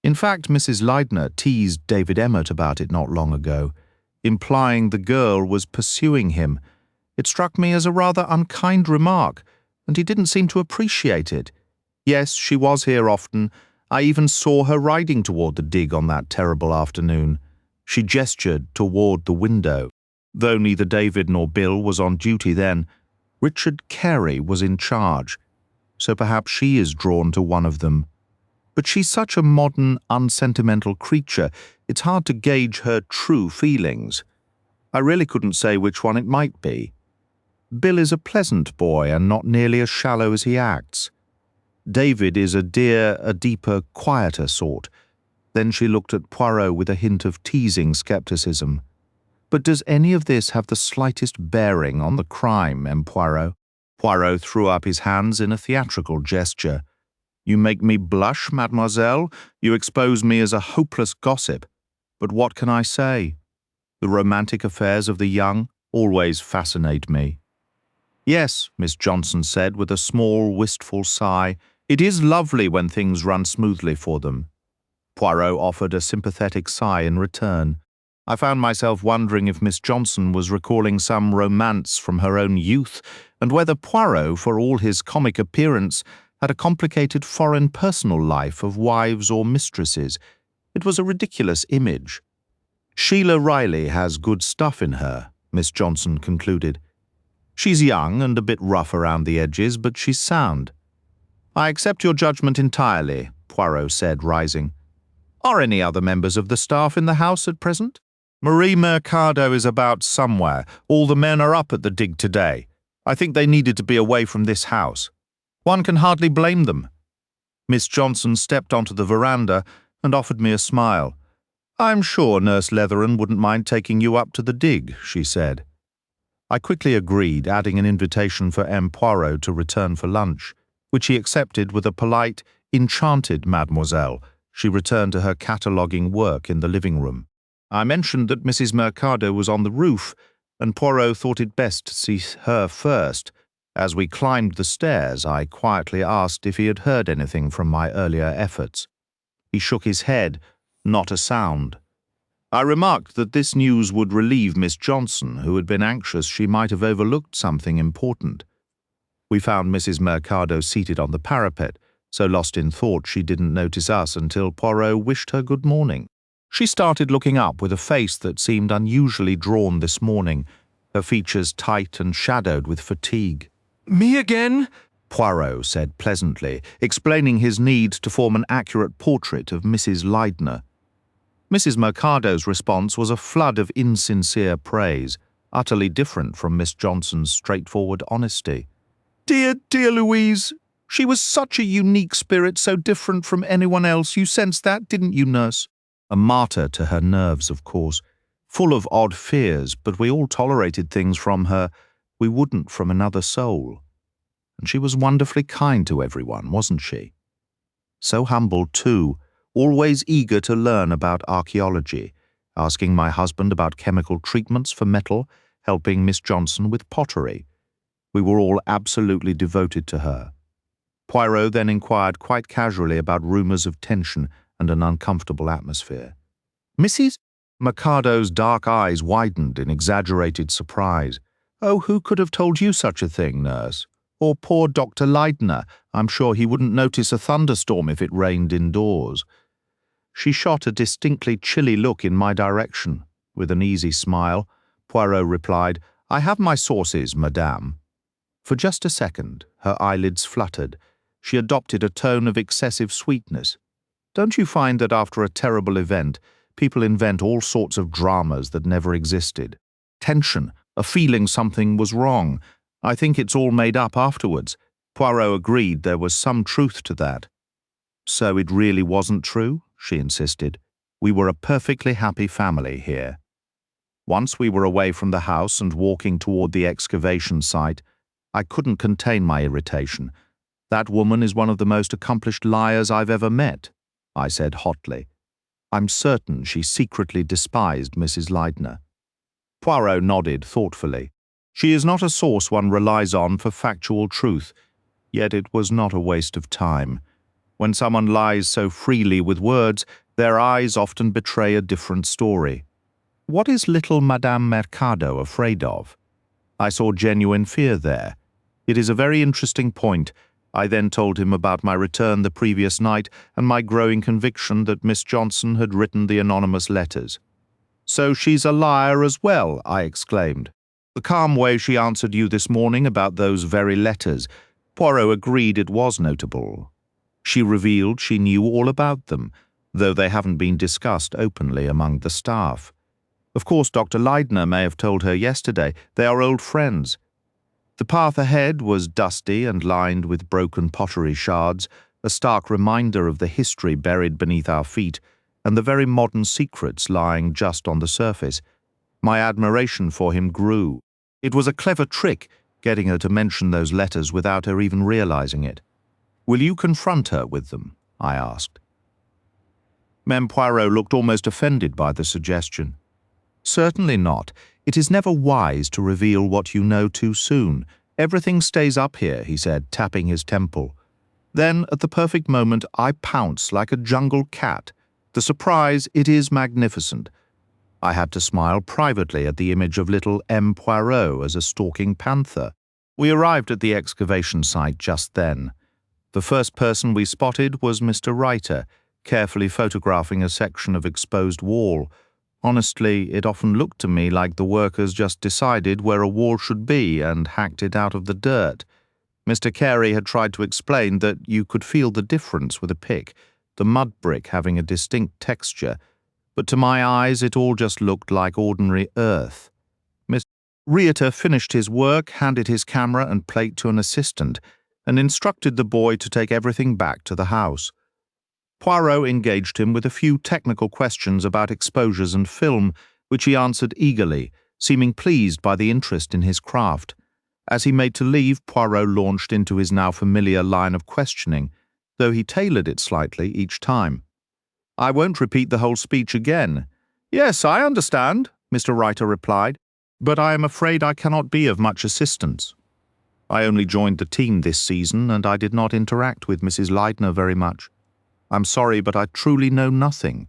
In fact, Mrs. Leidner teased David Emmett about it not long ago, implying the girl was pursuing him. It struck me as a rather unkind remark, and he didn't seem to appreciate it. Yes, she was here often. I even saw her riding toward the dig on that terrible afternoon. She gestured toward the window. Though neither David nor Bill was on duty then, Richard Carey was in charge. so perhaps she is drawn to one of them. But she's such a modern, unsentimental creature, it's hard to gauge her true feelings. I really couldn't say which one it might be. Bill is a pleasant boy and not nearly as shallow as he acts. David is a deeper, quieter sort. Then she looked at Poirot with a hint of teasing skepticism. But does any of this have the slightest bearing on the crime, M. Poirot? Poirot threw up his hands in a theatrical gesture. You make me blush, mademoiselle. You expose me as a hopeless gossip. But what can I say? The romantic affairs of the young always fascinate me. Yes, Miss Johnson said with a small, wistful sigh. It is lovely when things run smoothly for them. Poirot offered a sympathetic sigh in return. I found myself wondering if Miss Johnson was recalling some romance from her own youth, and whether Poirot, for all his comic appearance, had a complicated foreign personal life of wives or mistresses. It was a ridiculous image. Sheila Riley has good stuff in her, Miss Johnson concluded. She's young and a bit rough around the edges, but she's sound. I accept your judgment entirely, Poirot said, rising. Are any other members of the staff in the house at present? Marie Mercado is about somewhere. All the men are up at the dig today. I think they needed to be away from this house. One can hardly blame them. Miss Johnson stepped onto the veranda and offered me a smile. I'm sure Nurse Leatheran wouldn't mind taking you up to the dig, she said. I quickly agreed, adding an invitation for M. Poirot to return for lunch, which he accepted with a polite, enchanted mademoiselle. She returned to her cataloguing work in the living room. I mentioned that Mrs. Mercado was on the roof, and Poirot thought it best to see her first. As we climbed the stairs, I quietly asked if he had heard anything from my earlier efforts. He shook his head, not a sound. I remarked that this news would relieve Miss Johnson, who had been anxious she might have overlooked something important. We found Mrs. Mercado seated on the parapet, so lost in thought she didn't notice us until Poirot wished her good morning. She started looking up with a face that seemed unusually drawn this morning, her features tight and shadowed with fatigue. Me again? Poirot said pleasantly, explaining his need to form an accurate portrait of Mrs. Leidner. Mrs. Mercado's response was a flood of insincere praise, utterly different from Miss Johnson's straightforward honesty. Dear, dear Louise, she was such a unique spirit, so different from anyone else. You sensed that, didn't you, nurse? A martyr to her nerves, of course, full of odd fears, but we all tolerated things from her we wouldn't from another soul. And she was wonderfully kind to everyone, wasn't she? So humble, too, always eager to learn about archaeology, asking my husband about chemical treatments for metal, helping Miss Johnson with pottery. We were all absolutely devoted to her. Poirot then inquired quite casually about rumours of tension and an uncomfortable atmosphere. Mrs. Mercado's dark eyes widened in exaggerated surprise. Oh, who could have told you such a thing, nurse? Or poor Dr. Leidner. I'm sure he wouldn't notice a thunderstorm if it rained indoors. She shot a distinctly chilly look in my direction. With an easy smile, Poirot replied, I have my sources, madame. For just a second, her eyelids fluttered. She adopted a tone of excessive sweetness. Don't you find that after a terrible event, people invent all sorts of dramas that never existed? Tension, a feeling something was wrong. I think it's all made up afterwards. Poirot agreed there was some truth to that. So it really wasn't true? She insisted. We were a perfectly happy family here. Once we were away from the house and walking toward the excavation site, I couldn't contain my irritation. That woman is one of the most accomplished liars I've ever met, I said hotly. I'm certain she secretly despised Mrs. Leidner. Poirot nodded thoughtfully. She is not a source one relies on for factual truth, yet it was not a waste of time. When someone lies so freely with words, their eyes often betray a different story. What is little Madame Mercado afraid of? I saw genuine fear there. It is a very interesting point. I then told him about my return the previous night and my growing conviction that Miss Johnson had written the anonymous letters. So she's a liar as well, I exclaimed. The calm way she answered you this morning about those very letters. Poirot agreed it was notable. She revealed she knew all about them, though they haven't been discussed openly among the staff. Of course, Dr. Leidner may have told her yesterday. They are old friends. The path ahead was dusty and lined with broken pottery shards, a stark reminder of the history buried beneath our feet and the very modern secrets lying just on the surface. My admiration for him grew. It was a clever trick, getting her to mention those letters without her even realizing it. "Will you confront her with them?" I asked. Mem Poirot looked almost offended by the suggestion. "Certainly not. It is never wise to reveal what you know too soon. Everything stays up here," he said, tapping his temple. "Then, at the perfect moment, I pounce like a jungle cat. The surprise, it is magnificent." I had to smile privately at the image of little M. Poirot as a stalking panther. We arrived at the excavation site just then. The first person we spotted was Mr. Reiter, carefully photographing a section of exposed wall. Honestly, it often looked to me like the workers just decided where a wall should be and hacked it out of the dirt. Mr. Carey had tried to explain that you could feel the difference with a pick, the mud brick having a distinct texture, but to my eyes it all just looked like ordinary earth. Mr. Reiter finished his work, handed his camera and plate to an assistant, and instructed the boy to take everything back to the house. Poirot engaged him with a few technical questions about exposures and film, which he answered eagerly, seeming pleased by the interest in his craft. As he made to leave, Poirot launched into his now familiar line of questioning, though he tailored it slightly each time. "I won't repeat the whole speech again." "Yes, I understand," Mr. Reiter replied, "but I am afraid I cannot be of much assistance. I only joined the team this season, and I did not interact with Mrs. Leidner very much. I'm sorry, but I truly know nothing."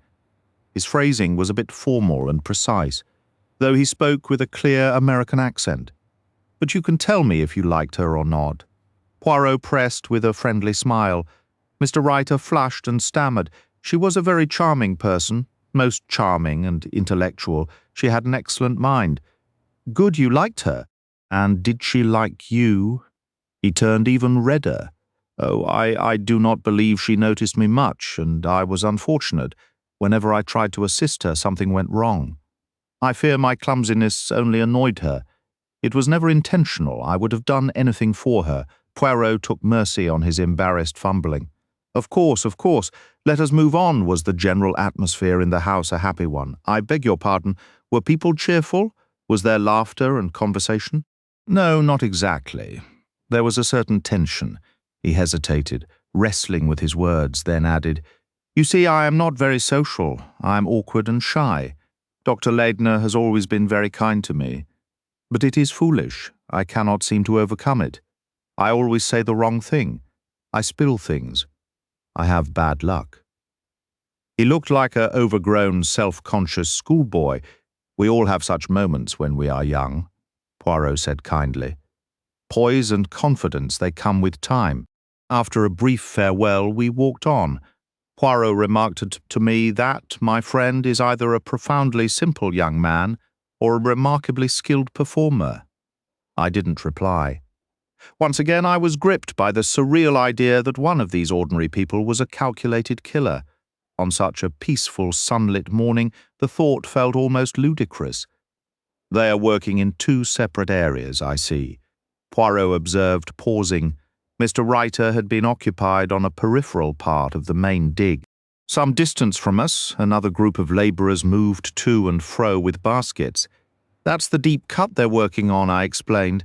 His phrasing was a bit formal and precise, though he spoke with a clear American accent. "But you can tell me if you liked her or not." Poirot pressed with a friendly smile. Mr. Reiter flushed and stammered. "She was a very charming person, most charming and intellectual. She had an excellent mind." "Good, you liked her. And did she like you?" He turned even redder. "Oh, I do not believe she noticed me much, and I was unfortunate. Whenever I tried to assist her, something went wrong. I fear my clumsiness only annoyed her. It was never intentional. I would have done anything for her." Poirot took mercy on his embarrassed fumbling. Of course. Let us move on." Was the general atmosphere in the house a happy one? "I beg your pardon. Were people cheerful? Was there laughter and conversation?" "No, not exactly. There was a certain tension." He hesitated, wrestling with his words, then added, "You see, I am not very social. I am awkward and shy. Dr. Leidner has always been very kind to me. But it is foolish. I cannot seem to overcome it. I always say the wrong thing. I spill things. I have bad luck." He looked like an overgrown, self-conscious schoolboy. "We all have such moments when we are young," Poirot said kindly. "Poise and confidence, they come with time." After a brief farewell, we walked on. Poirot remarked to me that my friend is either a profoundly simple young man or a remarkably skilled performer. I didn't reply. Once again I was gripped by the surreal idea that one of these ordinary people was a calculated killer. On such a peaceful, sunlit morning, the thought felt almost ludicrous. "They are working in two separate areas, I see," Poirot observed, pausing. Mr. Reiter had been occupied on a peripheral part of the main dig. Some distance from us, another group of labourers moved to and fro with baskets. "That's the deep cut they're working on," I explained.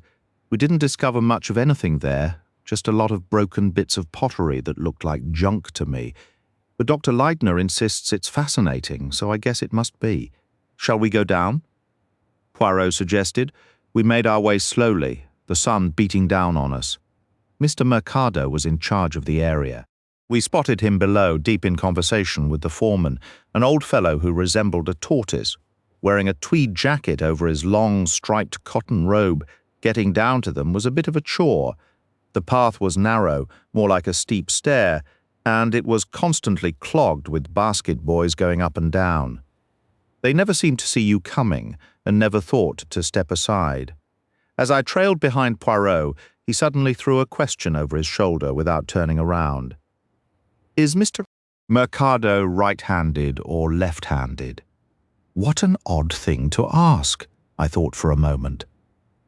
"We didn't discover much of anything there, just a lot of broken bits of pottery that looked like junk to me. But Dr. Leidner insists it's fascinating, so I guess it must be. Shall we go down?" Poirot suggested. We made our way slowly, the sun beating down on us. Mr. Mercado was in charge of the area. We spotted him below, deep in conversation with the foreman, an old fellow who resembled a tortoise. Wearing a tweed jacket over his long, striped cotton robe, getting down to them was a bit of a chore. The path was narrow, more like a steep stair, and it was constantly clogged with basket boys going up and down. They never seemed to see you coming, and never thought to step aside. As I trailed behind Poirot, He suddenly threw a question over his shoulder without turning around. Is Mr. Mercado right-handed or left-handed? What an odd thing to ask, I thought for a moment.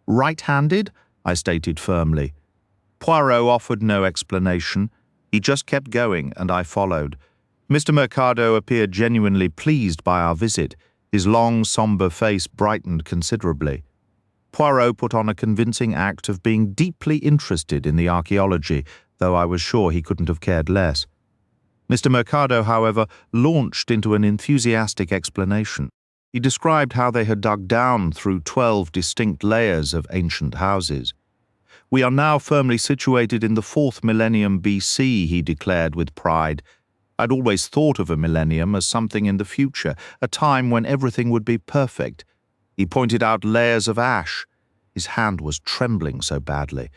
Right-handed, I stated firmly. Poirot offered no explanation. He just kept going, and I followed. Mr. Mercado appeared genuinely pleased by our visit. His long, sombre face brightened considerably. Poirot put on a convincing act of being deeply interested in the archaeology, though I was sure he couldn't have cared less. Mr. Mercado, however, launched into an enthusiastic explanation. He described how they had dug down through 12 distinct layers of ancient houses. We are now firmly situated in the 4th millennium BC, he declared with pride. I'd always thought of a millennium as something in the future, a time when everything would be perfect. He pointed out layers of ash. His hand was trembling so badly.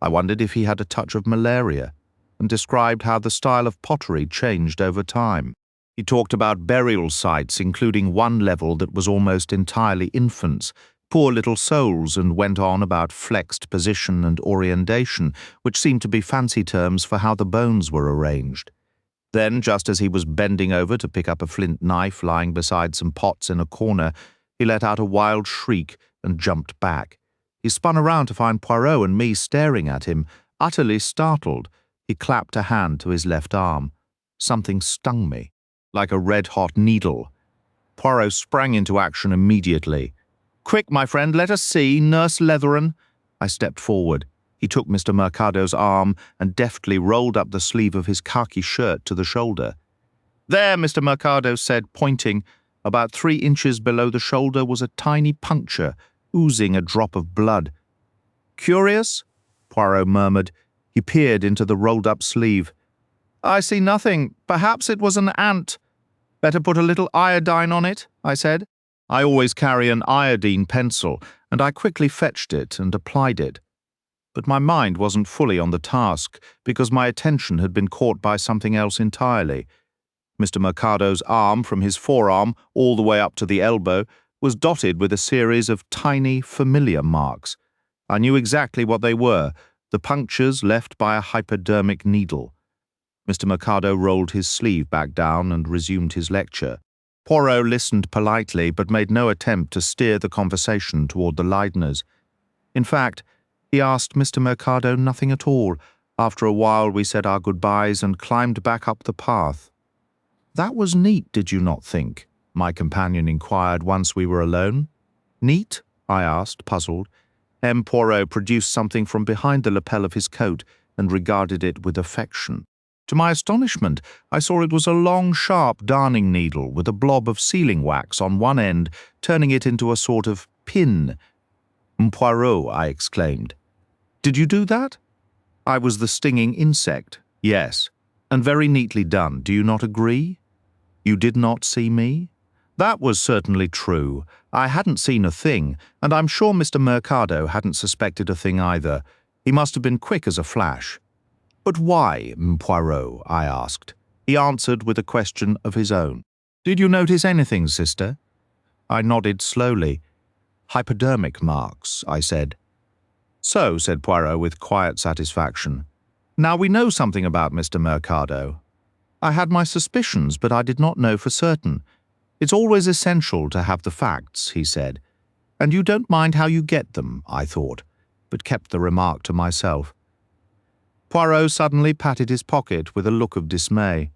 I wondered if he had a touch of malaria, and described how the style of pottery changed over time. He talked about burial sites, including one level that was almost entirely infants, poor little souls, and went on about flexed position and orientation, which seemed to be fancy terms for how the bones were arranged. Then, just as he was bending over to pick up a flint knife lying beside some pots in a corner, he let out a wild shriek and jumped back. He spun around to find Poirot and me staring at him, utterly startled. He clapped a hand to his left arm. Something stung me, like a red-hot needle. Poirot sprang into action immediately. "Quick, my friend, let us see, Nurse Letheran." I stepped forward. He took Mr. Mercado's arm and deftly rolled up the sleeve of his khaki shirt to the shoulder. "There," Mr. Mercado said, pointing. About 3 inches below the shoulder was a tiny puncture, oozing a drop of blood. "Curious?" Poirot murmured. He peered into the rolled-up sleeve. "I see nothing. Perhaps it was an ant. Better put a little iodine on it," I said. I always carry an iodine pencil, and I quickly fetched it and applied it. But my mind wasn't fully on the task, because my attention had been caught by something else entirely. Mr. Mercado's arm, from his forearm all the way up to the elbow, was dotted with a series of tiny, familiar marks. I knew exactly what they were, the punctures left by a hypodermic needle. Mr. Mercado rolled his sleeve back down and resumed his lecture. Poirot listened politely, but made no attempt to steer the conversation toward the Leidners. In fact, he asked Mr. Mercado nothing at all. After a while we said our goodbyes and climbed back up the path. "That was neat, did you not think?" my companion inquired once we were alone. "Neat?" I asked, puzzled. M. Poirot produced something from behind the lapel of his coat and regarded it with affection. To my astonishment, I saw it was a long, sharp darning needle with a blob of sealing wax on one end, turning it into a sort of pin. "Poirot," I exclaimed. "Did you do that?" "I was the stinging insect, yes, and very neatly done. Do you not agree?" "You did not see me?" That was certainly true. I hadn't seen a thing, and I'm sure Mr. Mercado hadn't suspected a thing either. He must have been quick as a flash. "But why, Poirot?" I asked. He answered with a question of his own. "Did you notice anything, sister?" I nodded slowly. "Hypodermic marks," I said. "So," said Poirot with quiet satisfaction. "Now we know something about Mr. Mercado. I had my suspicions, but I did not know for certain. It's always essential to have the facts," he said. "And you don't mind how you get them," I thought, but kept the remark to myself. Poirot suddenly patted his pocket with a look of dismay.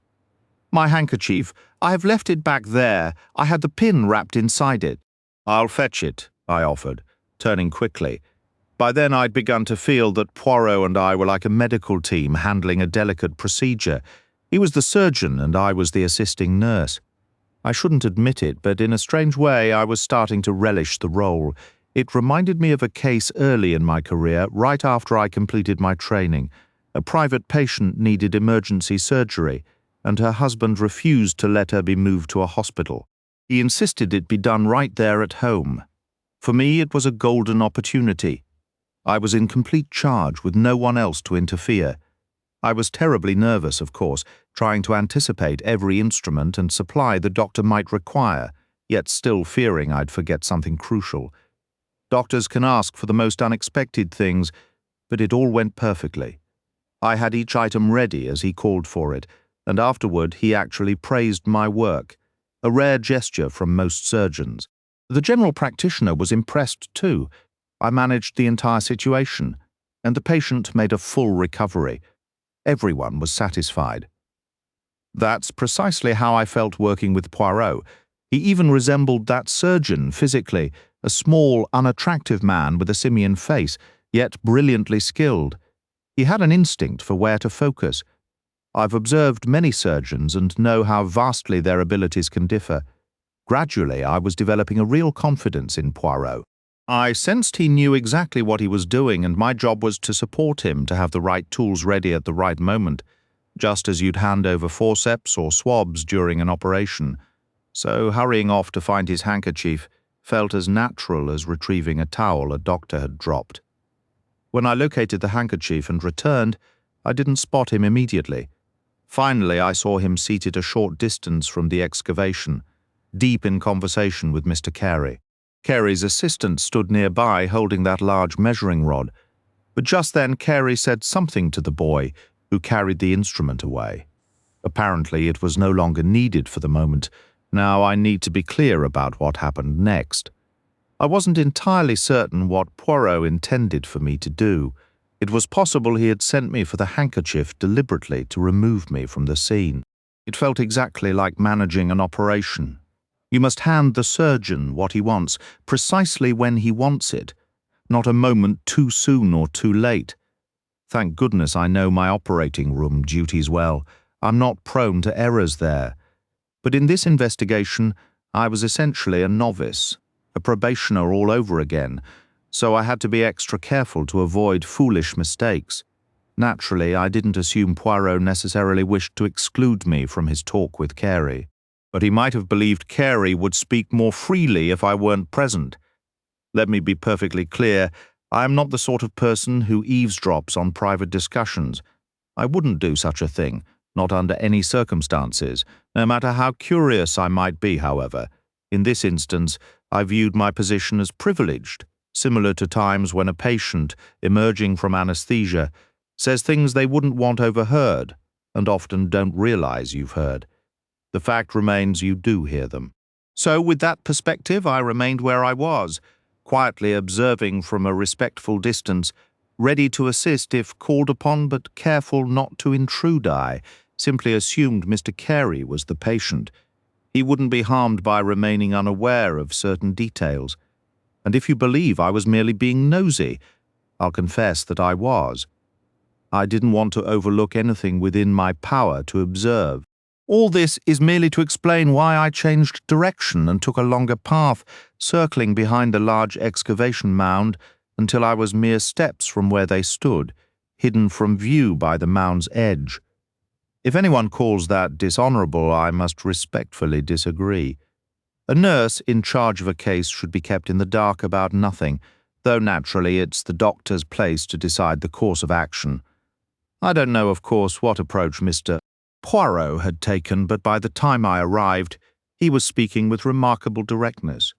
"My handkerchief. I have left it back there. I had the pin wrapped inside it." "I'll fetch it," I offered, turning quickly. By then I'd begun to feel that Poirot and I were like a medical team handling a delicate procedure. He was the surgeon and I was the assisting nurse. I shouldn't admit it, but in a strange way I was starting to relish the role. It reminded me of a case early in my career, right after I completed my training. A private patient needed emergency surgery, and her husband refused to let her be moved to a hospital. He insisted it be done right there at home. For me, it was a golden opportunity. I was in complete charge with no one else to interfere. I was terribly nervous, of course, trying to anticipate every instrument and supply the doctor might require, yet still fearing I'd forget something crucial. Doctors can ask for the most unexpected things, but it all went perfectly. I had each item ready as he called for it, and afterward he actually praised my work, a rare gesture from most surgeons. The general practitioner was impressed too. I managed the entire situation, and the patient made a full recovery. Everyone was satisfied. That's precisely how I felt working with Poirot. He even resembled that surgeon physically, a small, unattractive man with a simian face, yet brilliantly skilled. He had an instinct for where to focus. I've observed many surgeons and know how vastly their abilities can differ. Gradually, I was developing a real confidence in Poirot. I sensed he knew exactly what he was doing, and my job was to support him to have the right tools ready at the right moment, just as you'd hand over forceps or swabs during an operation. So hurrying off to find his handkerchief felt as natural as retrieving a towel a doctor had dropped. When I located the handkerchief and returned, I didn't spot him immediately. Finally, I saw him seated a short distance from the excavation, deep in conversation with Mr. Carey. Carey's assistant stood nearby holding that large measuring rod, but just then Carey said something to the boy, who carried the instrument away. Apparently, it was no longer needed for the moment. Now I need to be clear about what happened next. I wasn't entirely certain what Poirot intended for me to do. It was possible he had sent me for the handkerchief deliberately to remove me from the scene. It felt exactly like managing an operation. You must hand the surgeon what he wants, precisely when he wants it, not a moment too soon or too late. Thank goodness I know my operating room duties well. I'm not prone to errors there. But in this investigation, I was essentially a novice, a probationer all over again, so I had to be extra careful to avoid foolish mistakes. Naturally, I didn't assume Poirot necessarily wished to exclude me from his talk with Carey, but he might have believed Carey would speak more freely if I weren't present. Let me be perfectly clear, I am not the sort of person who eavesdrops on private discussions. I wouldn't do such a thing, not under any circumstances, no matter how curious I might be, however. In this instance, I viewed my position as privileged, similar to times when a patient, emerging from anesthesia, says things they wouldn't want overheard, and often don't realize you've heard. The fact remains you do hear them. So with that perspective, I remained where I was, quietly observing from a respectful distance, ready to assist if called upon, but careful not to intrude. I simply assumed Mr. Carey was the patient. He wouldn't be harmed by remaining unaware of certain details. And if you believe I was merely being nosy, I'll confess that I was. I didn't want to overlook anything within my power to observe. All this is merely to explain why I changed direction and took a longer path, circling behind the large excavation mound until I was mere steps from where they stood, hidden from view by the mound's edge. If anyone calls that dishonorable, I must respectfully disagree. A nurse in charge of a case should be kept in the dark about nothing, though naturally it's the doctor's place to decide the course of action. I don't know, of course, what approach Mr. Poirot had taken, but by the time I arrived, he was speaking with remarkable directness.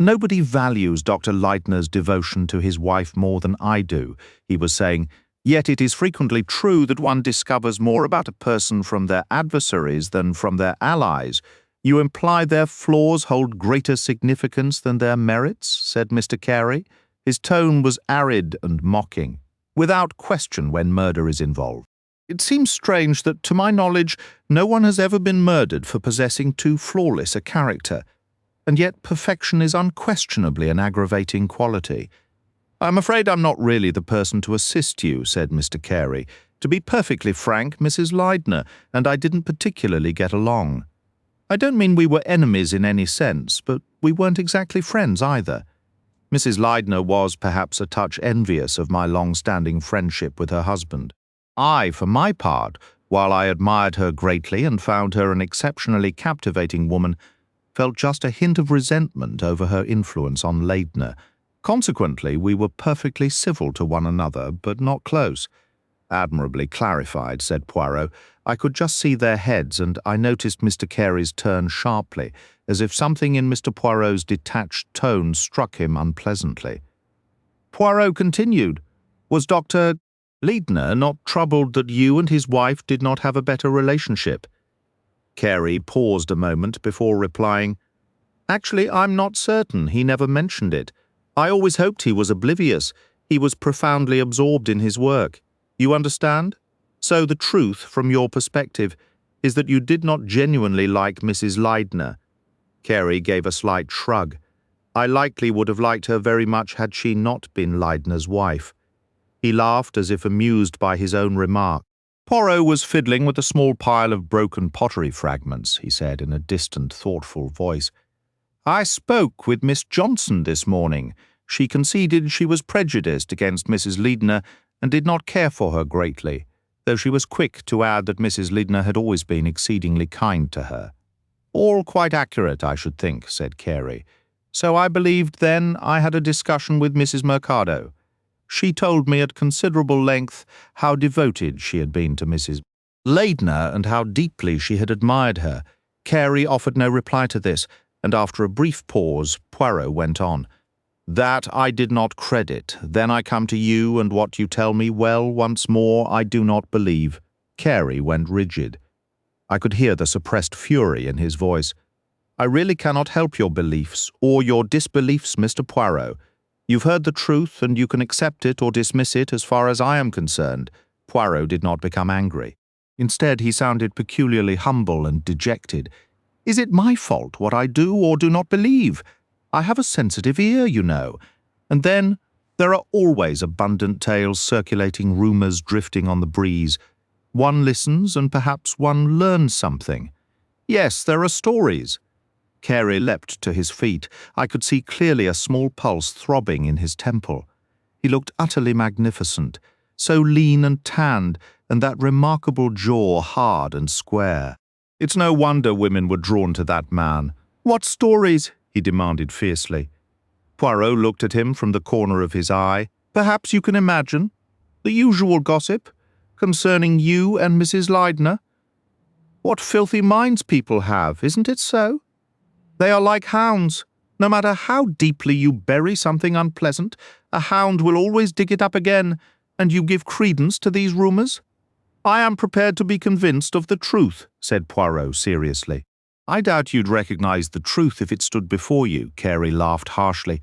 Nobody values Dr. Leitner's devotion to his wife more than I do, he was saying, yet it is frequently true that one discovers more about a person from their adversaries than from their allies. You imply their flaws hold greater significance than their merits, said Mr. Carey. His tone was arid and mocking, without question when murder is involved. It seems strange that, to my knowledge, no one has ever been murdered for possessing too flawless a character, and yet perfection is unquestionably an aggravating quality. I'm afraid I'm not really the person to assist you, said Mr. Carey. To be perfectly frank, Mrs. Leidner and I didn't particularly get along. I don't mean we were enemies in any sense, but we weren't exactly friends either. Mrs. Leidner was perhaps a touch envious of my long-standing friendship with her husband. I, for my part, while I admired her greatly and found her an exceptionally captivating woman, felt just a hint of resentment over her influence on Leidner. Consequently, we were perfectly civil to one another, but not close. Admirably clarified, said Poirot. I could just see their heads, and I noticed Mr. Carey's turn sharply, as if something in Mr. Poirot's detached tone struck him unpleasantly. Poirot continued, Was Dr. Leidner not troubled that you and his wife did not have a better relationship? Carey paused a moment before replying, Actually, I'm not certain. He never mentioned it. I always hoped he was oblivious. He was profoundly absorbed in his work. You understand? So the truth, from your perspective, is that you did not genuinely like Mrs. Leidner. Carey gave a slight shrug. I likely would have liked her very much had she not been Leidner's wife. He laughed as if amused by his own remark. Poirot was fiddling with a small pile of broken pottery fragments, he said in a distant, thoughtful voice. I spoke with Miss Johnson this morning. She conceded she was prejudiced against Mrs. Leidner and did not care for her greatly, though she was quick to add that Mrs. Leidner had always been exceedingly kind to her. All quite accurate, I should think, said Carey. So I believed then I had a discussion with Mrs. Mercado. She told me at considerable length how devoted she had been to Mrs. Leidner and how deeply she had admired her. Carey offered no reply to this, and after a brief pause, Poirot went on. That I did not credit. Then I come to you, and what you tell me, well, once more, I do not believe. Carey went rigid. I could hear the suppressed fury in his voice. I really cannot help your beliefs, or your disbeliefs, Mr. Poirot. You've heard the truth, and you can accept it or dismiss it as far as I am concerned. Poirot did not become angry. Instead, he sounded peculiarly humble and dejected. Is it my fault what I do or do not believe? I have a sensitive ear, you know. And then there are always abundant tales circulating, rumours drifting on the breeze. One listens and perhaps one learns something. Yes, there are stories. Carey leapt to his feet. I could see clearly a small pulse throbbing in his temple. He looked utterly magnificent, so lean and tanned, and that remarkable jaw hard and square. It's no wonder women were drawn to that man. What stories? He demanded fiercely. Poirot looked at him from the corner of his eye. Perhaps you can imagine. The usual gossip concerning you and Mrs. Leidner. What filthy minds people have, isn't it so? They are like hounds. No matter how deeply you bury something unpleasant, a hound will always dig it up again, and you give credence to these rumours? I am prepared to be convinced of the truth, said Poirot seriously. I doubt you'd recognise the truth if it stood before you, Carey laughed harshly.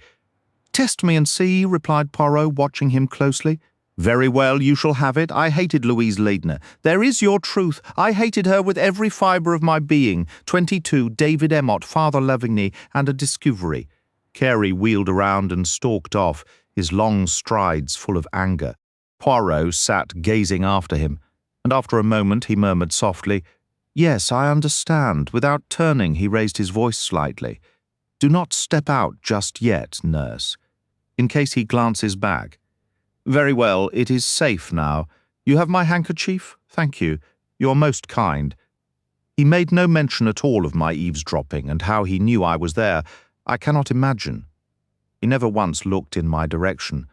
Test me and see, replied Poirot, watching him closely. Very well, you shall have it. I hated Louise Leidner. There is your truth. I hated her with every fibre of my being. 22, David Emott, Father Lavigny, and a discovery. Carey wheeled around and stalked off, his long strides full of anger. Poirot sat gazing after him, and after a moment he murmured softly, Yes, I understand. Without turning, he raised his voice slightly. Do not step out just yet, nurse, in case he glances back. Very well, it is safe now. You have my handkerchief? Thank you. You're most kind. He made no mention at all of my eavesdropping, and how he knew I was there, I cannot imagine. He never once looked in my direction.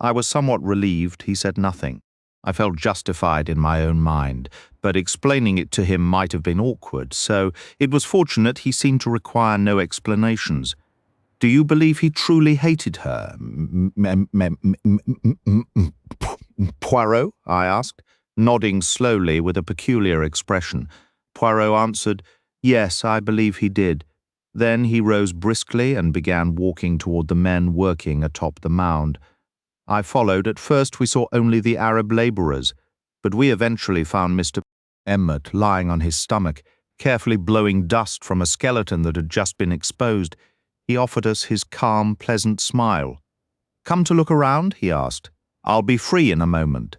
I was somewhat relieved he said nothing. I felt justified in my own mind, but explaining it to him might have been awkward, so it was fortunate he seemed to require no explanations. Do you believe he truly hated her, Poirot? I asked, nodding slowly with a peculiar expression. Poirot answered, Yes, I believe he did. Then he rose briskly and began walking toward the men working atop the mound. I followed. At first we saw only the Arab labourers, but we eventually found Mr. Emmet lying on his stomach, carefully blowing dust from a skeleton that had just been exposed. He offered us his calm, pleasant smile. Come to look around? He asked. I'll be free in a moment.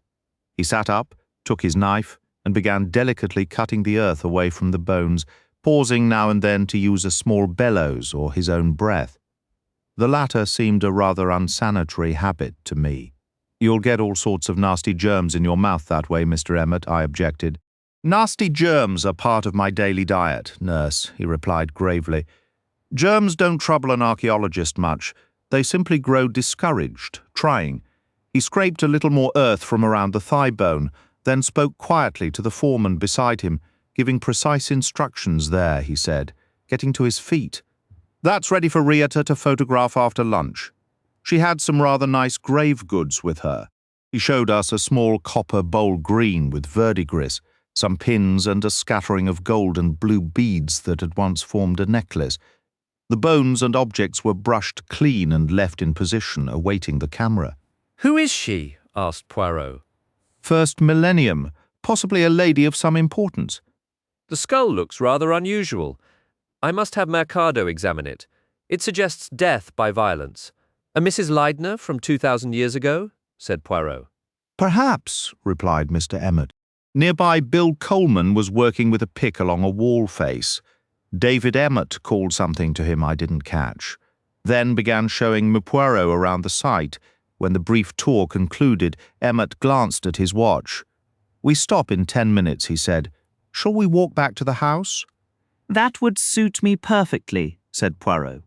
He sat up, took his knife, and began delicately cutting the earth away from the bones, pausing now and then to use a small bellows or his own breath. The latter seemed a rather unsanitary habit to me. You'll get all sorts of nasty germs in your mouth that way, Mr. Emmet, I objected. Nasty germs are part of my daily diet, nurse, he replied gravely. Germs don't trouble an archaeologist much. They simply grow discouraged, trying. He scraped a little more earth from around the thigh bone, then spoke quietly to the foreman beside him, giving precise instructions there, he said, getting to his feet. That's ready for Rieta to photograph after lunch. She had some rather nice grave goods with her. He showed us a small copper bowl green with verdigris, some pins and a scattering of gold and blue beads that had once formed a necklace. The bones and objects were brushed clean and left in position, awaiting the camera. Who is she? Asked Poirot. First millennium, possibly a lady of some importance. The skull looks rather unusual. I must have Mercado examine it. It suggests death by violence. A Mrs. Leidner from 2,000 years ago? Said Poirot. Perhaps, replied Mr. Emmett. Nearby, Bill Coleman was working with a pick along a wall face. David Emmett called something to him I didn't catch, then began showing Poirot around the site. When the brief tour concluded, Emmett glanced at his watch. We stop in 10 minutes, he said. Shall we walk back to the house? That would suit me perfectly, said Poirot.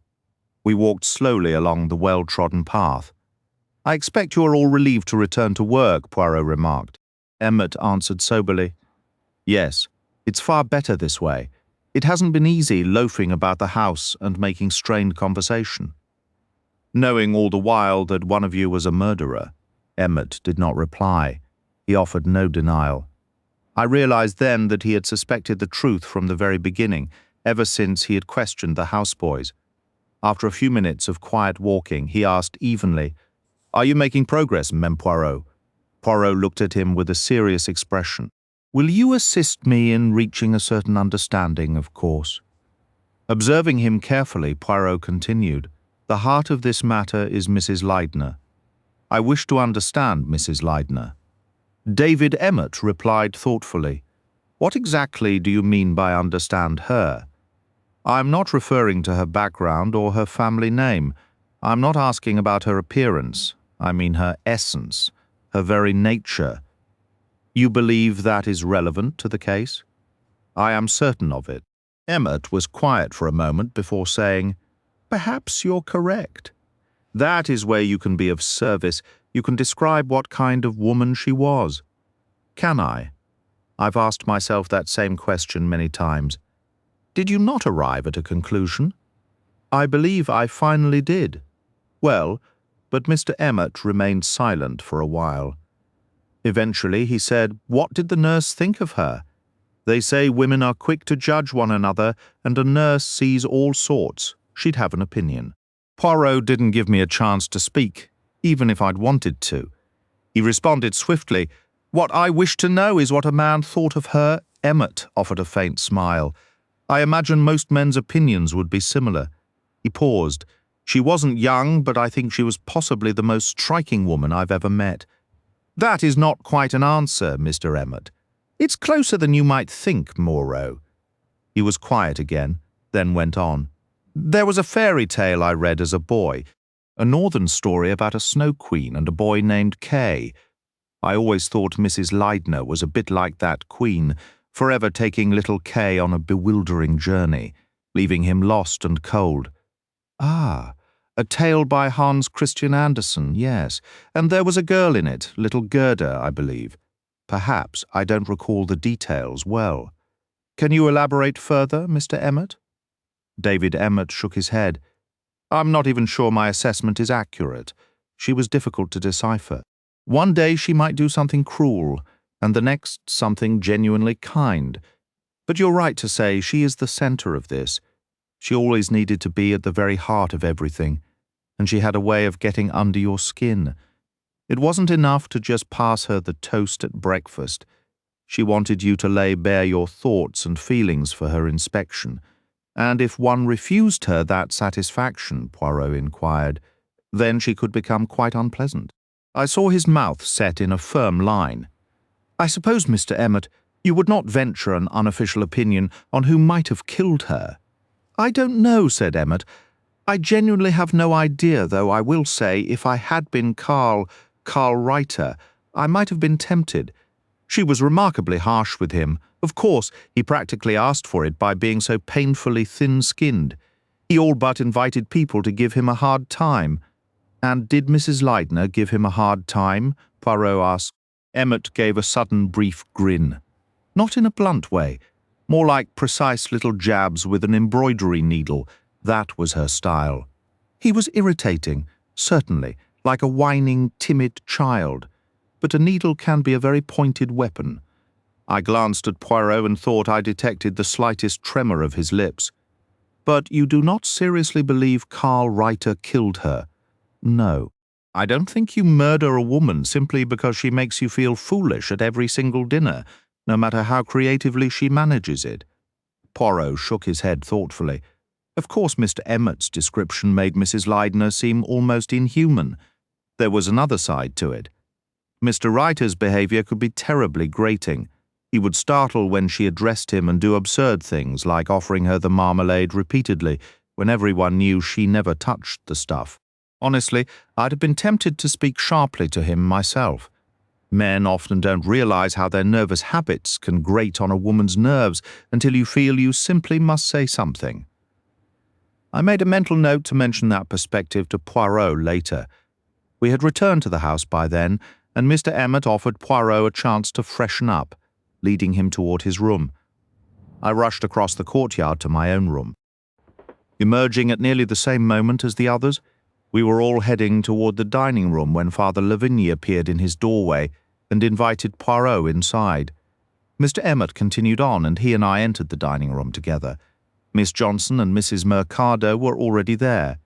We walked slowly along the well-trodden path. I expect you are all relieved to return to work, Poirot remarked. Emmett answered soberly. Yes, it's far better this way. It hasn't been easy loafing about the house and making strained conversation. Knowing all the while that one of you was a murderer, Emmett did not reply. He offered no denial. I realized then that he had suspected the truth from the very beginning, ever since he had questioned the houseboys. After a few minutes of quiet walking, he asked evenly, Are you making progress, Mem Poirot? Poirot looked at him with a serious expression. Will you assist me in reaching a certain understanding, of course? Observing him carefully, Poirot continued, The heart of this matter is Mrs. Leidner. I wish to understand Mrs. Leidner. David Emmett replied thoughtfully, What exactly do you mean by understand her? I am not referring to her background or her family name. I am not asking about her appearance. I mean her essence, her very nature. You believe that is relevant to the case? I am certain of it. Emmett was quiet for a moment before saying, Perhaps you're correct. That is where you can be of service. You can describe what kind of woman she was. Can I? I've asked myself that same question many times. Did you not arrive at a conclusion? I believe I finally did. Well, but Mr. Emmett remained silent for a while. Eventually he said, What did the nurse think of her? They say women are quick to judge one another, and a nurse sees all sorts. She'd have an opinion. Poirot didn't give me a chance to speak, even if I'd wanted to. He responded swiftly, What I wish to know is what a man thought of her. Emmett offered a faint smile. I imagine most men's opinions would be similar. He paused. She wasn't young, but I think she was possibly the most striking woman I've ever met. That is not quite an answer, Mr. Emmett. It's closer than you might think, Moreau. He was quiet again, then went on. There was a fairy tale I read as a boy, a northern story about a snow queen and a boy named Kay. I always thought Mrs. Leidner was a bit like that queen, forever taking little Kay on a bewildering journey, leaving him lost and cold. Ah, a tale by Hans Christian Andersen, yes, and there was a girl in it, little Gerda, I believe. Perhaps I don't recall the details well. Can you elaborate further, Mr. Emmett? David Emmett shook his head. I'm not even sure my assessment is accurate. She was difficult to decipher. One day she might do something cruel, and the next something genuinely kind. But you're right to say she is the center of this. She always needed to be at the very heart of everything, and she had a way of getting under your skin. It wasn't enough to just pass her the toast at breakfast. She wanted you to lay bare your thoughts and feelings for her inspection. And if one refused her that satisfaction, Poirot inquired, then she could become quite unpleasant. I saw his mouth set in a firm line. I suppose, Mr. Emmett, you would not venture an unofficial opinion on who might have killed her. I don't know, said Emmett. I genuinely have no idea, though I will say if I had been Carl Reiter, I might have been tempted. She was remarkably harsh with him. Of course, he practically asked for it by being so painfully thin-skinned. He all but invited people to give him a hard time. And did Mrs. Leidner give him a hard time? Poirot asked. Emmett gave a sudden brief grin. Not in a blunt way, more like precise little jabs with an embroidery needle. That was her style. He was irritating, certainly, like a whining, timid child. but a needle can be a very pointed weapon. I glanced at Poirot and thought I detected the slightest tremor of his lips. But you do not seriously believe Carl Reiter killed her? No. I don't think you murder a woman simply because she makes you feel foolish at every single dinner, no matter how creatively she manages it. Poirot shook his head thoughtfully. Of course, Mr. Emmett's description made Mrs. Leidner seem almost inhuman. There was another side to it. Mr. Reiter's behavior could be terribly grating. He would startle when she addressed him and do absurd things like offering her the marmalade repeatedly when everyone knew she never touched the stuff. Honestly, I'd have been tempted to speak sharply to him myself. Men often don't realize how their nervous habits can grate on a woman's nerves until you feel you simply must say something. I made a mental note to mention that perspective to Poirot later. We had returned to the house by then, and Mr. Emmett offered Poirot a chance to freshen up, leading him toward his room. I rushed across the courtyard to my own room. Emerging at nearly the same moment as the others, we were all heading toward the dining room when Father Lavigny appeared in his doorway and invited Poirot inside. Mr. Emmett continued on, and he and I entered the dining room together. Miss Johnson and Mrs. Mercado were already there,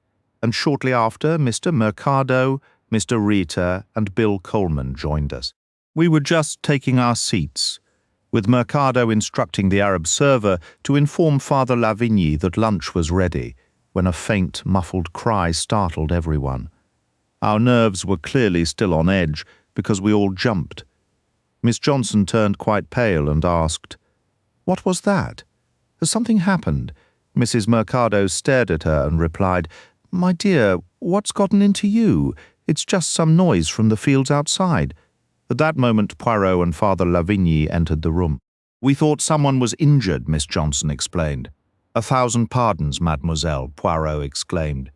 and shortly after, Mr. Mercado, Mr. Reiter, and Bill Coleman joined us. We were just taking our seats, with Mercado instructing the Arab server to inform Father Lavigny that lunch was ready, when a faint, muffled cry startled everyone. Our nerves were clearly still on edge because we all jumped. Miss Johnson turned quite pale and asked, "What was that? Has something happened?" Mrs. Mercado stared at her and replied, "My dear, what's gotten into you? It's just some noise from the fields outside." At that moment, Poirot and Father Lavigny entered the room. "We thought someone was injured," Miss Johnson explained. "1,000 pardons, mademoiselle," Poirot exclaimed.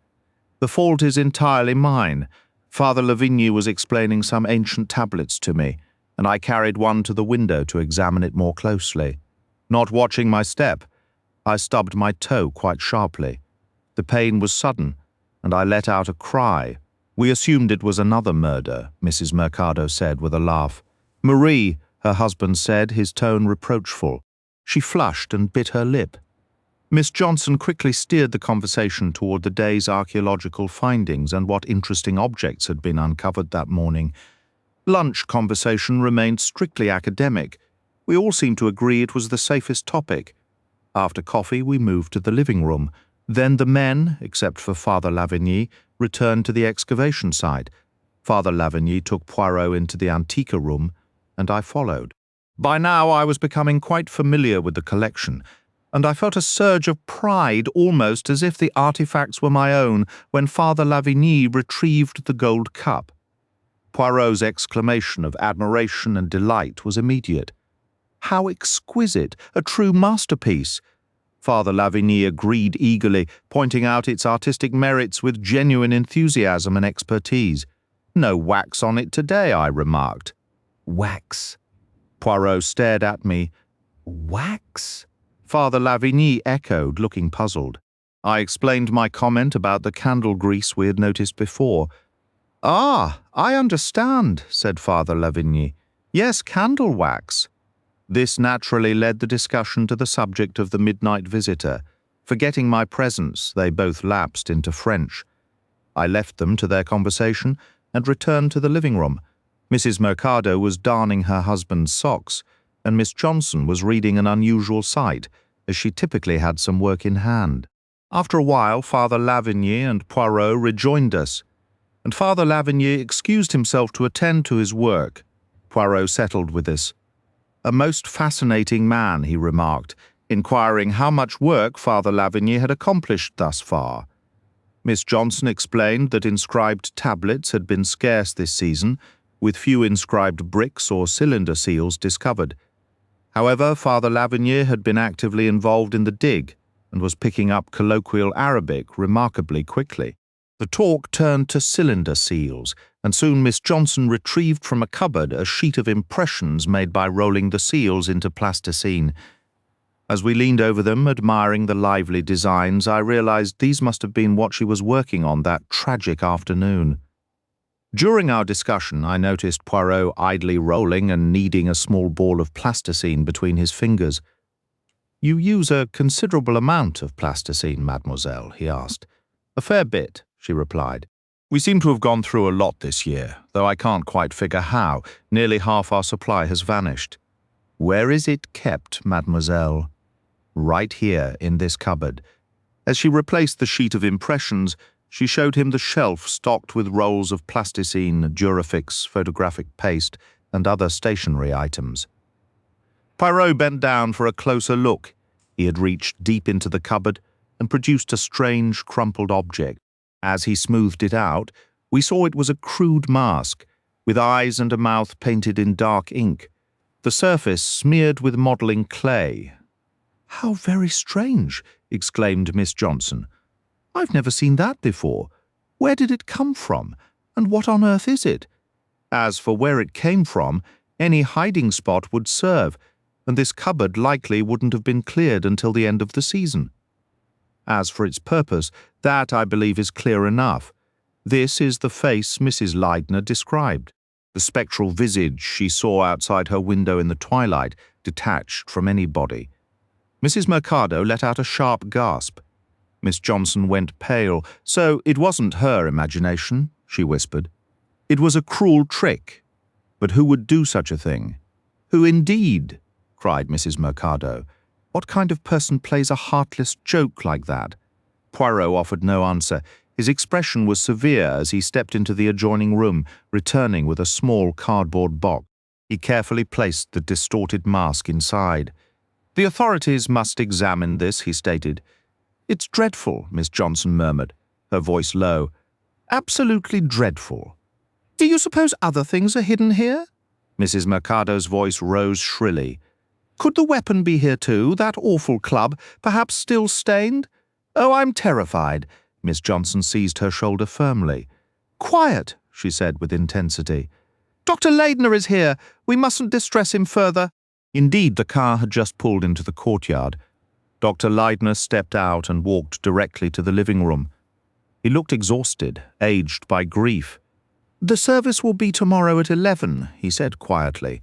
"The fault is entirely mine. Father Lavigny was explaining some ancient tablets to me, and I carried one to the window to examine it more closely. Not watching my step, I stubbed my toe quite sharply. The pain was sudden, and I let out a cry. We assumed it was another murder," Mrs. Mercado said with a laugh. "Marie," her husband said, his tone reproachful. She flushed and bit her lip. Miss Johnson quickly steered the conversation toward the day's archaeological findings and what interesting objects had been uncovered that morning. Lunch conversation remained strictly academic. We all seemed to agree it was the safest topic. After coffee, we moved to the living room. Then the men, except for Father Lavigny, returned to the excavation site. Father Lavigny took Poirot into the Antiqa room, and I followed. By now I was becoming quite familiar with the collection, and I felt a surge of pride, almost as if the artifacts were my own, when Father Lavigny retrieved the gold cup. Poirot's exclamation of admiration and delight was immediate. "How exquisite! A true masterpiece!" Father Lavigny agreed eagerly, pointing out its artistic merits with genuine enthusiasm and expertise. "No wax on it today," I remarked. "Wax?" Poirot stared at me. "Wax?" Father Lavigny echoed, looking puzzled. I explained my comment about the candle grease we had noticed before. "Ah, I understand," said Father Lavigny. "Yes, candle wax." This naturally led the discussion to the subject of the midnight visitor. Forgetting my presence, they both lapsed into French. I left them to their conversation and returned to the living room. Mrs. Mercado was darning her husband's socks, and Miss Johnson was reading an unusual sight, as she typically had some work in hand. After a while, Father Lavigny and Poirot rejoined us, and Father Lavigny excused himself to attend to his work. Poirot settled with us. "A most fascinating man," he remarked, inquiring how much work Father Lavigny had accomplished thus far. Miss Johnson explained that inscribed tablets had been scarce this season, with few inscribed bricks or cylinder seals discovered. However, Father Lavigny had been actively involved in the dig and was picking up colloquial Arabic remarkably quickly. The talk turned to cylinder seals, and soon Miss Johnson retrieved from a cupboard a sheet of impressions made by rolling the seals into plasticine. As we leaned over them, admiring the lively designs, I realized these must have been what she was working on that tragic afternoon. During our discussion, I noticed Poirot idly rolling and kneading a small ball of plasticine between his fingers. "You use a considerable amount of plasticine, mademoiselle?" he asked. "A fair bit," she replied. "We seem to have gone through a lot this year, though I can't quite figure how. Nearly half our supply has vanished." "Where is it kept, mademoiselle?" "Right here, in this cupboard." As she replaced the sheet of impressions, she showed him the shelf stocked with rolls of plasticine, Durafix, photographic paste, and other stationery items. Poirot bent down for a closer look. He had reached deep into the cupboard and produced a strange, crumpled object. As he smoothed it out, we saw it was a crude mask, with eyes and a mouth painted in dark ink, the surface smeared with modelling clay. "How very strange!" exclaimed Miss Johnson. "I've never seen that before. Where did it come from, and what on earth is it? As for where it came from, any hiding spot would serve, and this cupboard likely wouldn't have been cleared until the end of the season. As for its purpose, that, I believe, is clear enough. This is the face Mrs. Leidner described, the spectral visage she saw outside her window in the twilight, detached from any body." Mrs. Mercado let out a sharp gasp. Miss Johnson went pale. "So it wasn't her imagination," she whispered. "It was a cruel trick. But who would do such a thing?" "Who indeed?" cried Mrs. Mercado. "What kind of person plays a heartless joke like that?" Poirot offered no answer. His expression was severe as he stepped into the adjoining room, returning with a small cardboard box. He carefully placed the distorted mask inside. "The authorities must examine this," he stated. "It's dreadful," Miss Johnson murmured, her voice low. "Absolutely dreadful." "Do you suppose other things are hidden here?" Mrs. Mercado's voice rose shrilly. "Could the weapon be here too, that awful club, perhaps still stained?" "Oh, I'm terrified." Miss Johnson seized her shoulder firmly. "Quiet," she said with intensity. "Dr. Leidner is here. We mustn't distress him further." Indeed, the car had just pulled into the courtyard. Dr. Leidner stepped out and walked directly to the living room. He looked exhausted, aged by grief. "The service will be tomorrow at 11, he said quietly.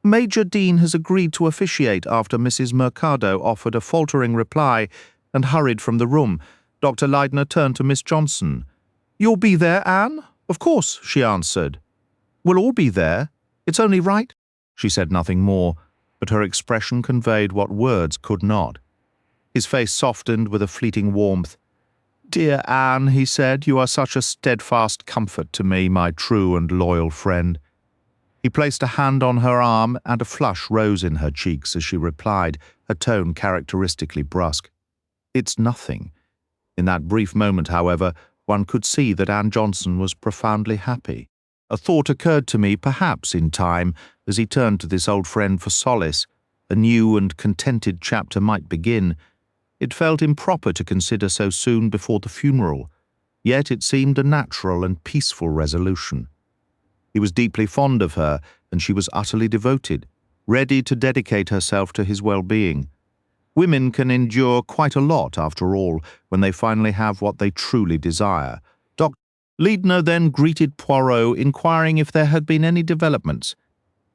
"Major Dean has agreed to officiate after Mrs. Mercado offered a faltering reply and hurried from the room. Dr. Leidner turned to Miss Johnson. "You'll be there, Anne?" "Of course," she answered. "We'll all be there. It's only right." She said nothing more, but her expression conveyed what words could not. His face softened with a fleeting warmth. "Dear Anne," he said, "you are such a steadfast comfort to me, my true and loyal friend." He placed a hand on her arm, and a flush rose in her cheeks as she replied, her tone characteristically brusque. "It's nothing." In that brief moment, however, one could see that Anne Johnson was profoundly happy. A thought occurred to me, perhaps in time, as he turned to this old friend for solace. A new and contented chapter might begin. It felt improper to consider so soon before the funeral, yet it seemed a natural and peaceful resolution. He was deeply fond of her, and she was utterly devoted, ready to dedicate herself to his well-being. Women can endure quite a lot, after all, when they finally have what they truly desire. Dr. Leidner then greeted Poirot, inquiring if there had been any developments.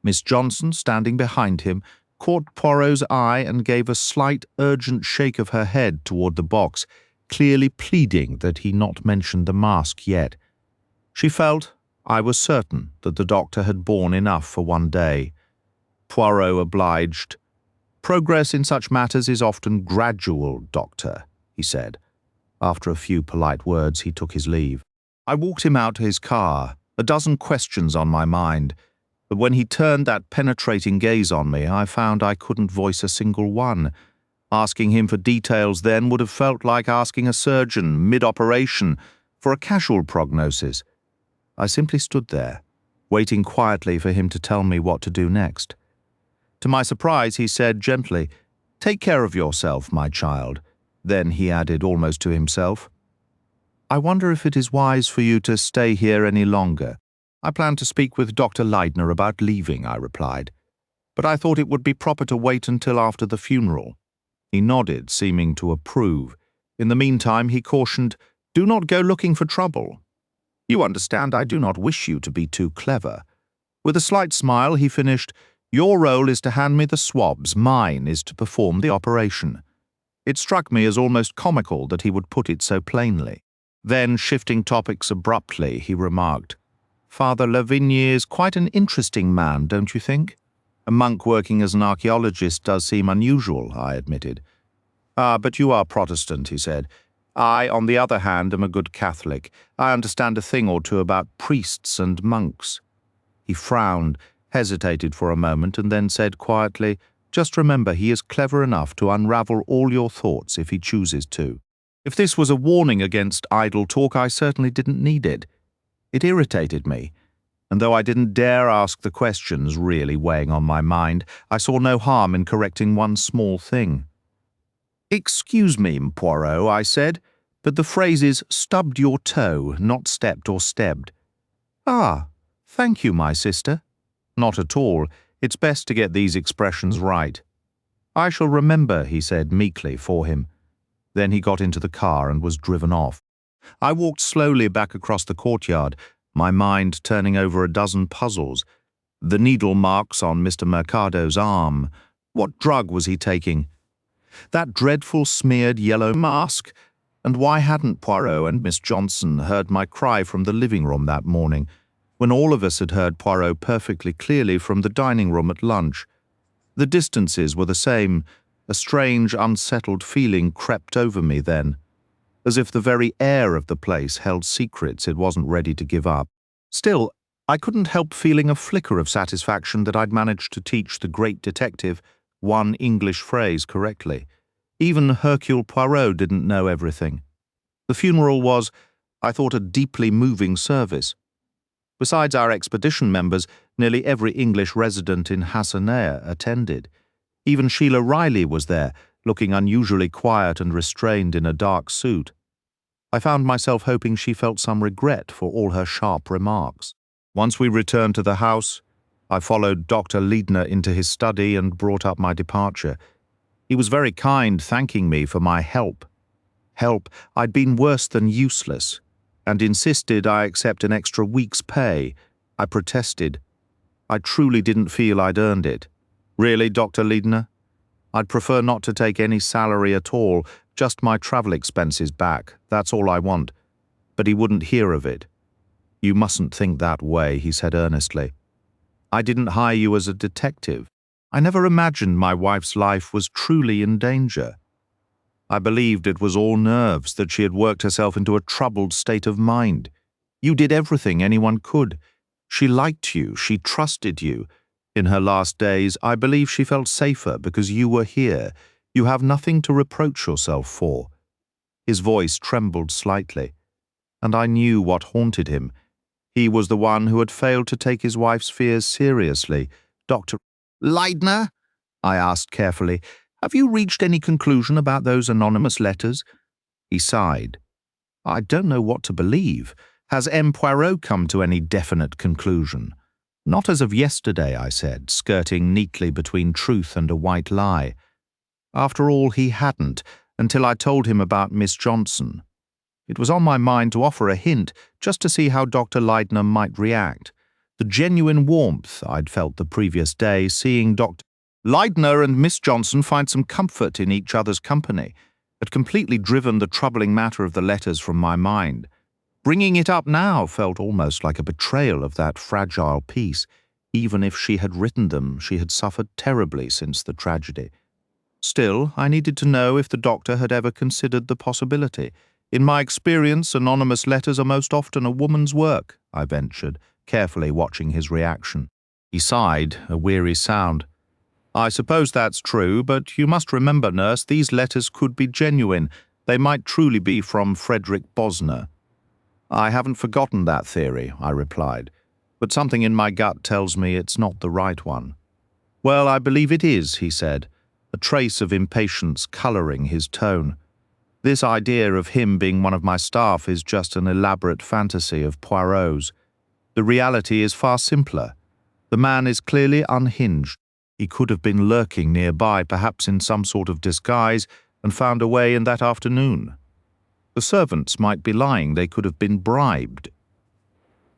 Miss Johnson, standing behind him, caught Poirot's eye and gave a slight, urgent shake of her head toward the box, clearly pleading that he not mention the mask yet. She felt, I was certain, that the doctor had borne enough for one day. Poirot obliged. "Progress in such matters is often gradual, Doctor," he said. After a few polite words, he took his leave. I walked him out to his car, a dozen questions on my mind, but when he turned that penetrating gaze on me, I found I couldn't voice a single one. Asking him for details then would have felt like asking a surgeon, mid-operation, for a casual prognosis. I simply stood there, waiting quietly for him to tell me what to do next. To my surprise, he said gently, "Take care of yourself, my child." Then he added almost to himself, "I wonder if it is wise for you to stay here any longer." "I plan to speak with Dr. Leidner about leaving," I replied, "but I thought it would be proper to wait until after the funeral." He nodded, seeming to approve. In the meantime, he cautioned, "Do not go looking for trouble." You understand, I do not wish you to be too clever. With a slight smile, he finished, Your role is to hand me the swabs, mine is to perform the operation. It struck me as almost comical that he would put it so plainly. Then, shifting topics abruptly, he remarked, Father Lavigny is quite an interesting man, don't you think? A monk working as an archaeologist does seem unusual, I admitted. Ah, but you are Protestant, he said. I, on the other hand, am a good Catholic. I understand a thing or two about priests and monks. He frowned, hesitated for a moment, and then said quietly, Just remember, he is clever enough to unravel all your thoughts if he chooses to. If this was a warning against idle talk, I certainly didn't need it. It irritated me, and though I didn't dare ask the questions really weighing on my mind, I saw no harm in correcting one small thing. Excuse me, Poirot, I said, but the phrase is stubbed your toe, not stepped or stebbed. Ah, thank you, my sister. Not at all. It's best to get these expressions right. I shall remember, he said meekly for him. Then he got into the car and was driven off. I walked slowly back across the courtyard, my mind turning over a dozen puzzles. The needle marks on Mr. Mercado's arm. What drug was he taking? That dreadful smeared yellow mask. And why hadn't Poirot and Miss Johnson heard my cry from the living room that morning, when all of us had heard Poirot perfectly clearly from the dining room at lunch? The distances were the same. A strange, unsettled feeling crept over me then, as if the very air of the place held secrets it wasn't ready to give up. Still, I couldn't help feeling a flicker of satisfaction that I'd managed to teach the great detective one English phrase correctly. Even Hercule Poirot didn't know everything. The funeral was, I thought, a deeply moving service. Besides our expedition members, nearly every English resident in Hassaneer attended. Even Sheila Riley was there, looking unusually quiet and restrained in a dark suit. I found myself hoping she felt some regret for all her sharp remarks. Once we returned to the house, I followed Dr. Leidner into his study and brought up my departure. He was very kind, thanking me for my help. I'd been worse than useless, and insisted I accept an extra week's pay. I protested. I truly didn't feel I'd earned it. Really, Dr. Leidner? I'd prefer not to take any salary at all, just my travel expenses back. That's all I want. But he wouldn't hear of it. You mustn't think that way, he said earnestly. I didn't hire you as a detective. I never imagined my wife's life was truly in danger. I believed it was all nerves, that she had worked herself into a troubled state of mind. You did everything anyone could. She liked you, she trusted you. In her last days, I believe she felt safer because you were here. You have nothing to reproach yourself for. His voice trembled slightly, and I knew what haunted him. He was the one who had failed to take his wife's fears seriously. Dr. Leidner, I asked carefully, have you reached any conclusion about those anonymous letters? He sighed. I don't know what to believe. Has M. Poirot come to any definite conclusion? Not as of yesterday, I said, skirting neatly between truth and a white lie. After all, he hadn't, until I told him about Miss Johnson. It was on my mind to offer a hint, just to see how Dr. Leidner might react. The genuine warmth I'd felt the previous day, seeing Dr. Leidner and Miss Johnson find some comfort in each other's company, had completely driven the troubling matter of the letters from my mind. Bringing it up now felt almost like a betrayal of that fragile peace. Even if she had written them, she had suffered terribly since the tragedy. Still, I needed to know if the doctor had ever considered the possibility. In my experience, anonymous letters are most often a woman's work, I ventured, carefully watching his reaction. He sighed, a weary sound. I suppose that's true, but you must remember, nurse, these letters could be genuine. They might truly be from Frederick Bosner. I haven't forgotten that theory, I replied, but something in my gut tells me it's not the right one. Well, I believe it is, he said, a trace of impatience colouring his tone. This idea of him being one of my staff is just an elaborate fantasy of Poirot's. The reality is far simpler. The man is clearly unhinged. He could have been lurking nearby, perhaps in some sort of disguise, and found a way in that afternoon. The servants might be lying. They could have been bribed.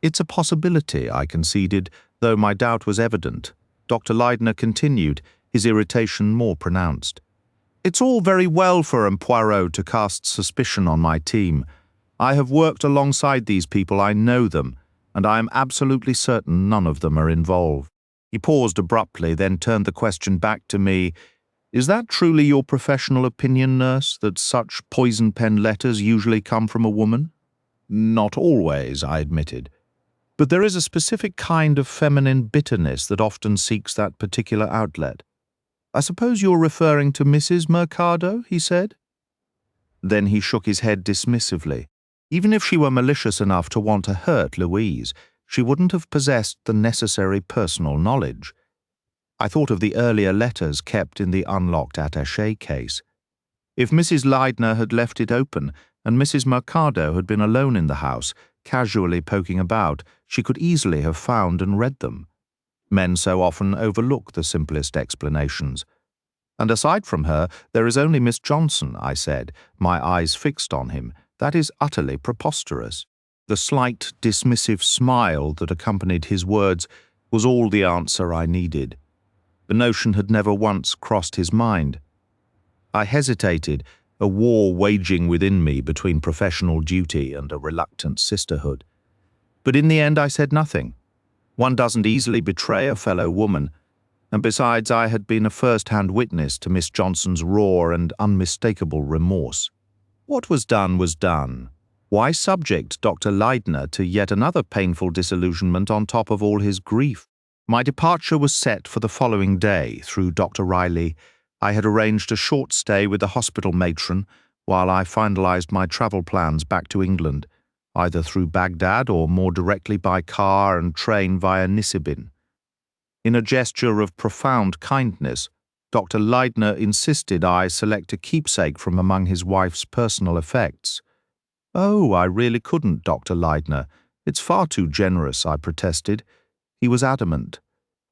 It's a possibility, I conceded, though my doubt was evident. Dr. Leidner continued, his irritation more pronounced. It's all very well for Poirot to cast suspicion on my team. I have worked alongside these people, I know them, and I am absolutely certain none of them are involved. He paused abruptly, then turned the question back to me. Is that truly your professional opinion, nurse, that such poison pen letters usually come from a woman? Not always, I admitted. But there is a specific kind of feminine bitterness that often seeks that particular outlet. I suppose you're referring to Mrs. Mercado, he said. Then he shook his head dismissively. Even if she were malicious enough to want to hurt Louise, she wouldn't have possessed the necessary personal knowledge. I thought of the earlier letters kept in the unlocked attaché case. If Mrs. Leidner had left it open and Mrs. Mercado had been alone in the house, casually poking about, she could easily have found and read them. Men so often overlook the simplest explanations. And aside from her, there is only Miss Johnson, I said, my eyes fixed on him. That is utterly preposterous. The slight, dismissive smile that accompanied his words was all the answer I needed. The notion had never once crossed his mind. I hesitated, a war waging within me between professional duty and a reluctant sisterhood. But in the end I said nothing. One doesn't easily betray a fellow woman, and besides I had been a first-hand witness to Miss Johnson's raw and unmistakable remorse. What was done was done. Why subject Dr. Leidner to yet another painful disillusionment on top of all his grief? My departure was set for the following day through Dr. Riley. I had arranged a short stay with the hospital matron while I finalized my travel plans back to England, either through Baghdad or more directly by car and train via Nisibin. In a gesture of profound kindness, Dr. Leidner insisted I select a keepsake from among his wife's personal effects. "Oh, I really couldn't, Dr. Leidner. It's far too generous," I protested. He was adamant.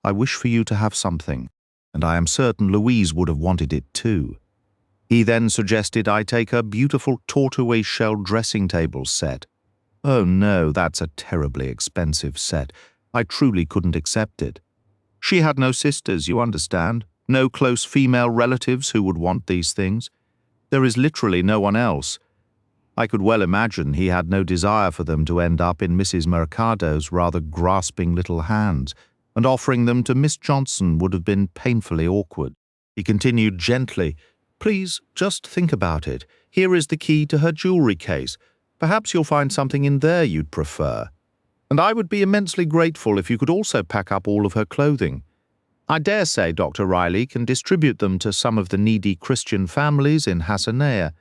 "I wish for you to have something, and I am certain Louise would have wanted it too." He then suggested I take a beautiful tortoise-shell dressing table set. Oh no, that's a terribly expensive set. I truly couldn't accept it. She had no sisters, you understand, no close female relatives who would want these things. There is literally no one else. I could well imagine he had no desire for them to end up in Mrs. Mercado's rather grasping little hands, and offering them to Miss Johnson would have been painfully awkward. He continued gently, "Please, just think about it. Here is the key to her jewelry case. Perhaps you'll find something in there you'd prefer. And I would be immensely grateful if you could also pack up all of her clothing. I dare say Dr. Riley can distribute them to some of the needy Christian families in Hassanea."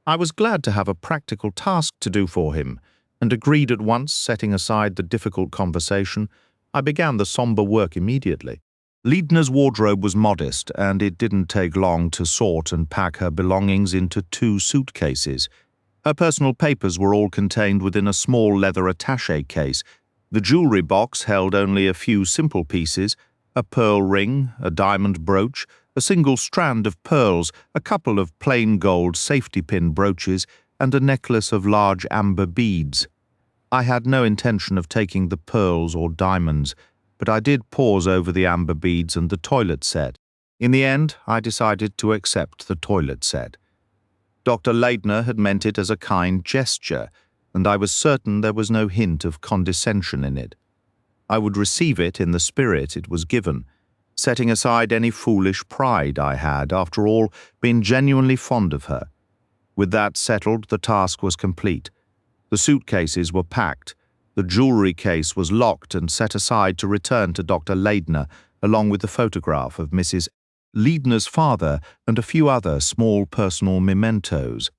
I was glad to have a practical task to do for him, and agreed at once, setting aside the difficult conversation. I began the somber work immediately. Leidner's wardrobe was modest, and it didn't take long to sort and pack her belongings into 2 suitcases. Her personal papers were all contained within a small leather attaché case. The jewelry box held only a few simple pieces, a pearl ring, a diamond brooch, a single strand of pearls, a couple of plain gold safety pin brooches, and a necklace of large amber beads. I had no intention of taking the pearls or diamonds, but I did pause over the amber beads and the toilet set. In the end, I decided to accept the toilet set. Dr. Leidner had meant it as a kind gesture, and I was certain there was no hint of condescension in it. I would receive it in the spirit it was given, setting aside any foolish pride I had, after all, been genuinely fond of her. With that settled, the task was complete. The suitcases were packed. The jewelry case was locked and set aside to return to Dr. Leidner, along with the photograph of Mrs. Leidner's father and a few other small personal mementos.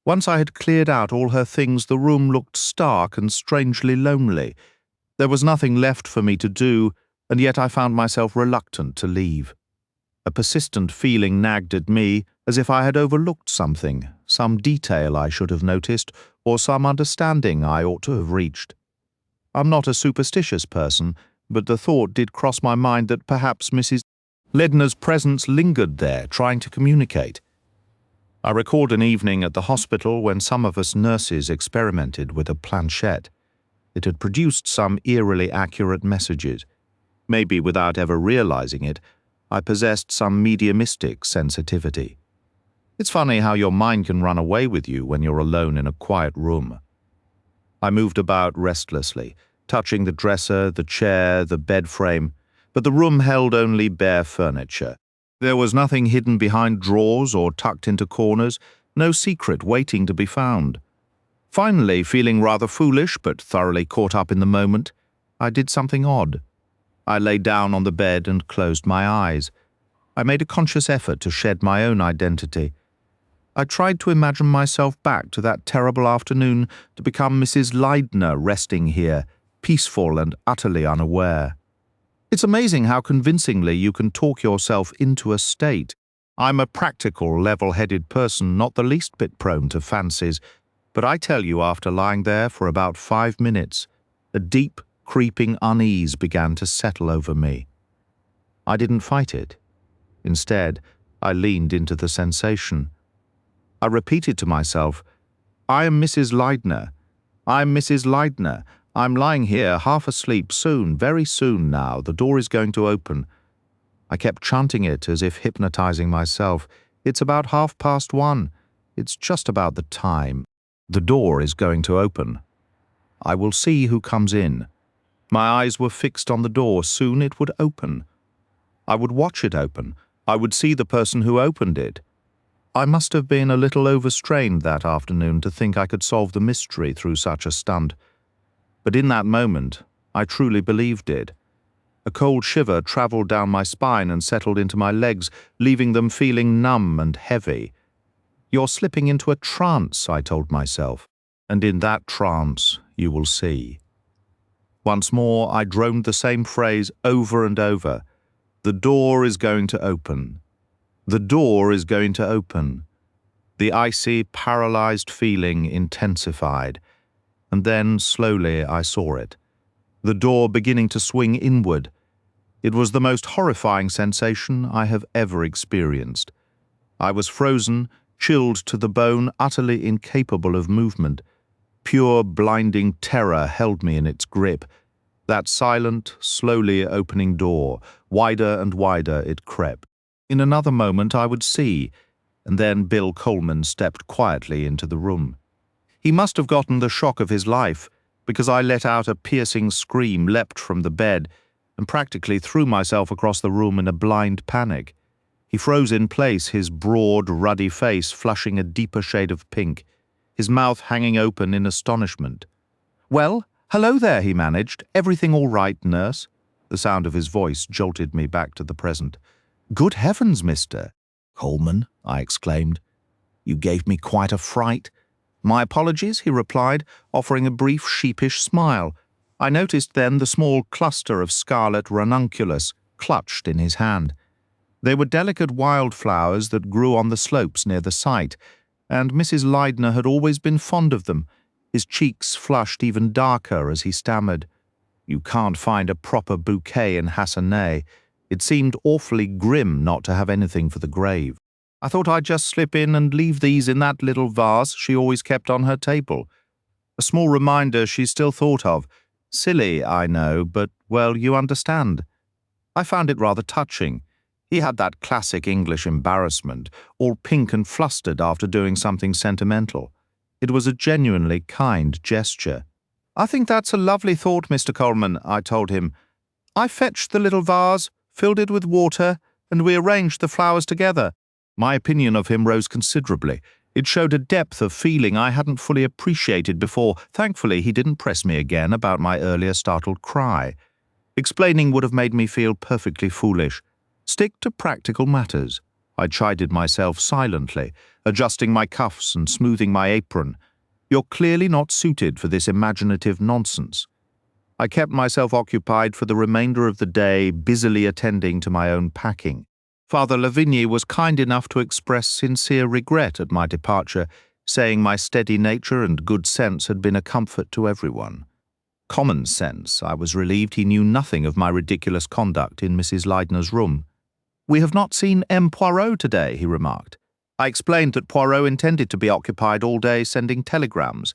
Once I had cleared out all her things, the room looked stark and strangely lonely. There was nothing left for me to do, and yet I found myself reluctant to leave. A persistent feeling nagged at me, as if I had overlooked something, some detail I should have noticed, or some understanding I ought to have reached. I'm not a superstitious person, but the thought did cross my mind that perhaps Mrs. Leidner's presence lingered there, trying to communicate. I recalled an evening at the hospital when some of us nurses experimented with a planchette. It had produced some eerily accurate messages. Maybe without ever realizing it, I possessed some mediumistic sensitivity. It's funny how your mind can run away with you when you're alone in a quiet room. I moved about restlessly, touching the dresser, the chair, the bed frame, but the room held only bare furniture. There was nothing hidden behind drawers or tucked into corners, no secret waiting to be found. Finally, feeling rather foolish but thoroughly caught up in the moment, I did something odd. I lay down on the bed and closed my eyes. I made a conscious effort to shed my own identity. I tried to imagine myself back to that terrible afternoon, to become Mrs. Leidner resting here, peaceful and utterly unaware. It's amazing how convincingly you can talk yourself into a state. I'm a practical, level-headed person, not the least bit prone to fancies, but I tell you, after lying there for about 5 minutes, a deep, creeping unease began to settle over me. I didn't fight it. Instead, I leaned into the sensation. I repeated to myself, I am Mrs. Leidner. I'm Mrs. Leidner. I'm lying here, half asleep. Soon, very soon now, the door is going to open. I kept chanting it as if hypnotizing myself. It's about 1:30. It's just about the time. The door is going to open. I will see who comes in. My eyes were fixed on the door. Soon it would open. I would watch it open. I would see the person who opened it. I must have been a little overstrained that afternoon to think I could solve the mystery through such a stunt. But in that moment, I truly believed it. A cold shiver travelled down my spine and settled into my legs, leaving them feeling numb and heavy. You're slipping into a trance, I told myself, and in that trance you will see. Once more I droned the same phrase over and over. The door is going to open. The door is going to open. The icy, paralyzed feeling intensified, and then slowly I saw it. The door beginning to swing inward. It was the most horrifying sensation I have ever experienced. I was frozen, chilled to the bone, utterly incapable of movement. Pure, blinding terror held me in its grip. That silent, slowly opening door, wider and wider it crept. In another moment I would see, and then Bill Coleman stepped quietly into the room. He must have gotten the shock of his life, because I let out a piercing scream, leapt from the bed, and practically threw myself across the room in a blind panic. He froze in place, his broad, ruddy face flushing a deeper shade of pink, his mouth hanging open in astonishment. "Well, hello there," he managed. "Everything all right, nurse?" The sound of his voice jolted me back to the present. "Good heavens, Mr. Coleman," I exclaimed. "You gave me quite a fright." "My apologies," he replied, offering a brief, sheepish smile. I noticed then the small cluster of scarlet ranunculus clutched in his hand. They were delicate wildflowers that grew on the slopes near the site, and Mrs. Leidner had always been fond of them. His cheeks flushed even darker as he stammered, "You can't find a proper bouquet in Hassanay. It seemed awfully grim not to have anything for the grave. I thought I'd just slip in and leave these in that little vase she always kept on her table. A small reminder she still thought of. Silly, I know, but, well, you understand." I found it rather touching. He had that classic English embarrassment, all pink and flustered after doing something sentimental. It was a genuinely kind gesture. "I think that's a lovely thought, Mr. Coleman," I told him. "I fetched the little vase, filled it with water, and we arranged the flowers together." My opinion of him rose considerably. It showed a depth of feeling I hadn't fully appreciated before. Thankfully, he didn't press me again about my earlier startled cry. Explaining would have made me feel perfectly foolish. Stick to practical matters. I chided myself silently, adjusting my cuffs and smoothing my apron. You're clearly not suited for this imaginative nonsense. I kept myself occupied for the remainder of the day, busily attending to my own packing. Father Lavigny was kind enough to express sincere regret at my departure, saying my steady nature and good sense had been a comfort to everyone. Common sense, I was relieved he knew nothing of my ridiculous conduct in Mrs. Leidner's room. "We have not seen M. Poirot today," he remarked. I explained that Poirot intended to be occupied all day sending telegrams.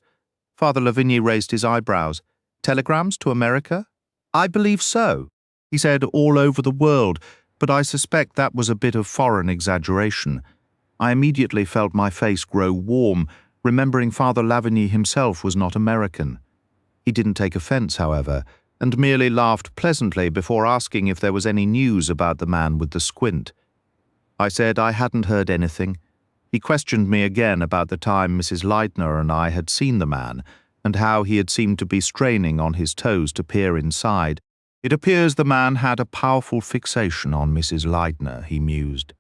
Father Lavigny raised his eyebrows. Telegrams to America? I believe so. He said all over the world, but I suspect that was a bit of foreign exaggeration. I immediately felt my face grow warm, remembering Father Lavigny himself was not American. He didn't take offence, however, and merely laughed pleasantly before asking if there was any news about the man with the squint. I said I hadn't heard anything. He questioned me again about the time Mrs. Leitner and I had seen the man, and how he had seemed to be straining on his toes to peer inside. It appears the man had a powerful fixation on Mrs. Leitner, he mused.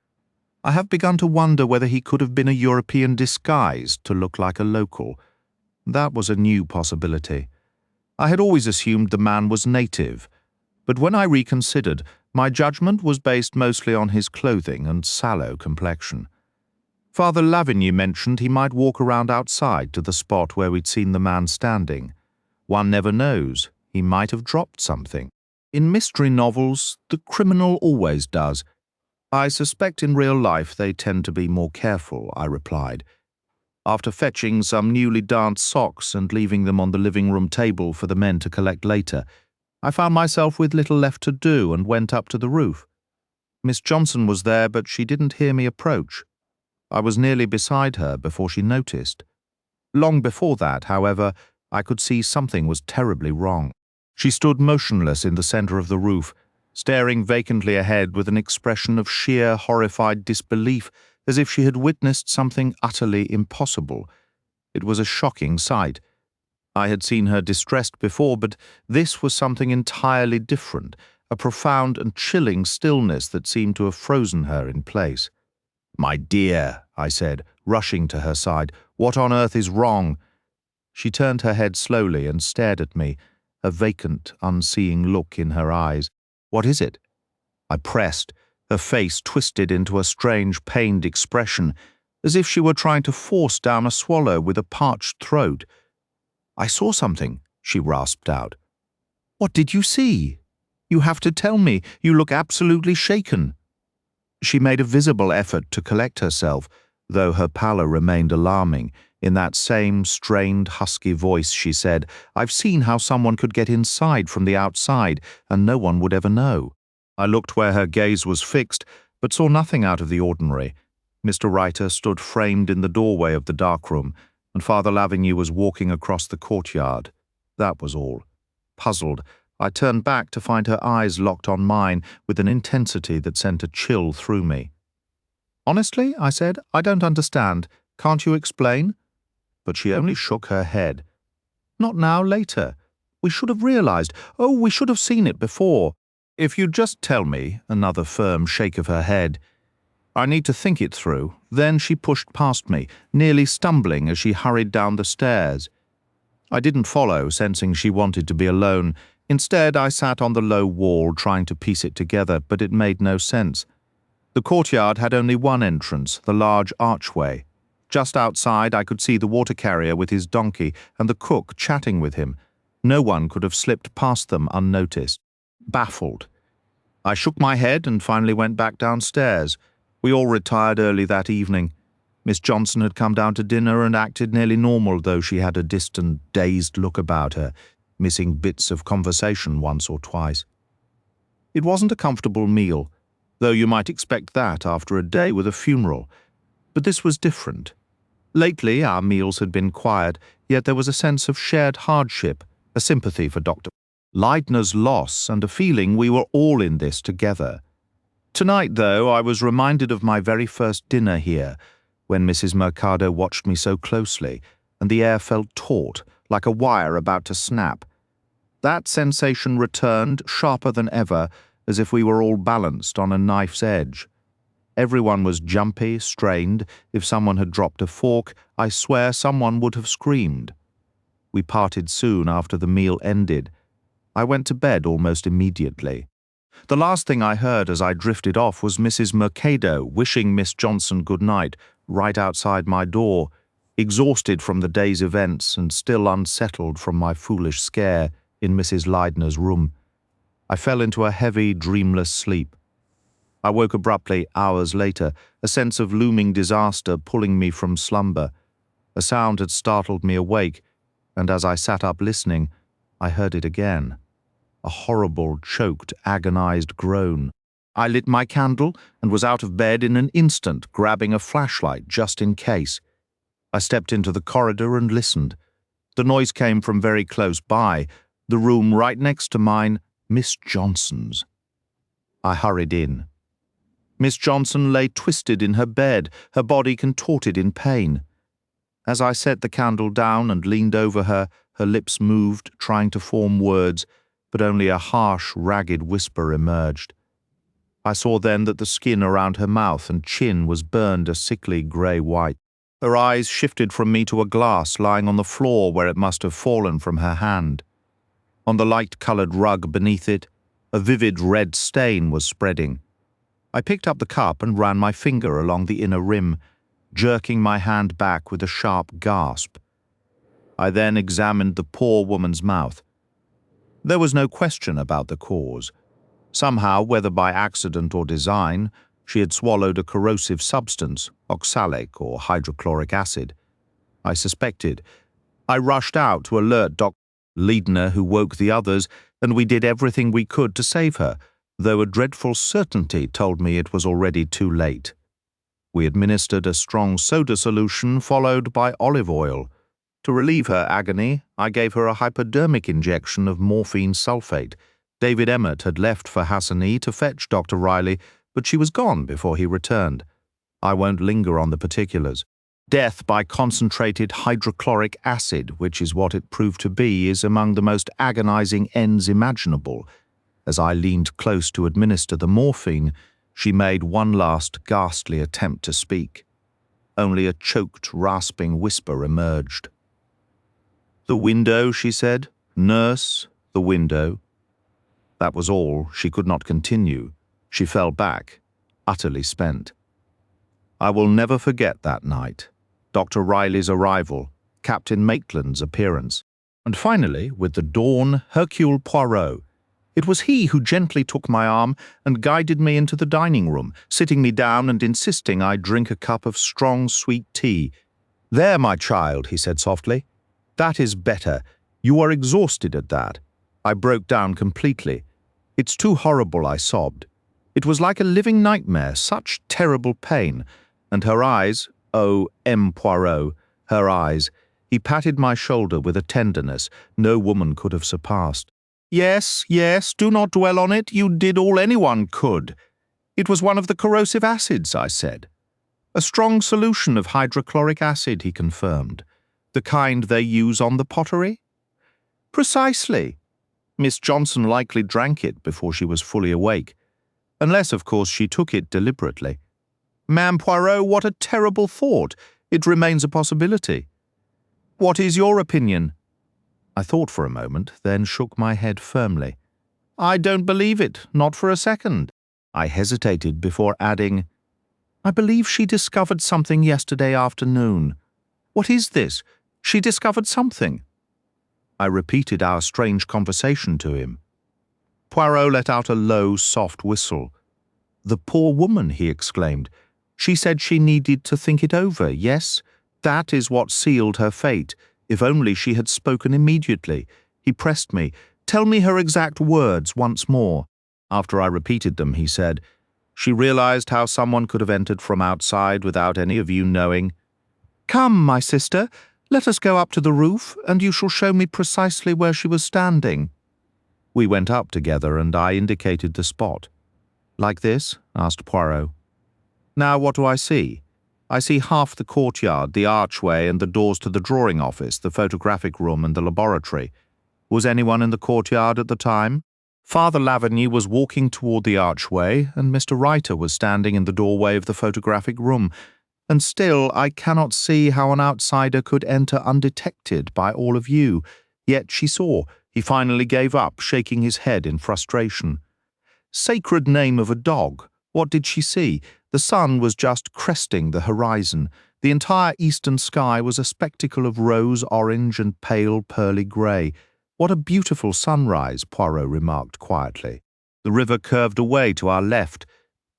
I have begun to wonder whether he could have been a European disguised to look like a local. That was a new possibility. I had always assumed the man was native, but when I reconsidered, my judgment was based mostly on his clothing and sallow complexion. Father Lavigny mentioned he might walk around outside to the spot where we'd seen the man standing. One never knows. He might have dropped something. In mystery novels, the criminal always does. I suspect in real life they tend to be more careful, I replied. After fetching some newly darned socks and leaving them on the living room table for the men to collect later, I found myself with little left to do and went up to the roof. Miss Johnson was there, but she didn't hear me approach. I was nearly beside her before she noticed. Long before that, however, I could see something was terribly wrong. She stood motionless in the centre of the roof, staring vacantly ahead with an expression of sheer horrified disbelief, as if she had witnessed something utterly impossible. It was a shocking sight. I had seen her distressed before, but this was something entirely different, a profound and chilling stillness that seemed to have frozen her in place. "My dear," I said, rushing to her side, "what on earth is wrong?" She turned her head slowly and stared at me, a vacant, unseeing look in her eyes. "What is it?" I pressed, her face twisted into a strange, pained expression, as if she were trying to force down a swallow with a parched throat. "I saw something," she rasped out. "What did you see? You have to tell me. You look absolutely shaken." She made a visible effort to collect herself, though her pallor remained alarming. In that same strained, husky voice she said, "I've seen how someone could get inside from the outside, and no one would ever know." I looked where her gaze was fixed, but saw nothing out of the ordinary. Mr. Reiter stood framed in the doorway of the darkroom, and Father Lavigny was walking across the courtyard. That was all. Puzzled, I turned back to find her eyes locked on mine with an intensity that sent a chill through me. "Honestly," I said, "I don't understand. Can't you explain?" But she only shook her head. "Not now, later. We should have realized. Oh, we should have seen it before. If you'd just tell me," another firm shake of her head. "I need to think it through." Then she pushed past me, nearly stumbling as she hurried down the stairs. I didn't follow, sensing she wanted to be alone. Instead, I sat on the low wall trying to piece it together, but it made no sense. The courtyard had only one entrance, the large archway. Just outside, I could see the water carrier with his donkey and the cook chatting with him. No one could have slipped past them unnoticed. Baffled, I shook my head and finally went back downstairs. We all retired early that evening. Miss Johnson had come down to dinner and acted nearly normal, though she had a distant, dazed look about her, missing bits of conversation once or twice. It wasn't a comfortable meal, though you might expect that after a day with a funeral. But this was different. Lately, our meals had been quiet, yet there was a sense of shared hardship, a sympathy for Dr. Leitner's loss, and a feeling we were all in this together. Tonight, though, I was reminded of my very first dinner here, when Mrs. Mercado watched me so closely, and the air felt taut, like a wire about to snap. That sensation returned, sharper than ever, as if we were all balanced on a knife's edge. Everyone was jumpy, strained. If someone had dropped a fork, I swear someone would have screamed. We parted soon after the meal ended. I went to bed almost immediately. The last thing I heard as I drifted off was Mrs. Mercado wishing Miss Johnson good night right outside my door, exhausted from the day's events and still unsettled from my foolish scare in Mrs. Leitner's room. I fell into a heavy, dreamless sleep. I woke abruptly hours later, a sense of looming disaster pulling me from slumber. A sound had startled me awake, and as I sat up listening, I heard it again. A horrible, choked, agonized groan. I lit my candle and was out of bed in an instant, grabbing a flashlight just in case. I stepped into the corridor and listened. The noise came from very close by, the room right next to mine, Miss Johnson's. I hurried in. Miss Johnson lay twisted in her bed, her body contorted in pain. As I set the candle down and leaned over her, her lips moved, trying to form words, but only a harsh, ragged whisper emerged. I saw then that the skin around her mouth and chin was burned a sickly grey white. Her eyes shifted from me to a glass lying on the floor where it must have fallen from her hand. On the light-coloured rug beneath it, a vivid red stain was spreading. I picked up the cup and ran my finger along the inner rim, jerking my hand back with a sharp gasp. I then examined the poor woman's mouth. There was no question about the cause. Somehow, whether by accident or design, she had swallowed a corrosive substance, oxalic or hydrochloric acid. I suspected. I rushed out to alert Dr. Leidner, who woke the others, and we did everything we could to save her, though a dreadful certainty told me it was already too late. We administered a strong soda solution followed by olive oil. To relieve her agony, I gave her a hypodermic injection of morphine sulfate. David Emmett had left for Hassani to fetch Dr. Riley, but she was gone before he returned. I won't linger on the particulars. Death by concentrated hydrochloric acid, which is what it proved to be, is among the most agonizing ends imaginable. As I leaned close to administer the morphine, she made one last ghastly attempt to speak. Only a choked, rasping whisper emerged. "The window," she said. "Nurse, the window." That was all. She could not continue. She fell back, utterly spent. I will never forget that night. Dr. Riley's arrival, Captain Maitland's appearance, and finally, with the dawn, Hercule Poirot. It was he who gently took my arm and guided me into the dining room, sitting me down and insisting I drink a cup of strong, sweet tea. "There, my child," he said softly. "That is better. You are exhausted at that." I broke down completely. "It's too horrible," I sobbed. It was like a living nightmare, such terrible pain. And her eyes, oh, M. Poirot, her eyes. He patted my shoulder with a tenderness no woman could have surpassed. "Yes, yes, do not dwell on it. You did all anyone could." "It was one of the corrosive acids," I said. "A strong solution of hydrochloric acid," he confirmed. "The kind they use on the pottery?" "Precisely. Miss Johnson likely drank it before she was fully awake. Unless, of course, she took it deliberately. Ma'am Poirot, what a terrible thought. It remains a possibility." "What is your opinion?" I thought for a moment, then shook my head firmly. "I don't believe it, not for a second." I hesitated before adding, "I believe she discovered something yesterday afternoon." "What is this? She discovered something?" I repeated our strange conversation to him. Poirot let out a low, soft whistle. "The poor woman," he exclaimed. "She said she needed to think it over, yes? That is what sealed her fate. If only she had spoken immediately." He pressed me. "Tell me her exact words once more." After I repeated them, he said, "She realized how someone could have entered from outside without any of you knowing. Come, my sister, let us go up to the roof, and you shall show me precisely where she was standing." We went up together, and I indicated the spot. "Like this?" asked Poirot. "Now what do I see?" "I see half the courtyard, the archway, and the doors to the drawing office, the photographic room, and the laboratory. Was anyone in the courtyard at the time?" Father Lavigny was walking toward the archway, and Mr. Reiter was standing in the doorway of the photographic room. And still, I cannot see how an outsider could enter undetected by all of you. Yet she saw. He finally gave up, shaking his head in frustration. Sacred name of a dog. What did she see? The sun was just cresting the horizon. The entire eastern sky was a spectacle of rose orange and pale pearly grey. "What a beautiful sunrise," Poirot remarked quietly. The river curved away to our left,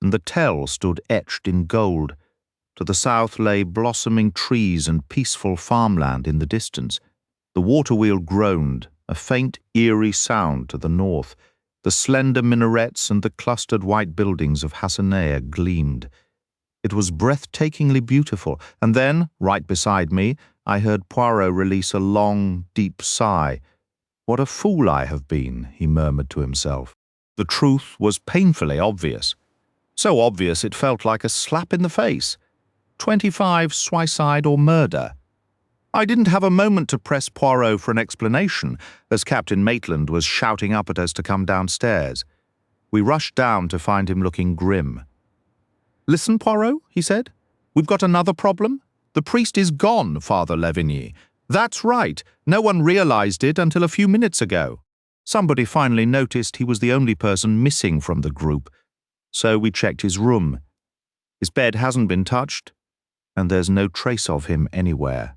and the Tell stood etched in gold. To the south lay blossoming trees and peaceful farmland in the distance. The water wheel groaned, a faint, eerie sound to the north. The slender minarets and the clustered white buildings of Hassanea gleamed. It was breathtakingly beautiful, and then, right beside me, I heard Poirot release a long, deep sigh. "What a fool I have been," he murmured to himself. The truth was painfully obvious. So obvious it felt like a slap in the face. 25 suicide or murder. I didn't have a moment to press Poirot for an explanation, as Captain Maitland was shouting up at us to come downstairs. We rushed down to find him looking grim. "Listen, Poirot," he said. "We've got another problem. The priest is gone, Father Lavigny. That's right. No one realized it until a few minutes ago. Somebody finally noticed he was the only person missing from the group. So we checked his room. His bed hasn't been touched, and there's no trace of him anywhere."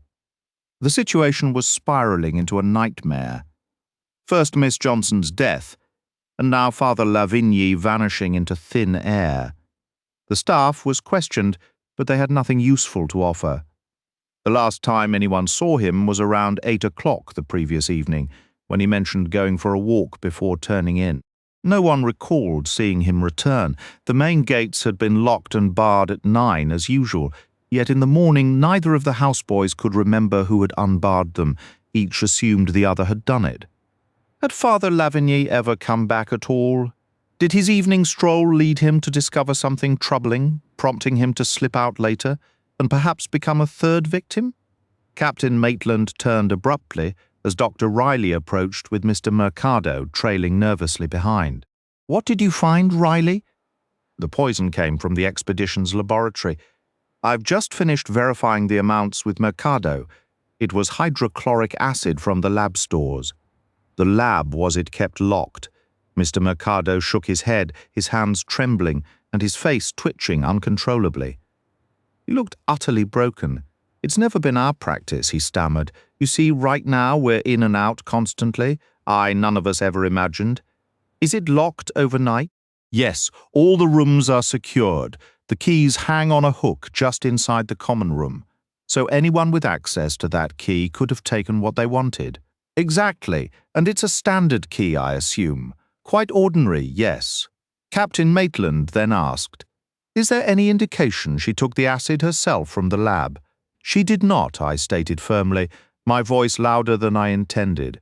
The situation was spiraling into a nightmare. First Miss Johnson's death, and now Father Lavigny vanishing into thin air. The staff was questioned, but they had nothing useful to offer. The last time anyone saw him was around 8 o'clock the previous evening, when he mentioned going for a walk before turning in. No one recalled seeing him return. The main gates had been locked and barred at 9 as usual, yet in the morning neither of the houseboys could remember who had unbarred them. Each assumed the other had done it. Had Father Lavigny ever come back at all? Did his evening stroll lead him to discover something troubling, prompting him to slip out later, and perhaps become a third victim? Captain Maitland turned abruptly as Dr. Riley approached with Mr. Mercado trailing nervously behind. "What did you find, Riley?" The poison came from the expedition's laboratory. "I've just finished verifying the amounts with Mercado. It was hydrochloric acid from the lab stores." The lab was it kept locked. Mr. Mercado shook his head, his hands trembling, and his face twitching uncontrollably. He looked utterly broken. "It's never been our practice," he stammered. "You see, right now we're in and out constantly. None of us ever imagined." "Is it locked overnight?" "Yes, all the rooms are secured. The keys hang on a hook just inside the common room. So anyone with access to that key could have taken what they wanted." "Exactly, and it's a standard key, I assume. Quite ordinary, yes." Captain Maitland then asked, "Is there any indication she took the acid herself from the lab?" "She did not," I stated firmly, my voice louder than I intended.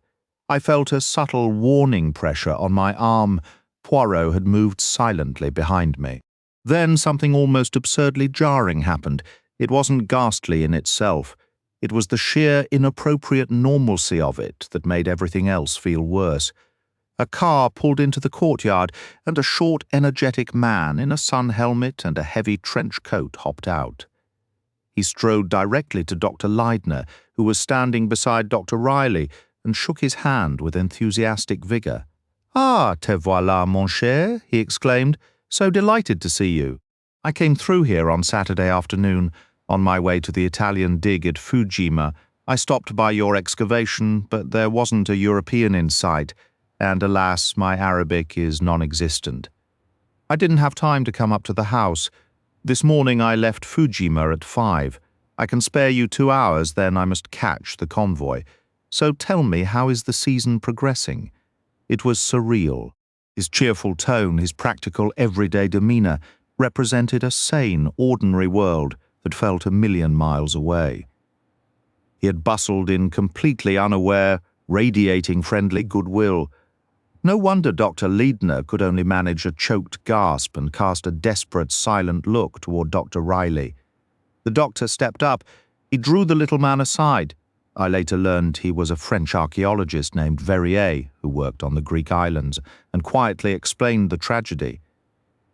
I felt a subtle warning pressure on my arm. Poirot had moved silently behind me. Then something almost absurdly jarring happened. It wasn't ghastly in itself. It was the sheer inappropriate normalcy of it that made everything else feel worse. A car pulled into the courtyard, and a short, energetic man in a sun helmet and a heavy trench coat hopped out. He strode directly to Dr. Leidner, who was standing beside Dr. Riley, and shook his hand with enthusiastic vigor. "Ah, te voilà, mon cher," he exclaimed. "So delighted to see you. I came through here on Saturday afternoon. On my way to the Italian dig at Fujima, I stopped by your excavation, but there wasn't a European in sight, and alas, my Arabic is non-existent. I didn't have time to come up to the house. This morning I left Fujima at 5. I can spare you 2 hours, then I must catch the convoy. So tell me, how is the season progressing?" It was surreal. His cheerful tone, his practical, everyday demeanor, represented a sane, ordinary world that felt a million miles away. He had bustled in completely unaware, radiating friendly goodwill. No wonder Dr. Leidner could only manage a choked gasp and cast a desperate, silent look toward Dr. Riley. The doctor stepped up. He drew the little man aside. I later learned he was a French archaeologist named Verrier who worked on the Greek islands, and quietly explained the tragedy.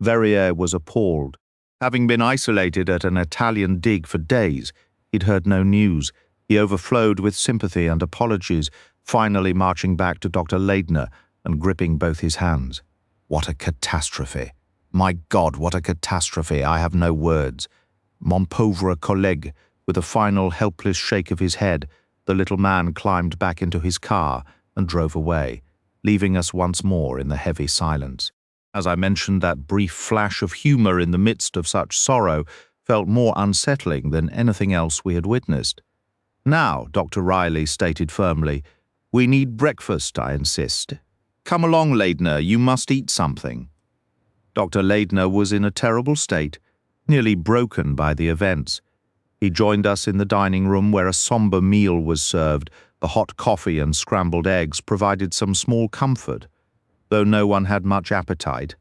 Verrier was appalled. Having been isolated at an Italian dig for days, he'd heard no news. He overflowed with sympathy and apologies, finally marching back to Dr. Leidner and gripping both his hands. What a catastrophe! My God, what a catastrophe! I have no words. Mon pauvre collègue, with a final helpless shake of his head, the little man climbed back into his car and drove away, leaving us once more in the heavy silence. As I mentioned, that brief flash of humor in the midst of such sorrow felt more unsettling than anything else we had witnessed. "Now," Dr. Riley stated firmly, We need breakfast, I insist. Come along, Ladner, you must eat something. Dr. Ladner was in a terrible state, nearly broken by the events. He joined us in the dining room where a sombre meal was served. The hot coffee and scrambled eggs provided some small comfort, though no one had much appetite.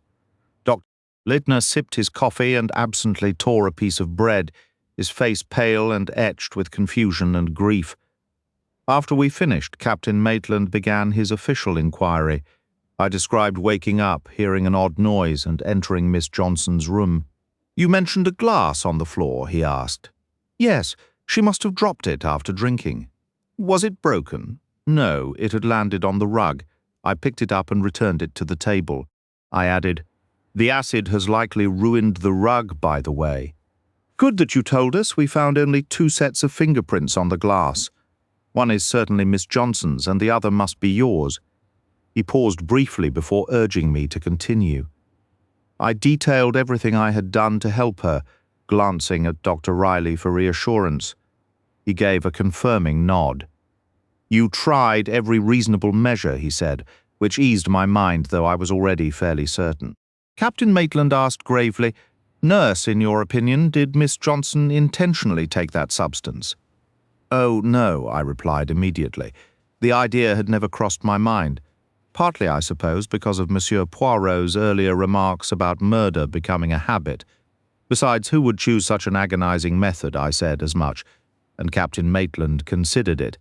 Dr. Ladner sipped his coffee and absently tore a piece of bread, his face pale and etched with confusion and grief. After we finished, Captain Maitland began his official inquiry. I described waking up, hearing an odd noise, and entering Miss Johnson's room. "You mentioned a glass on the floor," he asked. "Yes, she must have dropped it after drinking." "Was it broken?" "No, it had landed on the rug. I picked it up and returned it to the table." I added, "The acid has likely ruined the rug, by the way." "Good that you told us. We found only 2 sets of fingerprints on the glass. One is certainly Miss Johnson's, and the other must be yours." He paused briefly before urging me to continue. I detailed everything I had done to help her, glancing at Dr. Riley for reassurance. He gave a confirming nod. "You tried every reasonable measure," he said, which eased my mind, though I was already fairly certain. Captain Maitland asked gravely, "Nurse, in your opinion, did Miss Johnson intentionally take that substance?" "Oh, no," I replied immediately. The idea had never crossed my mind. Partly, I suppose, because of Monsieur Poirot's earlier remarks about murder becoming a habit. Besides, who would choose such an agonizing method? I said as much, and Captain Maitland considered it.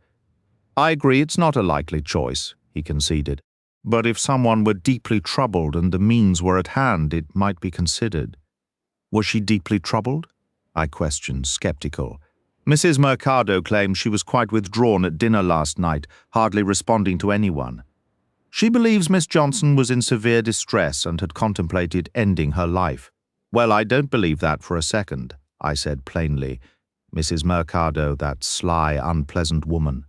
"I agree it's not a likely choice," he conceded. "But if someone were deeply troubled and the means were at hand, it might be considered." "Was she deeply troubled?" I questioned, skeptical. "Mrs. Mercado claims she was quite withdrawn at dinner last night, hardly responding to anyone. She believes Miss Johnson was in severe distress and had contemplated ending her life." "Well, I don't believe that for a second," I said plainly. Mrs. Mercado, that sly, unpleasant woman.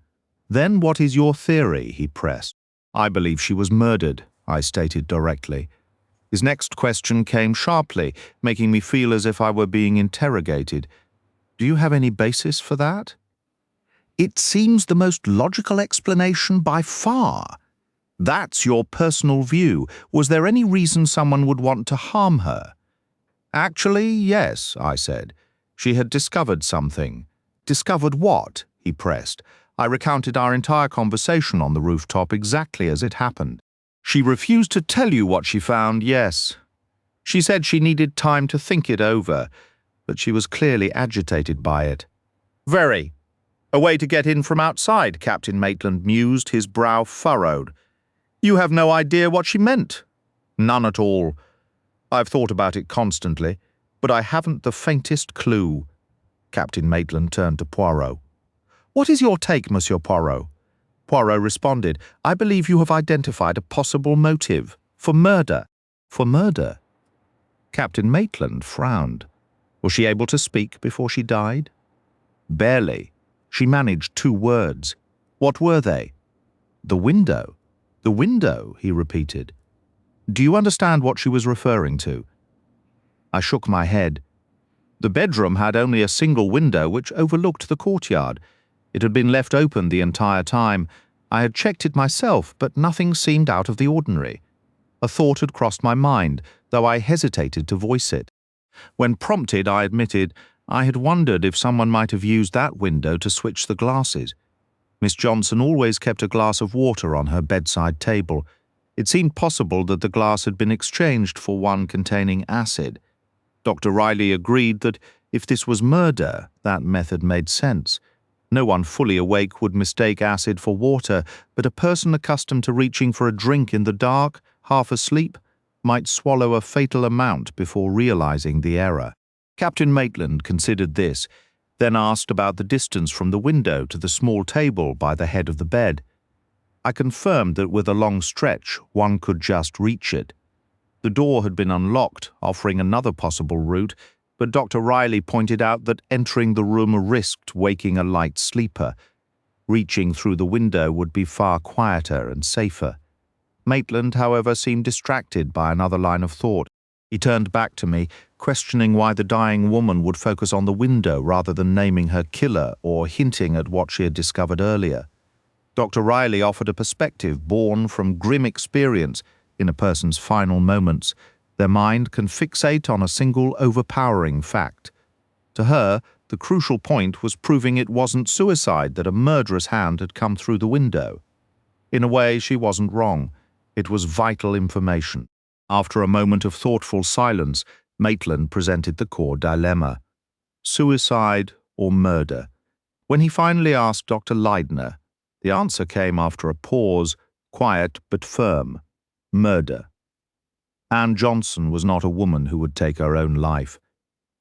"Then what is your theory?" he pressed. "I believe she was murdered," I stated directly. His next question came sharply, making me feel as if I were being interrogated. "Do you have any basis for that?" "It seems the most logical explanation by far." "That's your personal view. Was there any reason someone would want to harm her?" "Actually, yes," I said. "She had discovered something." "Discovered what?" he pressed. I recounted our entire conversation on the rooftop exactly as it happened. "She refused to tell you what she found, yes. She said she needed time to think it over, but she was clearly agitated by it." "Very. A way to get in from outside," Captain Maitland mused, his brow furrowed. "You have no idea what she meant?" "None at all. I've thought about it constantly, but I haven't the faintest clue." Captain Maitland turned to Poirot. "What is your take, Monsieur Poirot?" Poirot responded, "I believe you have identified a possible motive. For murder." "For murder?" Captain Maitland frowned. "Was she able to speak before she died?" "Barely. She managed 2 words. What were they?" "The window." "The window," he repeated. "Do you understand what she was referring to?" I shook my head. The bedroom had only a single window which overlooked the courtyard. It had been left open the entire time. I had checked it myself, but nothing seemed out of the ordinary. A thought had crossed my mind, though I hesitated to voice it. When prompted, I admitted, I had wondered if someone might have used that window to switch the glasses. Miss Johnson always kept a glass of water on her bedside table. It seemed possible that the glass had been exchanged for one containing acid. Dr. Riley agreed that if this was murder, that method made sense. No one fully awake would mistake acid for water, but a person accustomed to reaching for a drink in the dark, half asleep, might swallow a fatal amount before realizing the error. Captain Maitland considered this, then asked about the distance from the window to the small table by the head of the bed. I confirmed that with a long stretch, one could just reach it. The door had been unlocked, offering another possible route, but Dr. Riley pointed out that entering the room risked waking a light sleeper. Reaching through the window would be far quieter and safer. Maitland, however, seemed distracted by another line of thought. He turned back to me, questioning why the dying woman would focus on the window rather than naming her killer or hinting at what she had discovered earlier. Dr. Riley offered a perspective born from grim experience in a person's final moments. Their mind can fixate on a single overpowering fact. To her, the crucial point was proving it wasn't suicide, that a murderous hand had come through the window. In a way, she wasn't wrong. It was vital information. After a moment of thoughtful silence, Maitland presented the core dilemma. Suicide or murder? When he finally asked Dr. Leidner, the answer came after a pause, quiet but firm. Murder. Anne Johnson was not a woman who would take her own life.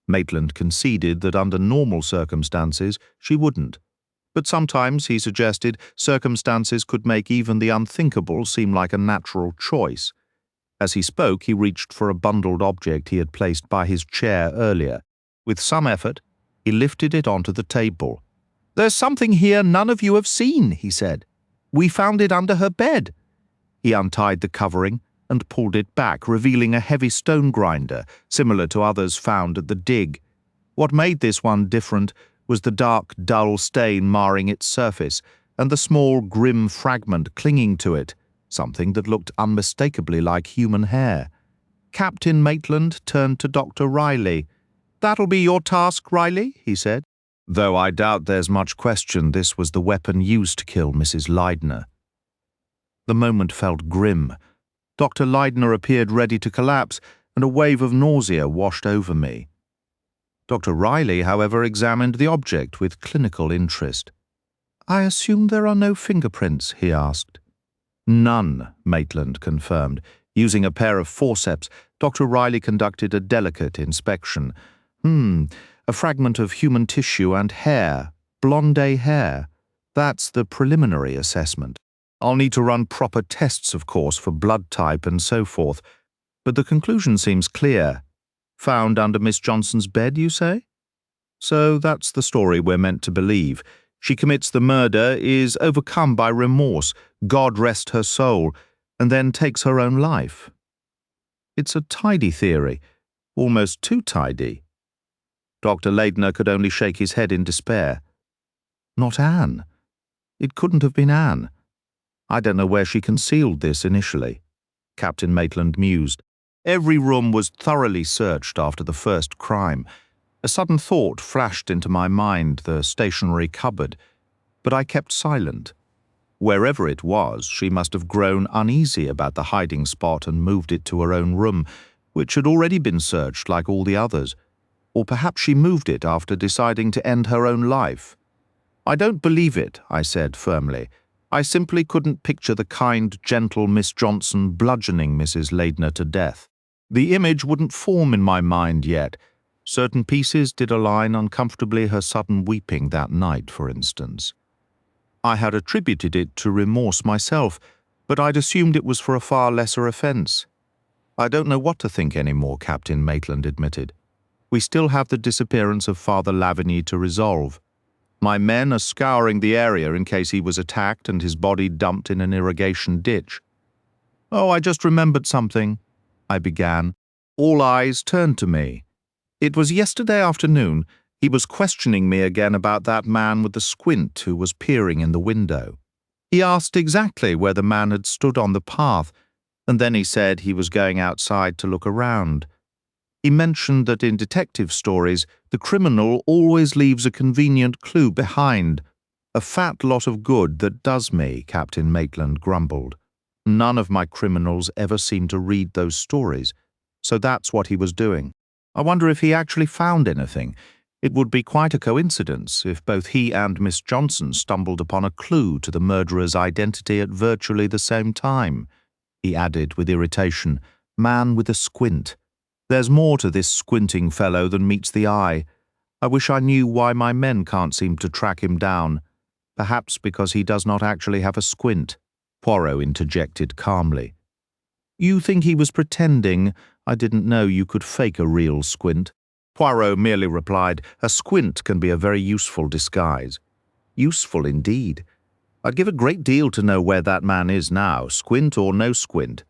Maitland conceded that under normal circumstances she wouldn't. But sometimes, he suggested, circumstances could make even the unthinkable seem like a natural choice. As he spoke, he reached for a bundled object he had placed by his chair earlier. With some effort, he lifted it onto the table. "There's something here none of you have seen," he said. "We found it under her bed." He untied the covering and pulled it back, revealing a heavy stone grinder, similar to others found at the dig. What made this one different was the dark, dull stain marring its surface, and the small, grim fragment clinging to it, something that looked unmistakably like human hair. Captain Maitland turned to Dr. Riley. "That'll be your task, Riley," he said. "Though I doubt there's much question this was the weapon used to kill Mrs. Leidner." The moment felt grim. Dr. Leidner appeared ready to collapse, and a wave of nausea washed over me. Dr. Riley, however, examined the object with clinical interest. "I assume there are no fingerprints?" he asked. "None," Maitland confirmed. Using a pair of forceps, Dr. Riley conducted a delicate inspection. A fragment of human tissue and hair, blonde hair. That's the preliminary assessment. I'll need to run proper tests, of course, for blood type and so forth, but the conclusion seems clear. Found under Miss Johnson's bed, you say? So that's the story we're meant to believe. She commits the murder, is overcome by remorse, God rest her soul, and then takes her own life. It's a tidy theory, almost too tidy. Dr. Leidner could only shake his head in despair. Not Anne. It couldn't have been Anne. I don't know where she concealed this initially. Captain Maitland mused. Every room was thoroughly searched after the first crime. A sudden thought flashed into my mind, the stationery cupboard, but I kept silent. Wherever it was, she must have grown uneasy about the hiding spot and moved it to her own room, which had already been searched like all the others. Or perhaps she moved it after deciding to end her own life. "I don't believe it," I said firmly. "I simply couldn't picture the kind, gentle Miss Johnson bludgeoning Mrs. Leidner to death. The image wouldn't form in my mind yet. Certain pieces did align uncomfortably, her sudden weeping that night, for instance. I had attributed it to remorse myself, but I'd assumed it was for a far lesser offence. I don't know what to think anymore," Captain Maitland admitted. "We still have the disappearance of Father Lavigny to resolve. My men are scouring the area in case he was attacked and his body dumped in an irrigation ditch." "Oh, I just remembered something," I began. All eyes turned to me. "It was yesterday afternoon. He was questioning me again about that man with the squint who was peering in the window. He asked exactly where the man had stood on the path, and then he said he was going outside to look around. He mentioned that in detective stories, the criminal always leaves a convenient clue behind. A fat lot of good that does me," Captain Maitland grumbled. "None of my criminals ever seem to read those stories, so that's what he was doing. I wonder if he actually found anything. It would be quite a coincidence if both he and Miss Johnson stumbled upon a clue to the murderer's identity at virtually the same time," he added with irritation. "Man with a squint. There's more to this squinting fellow than meets the eye. I wish I knew why my men can't seem to track him down. Perhaps because he does not actually have a squint," Poirot interjected calmly. "You think he was pretending? I didn't know you could fake a real squint." Poirot merely replied, "A squint can be a very useful disguise." "Useful indeed. I'd give a great deal to know where that man is now, squint or no squint."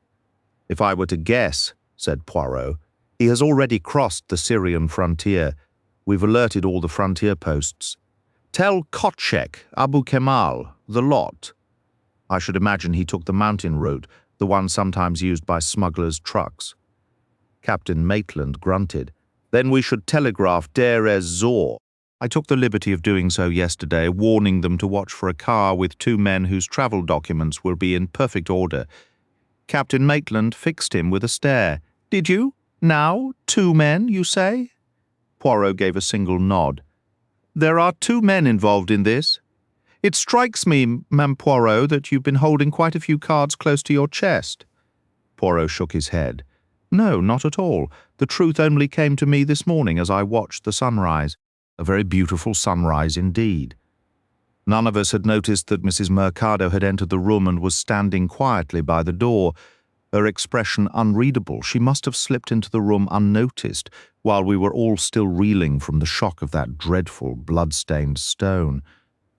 "If I were to guess," said Poirot, "he has already crossed the Syrian frontier. We've alerted all the frontier posts. Tell Kotchek, Abu Kemal, the lot. I should imagine he took the mountain route, the one sometimes used by smugglers' trucks. Captain Maitland grunted. Then we should telegraph Der Ez-Zor. I took the liberty of doing so yesterday, warning them to watch for a car with 2 men whose travel documents will be in perfect order. Captain Maitland fixed him with a stare. Did you? Now, 2 men, you say? Poirot gave a single nod. There are 2 men involved in this. It strikes me, Ma'am Poirot, that you've been holding quite a few cards close to your chest. Poirot shook his head. No, not at all. The truth only came to me this morning as I watched the sunrise. A very beautiful sunrise indeed. None of us had noticed that Mrs. Mercado had entered the room and was standing quietly by the door, her expression unreadable. She must have slipped into the room unnoticed, while we were all still reeling from the shock of that dreadful blood-stained stone.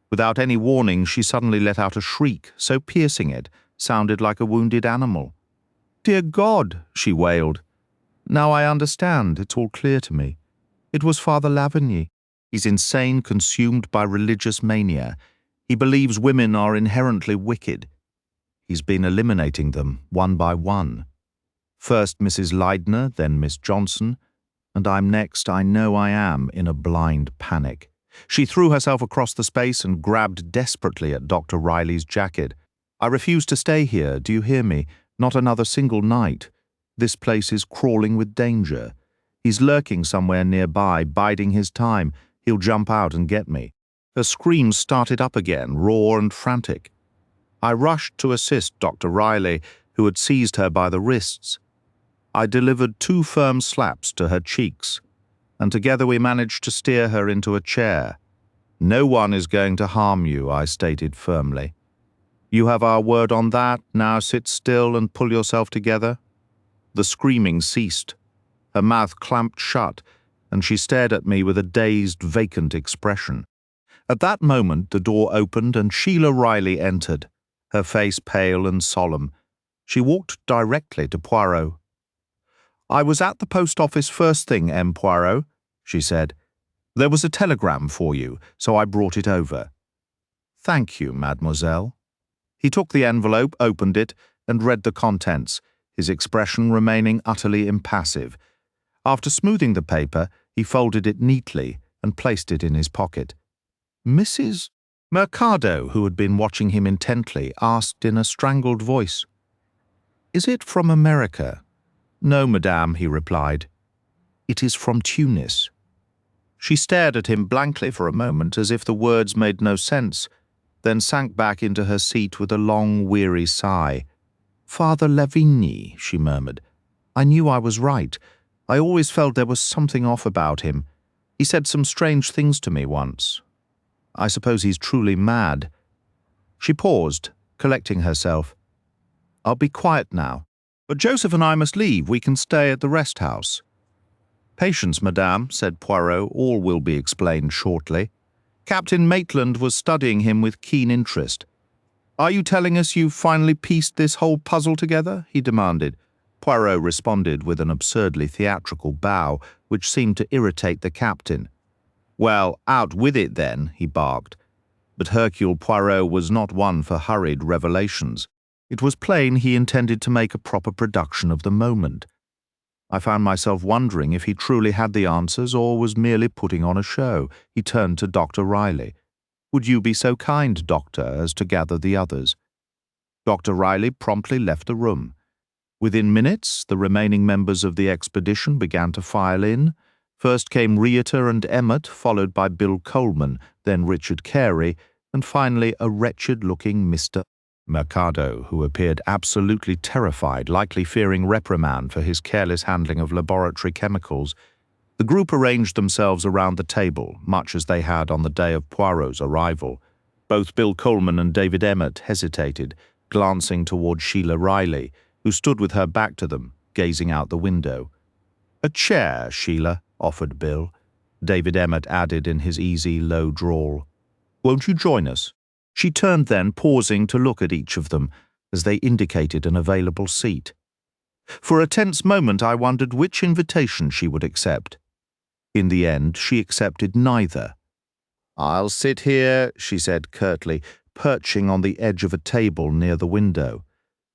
Without any warning, she suddenly let out a shriek, so piercing it sounded like a wounded animal. "Dear God!" she wailed. "Now I understand. It's all clear to me. It was Father Lavigny. He's insane, consumed by religious mania. He believes women are inherently wicked. He's been eliminating them, one by one. First Mrs. Leidner, then Miss Johnson, and I'm next, I know I am, in a blind panic." She threw herself across the space and grabbed desperately at Dr. Riley's jacket. "I refuse to stay here, do you hear me? Not another single night. This place is crawling with danger. He's lurking somewhere nearby, biding his time. He'll jump out and get me." Her screams started up again, raw and frantic. I rushed to assist Dr. Riley, who had seized her by the wrists. I delivered 2 firm slaps to her cheeks, and together we managed to steer her into a chair. "No one is going to harm you," I stated firmly. "You have our word on that. Now sit still and pull yourself together." The screaming ceased. Her mouth clamped shut, and she stared at me with a dazed, vacant expression. At that moment the door opened and Sheila Riley entered, her face pale and solemn. She walked directly to Poirot. "I was at the post office first thing, M. Poirot," she said. "There was a telegram for you, so I brought it over." "Thank you, mademoiselle." He took the envelope, opened it, and read the contents, his expression remaining utterly impassive. After smoothing the paper, he folded it neatly and placed it in his pocket. "Mrs. Mercado," who had been watching him intently, asked in a strangled voice, "Is it from America?" "No, madame," he replied. "It is from Tunis." She stared at him blankly for a moment as if the words made no sense, then sank back into her seat with a long, weary sigh. "Father Lavigny," she murmured. "I knew I was right. I always felt there was something off about him. He said some strange things to me once. I suppose he's truly mad." She paused, collecting herself. "I'll be quiet now. But Joseph and I must leave. We can stay at the rest house." "Patience, madame," said Poirot. "All will be explained shortly." Captain Maitland was studying him with keen interest. "Are you telling us you've finally pieced this whole puzzle together?" he demanded. Poirot responded with an absurdly theatrical bow, which seemed to irritate the captain. "Well, out with it then," he barked. But Hercule Poirot was not one for hurried revelations. It was plain he intended to make a proper production of the moment. I found myself wondering if he truly had the answers or was merely putting on a show. He turned to Dr. Riley. "Would you be so kind, Doctor, as to gather the others?" Dr. Riley promptly left the room. Within minutes, the remaining members of the expedition began to file in. First came Rieter and Emmett, followed by Bill Coleman, then Richard Carey, and finally a wretched-looking Mr. Mercado, who appeared absolutely terrified, likely fearing reprimand for his careless handling of laboratory chemicals. The group arranged themselves around the table, much as they had on the day of Poirot's arrival. Both Bill Coleman and David Emmett hesitated, glancing toward Sheila Riley, who stood with her back to them, gazing out the window. "A chair, Sheila," offered Bill. David Emmett added in his easy, low drawl, "Won't you join us?" She turned then, pausing to look at each of them, as they indicated an available seat. For a tense moment I wondered which invitation she would accept. In the end, she accepted neither. "I'll sit here," she said curtly, perching on the edge of a table near the window.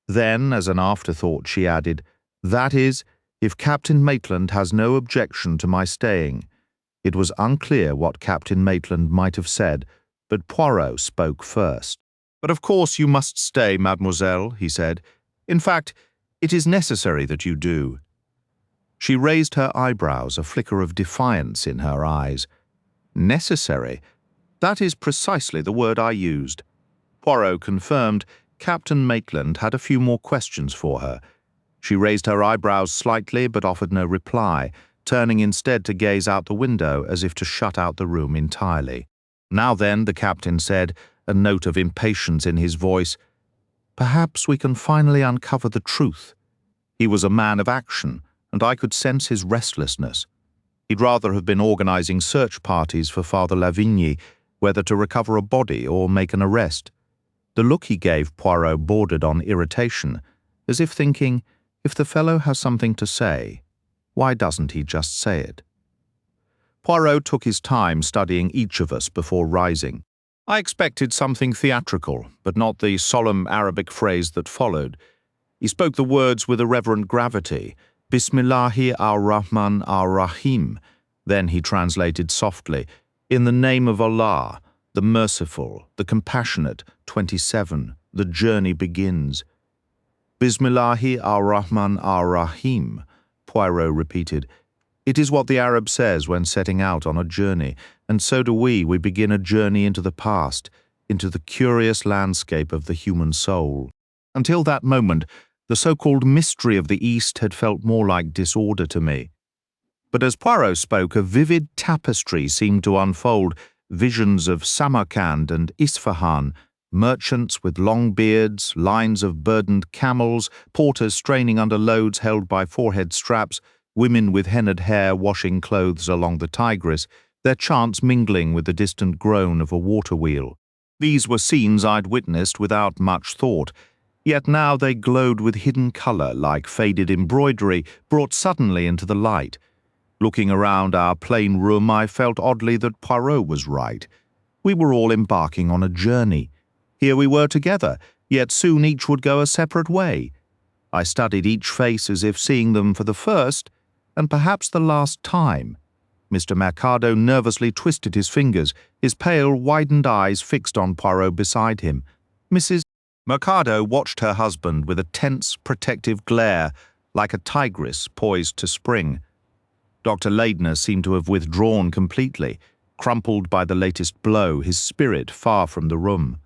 Then, as an afterthought, she added, "That is, if Captain Maitland has no objection to my staying." It was unclear what Captain Maitland might have said, but Poirot spoke first. "But of course you must stay, mademoiselle," he said. "In fact, it is necessary that you do." She raised her eyebrows, a flicker of defiance in her eyes. "Necessary? That is precisely the word I used." Poirot confirmed Captain Maitland had a few more questions for her. She raised her eyebrows slightly but offered no reply, turning instead to gaze out the window as if to shut out the room entirely. "Now then," the captain said, a note of impatience in his voice, "perhaps we can finally uncover the truth." He was a man of action, and I could sense his restlessness. He'd rather have been organizing search parties for Father Lavigny, whether to recover a body or make an arrest. The look he gave Poirot bordered on irritation, as if thinking, if the fellow has something to say, why doesn't he just say it? Poirot took his time studying each of us before rising. I expected something theatrical, but not the solemn Arabic phrase that followed. He spoke the words with a reverent gravity, Bismillahi ar-Rahman ar-Rahim. Then he translated softly, "In the name of Allah, the merciful, the compassionate, 27, the journey begins." "Bismillahi ar-Rahman ar-Rahim," Poirot repeated. "It is what the Arab says when setting out on a journey, and so do we. We begin a journey into the past, into the curious landscape of the human soul." Until that moment, the so-called mystery of the East had felt more like disorder to me. But as Poirot spoke, a vivid tapestry seemed to unfold, visions of Samarkand and Isfahan, merchants with long beards, lines of burdened camels, porters straining under loads held by forehead straps, women with hennaed hair washing clothes along the Tigris, their chants mingling with the distant groan of a water wheel. These were scenes I'd witnessed without much thought, yet now they glowed with hidden colour like faded embroidery brought suddenly into the light. Looking around our plain room, I felt oddly that Poirot was right. We were all embarking on a journey. Here we were together, yet soon each would go a separate way. I studied each face as if seeing them for the first, and perhaps the last time. Mr. Mercado nervously twisted his fingers, his pale, widened eyes fixed on Poirot beside him. Mrs. Mercado watched her husband with a tense, protective glare, like a tigress poised to spring. Dr. Laidner seemed to have withdrawn completely, crumpled by the latest blow, his spirit far from the room.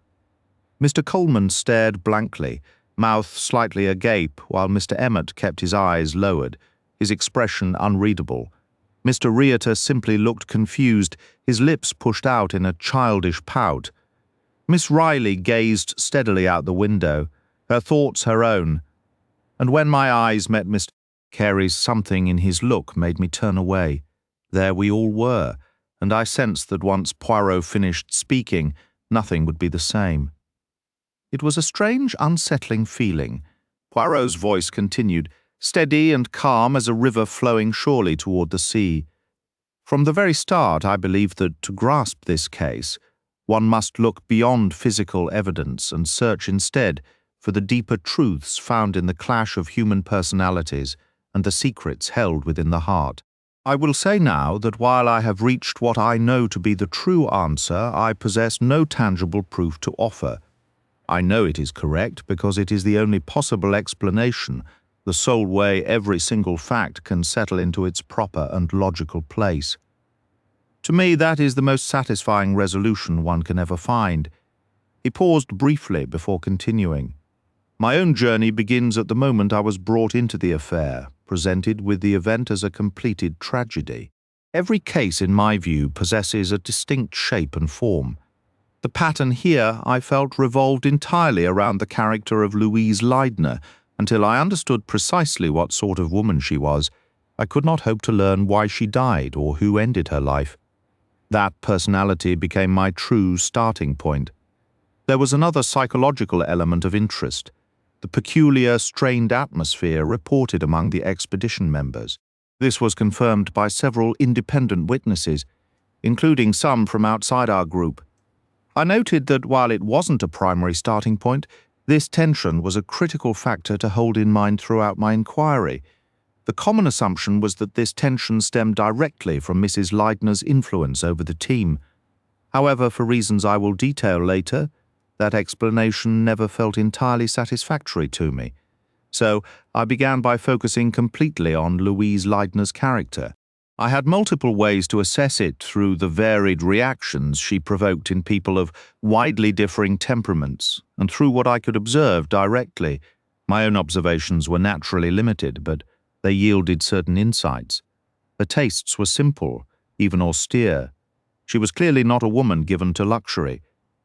Mr. Coleman stared blankly, mouth slightly agape, while Mr. Emmett kept his eyes lowered, his expression unreadable. Mr. Rieter simply looked confused, his lips pushed out in a childish pout. Miss Riley gazed steadily out the window, her thoughts her own, and when my eyes met Mr. Carey's, something in his look made me turn away. There we all were, and I sensed that once Poirot finished speaking, nothing would be the same. It was a strange, unsettling feeling. Poirot's voice continued, steady and calm as a river flowing surely toward the sea. From the very start, I believed that to grasp this case, one must look beyond physical evidence and search instead for the deeper truths found in the clash of human personalities and the secrets held within the heart. I will say now that while I have reached what I know to be the true answer, I possess no tangible proof to offer. I know it is correct because it is the only possible explanation, the sole way every single fact can settle into its proper and logical place. To me, that is the most satisfying resolution one can ever find. He paused briefly before continuing. My own journey begins at the moment I was brought into the affair, presented with the event as a completed tragedy. Every case, in my view, possesses a distinct shape and form. The pattern here, I felt, revolved entirely around the character of Louise Leidner. Until I understood precisely what sort of woman she was, I could not hope to learn why she died or who ended her life. That personality became my true starting point. There was another psychological element of interest, the peculiar, strained atmosphere reported among the expedition members. This was confirmed by several independent witnesses, including some from outside our group. I noted that while it wasn't a primary starting point, this tension was a critical factor to hold in mind throughout my inquiry. The common assumption was that this tension stemmed directly from Mrs. Leidner's influence over the team. However, for reasons I will detail later, that explanation never felt entirely satisfactory to me. So I began by focusing completely on Louise Leidner's character. I had multiple ways to assess it through the varied reactions she provoked in people of widely differing temperaments, and through what I could observe directly. My own observations were naturally limited, but they yielded certain insights. Her tastes were simple, even austere. She was clearly not a woman given to luxury,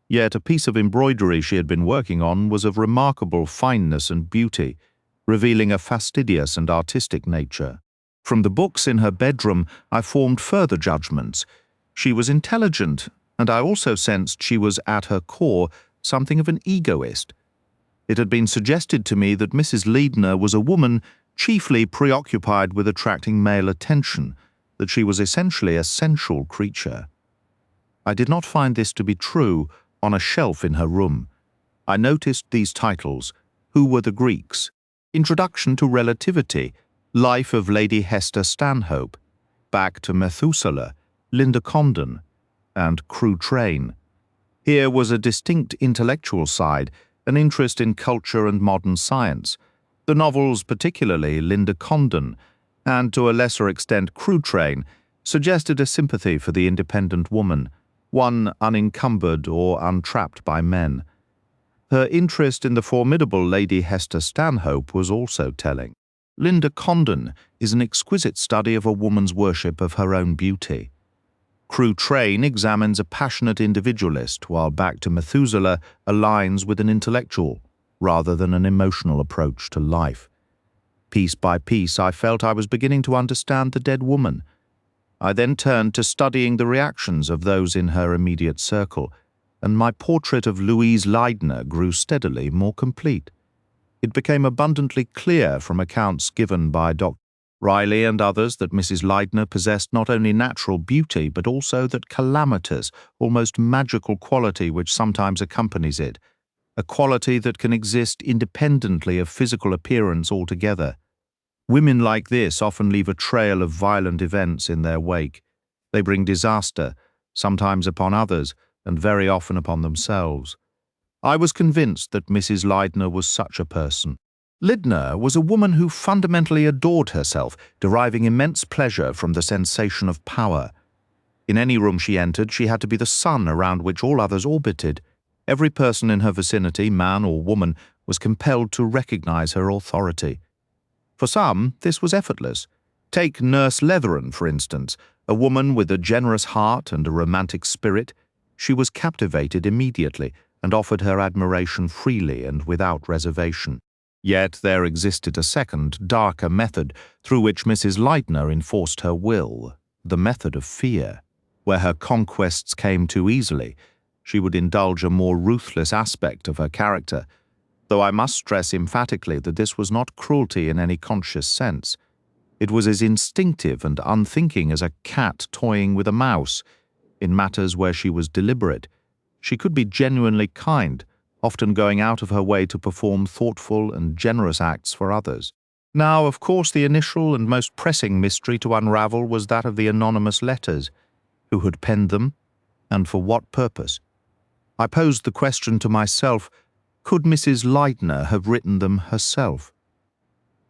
yet a piece of embroidery she had been working on was of remarkable fineness and beauty, revealing a fastidious and artistic nature. From the books in her bedroom, I formed further judgments. She was intelligent, and I also sensed she was, at her core, something of an egoist. It had been suggested to me that Mrs. Leidner was a woman chiefly preoccupied with attracting male attention, that she was essentially a sensual creature. I did not find this to be true. On a shelf in her room, I noticed these titles: Who Were the Greeks?, Introduction to Relativity, Life of Lady Hester Stanhope, Back to Methuselah, Linda Condon, and Crewe Train. Here was a distinct intellectual side, an interest in culture and modern science. The novels, particularly Linda Condon, and to a lesser extent Crewe Train, suggested a sympathy for the independent woman, one unencumbered or untrapped by men. Her interest in the formidable Lady Hester Stanhope was also telling. Linda Condon is an exquisite study of a woman's worship of her own beauty. Crewe Train examines a passionate individualist, while Back to Methuselah aligns with an intellectual, rather than an emotional approach to life. Piece by piece, I felt I was beginning to understand the dead woman. I then turned to studying the reactions of those in her immediate circle, and my portrait of Louise Leidner grew steadily more complete. It became abundantly clear from accounts given by Dr. Riley and others that Mrs. Leidner possessed not only natural beauty, but also that calamitous, almost magical quality which sometimes accompanies it, a quality that can exist independently of physical appearance altogether. Women like this often leave a trail of violent events in their wake. They bring disaster, sometimes upon others, and very often upon themselves. I was convinced that Mrs. Leidner was such a person. Leidner was a woman who fundamentally adored herself, deriving immense pleasure from the sensation of power. In any room she entered, she had to be the sun around which all others orbited. Every person in her vicinity, man or woman, was compelled to recognize her authority. For some, this was effortless. Take Nurse Letheran, for instance, a woman with a generous heart and a romantic spirit. She was captivated immediately and offered her admiration freely and without reservation. Yet there existed a second, darker method through which Mrs. Leidner enforced her will, the method of fear. Where her conquests came too easily, she would indulge a more ruthless aspect of her character, though I must stress emphatically that this was not cruelty in any conscious sense. It was as instinctive and unthinking as a cat toying with a mouse. In matters where she was deliberate, she could be genuinely kind, often going out of her way to perform thoughtful and generous acts for others. Now, of course, the initial and most pressing mystery to unravel was that of the anonymous letters. Who had penned them, and for what purpose? I posed the question to myself, could Mrs. Leidner have written them herself?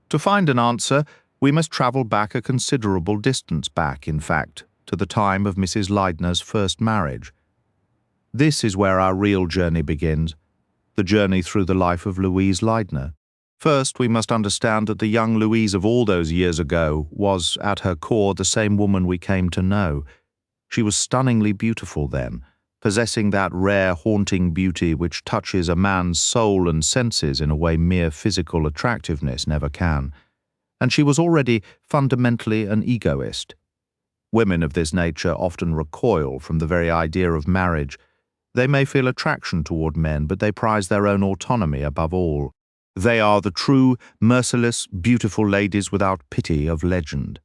To find an answer, we must travel back a considerable distance back, in fact, to the time of Mrs. Leidner's first marriage. This is where our real journey begins, the journey through the life of Louise Leidner. First, we must understand that the young Louise of all those years ago was, at her core, the same woman we came to know. She was stunningly beautiful then, possessing that rare, haunting beauty which touches a man's soul and senses in a way mere physical attractiveness never can. And she was already fundamentally an egoist. Women of this nature often recoil from the very idea of marriage. They may feel attraction toward men, but they prize their own autonomy above all. They are the true, merciless, beautiful ladies without pity of legend.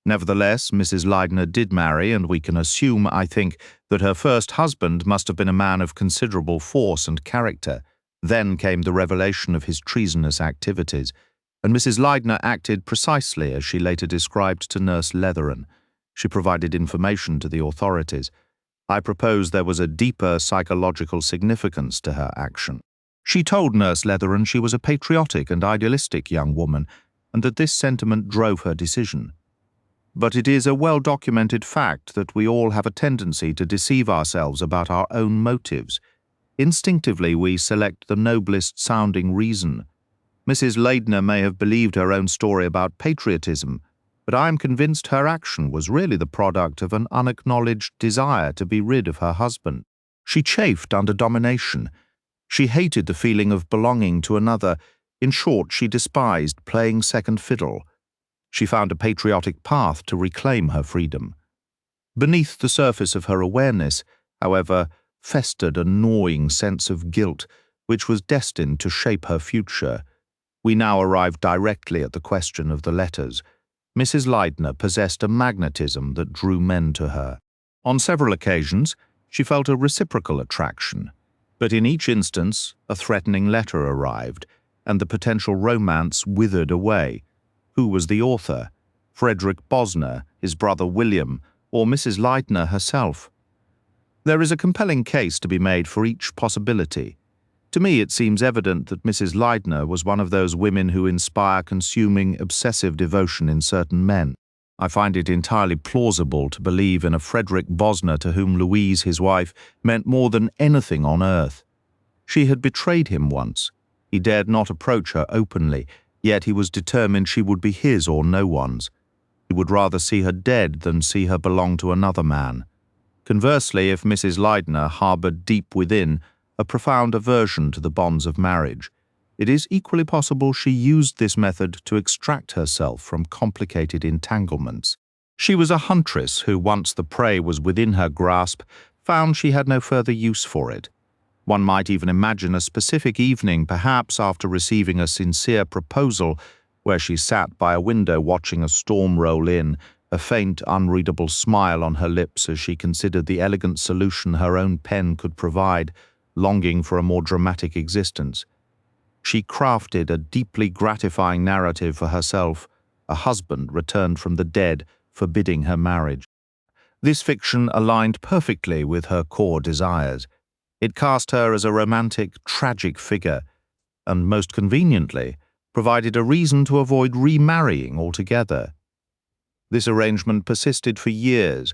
Nevertheless, Mrs. Leidner did marry, and we can assume, I think, that her first husband must have been a man of considerable force and character. Then came the revelation of his treasonous activities, and Mrs. Leidner acted precisely as she later described to Nurse Letheran. She provided information to the authorities. I propose there was a deeper psychological significance to her action. She told Nurse Letheran she was a patriotic and idealistic young woman, and that this sentiment drove her decision. But it is a well-documented fact that we all have a tendency to deceive ourselves about our own motives. Instinctively, we select the noblest-sounding reason. Mrs. Leidner may have believed her own story about patriotism, but I am convinced her action was really the product of an unacknowledged desire to be rid of her husband. She chafed under domination. She hated the feeling of belonging to another. In short, she despised playing second fiddle. She found a patriotic path to reclaim her freedom. Beneath the surface of her awareness, however, festered a gnawing sense of guilt, which was destined to shape her future. We now arrive directly at the question of the letters. Mrs. Leidner possessed a magnetism that drew men to her. On several occasions, she felt a reciprocal attraction, but in each instance, a threatening letter arrived, and the potential romance withered away. Who was the author? Frederick Bosner, his brother William, or Mrs. Leidner herself? There is a compelling case to be made for each possibility. To me, it seems evident that Mrs. Leidner was one of those women who inspire consuming, obsessive devotion in certain men. I find it entirely plausible to believe in a Frederick Bosner to whom Louise, his wife, meant more than anything on earth. She had betrayed him once. He dared not approach her openly, yet he was determined she would be his or no one's. He would rather see her dead than see her belong to another man. Conversely, if Mrs. Leidner harbored deep within a profound aversion to the bonds of marriage, it is equally possible she used this method to extract herself from complicated entanglements. She was a huntress who, once the prey was within her grasp, found she had no further use for it. One might even imagine a specific evening, perhaps after receiving a sincere proposal, where she sat by a window watching a storm roll in, a faint, unreadable smile on her lips as she considered the elegant solution her own pen could provide, longing for a more dramatic existence. She crafted a deeply gratifying narrative for herself, a husband returned from the dead, forbidding her marriage. This fiction aligned perfectly with her core desires. It cast her as a romantic, tragic figure, and most conveniently, provided a reason to avoid remarrying altogether. This arrangement persisted for years.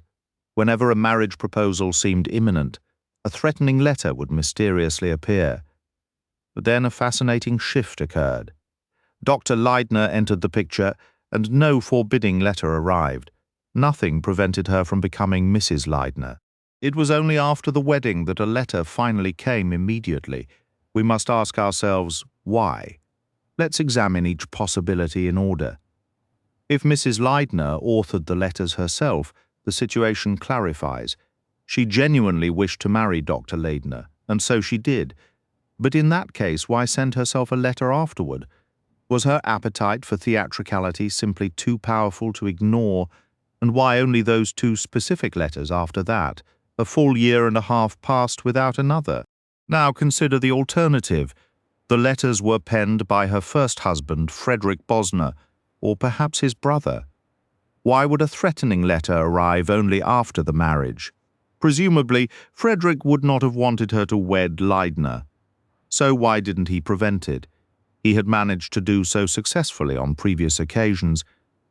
Whenever a marriage proposal seemed imminent, a threatening letter would mysteriously appear. But then a fascinating shift occurred. Dr. Leidner entered the picture, and no forbidding letter arrived. Nothing prevented her from becoming Mrs. Leidner. It was only after the wedding that a letter finally came immediately. We must ask ourselves, why? Let's examine each possibility in order. If Mrs. Leidner authored the letters herself, the situation clarifies. She genuinely wished to marry Dr. Leidner, and so she did. But in that case, why send herself a letter afterward? Was her appetite for theatricality simply too powerful to ignore? And why only those two specific letters after that? A full year and a half passed without another. Now consider the alternative. The letters were penned by her first husband, Frederick Bosner, or perhaps his brother. Why would a threatening letter arrive only after the marriage? Presumably, Frederick would not have wanted her to wed Leidner. So why didn't he prevent it? He had managed to do so successfully on previous occasions.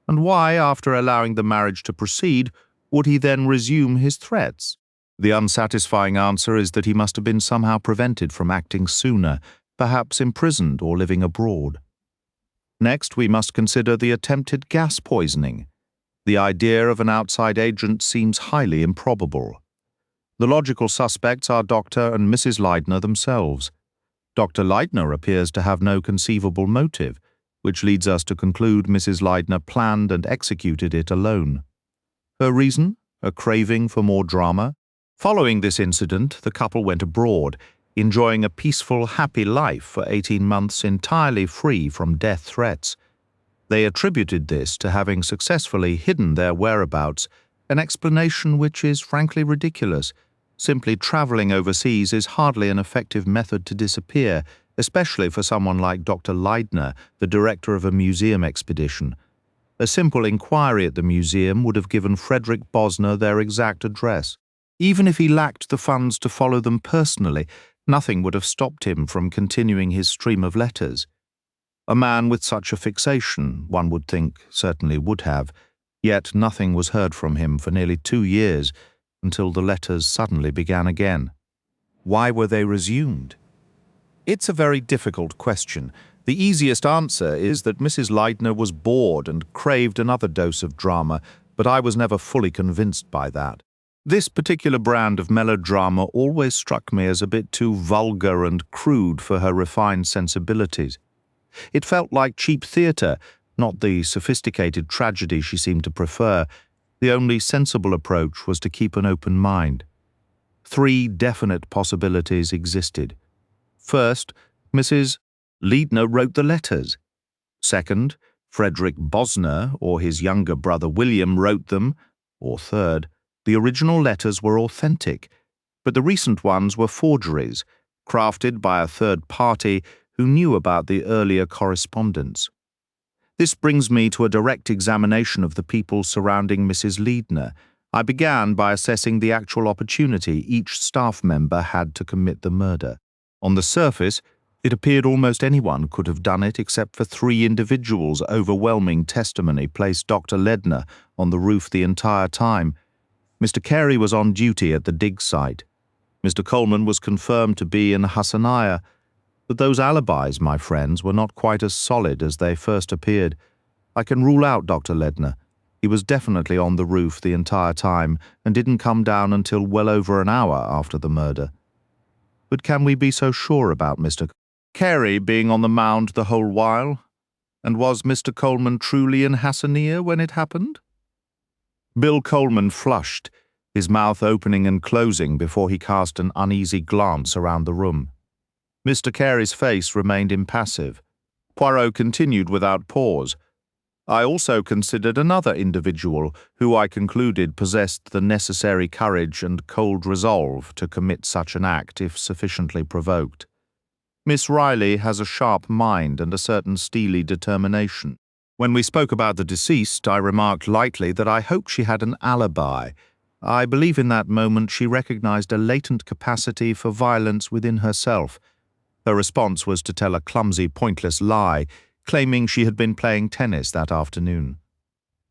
And why, after allowing the marriage to proceed, would he then resume his threats? The unsatisfying answer is that he must have been somehow prevented from acting sooner, perhaps imprisoned or living abroad. Next, we must consider the attempted gas poisoning. The idea of an outside agent seems highly improbable. The logical suspects are Dr. and Mrs. Leidner themselves. Dr. Leidner appears to have no conceivable motive, which leads us to conclude Mrs. Leidner planned and executed it alone. Her reason? A craving for more drama? Following this incident, the couple went abroad, enjoying a peaceful, happy life for 18 months entirely free from death threats. They attributed this to having successfully hidden their whereabouts, an explanation which is frankly ridiculous. Simply travelling overseas is hardly an effective method to disappear, especially for someone like Dr. Leidner, the director of a museum expedition. A simple inquiry at the museum would have given Frederick Bosner their exact address. Even if he lacked the funds to follow them personally, nothing would have stopped him from continuing his stream of letters. A man with such a fixation, one would think, certainly would have, yet nothing was heard from him for nearly 2 years, until the letters suddenly began again. Why were they resumed? It's a very difficult question. The easiest answer is that Mrs. Leidner was bored and craved another dose of drama, but I was never fully convinced by that. This particular brand of melodrama always struck me as a bit too vulgar and crude for her refined sensibilities. It felt like cheap theatre, not the sophisticated tragedy she seemed to prefer. The only sensible approach was to keep an open mind. 3 definite possibilities existed. First, Mrs. Leidner wrote the letters. Second, Frederick Bosner or his younger brother William wrote them. Or third, the original letters were authentic, but the recent ones were forgeries, crafted by a third party who knew about the earlier correspondence. This brings me to a direct examination of the people surrounding Mrs. Leidner. I began by assessing the actual opportunity each staff member had to commit the murder. On the surface, it appeared almost anyone could have done it except for 3 individuals. Overwhelming testimony placed Dr. Leidner on the roof the entire time. Mr. Carey was on duty at the dig site. Mr. Coleman was confirmed to be in Hassaniah. But those alibis, my friends, were not quite as solid as they first appeared. I can rule out Dr. Leidner. He was definitely on the roof the entire time and didn't come down until well over an hour after the murder. But can we be so sure about Mr. Carey being on the mound the whole while? And was Mr. Coleman truly in Hassaniah when it happened? Bill Coleman flushed, his mouth opening and closing before he cast an uneasy glance around the room. Mr. Carey's face remained impassive. Poirot continued without pause. I also considered another individual who I concluded possessed the necessary courage and cold resolve to commit such an act if sufficiently provoked. Miss Riley has a sharp mind and a certain steely determination. When we spoke about the deceased, I remarked lightly that I hoped she had an alibi. I believe in that moment she recognized a latent capacity for violence within herself. Her response was to tell a clumsy, pointless lie, claiming she had been playing tennis that afternoon.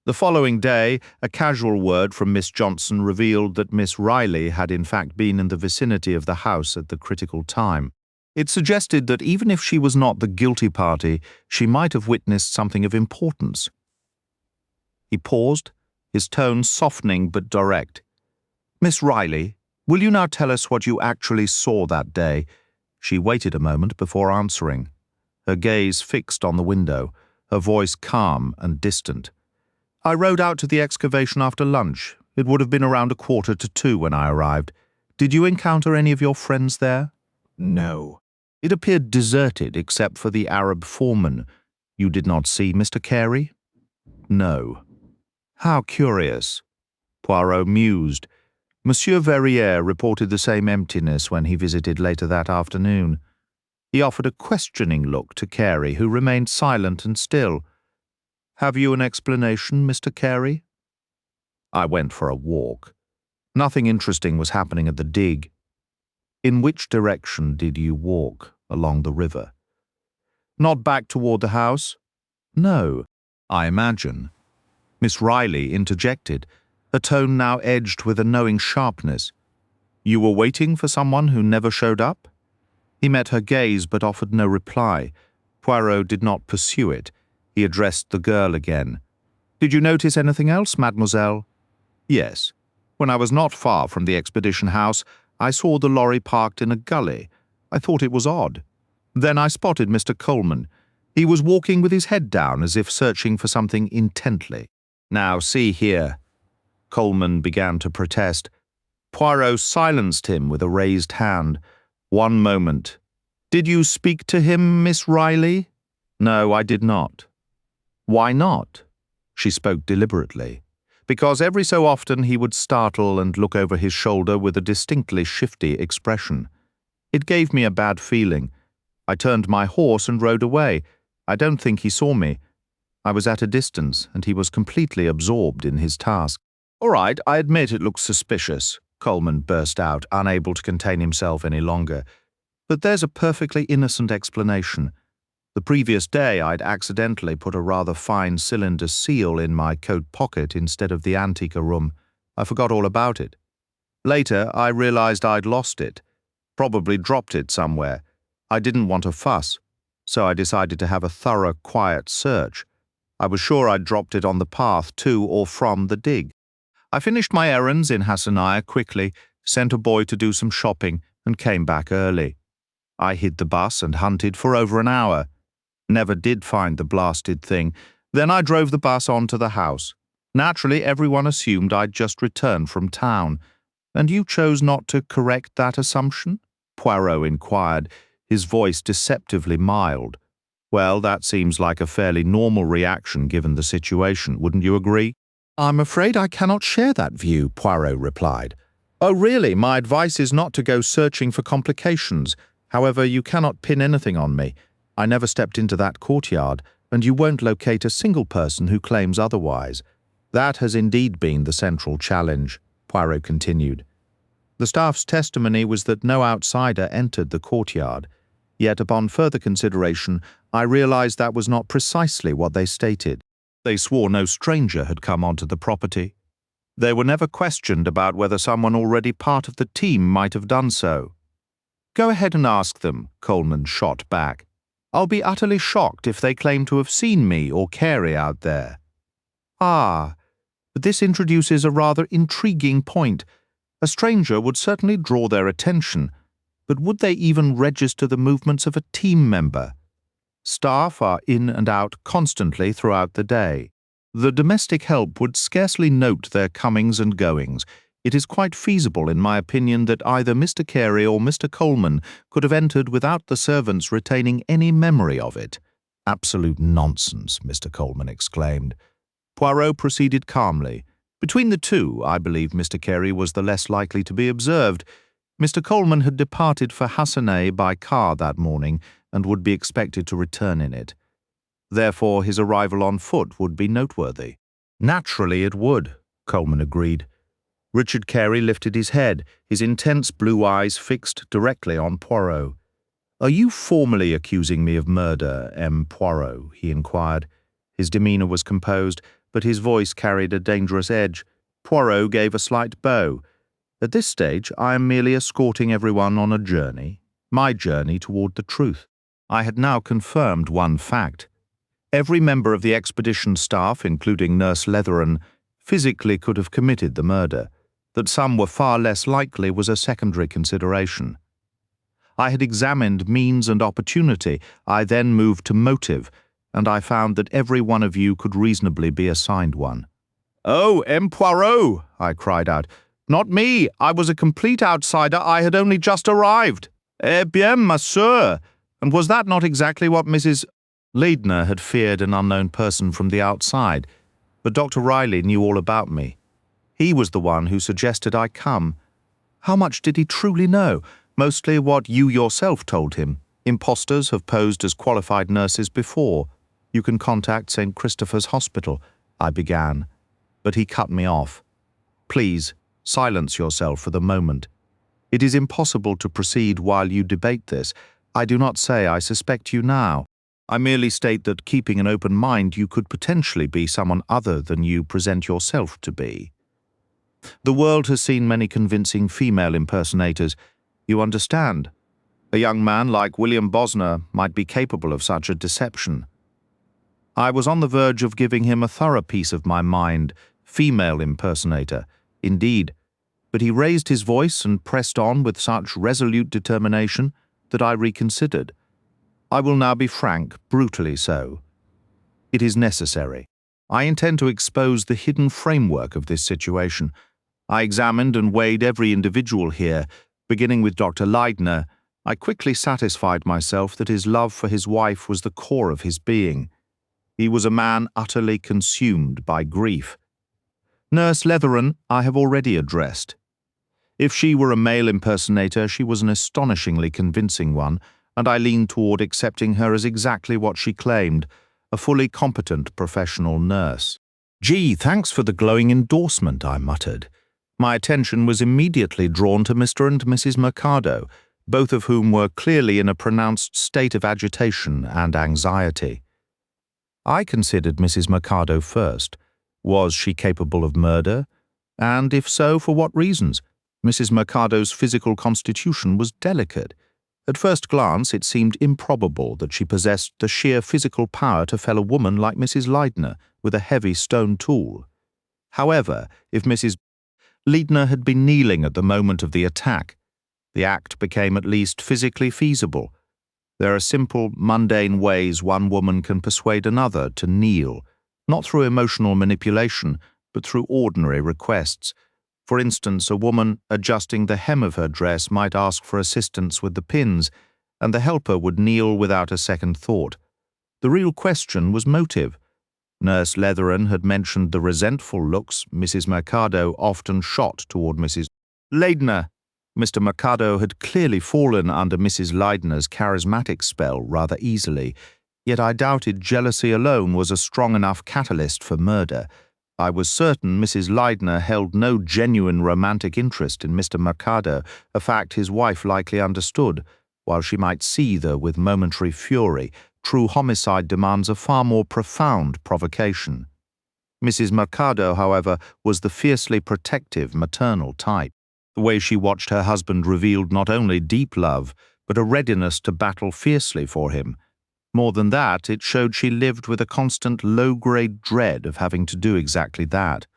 The following day, a casual word from Miss Johnson revealed that Miss Riley had in fact been in the vicinity of the house at the critical time. It suggested that even if she was not the guilty party, she might have witnessed something of importance. He paused, his tone softening but direct. Miss Riley, will you now tell us what you actually saw that day? She waited a moment before answering, her gaze fixed on the window, her voice calm and distant. I rode out to the excavation after lunch. It would have been around 1:45 when I arrived. Did you encounter any of your friends there? No. It appeared deserted except for the Arab foreman. You did not see Mr. Carey? No. How curious. Poirot mused. Monsieur Verrières reported the same emptiness when he visited later that afternoon. He offered a questioning look to Carey, who remained silent and still. Have you an explanation, Mr. Carey? I went for a walk. Nothing interesting was happening at the dig. In which direction did you walk along the river? Not back toward the house? No, I imagine. Miss Riley interjected, her tone now edged with a knowing sharpness. You were waiting for someone who never showed up? He met her gaze but offered no reply. Poirot did not pursue it. He addressed the girl again. Did you notice anything else, mademoiselle? Yes. When I was not far from the expedition house, I saw the lorry parked in a gully. I thought it was odd. Then I spotted Mr. Coleman. He was walking with his head down as if searching for something intently. Now, see here. Coleman began to protest. Poirot silenced him with a raised hand. One moment. Did you speak to him, Miss Riley? No, I did not. Why not? She spoke deliberately. Because every so often he would startle and look over his shoulder with a distinctly shifty expression. It gave me a bad feeling. I turned my horse and rode away. I don't think he saw me. I was at a distance, and he was completely absorbed in his task. All right, I admit it looks suspicious, Coleman burst out, unable to contain himself any longer. But there's a perfectly innocent explanation. The previous day I'd accidentally put a rather fine cylinder seal in my coat pocket instead of the Antica room. I forgot all about it. Later, I realized I'd lost it. Probably dropped it somewhere. I didn't want a fuss, so I decided to have a thorough, quiet search. I was sure I'd dropped it on the path to or from the dig. I finished my errands in Hassaniah quickly, sent a boy to do some shopping, and came back early. I hid the bus and hunted for over an hour. Never did find the blasted thing. Then I drove the bus on to the house. Naturally, everyone assumed I'd just returned from town. And you chose not to correct that assumption? Poirot inquired, his voice deceptively mild. Well, that seems like a fairly normal reaction given the situation, wouldn't you agree? I'm afraid I cannot share that view, Poirot replied. Oh, really? My advice is not to go searching for complications. However, you cannot pin anything on me. I never stepped into that courtyard, and you won't locate a single person who claims otherwise. That has indeed been the central challenge, Poirot continued. The staff's testimony was that no outsider entered the courtyard. Yet upon further consideration, I realized that was not precisely what they stated. They swore no stranger had come onto the property. They were never questioned about whether someone already part of the team might have done so. Go ahead and ask them, Coleman shot back. I'll be utterly shocked if they claim to have seen me or Carey out there. Ah, but this introduces a rather intriguing point. A stranger would certainly draw their attention, but would they even register the movements of a team member? Staff are in and out constantly throughout the day. The domestic help would scarcely note their comings and goings. It is quite feasible, in my opinion, that either Mr. Carey or Mr. Coleman could have entered without the servants retaining any memory of it. Absolute nonsense, Mr. Coleman exclaimed. Poirot proceeded calmly. Between the two, I believe Mr. Carey was the less likely to be observed. Mr. Coleman had departed for Hassaniah by car that morning and would be expected to return in it. Therefore, his arrival on foot would be noteworthy. Naturally it would, Coleman agreed. Richard Carey lifted his head, his intense blue eyes fixed directly on Poirot. Are you formally accusing me of murder, M. Poirot? He inquired. His demeanour was composed, but his voice carried a dangerous edge. Poirot gave a slight bow. At this stage, I am merely escorting everyone on a journey, my journey toward the truth. I had now confirmed one fact. Every member of the expedition staff, including Nurse Letheran, physically could have committed the murder. That some were far less likely was a secondary consideration. I had examined means and opportunity. I then moved to motive, and I found that every one of you could reasonably be assigned one. Oh, M. Poirot, I cried out. Not me. I was a complete outsider. I had only just arrived. Eh bien, monsieur. And was that not exactly what Mrs. Leidner had feared an unknown person from the outside? But Dr. Riley knew all about me. He was the one who suggested I come. How much did he truly know? Mostly what you yourself told him. Impostors have posed as qualified nurses before. You can contact St. Christopher's Hospital, I began. But he cut me off. Please, silence yourself for the moment. It is impossible to proceed while you debate this. I do not say I suspect you now. I merely state that keeping an open mind, you could potentially be someone other than you present yourself to be. The world has seen many convincing female impersonators. You understand? A young man like William Bosner might be capable of such a deception. I was on the verge of giving him a thorough piece of my mind, female impersonator, indeed, but he raised his voice and pressed on with such resolute determination that I reconsidered. I will now be frank, brutally so. It is necessary. I intend to expose the hidden framework of this situation. I examined and weighed every individual here, beginning with Dr. Leidner. I quickly satisfied myself that his love for his wife was the core of his being. He was a man utterly consumed by grief. Nurse Letheron I have already addressed. If she were a male impersonator, she was an astonishingly convincing one, and I leaned toward accepting her as exactly what she claimed, a fully competent professional nurse. "Gee, thanks for the glowing endorsement," I muttered. My attention was immediately drawn to Mr. and Mrs. Mercado, both of whom were clearly in a pronounced state of agitation and anxiety. I considered Mrs. Mercado first. Was she capable of murder? And if so, for what reasons? Mrs. Mercado's physical constitution was delicate. At first glance, it seemed improbable that she possessed the sheer physical power to fell a woman like Mrs. Leidner with a heavy stone tool. However, if Mrs. Leidner had been kneeling at the moment of the attack, the act became at least physically feasible. There are simple, mundane ways one woman can persuade another to kneel, not through emotional manipulation, but through ordinary requests. For instance, a woman adjusting the hem of her dress might ask for assistance with the pins, and the helper would kneel without a second thought. The real question was motive. Nurse Letheron had mentioned the resentful looks Mrs. Mercado often shot toward Mrs. Leidner. Mr. Mercado had clearly fallen under Mrs. Leidner's charismatic spell rather easily, yet I doubted jealousy alone was a strong enough catalyst for murder. I was certain Mrs. Leidner held no genuine romantic interest in Mr. Mercado, a fact his wife likely understood. While she might seethe with momentary fury, true homicide demands a far more profound provocation. Mrs. Mercado, however, was the fiercely protective maternal type. The way she watched her husband revealed not only deep love, but a readiness to battle fiercely for him. More than that, it showed she lived with a constant low-grade dread of having to do exactly that.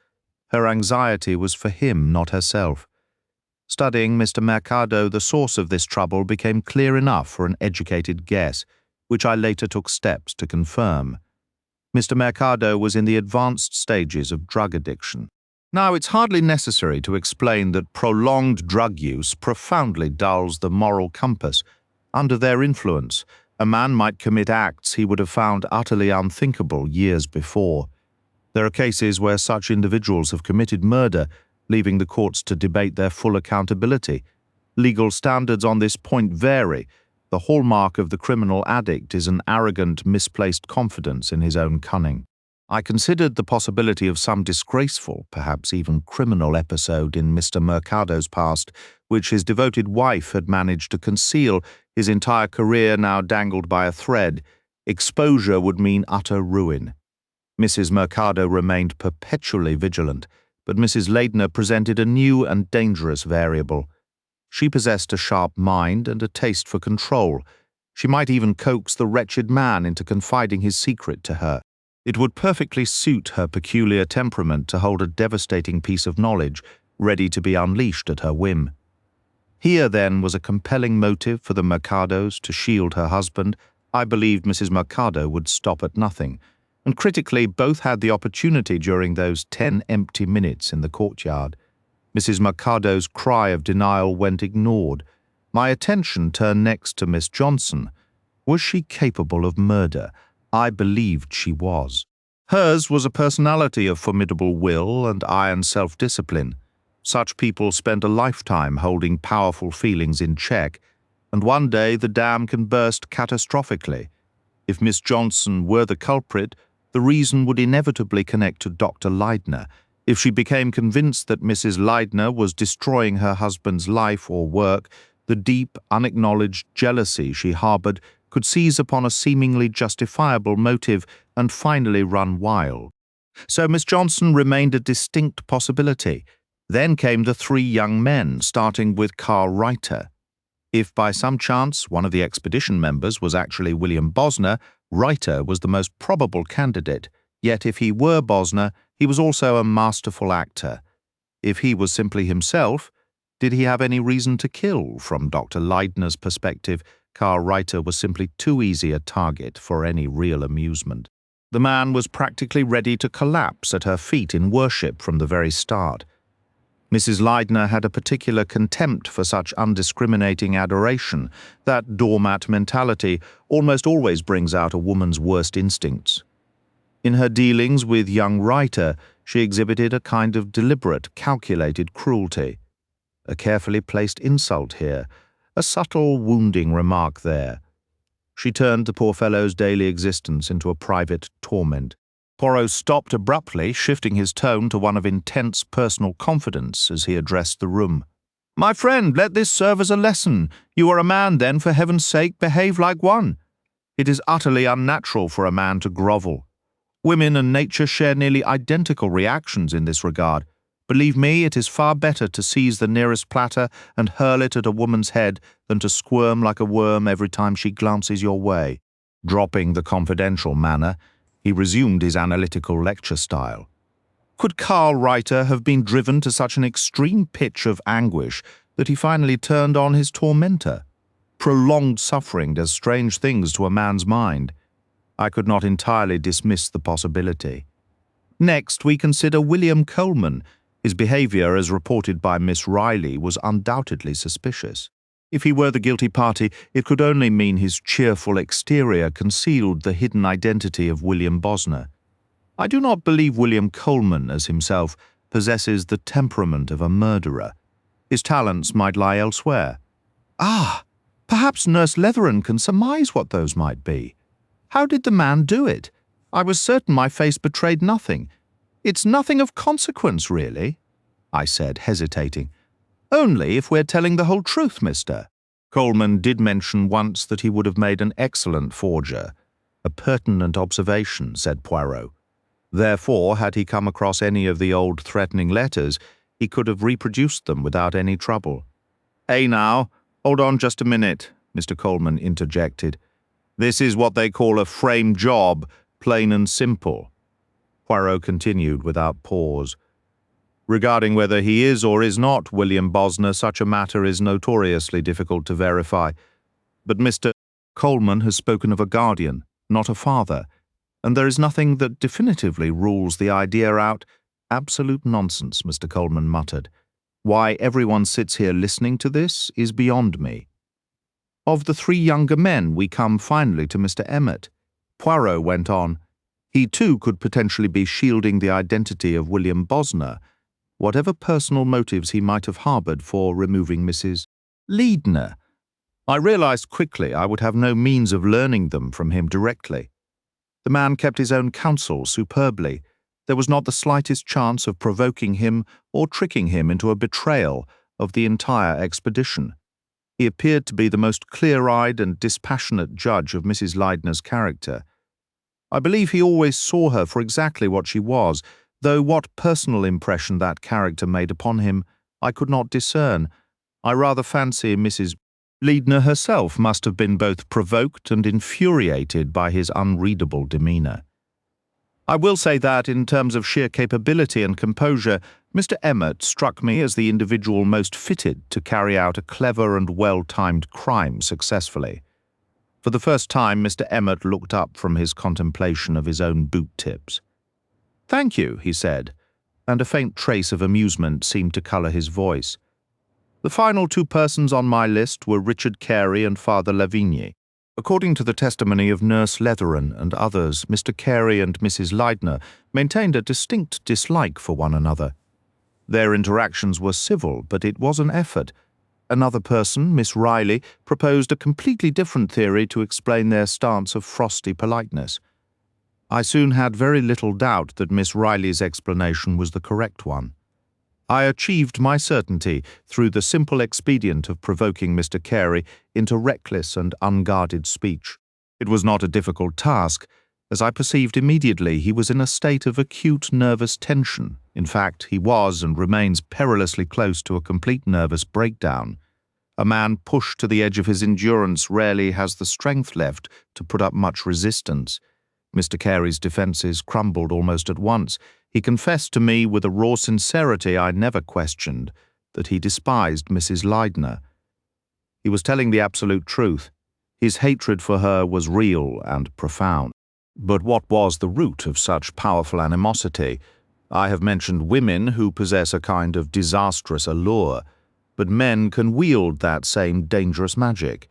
Her anxiety was for him, not herself. Studying Mr. Mercado, the source of this trouble became clear enough for an educated guess, which I later took steps to confirm. Mr. Mercado was in the advanced stages of drug addiction. Now, it's hardly necessary to explain that prolonged drug use profoundly dulls the moral compass. Under their influence, a man might commit acts he would have found utterly unthinkable years before. There are cases where such individuals have committed murder, leaving the courts to debate their full accountability. Legal standards on this point vary. The hallmark of the criminal addict is an arrogant, misplaced confidence in his own cunning. I considered the possibility of some disgraceful, perhaps even criminal episode in Mr. Mercado's past, which his devoted wife had managed to conceal, his entire career now dangled by a thread. Exposure would mean utter ruin. Mrs. Mercado remained perpetually vigilant, but Mrs. Leidner presented a new and dangerous variable. She possessed a sharp mind and a taste for control. She might even coax the wretched man into confiding his secret to her. It would perfectly suit her peculiar temperament to hold a devastating piece of knowledge, ready to be unleashed at her whim. Here, then, was a compelling motive for the Mercados to shield her husband. I believed Mrs. Mercado would stop at nothing, and critically, both had the opportunity during those 10 empty minutes in the courtyard. Mrs. Mercado's cry of denial went ignored. My attention turned next to Miss Johnson. Was she capable of murder? I believed she was. Hers was a personality of formidable will and iron self-discipline. Such people spend a lifetime holding powerful feelings in check, and one day the dam can burst catastrophically. If Miss Johnson were the culprit, the reason would inevitably connect to Dr. Leidner. If she became convinced that Mrs. Leidner was destroying her husband's life or work, the deep, unacknowledged jealousy she harbored could seize upon a seemingly justifiable motive and finally run wild. So Miss Johnson remained a distinct possibility. Then came the three young men, starting with Carl Reiter. If by some chance one of the expedition members was actually William Bosner, Reiter was the most probable candidate. Yet if he were Bosner, he was also a masterful actor. If he was simply himself, did he have any reason to kill? From Dr. Leidner's perspective, Carl Reiter was simply too easy a target for any real amusement. The man was practically ready to collapse at her feet in worship from the very start. Mrs. Leidner had a particular contempt for such undiscriminating adoration. That doormat mentality almost always brings out a woman's worst instincts. In her dealings with young Reiter, she exhibited a kind of deliberate, calculated cruelty. A carefully placed insult here, a subtle, wounding remark there. She turned the poor fellow's daily existence into a private torment. Poirot stopped abruptly, shifting his tone to one of intense personal confidence as he addressed the room. "My friend, let this serve as a lesson. You are a man, then, for heaven's sake, behave like one. It is utterly unnatural for a man to grovel. Women and nature share nearly identical reactions in this regard. Believe me, it is far better to seize the nearest platter and hurl it at a woman's head than to squirm like a worm every time she glances your way." Dropping the confidential manner, he resumed his analytical lecture style. Could Karl Reiter have been driven to such an extreme pitch of anguish that he finally turned on his tormentor? Prolonged suffering does strange things to a man's mind. I could not entirely dismiss the possibility. Next, we consider William Coleman. His behaviour, as reported by Miss Riley, was undoubtedly suspicious. If he were the guilty party, it could only mean his cheerful exterior concealed the hidden identity of William Bosner. I do not believe William Coleman, as himself, possesses the temperament of a murderer. His talents might lie elsewhere. Ah, perhaps Nurse Letheron can surmise what those might be. How did the man do it? I was certain my face betrayed nothing. It's nothing of consequence, really, I said, hesitating. Only if we're telling the whole truth, mister. Coleman did mention once that he would have made an excellent forger. A pertinent observation, said Poirot. Therefore, had he come across any of the old threatening letters, he could have reproduced them without any trouble. "Hey now, hold on just a minute," Mr. Coleman interjected. "This is what they call a frame job, plain and simple." Poirot continued without pause. "Regarding whether he is or is not William Bosner, such a matter is notoriously difficult to verify. But Mr. Coleman has spoken of a guardian, not a father, and there is nothing that definitively rules the idea out." "Absolute nonsense," Mr. Coleman muttered. "Why everyone sits here listening to this is beyond me." "Of the three younger men, we come finally to Mr. Emmett," Poirot went on. "He too could potentially be shielding the identity of William Bosner, whatever personal motives he might have harboured for removing Mrs. Leidner. I realised quickly I would have no means of learning them from him directly. The man kept his own counsel superbly. There was not the slightest chance of provoking him or tricking him into a betrayal of the entire expedition. He appeared to be the most clear-eyed and dispassionate judge of Mrs. Leidner's character. I believe he always saw her for exactly what she was, though what personal impression that character made upon him I could not discern. I rather fancy Mrs. Leidner herself must have been both provoked and infuriated by his unreadable demeanour. I will say that, in terms of sheer capability and composure, Mr. Emmett struck me as the individual most fitted to carry out a clever and well-timed crime successfully. For the first time, Mr. Emmett looked up from his contemplation of his own boot tips. "Thank you," he said, and a faint trace of amusement seemed to colour his voice. The final two persons on my list were Richard Carey and Father Lavigny. According to the testimony of Nurse Letheron and others, Mr. Carey and Mrs. Leidner maintained a distinct dislike for one another. Their interactions were civil, but it was an effort. Another person, Miss Riley, proposed a completely different theory to explain their stance of frosty politeness. I soon had very little doubt that Miss Riley's explanation was the correct one. I achieved my certainty through the simple expedient of provoking Mr. Carey into reckless and unguarded speech. It was not a difficult task, as I perceived immediately he was in a state of acute nervous tension. In fact, he was and remains perilously close to a complete nervous breakdown. A man pushed to the edge of his endurance rarely has the strength left to put up much resistance. Mr. Carey's defences crumbled almost at once. He confessed to me with a raw sincerity I never questioned that he despised Mrs. Leidner. He was telling the absolute truth. His hatred for her was real and profound. But what was the root of such powerful animosity? I have mentioned women who possess a kind of disastrous allure, but men can wield that same dangerous magic.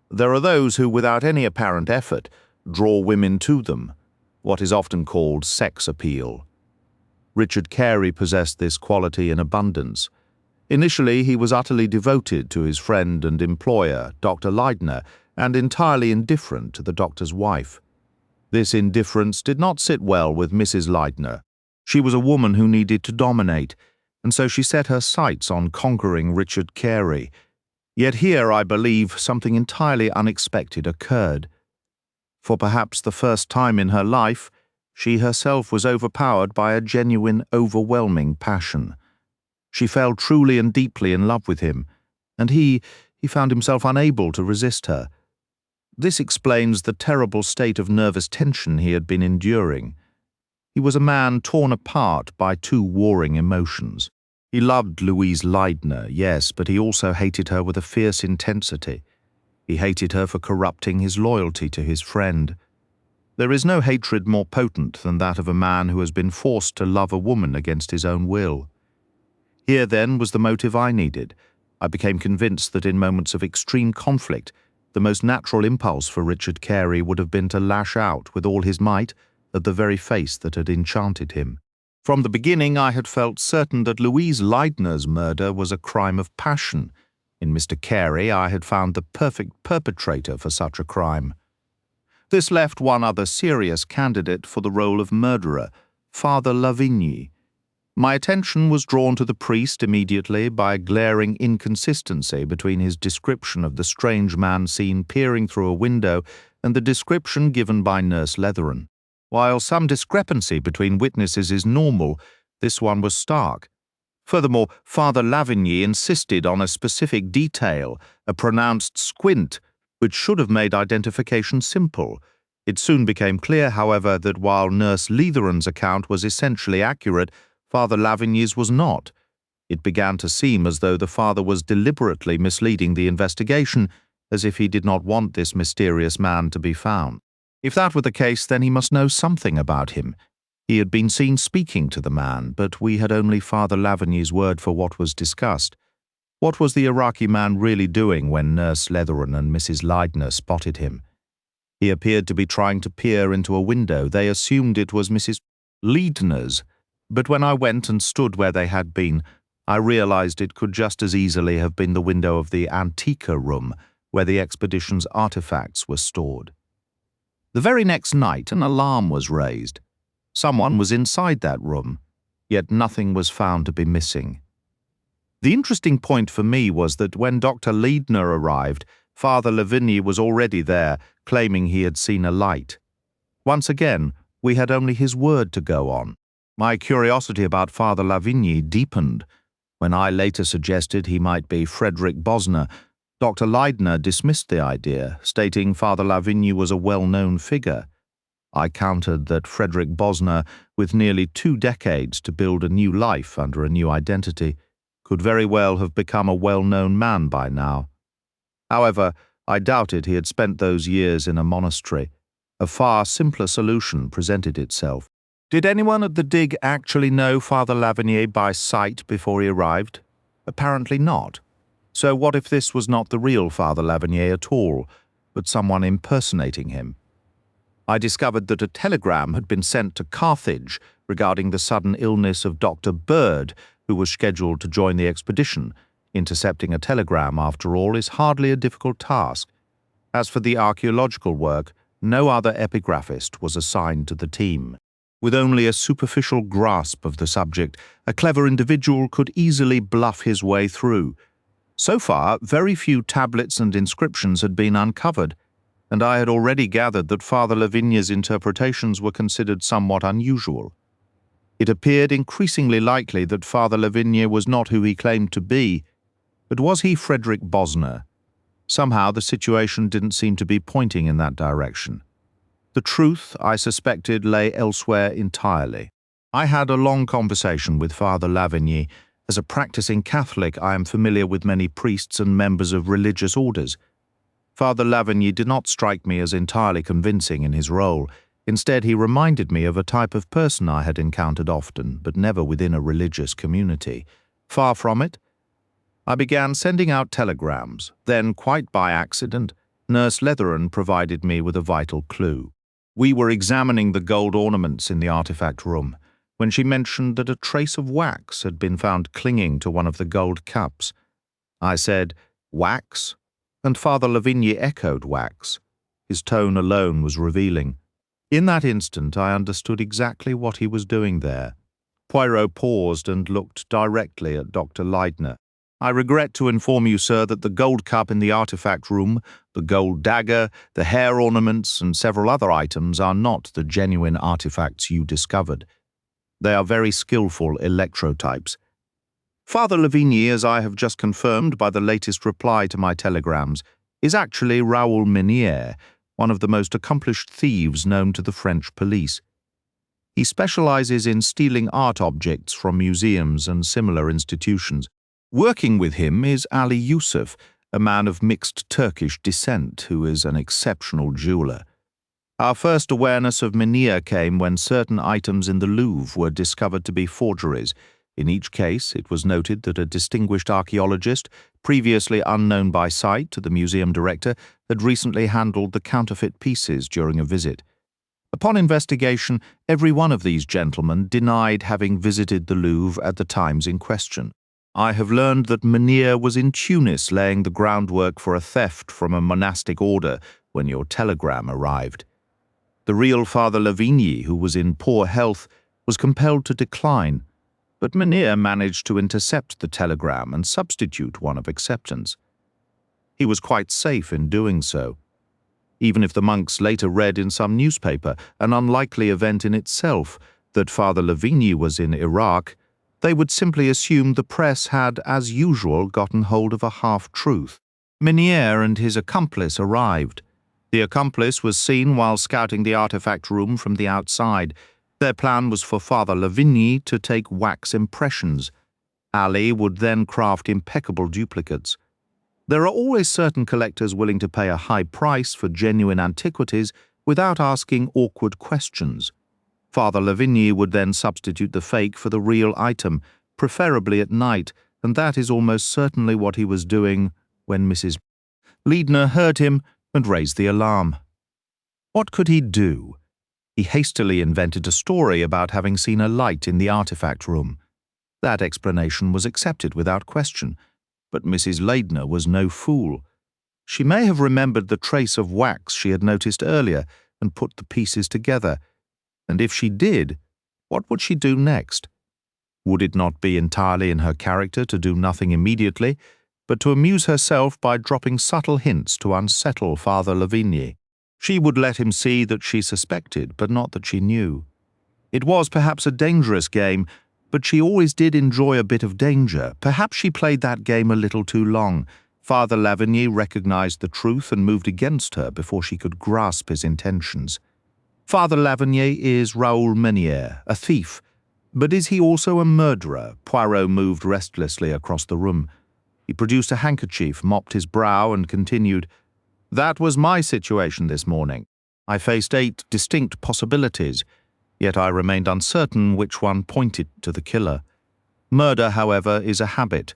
There are those who, without any apparent effort, draw women to them. what is often called sex appeal. Richard Carey possessed this quality in abundance. Initially, he was utterly devoted to his friend and employer, Dr. Leidner, and entirely indifferent to the doctor's wife. This indifference did not sit well with Mrs. Leidner. She was a woman who needed to dominate, and so she set her sights on conquering Richard Carey. Yet here, I believe, something entirely unexpected occurred. For perhaps the first time in her life, she herself was overpowered by a genuine, overwhelming passion. She fell truly and deeply in love with him, and he found himself unable to resist her. This explains the terrible state of nervous tension he had been enduring. He was a man torn apart by two warring emotions. He loved Louise Leidner, yes, but he also hated her with a fierce intensity. He hated her for corrupting his loyalty to his friend. There is no hatred more potent than that of a man who has been forced to love a woman against his own will. Here, then, was the motive I needed. I became convinced that in moments of extreme conflict, the most natural impulse for Richard Carey would have been to lash out with all his might at the very face that had enchanted him. From the beginning, I had felt certain that Louise Leidner's murder was a crime of passion. In Mr. Carey, I had found the perfect perpetrator for such a crime. This left one other serious candidate for the role of murderer, Father Lavigny. My attention was drawn to the priest immediately by a glaring inconsistency between his description of the strange man seen peering through a window and the description given by Nurse Letheron. While some discrepancy between witnesses is normal, this one was stark. Furthermore, Father Lavigny insisted on a specific detail, a pronounced squint, which should have made identification simple. It soon became clear, however, that while Nurse Letheron's account was essentially accurate, Father Lavigny's was not. It began to seem as though the father was deliberately misleading the investigation, as if he did not want this mysterious man to be found. If that were the case, then he must know something about him. He had been seen speaking to the man, but we had only Father Lavigny's word for what was discussed. What was the Iraqi man really doing when Nurse Letheron and Mrs. Leidner spotted him? He appeared to be trying to peer into a window. They assumed it was Mrs. Leidner's, but when I went and stood where they had been, I realized it could just as easily have been the window of the Antiqa room, where the expedition's artifacts were stored. The very next night, an alarm was raised. Someone was inside that room, yet nothing was found to be missing. The interesting point for me was that when Dr. Leidner arrived, Father Lavigny was already there, claiming he had seen a light. Once again, we had only his word to go on. My curiosity about Father Lavigny deepened. When I later suggested he might be Frederick Bosner, Dr. Leidner dismissed the idea, stating Father Lavigny was a well-known figure. I countered that Frederick Bosner, with nearly 2 decades to build a new life under a new identity, could very well have become a well-known man by now. However, I doubted he had spent those years in a monastery. A far simpler solution presented itself. Did anyone at the dig actually know Father Lavigny by sight before he arrived? Apparently not. So what if this was not the real Father Lavigny at all, but someone impersonating him? I discovered that a telegram had been sent to Carthage regarding the sudden illness of Dr. Bird, who was scheduled to join the expedition. Intercepting a telegram, after all, is hardly a difficult task. As for the archaeological work, no other epigraphist was assigned to the team. With only a superficial grasp of the subject, a clever individual could easily bluff his way through. So far, very few tablets and inscriptions had been uncovered, and I had already gathered that Father Lavigny's interpretations were considered somewhat unusual. It appeared increasingly likely that Father Lavigny was not who he claimed to be, but was he Frederick Bosner? Somehow the situation didn't seem to be pointing in that direction. The truth, I suspected, lay elsewhere entirely. I had a long conversation with Father Lavigny. As a practicing Catholic, I am familiar with many priests and members of religious orders. Father Lavigny did not strike me as entirely convincing in his role. Instead, he reminded me of a type of person I had encountered often, but never within a religious community. Far from it. I began sending out telegrams. Then, quite by accident, Nurse Letheron provided me with a vital clue. We were examining the gold ornaments in the artifact room when she mentioned that a trace of wax had been found clinging to one of the gold cups. I said, "Wax?" and Father Lavigny echoed wax. His tone alone was revealing. In that instant, I understood exactly what he was doing there. Poirot paused and looked directly at Dr. Leidner. "I regret to inform you, sir, that the gold cup in the artifact room, the gold dagger, the hair ornaments, and several other items are not the genuine artifacts you discovered. They are very skillful electrotypes. Father Lavigny, as I have just confirmed by the latest reply to my telegrams, is actually Raoul Menier, one of the most accomplished thieves known to the French police. He specializes in stealing art objects from museums and similar institutions. Working with him is Ali Yusuf, a man of mixed Turkish descent who is an exceptional jeweler. Our first awareness of Menier came when certain items in the Louvre were discovered to be forgeries. In each case, it was noted that a distinguished archaeologist, previously unknown by sight to the museum director, had recently handled the counterfeit pieces during a visit. Upon investigation, every one of these gentlemen denied having visited the Louvre at the times in question. I have learned that Menier was in Tunis laying the groundwork for a theft from a monastic order when your telegram arrived. The real Father Lavigny, who was in poor health, was compelled to decline, but Menier managed to intercept the telegram and substitute one of acceptance. He was quite safe in doing so. Even if the monks later read in some newspaper, an unlikely event in itself, that Father Lavigny was in Iraq, they would simply assume the press had, as usual, gotten hold of a half-truth. Menier and his accomplice arrived. The accomplice was seen while scouting the artifact room from the outside. Their plan was for Father Lavigny to take wax impressions. Ali would then craft impeccable duplicates. There are always certain collectors willing to pay a high price for genuine antiquities without asking awkward questions. Father Lavigny would then substitute the fake for the real item, preferably at night, and that is almost certainly what he was doing when Mrs. Leidner heard him and raised the alarm. What could he do? He hastily invented a story about having seen a light in the artifact room. That explanation was accepted without question, but Mrs. Leidner was no fool. She may have remembered the trace of wax she had noticed earlier and put the pieces together. And if she did, what would she do next? Would it not be entirely in her character to do nothing immediately, but to amuse herself by dropping subtle hints to unsettle Father Lavigny? She would let him see that she suspected, but not that she knew. It was perhaps a dangerous game, but she always did enjoy a bit of danger. Perhaps she played that game a little too long. Father Lavigny recognized the truth and moved against her before she could grasp his intentions. Father Lavigny is Raoul Menier, a thief. But is he also a murderer? Poirot moved restlessly across the room. He produced a handkerchief, mopped his brow, and continued, "That was my situation this morning. I faced 8 distinct possibilities, yet I remained uncertain which one pointed to the killer. Murder, however, is a habit.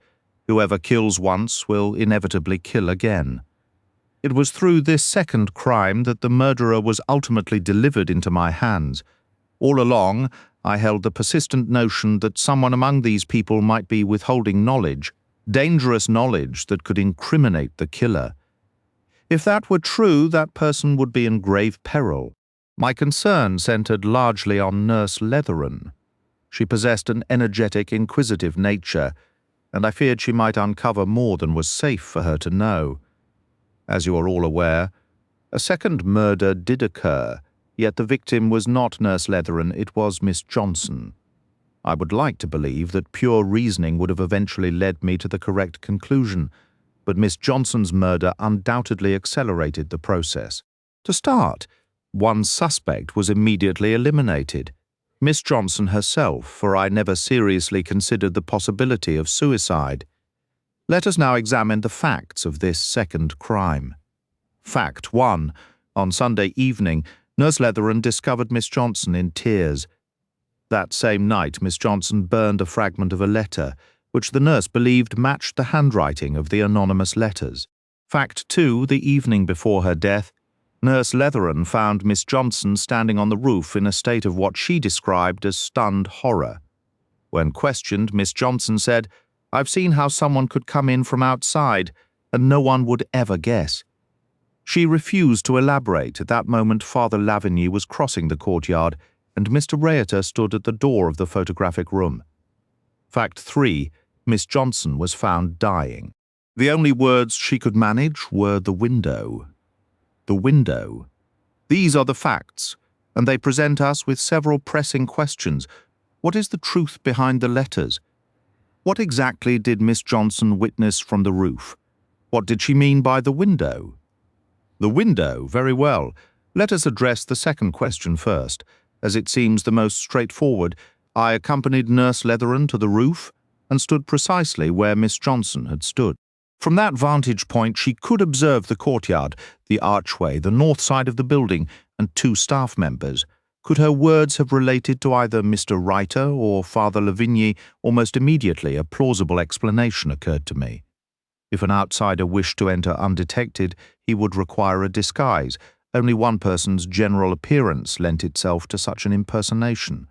Whoever kills once will inevitably kill again. It was through this second crime that the murderer was ultimately delivered into my hands. All along, I held the persistent notion that someone among these people might be withholding knowledge, dangerous knowledge that could incriminate the killer. If that were true, that person would be in grave peril. My concern centered largely on Nurse Letheron. She possessed an energetic, inquisitive nature, and I feared she might uncover more than was safe for her to know. As you are all aware, a second murder did occur, yet the victim was not Nurse Letheron, it was Miss Johnson. I would like to believe that pure reasoning would have eventually led me to the correct conclusion, but Miss Johnson's murder undoubtedly accelerated the process. To start, one suspect was immediately eliminated. Miss Johnson herself, for I never seriously considered the possibility of suicide. Let us now examine the facts of this second crime. Fact 1. On Sunday evening, Nurse Letheron discovered Miss Johnson in tears. That same night, Miss Johnson burned a fragment of a letter, which the nurse believed matched the handwriting of the anonymous letters. Fact 2. The evening before her death, Nurse Leatheran found Miss Johnson standing on the roof in a state of what she described as stunned horror. When questioned, Miss Johnson said, "I've seen how someone could come in from outside, and no one would ever guess." She refused to elaborate. At that moment, Father Lavigny was crossing the courtyard, and Mr. Rheater stood at the door of the photographic room. Fact 3. Miss Johnson was found dying. The only words she could manage were the window. The window. These are the facts, and they present us with several pressing questions. What is the truth behind the letters? What exactly did Miss Johnson witness from the roof? What did she mean by the window? The window, very well. Let us address the second question first, as it seems the most straightforward. I accompanied Nurse Leatheran to the roof and stood precisely where Miss Johnson had stood. From that vantage point she could observe the courtyard, the archway, the north side of the building, and 2 staff members. Could her words have related to either Mr. Rheater or Father Lavigny? Almost immediately a plausible explanation occurred to me. If an outsider wished to enter undetected, he would require a disguise. Only one person's general appearance lent itself to such an impersonation.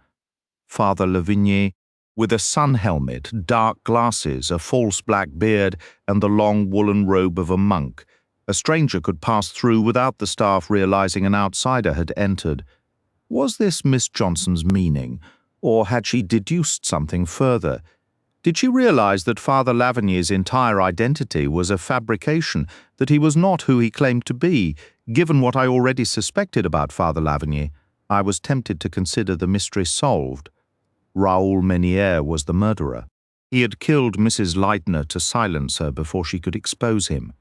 Father Lavigny, with a sun helmet, dark glasses, a false black beard, and the long woolen robe of a monk. A stranger could pass through without the staff realizing an outsider had entered. Was this Miss Johnson's meaning, or had she deduced something further? Did she realize that Father Lavigny's entire identity was a fabrication, that he was not who he claimed to be? Given what I already suspected about Father Lavigny, I was tempted to consider the mystery solved. Raoul Menier was the murderer. He had killed Mrs. Leitner to silence her before she could expose him.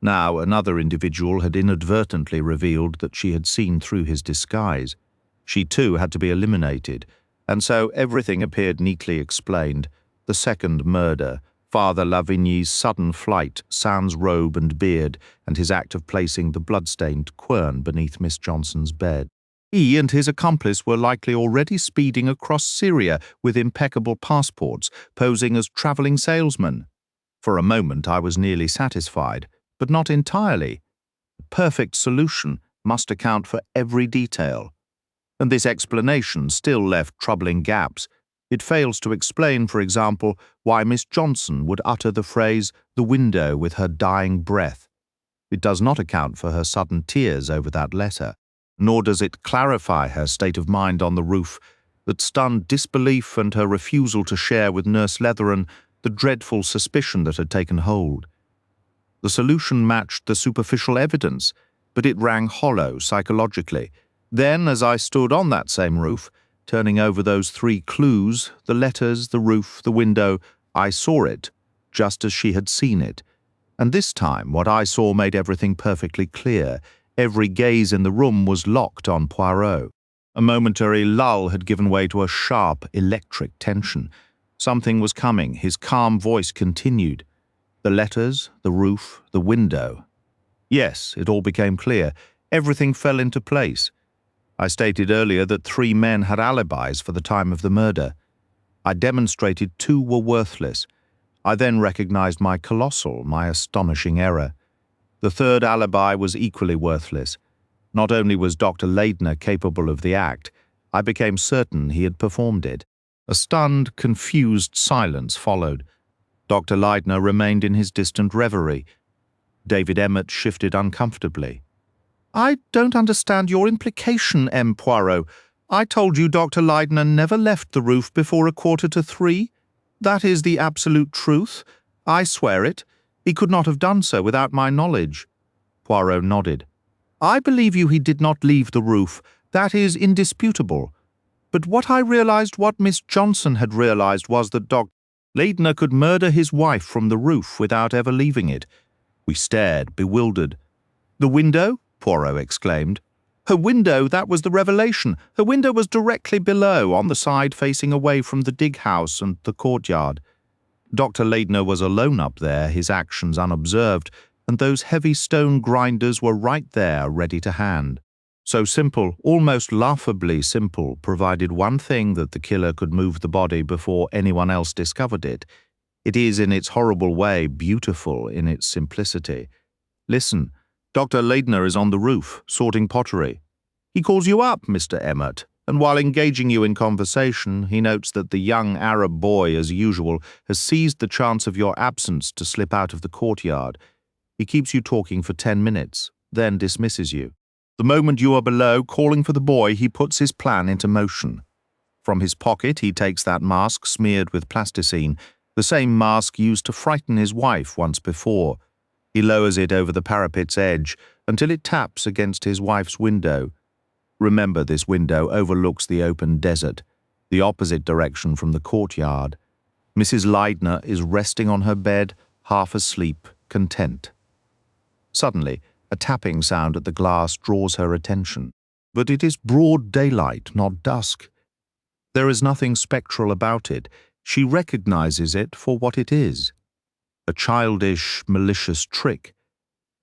Now another individual had inadvertently revealed that she had seen through his disguise. She too had to be eliminated, and so everything appeared neatly explained. The second murder, Father Lavigny's sudden flight, sans robe and beard, and his act of placing the blood-stained quern beneath Miss Johnson's bed. He and his accomplice were likely already speeding across Syria with impeccable passports, posing as travelling salesmen. For a moment I was nearly satisfied, but not entirely. The perfect solution must account for every detail. And this explanation still left troubling gaps. It fails to explain, for example, why Miss Johnson would utter the phrase, "the window," with her dying breath. It does not account for her sudden tears over that letter, nor does it clarify her state of mind on the roof, that stunned disbelief and her refusal to share with Nurse Leatheran the dreadful suspicion that had taken hold. The solution matched the superficial evidence, but it rang hollow psychologically. Then, as I stood on that same roof, turning over those 3 clues, the letters, the roof, the window, I saw it, just as she had seen it. And this time what I saw made everything perfectly clear. Every gaze in the room was locked on Poirot. A momentary lull had given way to a sharp, electric tension. Something was coming. His calm voice continued. The letters, the roof, the window. Yes, it all became clear. Everything fell into place. I stated earlier that 3 men had alibis for the time of the murder. I demonstrated 2 were worthless. I then recognized my colossal, my astonishing error. The 3rd alibi was equally worthless. Not only was Dr. Leidner capable of the act, I became certain he had performed it. A stunned, confused silence followed. Dr. Leidner remained in his distant reverie. David Emmett shifted uncomfortably. "I don't understand your implication, M. Poirot. I told you Dr. Leidner never left the roof before 2:45. That is the absolute truth. I swear it. He could not have done so without my knowledge." Poirot nodded. "I believe you he did not leave the roof. That is indisputable. But what I realized, what Miss Johnson had realized, was that Dr. Leidner could murder his wife from the roof without ever leaving it." We stared, bewildered. "The window?" Poirot exclaimed. "Her window, that was the revelation. Her window was directly below, on the side facing away from the dig house and the courtyard. Dr. Leidner was alone up there, his actions unobserved, and those heavy stone grinders were right there, ready to hand. So simple, almost laughably simple, provided one thing, that the killer could move the body before anyone else discovered it. It is, in its horrible way, beautiful in its simplicity. Listen, Dr. Leidner is on the roof, sorting pottery. He calls you up, Mr. Emmert, and while engaging you in conversation, he notes that the young Arab boy, as usual, has seized the chance of your absence to slip out of the courtyard. He keeps you talking for 10 minutes, then dismisses you. The moment you are below, calling for the boy, he puts his plan into motion. From his pocket, he takes that mask smeared with plasticine, the same mask used to frighten his wife once before. He lowers it over the parapet's edge until it taps against his wife's window. Remember, this window overlooks the open desert, the opposite direction from the courtyard. Mrs. Leidner is resting on her bed, half asleep, content. Suddenly, a tapping sound at the glass draws her attention. But it is broad daylight, not dusk. There is nothing spectral about it. She recognizes it for what it is. A childish, malicious trick.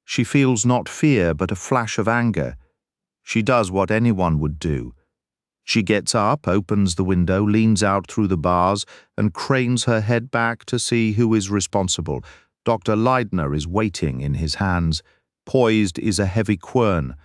She feels not fear, but a flash of anger. She does what anyone would do. She gets up, opens the window, leans out through the bars, and cranes her head back to see who is responsible. Dr. Leidner is waiting in his hands. Poised is a heavy quern.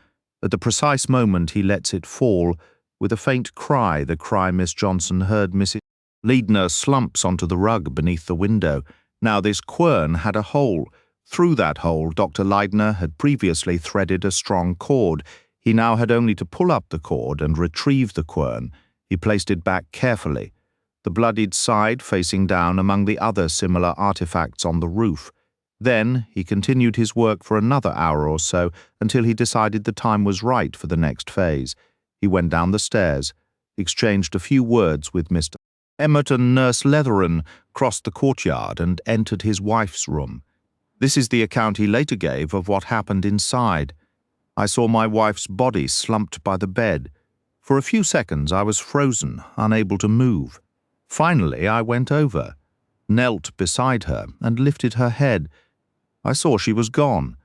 At the precise moment he lets it fall, with a faint cry, the cry Miss Johnson heard Mrs. Leidner slumps onto the rug beneath the window. Now this quern had a hole. Through that hole, Dr. Leidner had previously threaded a strong cord. He now had only to pull up the cord and retrieve the quern. He placed it back carefully, the bloodied side facing down among the other similar artifacts on the roof. Then he continued his work for another hour or so until he decided the time was right for the next phase. He went down the stairs, exchanged a few words with Mr. Emmert and Nurse Letheran, crossed the courtyard and entered his wife's room. This is the account he later gave of what happened inside. I saw my wife's body slumped by the bed. For a few seconds I was frozen, unable to move. Finally I went over, knelt beside her and lifted her head. I saw she was gone.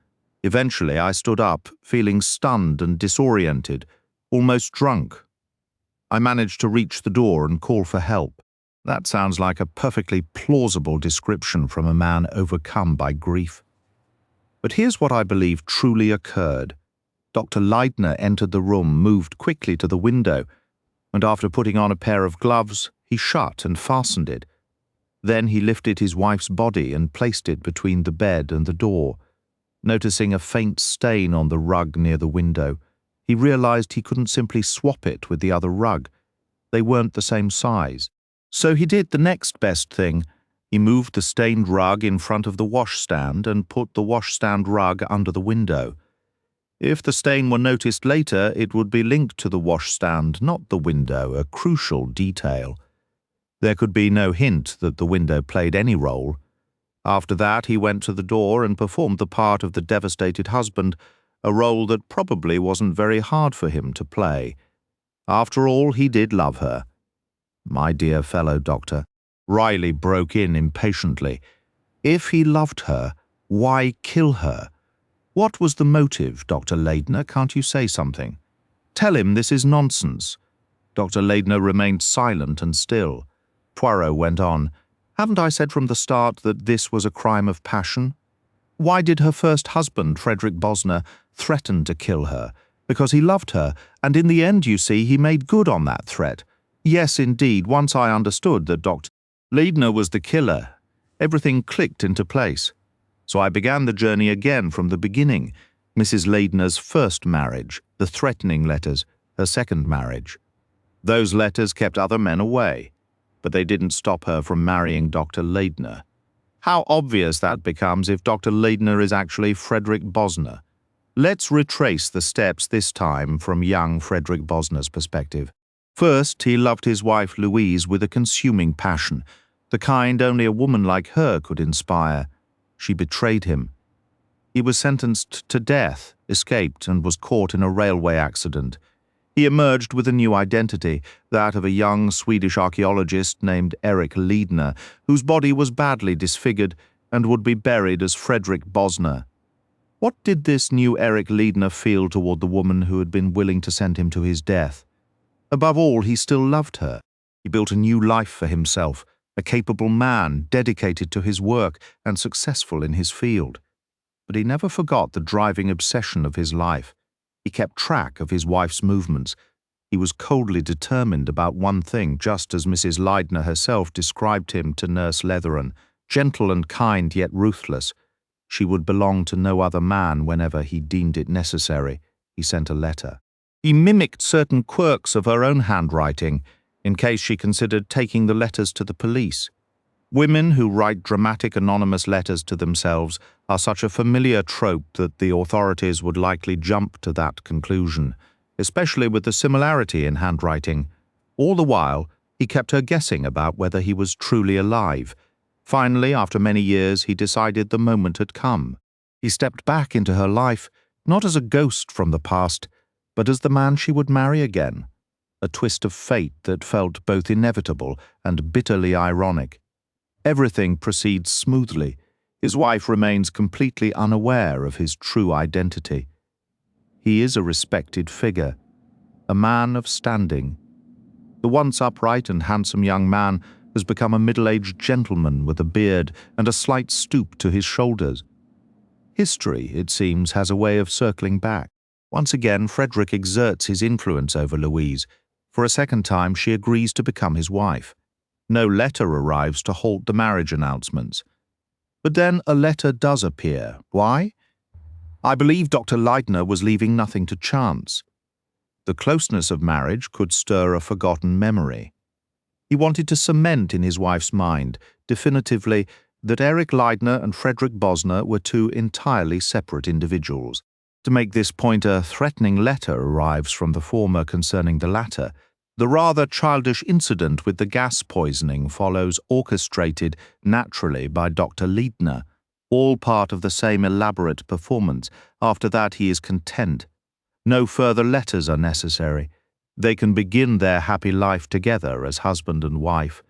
Eventually I stood up, feeling stunned and disoriented, almost drunk. I managed to reach the door and call for help. That sounds like a perfectly plausible description from a man overcome by grief. But here's what I believe truly occurred. Dr. Leidner entered the room, moved quickly to the window, and after putting on a pair of gloves, he shut and fastened it. Then he lifted his wife's body and placed it between the bed and the door. Noticing a faint stain on the rug near the window, he realized he couldn't simply swap it with the other rug. They weren't the same size. So he did the next best thing. He moved the stained rug in front of the washstand and put the washstand rug under the window. If the stain were noticed later, it would be linked to the washstand, not the window, a crucial detail. There could be no hint that the window played any role. After that, he went to the door and performed the part of the devastated husband, a role that probably wasn't very hard for him to play. After all, he did love her. My dear fellow doctor, Riley broke in impatiently. If he loved her, why kill her? What was the motive, Dr. Leidner? Can't you say something? Tell him this is nonsense. Dr. Leidner remained silent and still. Poirot went on. Haven't I said from the start that this was a crime of passion? Why did her first husband, Frederick Bosner, threaten to kill her? Because he loved her, and in the end, you see, he made good on that threat. Yes, indeed, once I understood that Dr. Leidner was the killer, everything clicked into place. So I began the journey again from the beginning. Mrs. Leidner's first marriage, the threatening letters, her second marriage. Those letters kept other men away, but they didn't stop her from marrying Dr. Leidner. How obvious that becomes if Dr. Leidner is actually Frederick Bosner. Let's retrace the steps this time from young Frederick Bosner's perspective. First, he loved his wife Louise with a consuming passion, the kind only a woman like her could inspire. She betrayed him. He was sentenced to death, escaped, and was caught in a railway accident. He emerged with a new identity, that of a young Swedish archaeologist named Eric Leidner, whose body was badly disfigured and would be buried as Frederick Bosner. What did this new Eric Leidner feel toward the woman who had been willing to send him to his death? Above all, he still loved her. He built a new life for himself, a capable man dedicated to his work and successful in his field. but he never forgot the driving obsession of his life. He kept track of his wife's movements. He was coldly determined about one thing, just as Mrs. Leidner herself described him to Nurse Letheran, gentle and kind yet ruthless. She would belong to no other man whenever he deemed it necessary. He sent a letter. He mimicked certain quirks of her own handwriting, in case she considered taking the letters to the police. Women who write dramatic anonymous letters to themselves are such a familiar trope that the authorities would likely jump to that conclusion, especially with the similarity in handwriting. All the while, he kept her guessing about whether he was truly alive. Finally, after many years, he decided the moment had come. He stepped back into her life, not as a ghost from the past, but as the man she would marry again. A twist of fate that felt both inevitable and bitterly ironic. Everything proceeds smoothly. His wife remains completely unaware of his true identity. He is a respected figure, a man of standing. The once upright and handsome young man has become a middle-aged gentleman with a beard and a slight stoop to his shoulders. History, it seems, has a way of circling back. Once again, Frederick exerts his influence over Louise. For a second time, she agrees to become his wife. No letter arrives to halt the marriage announcements. But then a letter does appear. Why? I believe Dr. Leidner was leaving nothing to chance. The closeness of marriage could stir a forgotten memory. He wanted to cement in his wife's mind, definitively, that Eric Leidner and Frederick Bosner were two entirely separate individuals. To make this point, a threatening letter arrives from the former concerning the latter. The rather childish incident with the gas poisoning follows, orchestrated naturally by Dr. Leidner, all part of the same elaborate performance. After that he is content. No further letters are necessary. They can begin their happy life together as husband and wife,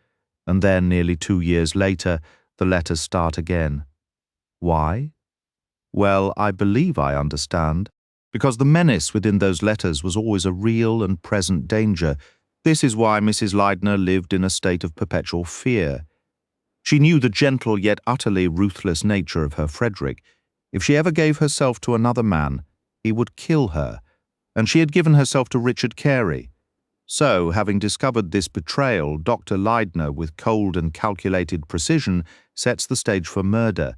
and then, nearly 2 years later, the letters start again. Why? Well, I believe I understand. Because the menace within those letters was always a real and present danger. This is why Mrs. Leidner lived in a state of perpetual fear. She knew the gentle yet utterly ruthless nature of her Frederick. If she ever gave herself to another man, he would kill her, and she had given herself to Richard Carey. So, having discovered this betrayal, Dr. Leidner, with cold and calculated precision, sets the stage for murder.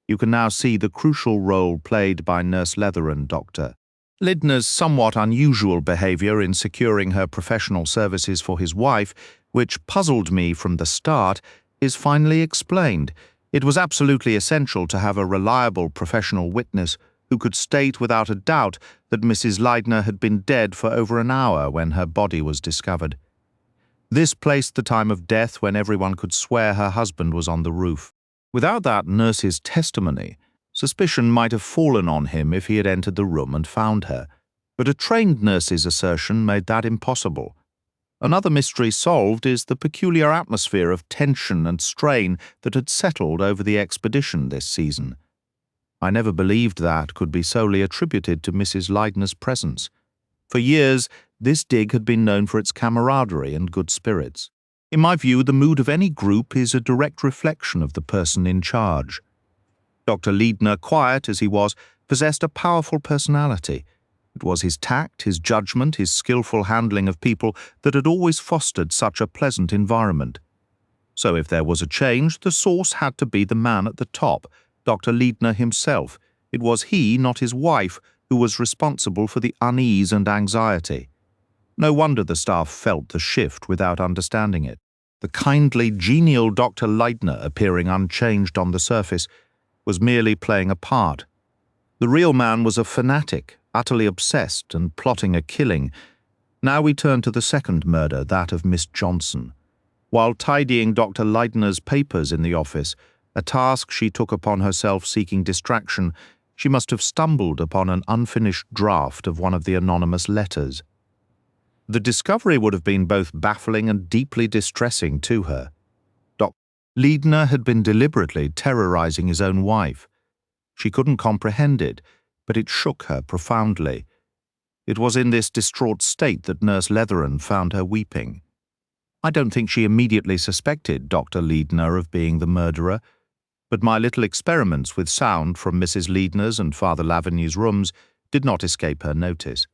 You can now see the crucial role played by Nurse Letheran, Dr. Leidner's somewhat unusual behavior in securing her professional services for his wife, which puzzled me from the start, is finally explained. It was absolutely essential to have a reliable professional witness who could state without a doubt that Mrs. Leidner had been dead for over an hour when her body was discovered. This placed the time of death when everyone could swear her husband was on the roof. Without that nurse's testimony, suspicion might have fallen on him if he had entered the room and found her, but a trained nurse's assertion made that impossible. Another mystery solved is the peculiar atmosphere of tension and strain that had settled over the expedition this season. I never believed that could be solely attributed to Mrs. Leidner's presence. For years, this dig had been known for its camaraderie and good spirits. In my view, the mood of any group is a direct reflection of the person in charge. Dr. Leidner, quiet as he was, possessed a powerful personality. It was his tact, his judgment, his skillful handling of people that had always fostered such a pleasant environment. So if there was a change, the source had to be the man at the top, Dr. Leidner himself. It was he, not his wife, who was responsible for the unease and anxiety. No wonder the staff felt the shift without understanding it. The kindly, genial Dr. Leidner, appearing unchanged on the surface, was merely playing a part. The real man was a fanatic, utterly obsessed and plotting a killing. Now we turn to the second murder, that of Miss Johnson. While tidying Dr. Leidner's papers in the office, a task she took upon herself seeking distraction, she must have stumbled upon an unfinished draft of one of the anonymous letters. The discovery would have been both baffling and deeply distressing to her. Dr. Leidner had been deliberately terrorizing his own wife. She couldn't comprehend it, but it shook her profoundly. It was in this distraught state that Nurse Letheran found her weeping. I don't think she immediately suspected Dr. Leidner of being the murderer. but my little experiments with sound from Mrs. Leadner's and Father Lavigny's rooms did not escape her notice.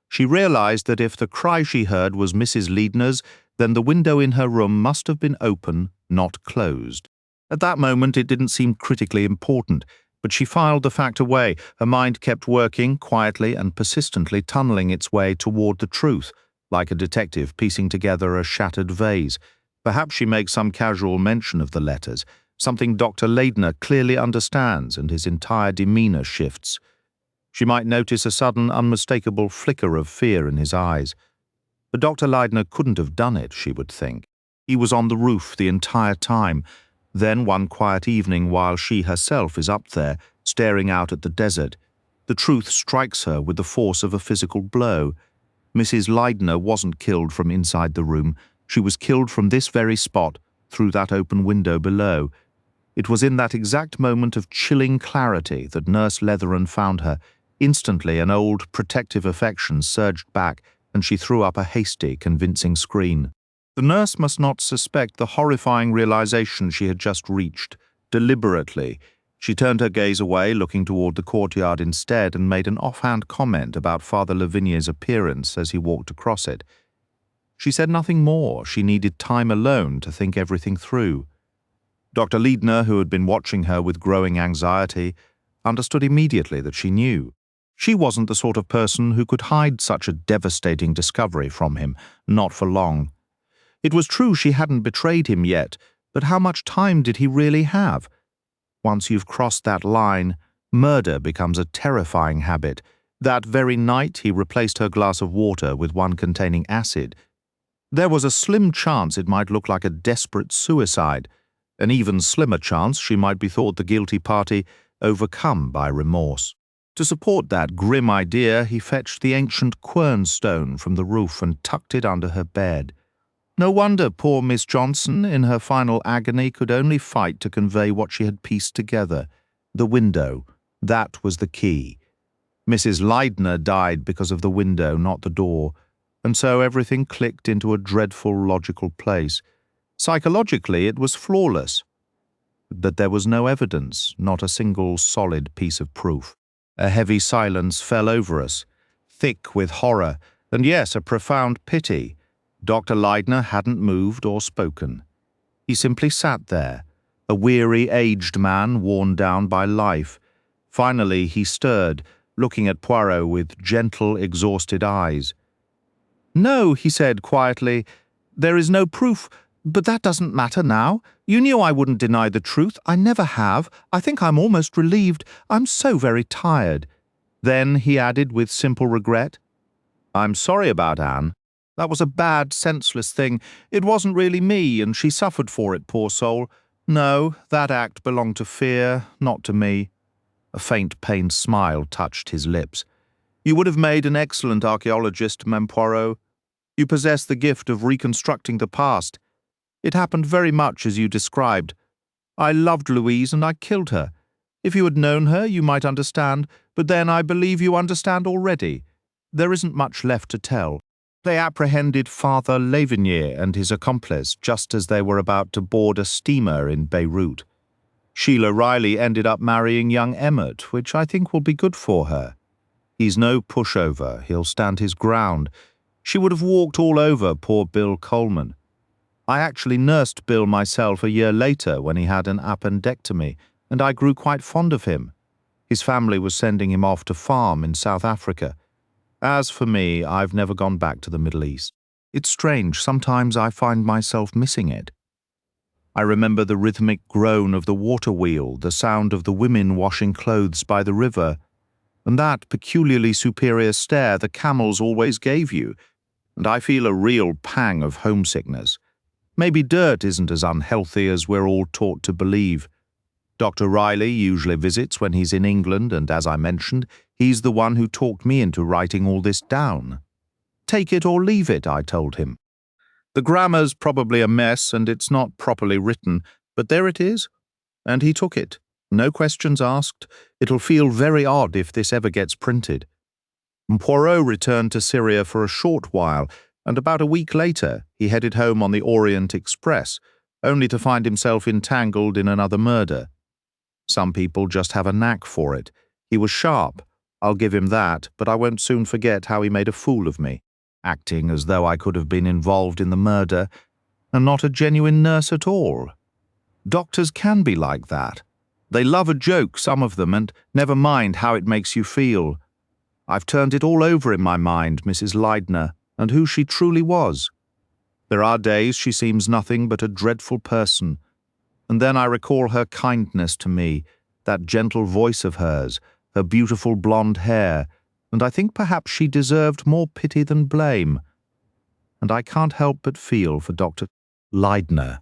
She realized that if the cry she heard was Mrs. Leadner's, then the window in her room must have been open, not closed. At that moment it didn't seem critically important, but she filed the fact away. Her mind kept working, quietly and persistently tunneling its way toward the truth, like a detective piecing together a shattered vase. Perhaps she makes some casual mention of the letters, something Dr. Leidner clearly understands, and his entire demeanor shifts. She might notice a sudden, unmistakable flicker of fear in his eyes. But Dr. Leidner couldn't have done it, she would think. He was on the roof the entire time. Then one quiet evening, while she herself is up there, staring out at the desert, the truth strikes her with the force of a physical blow. Mrs. Leidner wasn't killed from inside the room. She was killed from this very spot, through that open window below. It was in that exact moment of chilling clarity that Nurse Letheran found her. Instantly an old protective affection surged back, and she threw up a hasty, convincing scream. The nurse must not suspect the horrifying realization she had just reached. Deliberately, she turned her gaze away, looking toward the courtyard instead, and made an offhand comment about Father Lavigny's appearance as he walked across it. She said nothing more. She needed time alone to think everything through. Dr. Leidner, who had been watching her with growing anxiety, understood immediately that she knew. She wasn't the sort of person who could hide such a devastating discovery from him, not for long. It was true she hadn't betrayed him yet, but how much time did he really have? Once you've crossed that line, murder becomes a terrifying habit. That very night he replaced her glass of water with one containing acid. There was a slim chance it might look like a desperate suicide, an even slimmer chance she might be thought the guilty party, overcome by remorse. To support that grim idea, he fetched the ancient quern stone from the roof and tucked it under her bed. No wonder poor Miss Johnson, in her final agony, could only fight to convey what she had pieced together. The window. That was the key. Mrs. Leidner died because of the window, not the door, and so everything clicked into a dreadful logical place. Psychologically, it was flawless. But there was no evidence, not a single solid piece of proof. A heavy silence fell over us, thick with horror, and yes, a profound pity. Dr. Leidner hadn't moved or spoken. He simply sat there, a weary, aged man worn down by life. Finally he stirred, looking at Poirot with gentle, exhausted eyes. "No," he said quietly, "there is no proof, but that doesn't matter now. You knew I wouldn't deny the truth. I never have. I think I'm almost relieved. I'm so very tired." Then he added with simple regret, "I'm sorry about Anne. That was a bad, senseless thing. It wasn't really me, and she suffered for it, poor soul. No, that act belonged to fear, not to me." A faint, pained smile touched his lips. "You would have made an excellent archaeologist, Mame Poirot. You possess the gift of reconstructing the past. It happened very much as you described. I loved Louise and I killed her. If you had known her, you might understand, but then I believe you understand already. There isn't much left to tell. They apprehended Father Lavigny and his accomplice just as they were about to board a steamer in Beirut. Sheila Riley ended up marrying young Emmett, which I think will be good for her. He's no pushover. He'll stand his ground. She would have walked all over poor Bill Coleman. I actually nursed Bill myself a year later when he had an appendectomy, and I grew quite fond of him. His family was sending him off to farm in South Africa. As for me, I've never gone back to the Middle East. It's strange, sometimes I find myself missing it. I remember the rhythmic groan of the water wheel, the sound of the women washing clothes by the river, and that peculiarly superior stare the camels always gave you, and I feel a real pang of homesickness. Maybe dirt isn't as unhealthy as we're all taught to believe. Dr. Riley usually visits when he's in England, and as I mentioned, he's the one who talked me into writing all this down. Take it or leave it, I told him. The grammar's probably a mess and it's not properly written, but there it is. And he took it. No questions asked. It'll feel very odd if this ever gets printed. Poirot returned to Syria for a short while, and about a week later he headed home on the Orient Express, only to find himself entangled in another murder. Some people just have a knack for it. He was sharp, I'll give him that, but I won't soon forget how he made a fool of me, acting as though I could have been involved in the murder, and not a genuine nurse at all. Doctors can be like that. They love a joke, some of them, and never mind how it makes you feel. I've turned it all over in my mind, Mrs. Leidner, and who she truly was. There are days she seems nothing but a dreadful person, and then I recall her kindness to me, that gentle voice of hers, her beautiful blonde hair, and I think perhaps she deserved more pity than blame. And I can't help but feel for Dr. Leidner.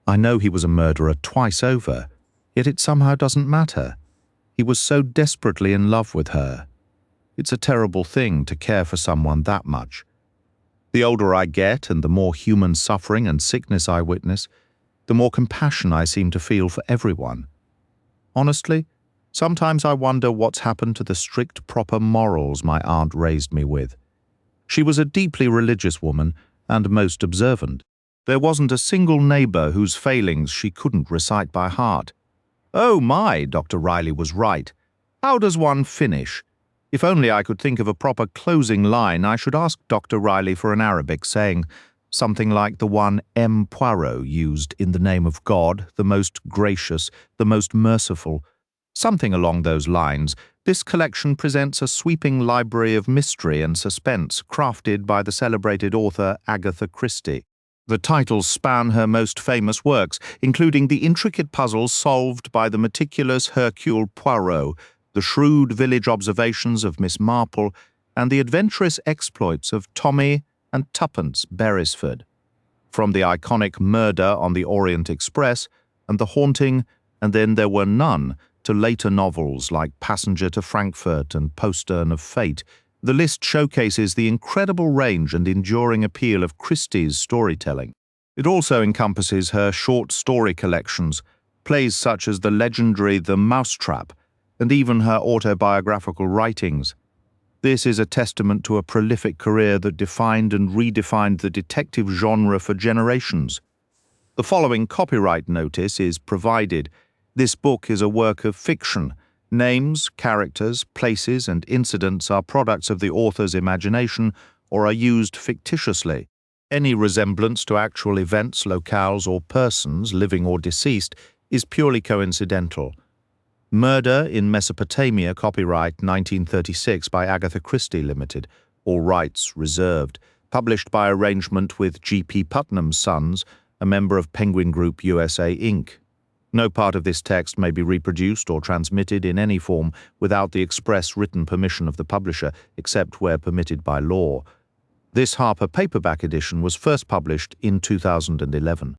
I know he was a murderer twice over, yet it somehow doesn't matter. He was so desperately in love with her. It's a terrible thing to care for someone that much. The older I get and the more human suffering and sickness I witness, the more compassion I seem to feel for everyone. Honestly, sometimes I wonder what's happened to the strict, proper morals my aunt raised me with. She was a deeply religious woman and most observant. There wasn't a single neighbor whose failings she couldn't recite by heart. Oh my, Dr. Riley was right. How does one finish? If only I could think of a proper closing line, I should ask Dr. Riley for an Arabic saying, something like the one M. Poirot used in the name of God, the most gracious, the most merciful. Something along those lines. This collection presents a sweeping library of mystery and suspense crafted by the celebrated author Agatha Christie. The titles span her most famous works, including the intricate puzzles solved by the meticulous Hercule Poirot, the shrewd village observations of Miss Marple, and the adventurous exploits of Tommy and Tuppence Beresford. From the iconic Murder on the Orient Express and The Haunting, and Then There Were None, to later novels like Passenger to Frankfurt and Postern of Fate, the list showcases the incredible range and enduring appeal of Christie's storytelling. It also encompasses her short story collections, plays such as the legendary The Mousetrap, and even her autobiographical writings. This is a testament to a prolific career that defined and redefined the detective genre for generations. The following copyright notice is provided. This book is a work of fiction. Names, characters, places, and incidents are products of the author's imagination or are used fictitiously. Any resemblance to actual events, locales, or persons, living or deceased, is purely coincidental. Murder in Mesopotamia, copyright 1936 by Agatha Christie Limited, all rights reserved, published by arrangement with G.P. Putnam's Sons, a member of Penguin Group USA, Inc. No part of this text may be reproduced or transmitted in any form without the express written permission of the publisher, except where permitted by law. This Harper paperback edition was first published in 2011.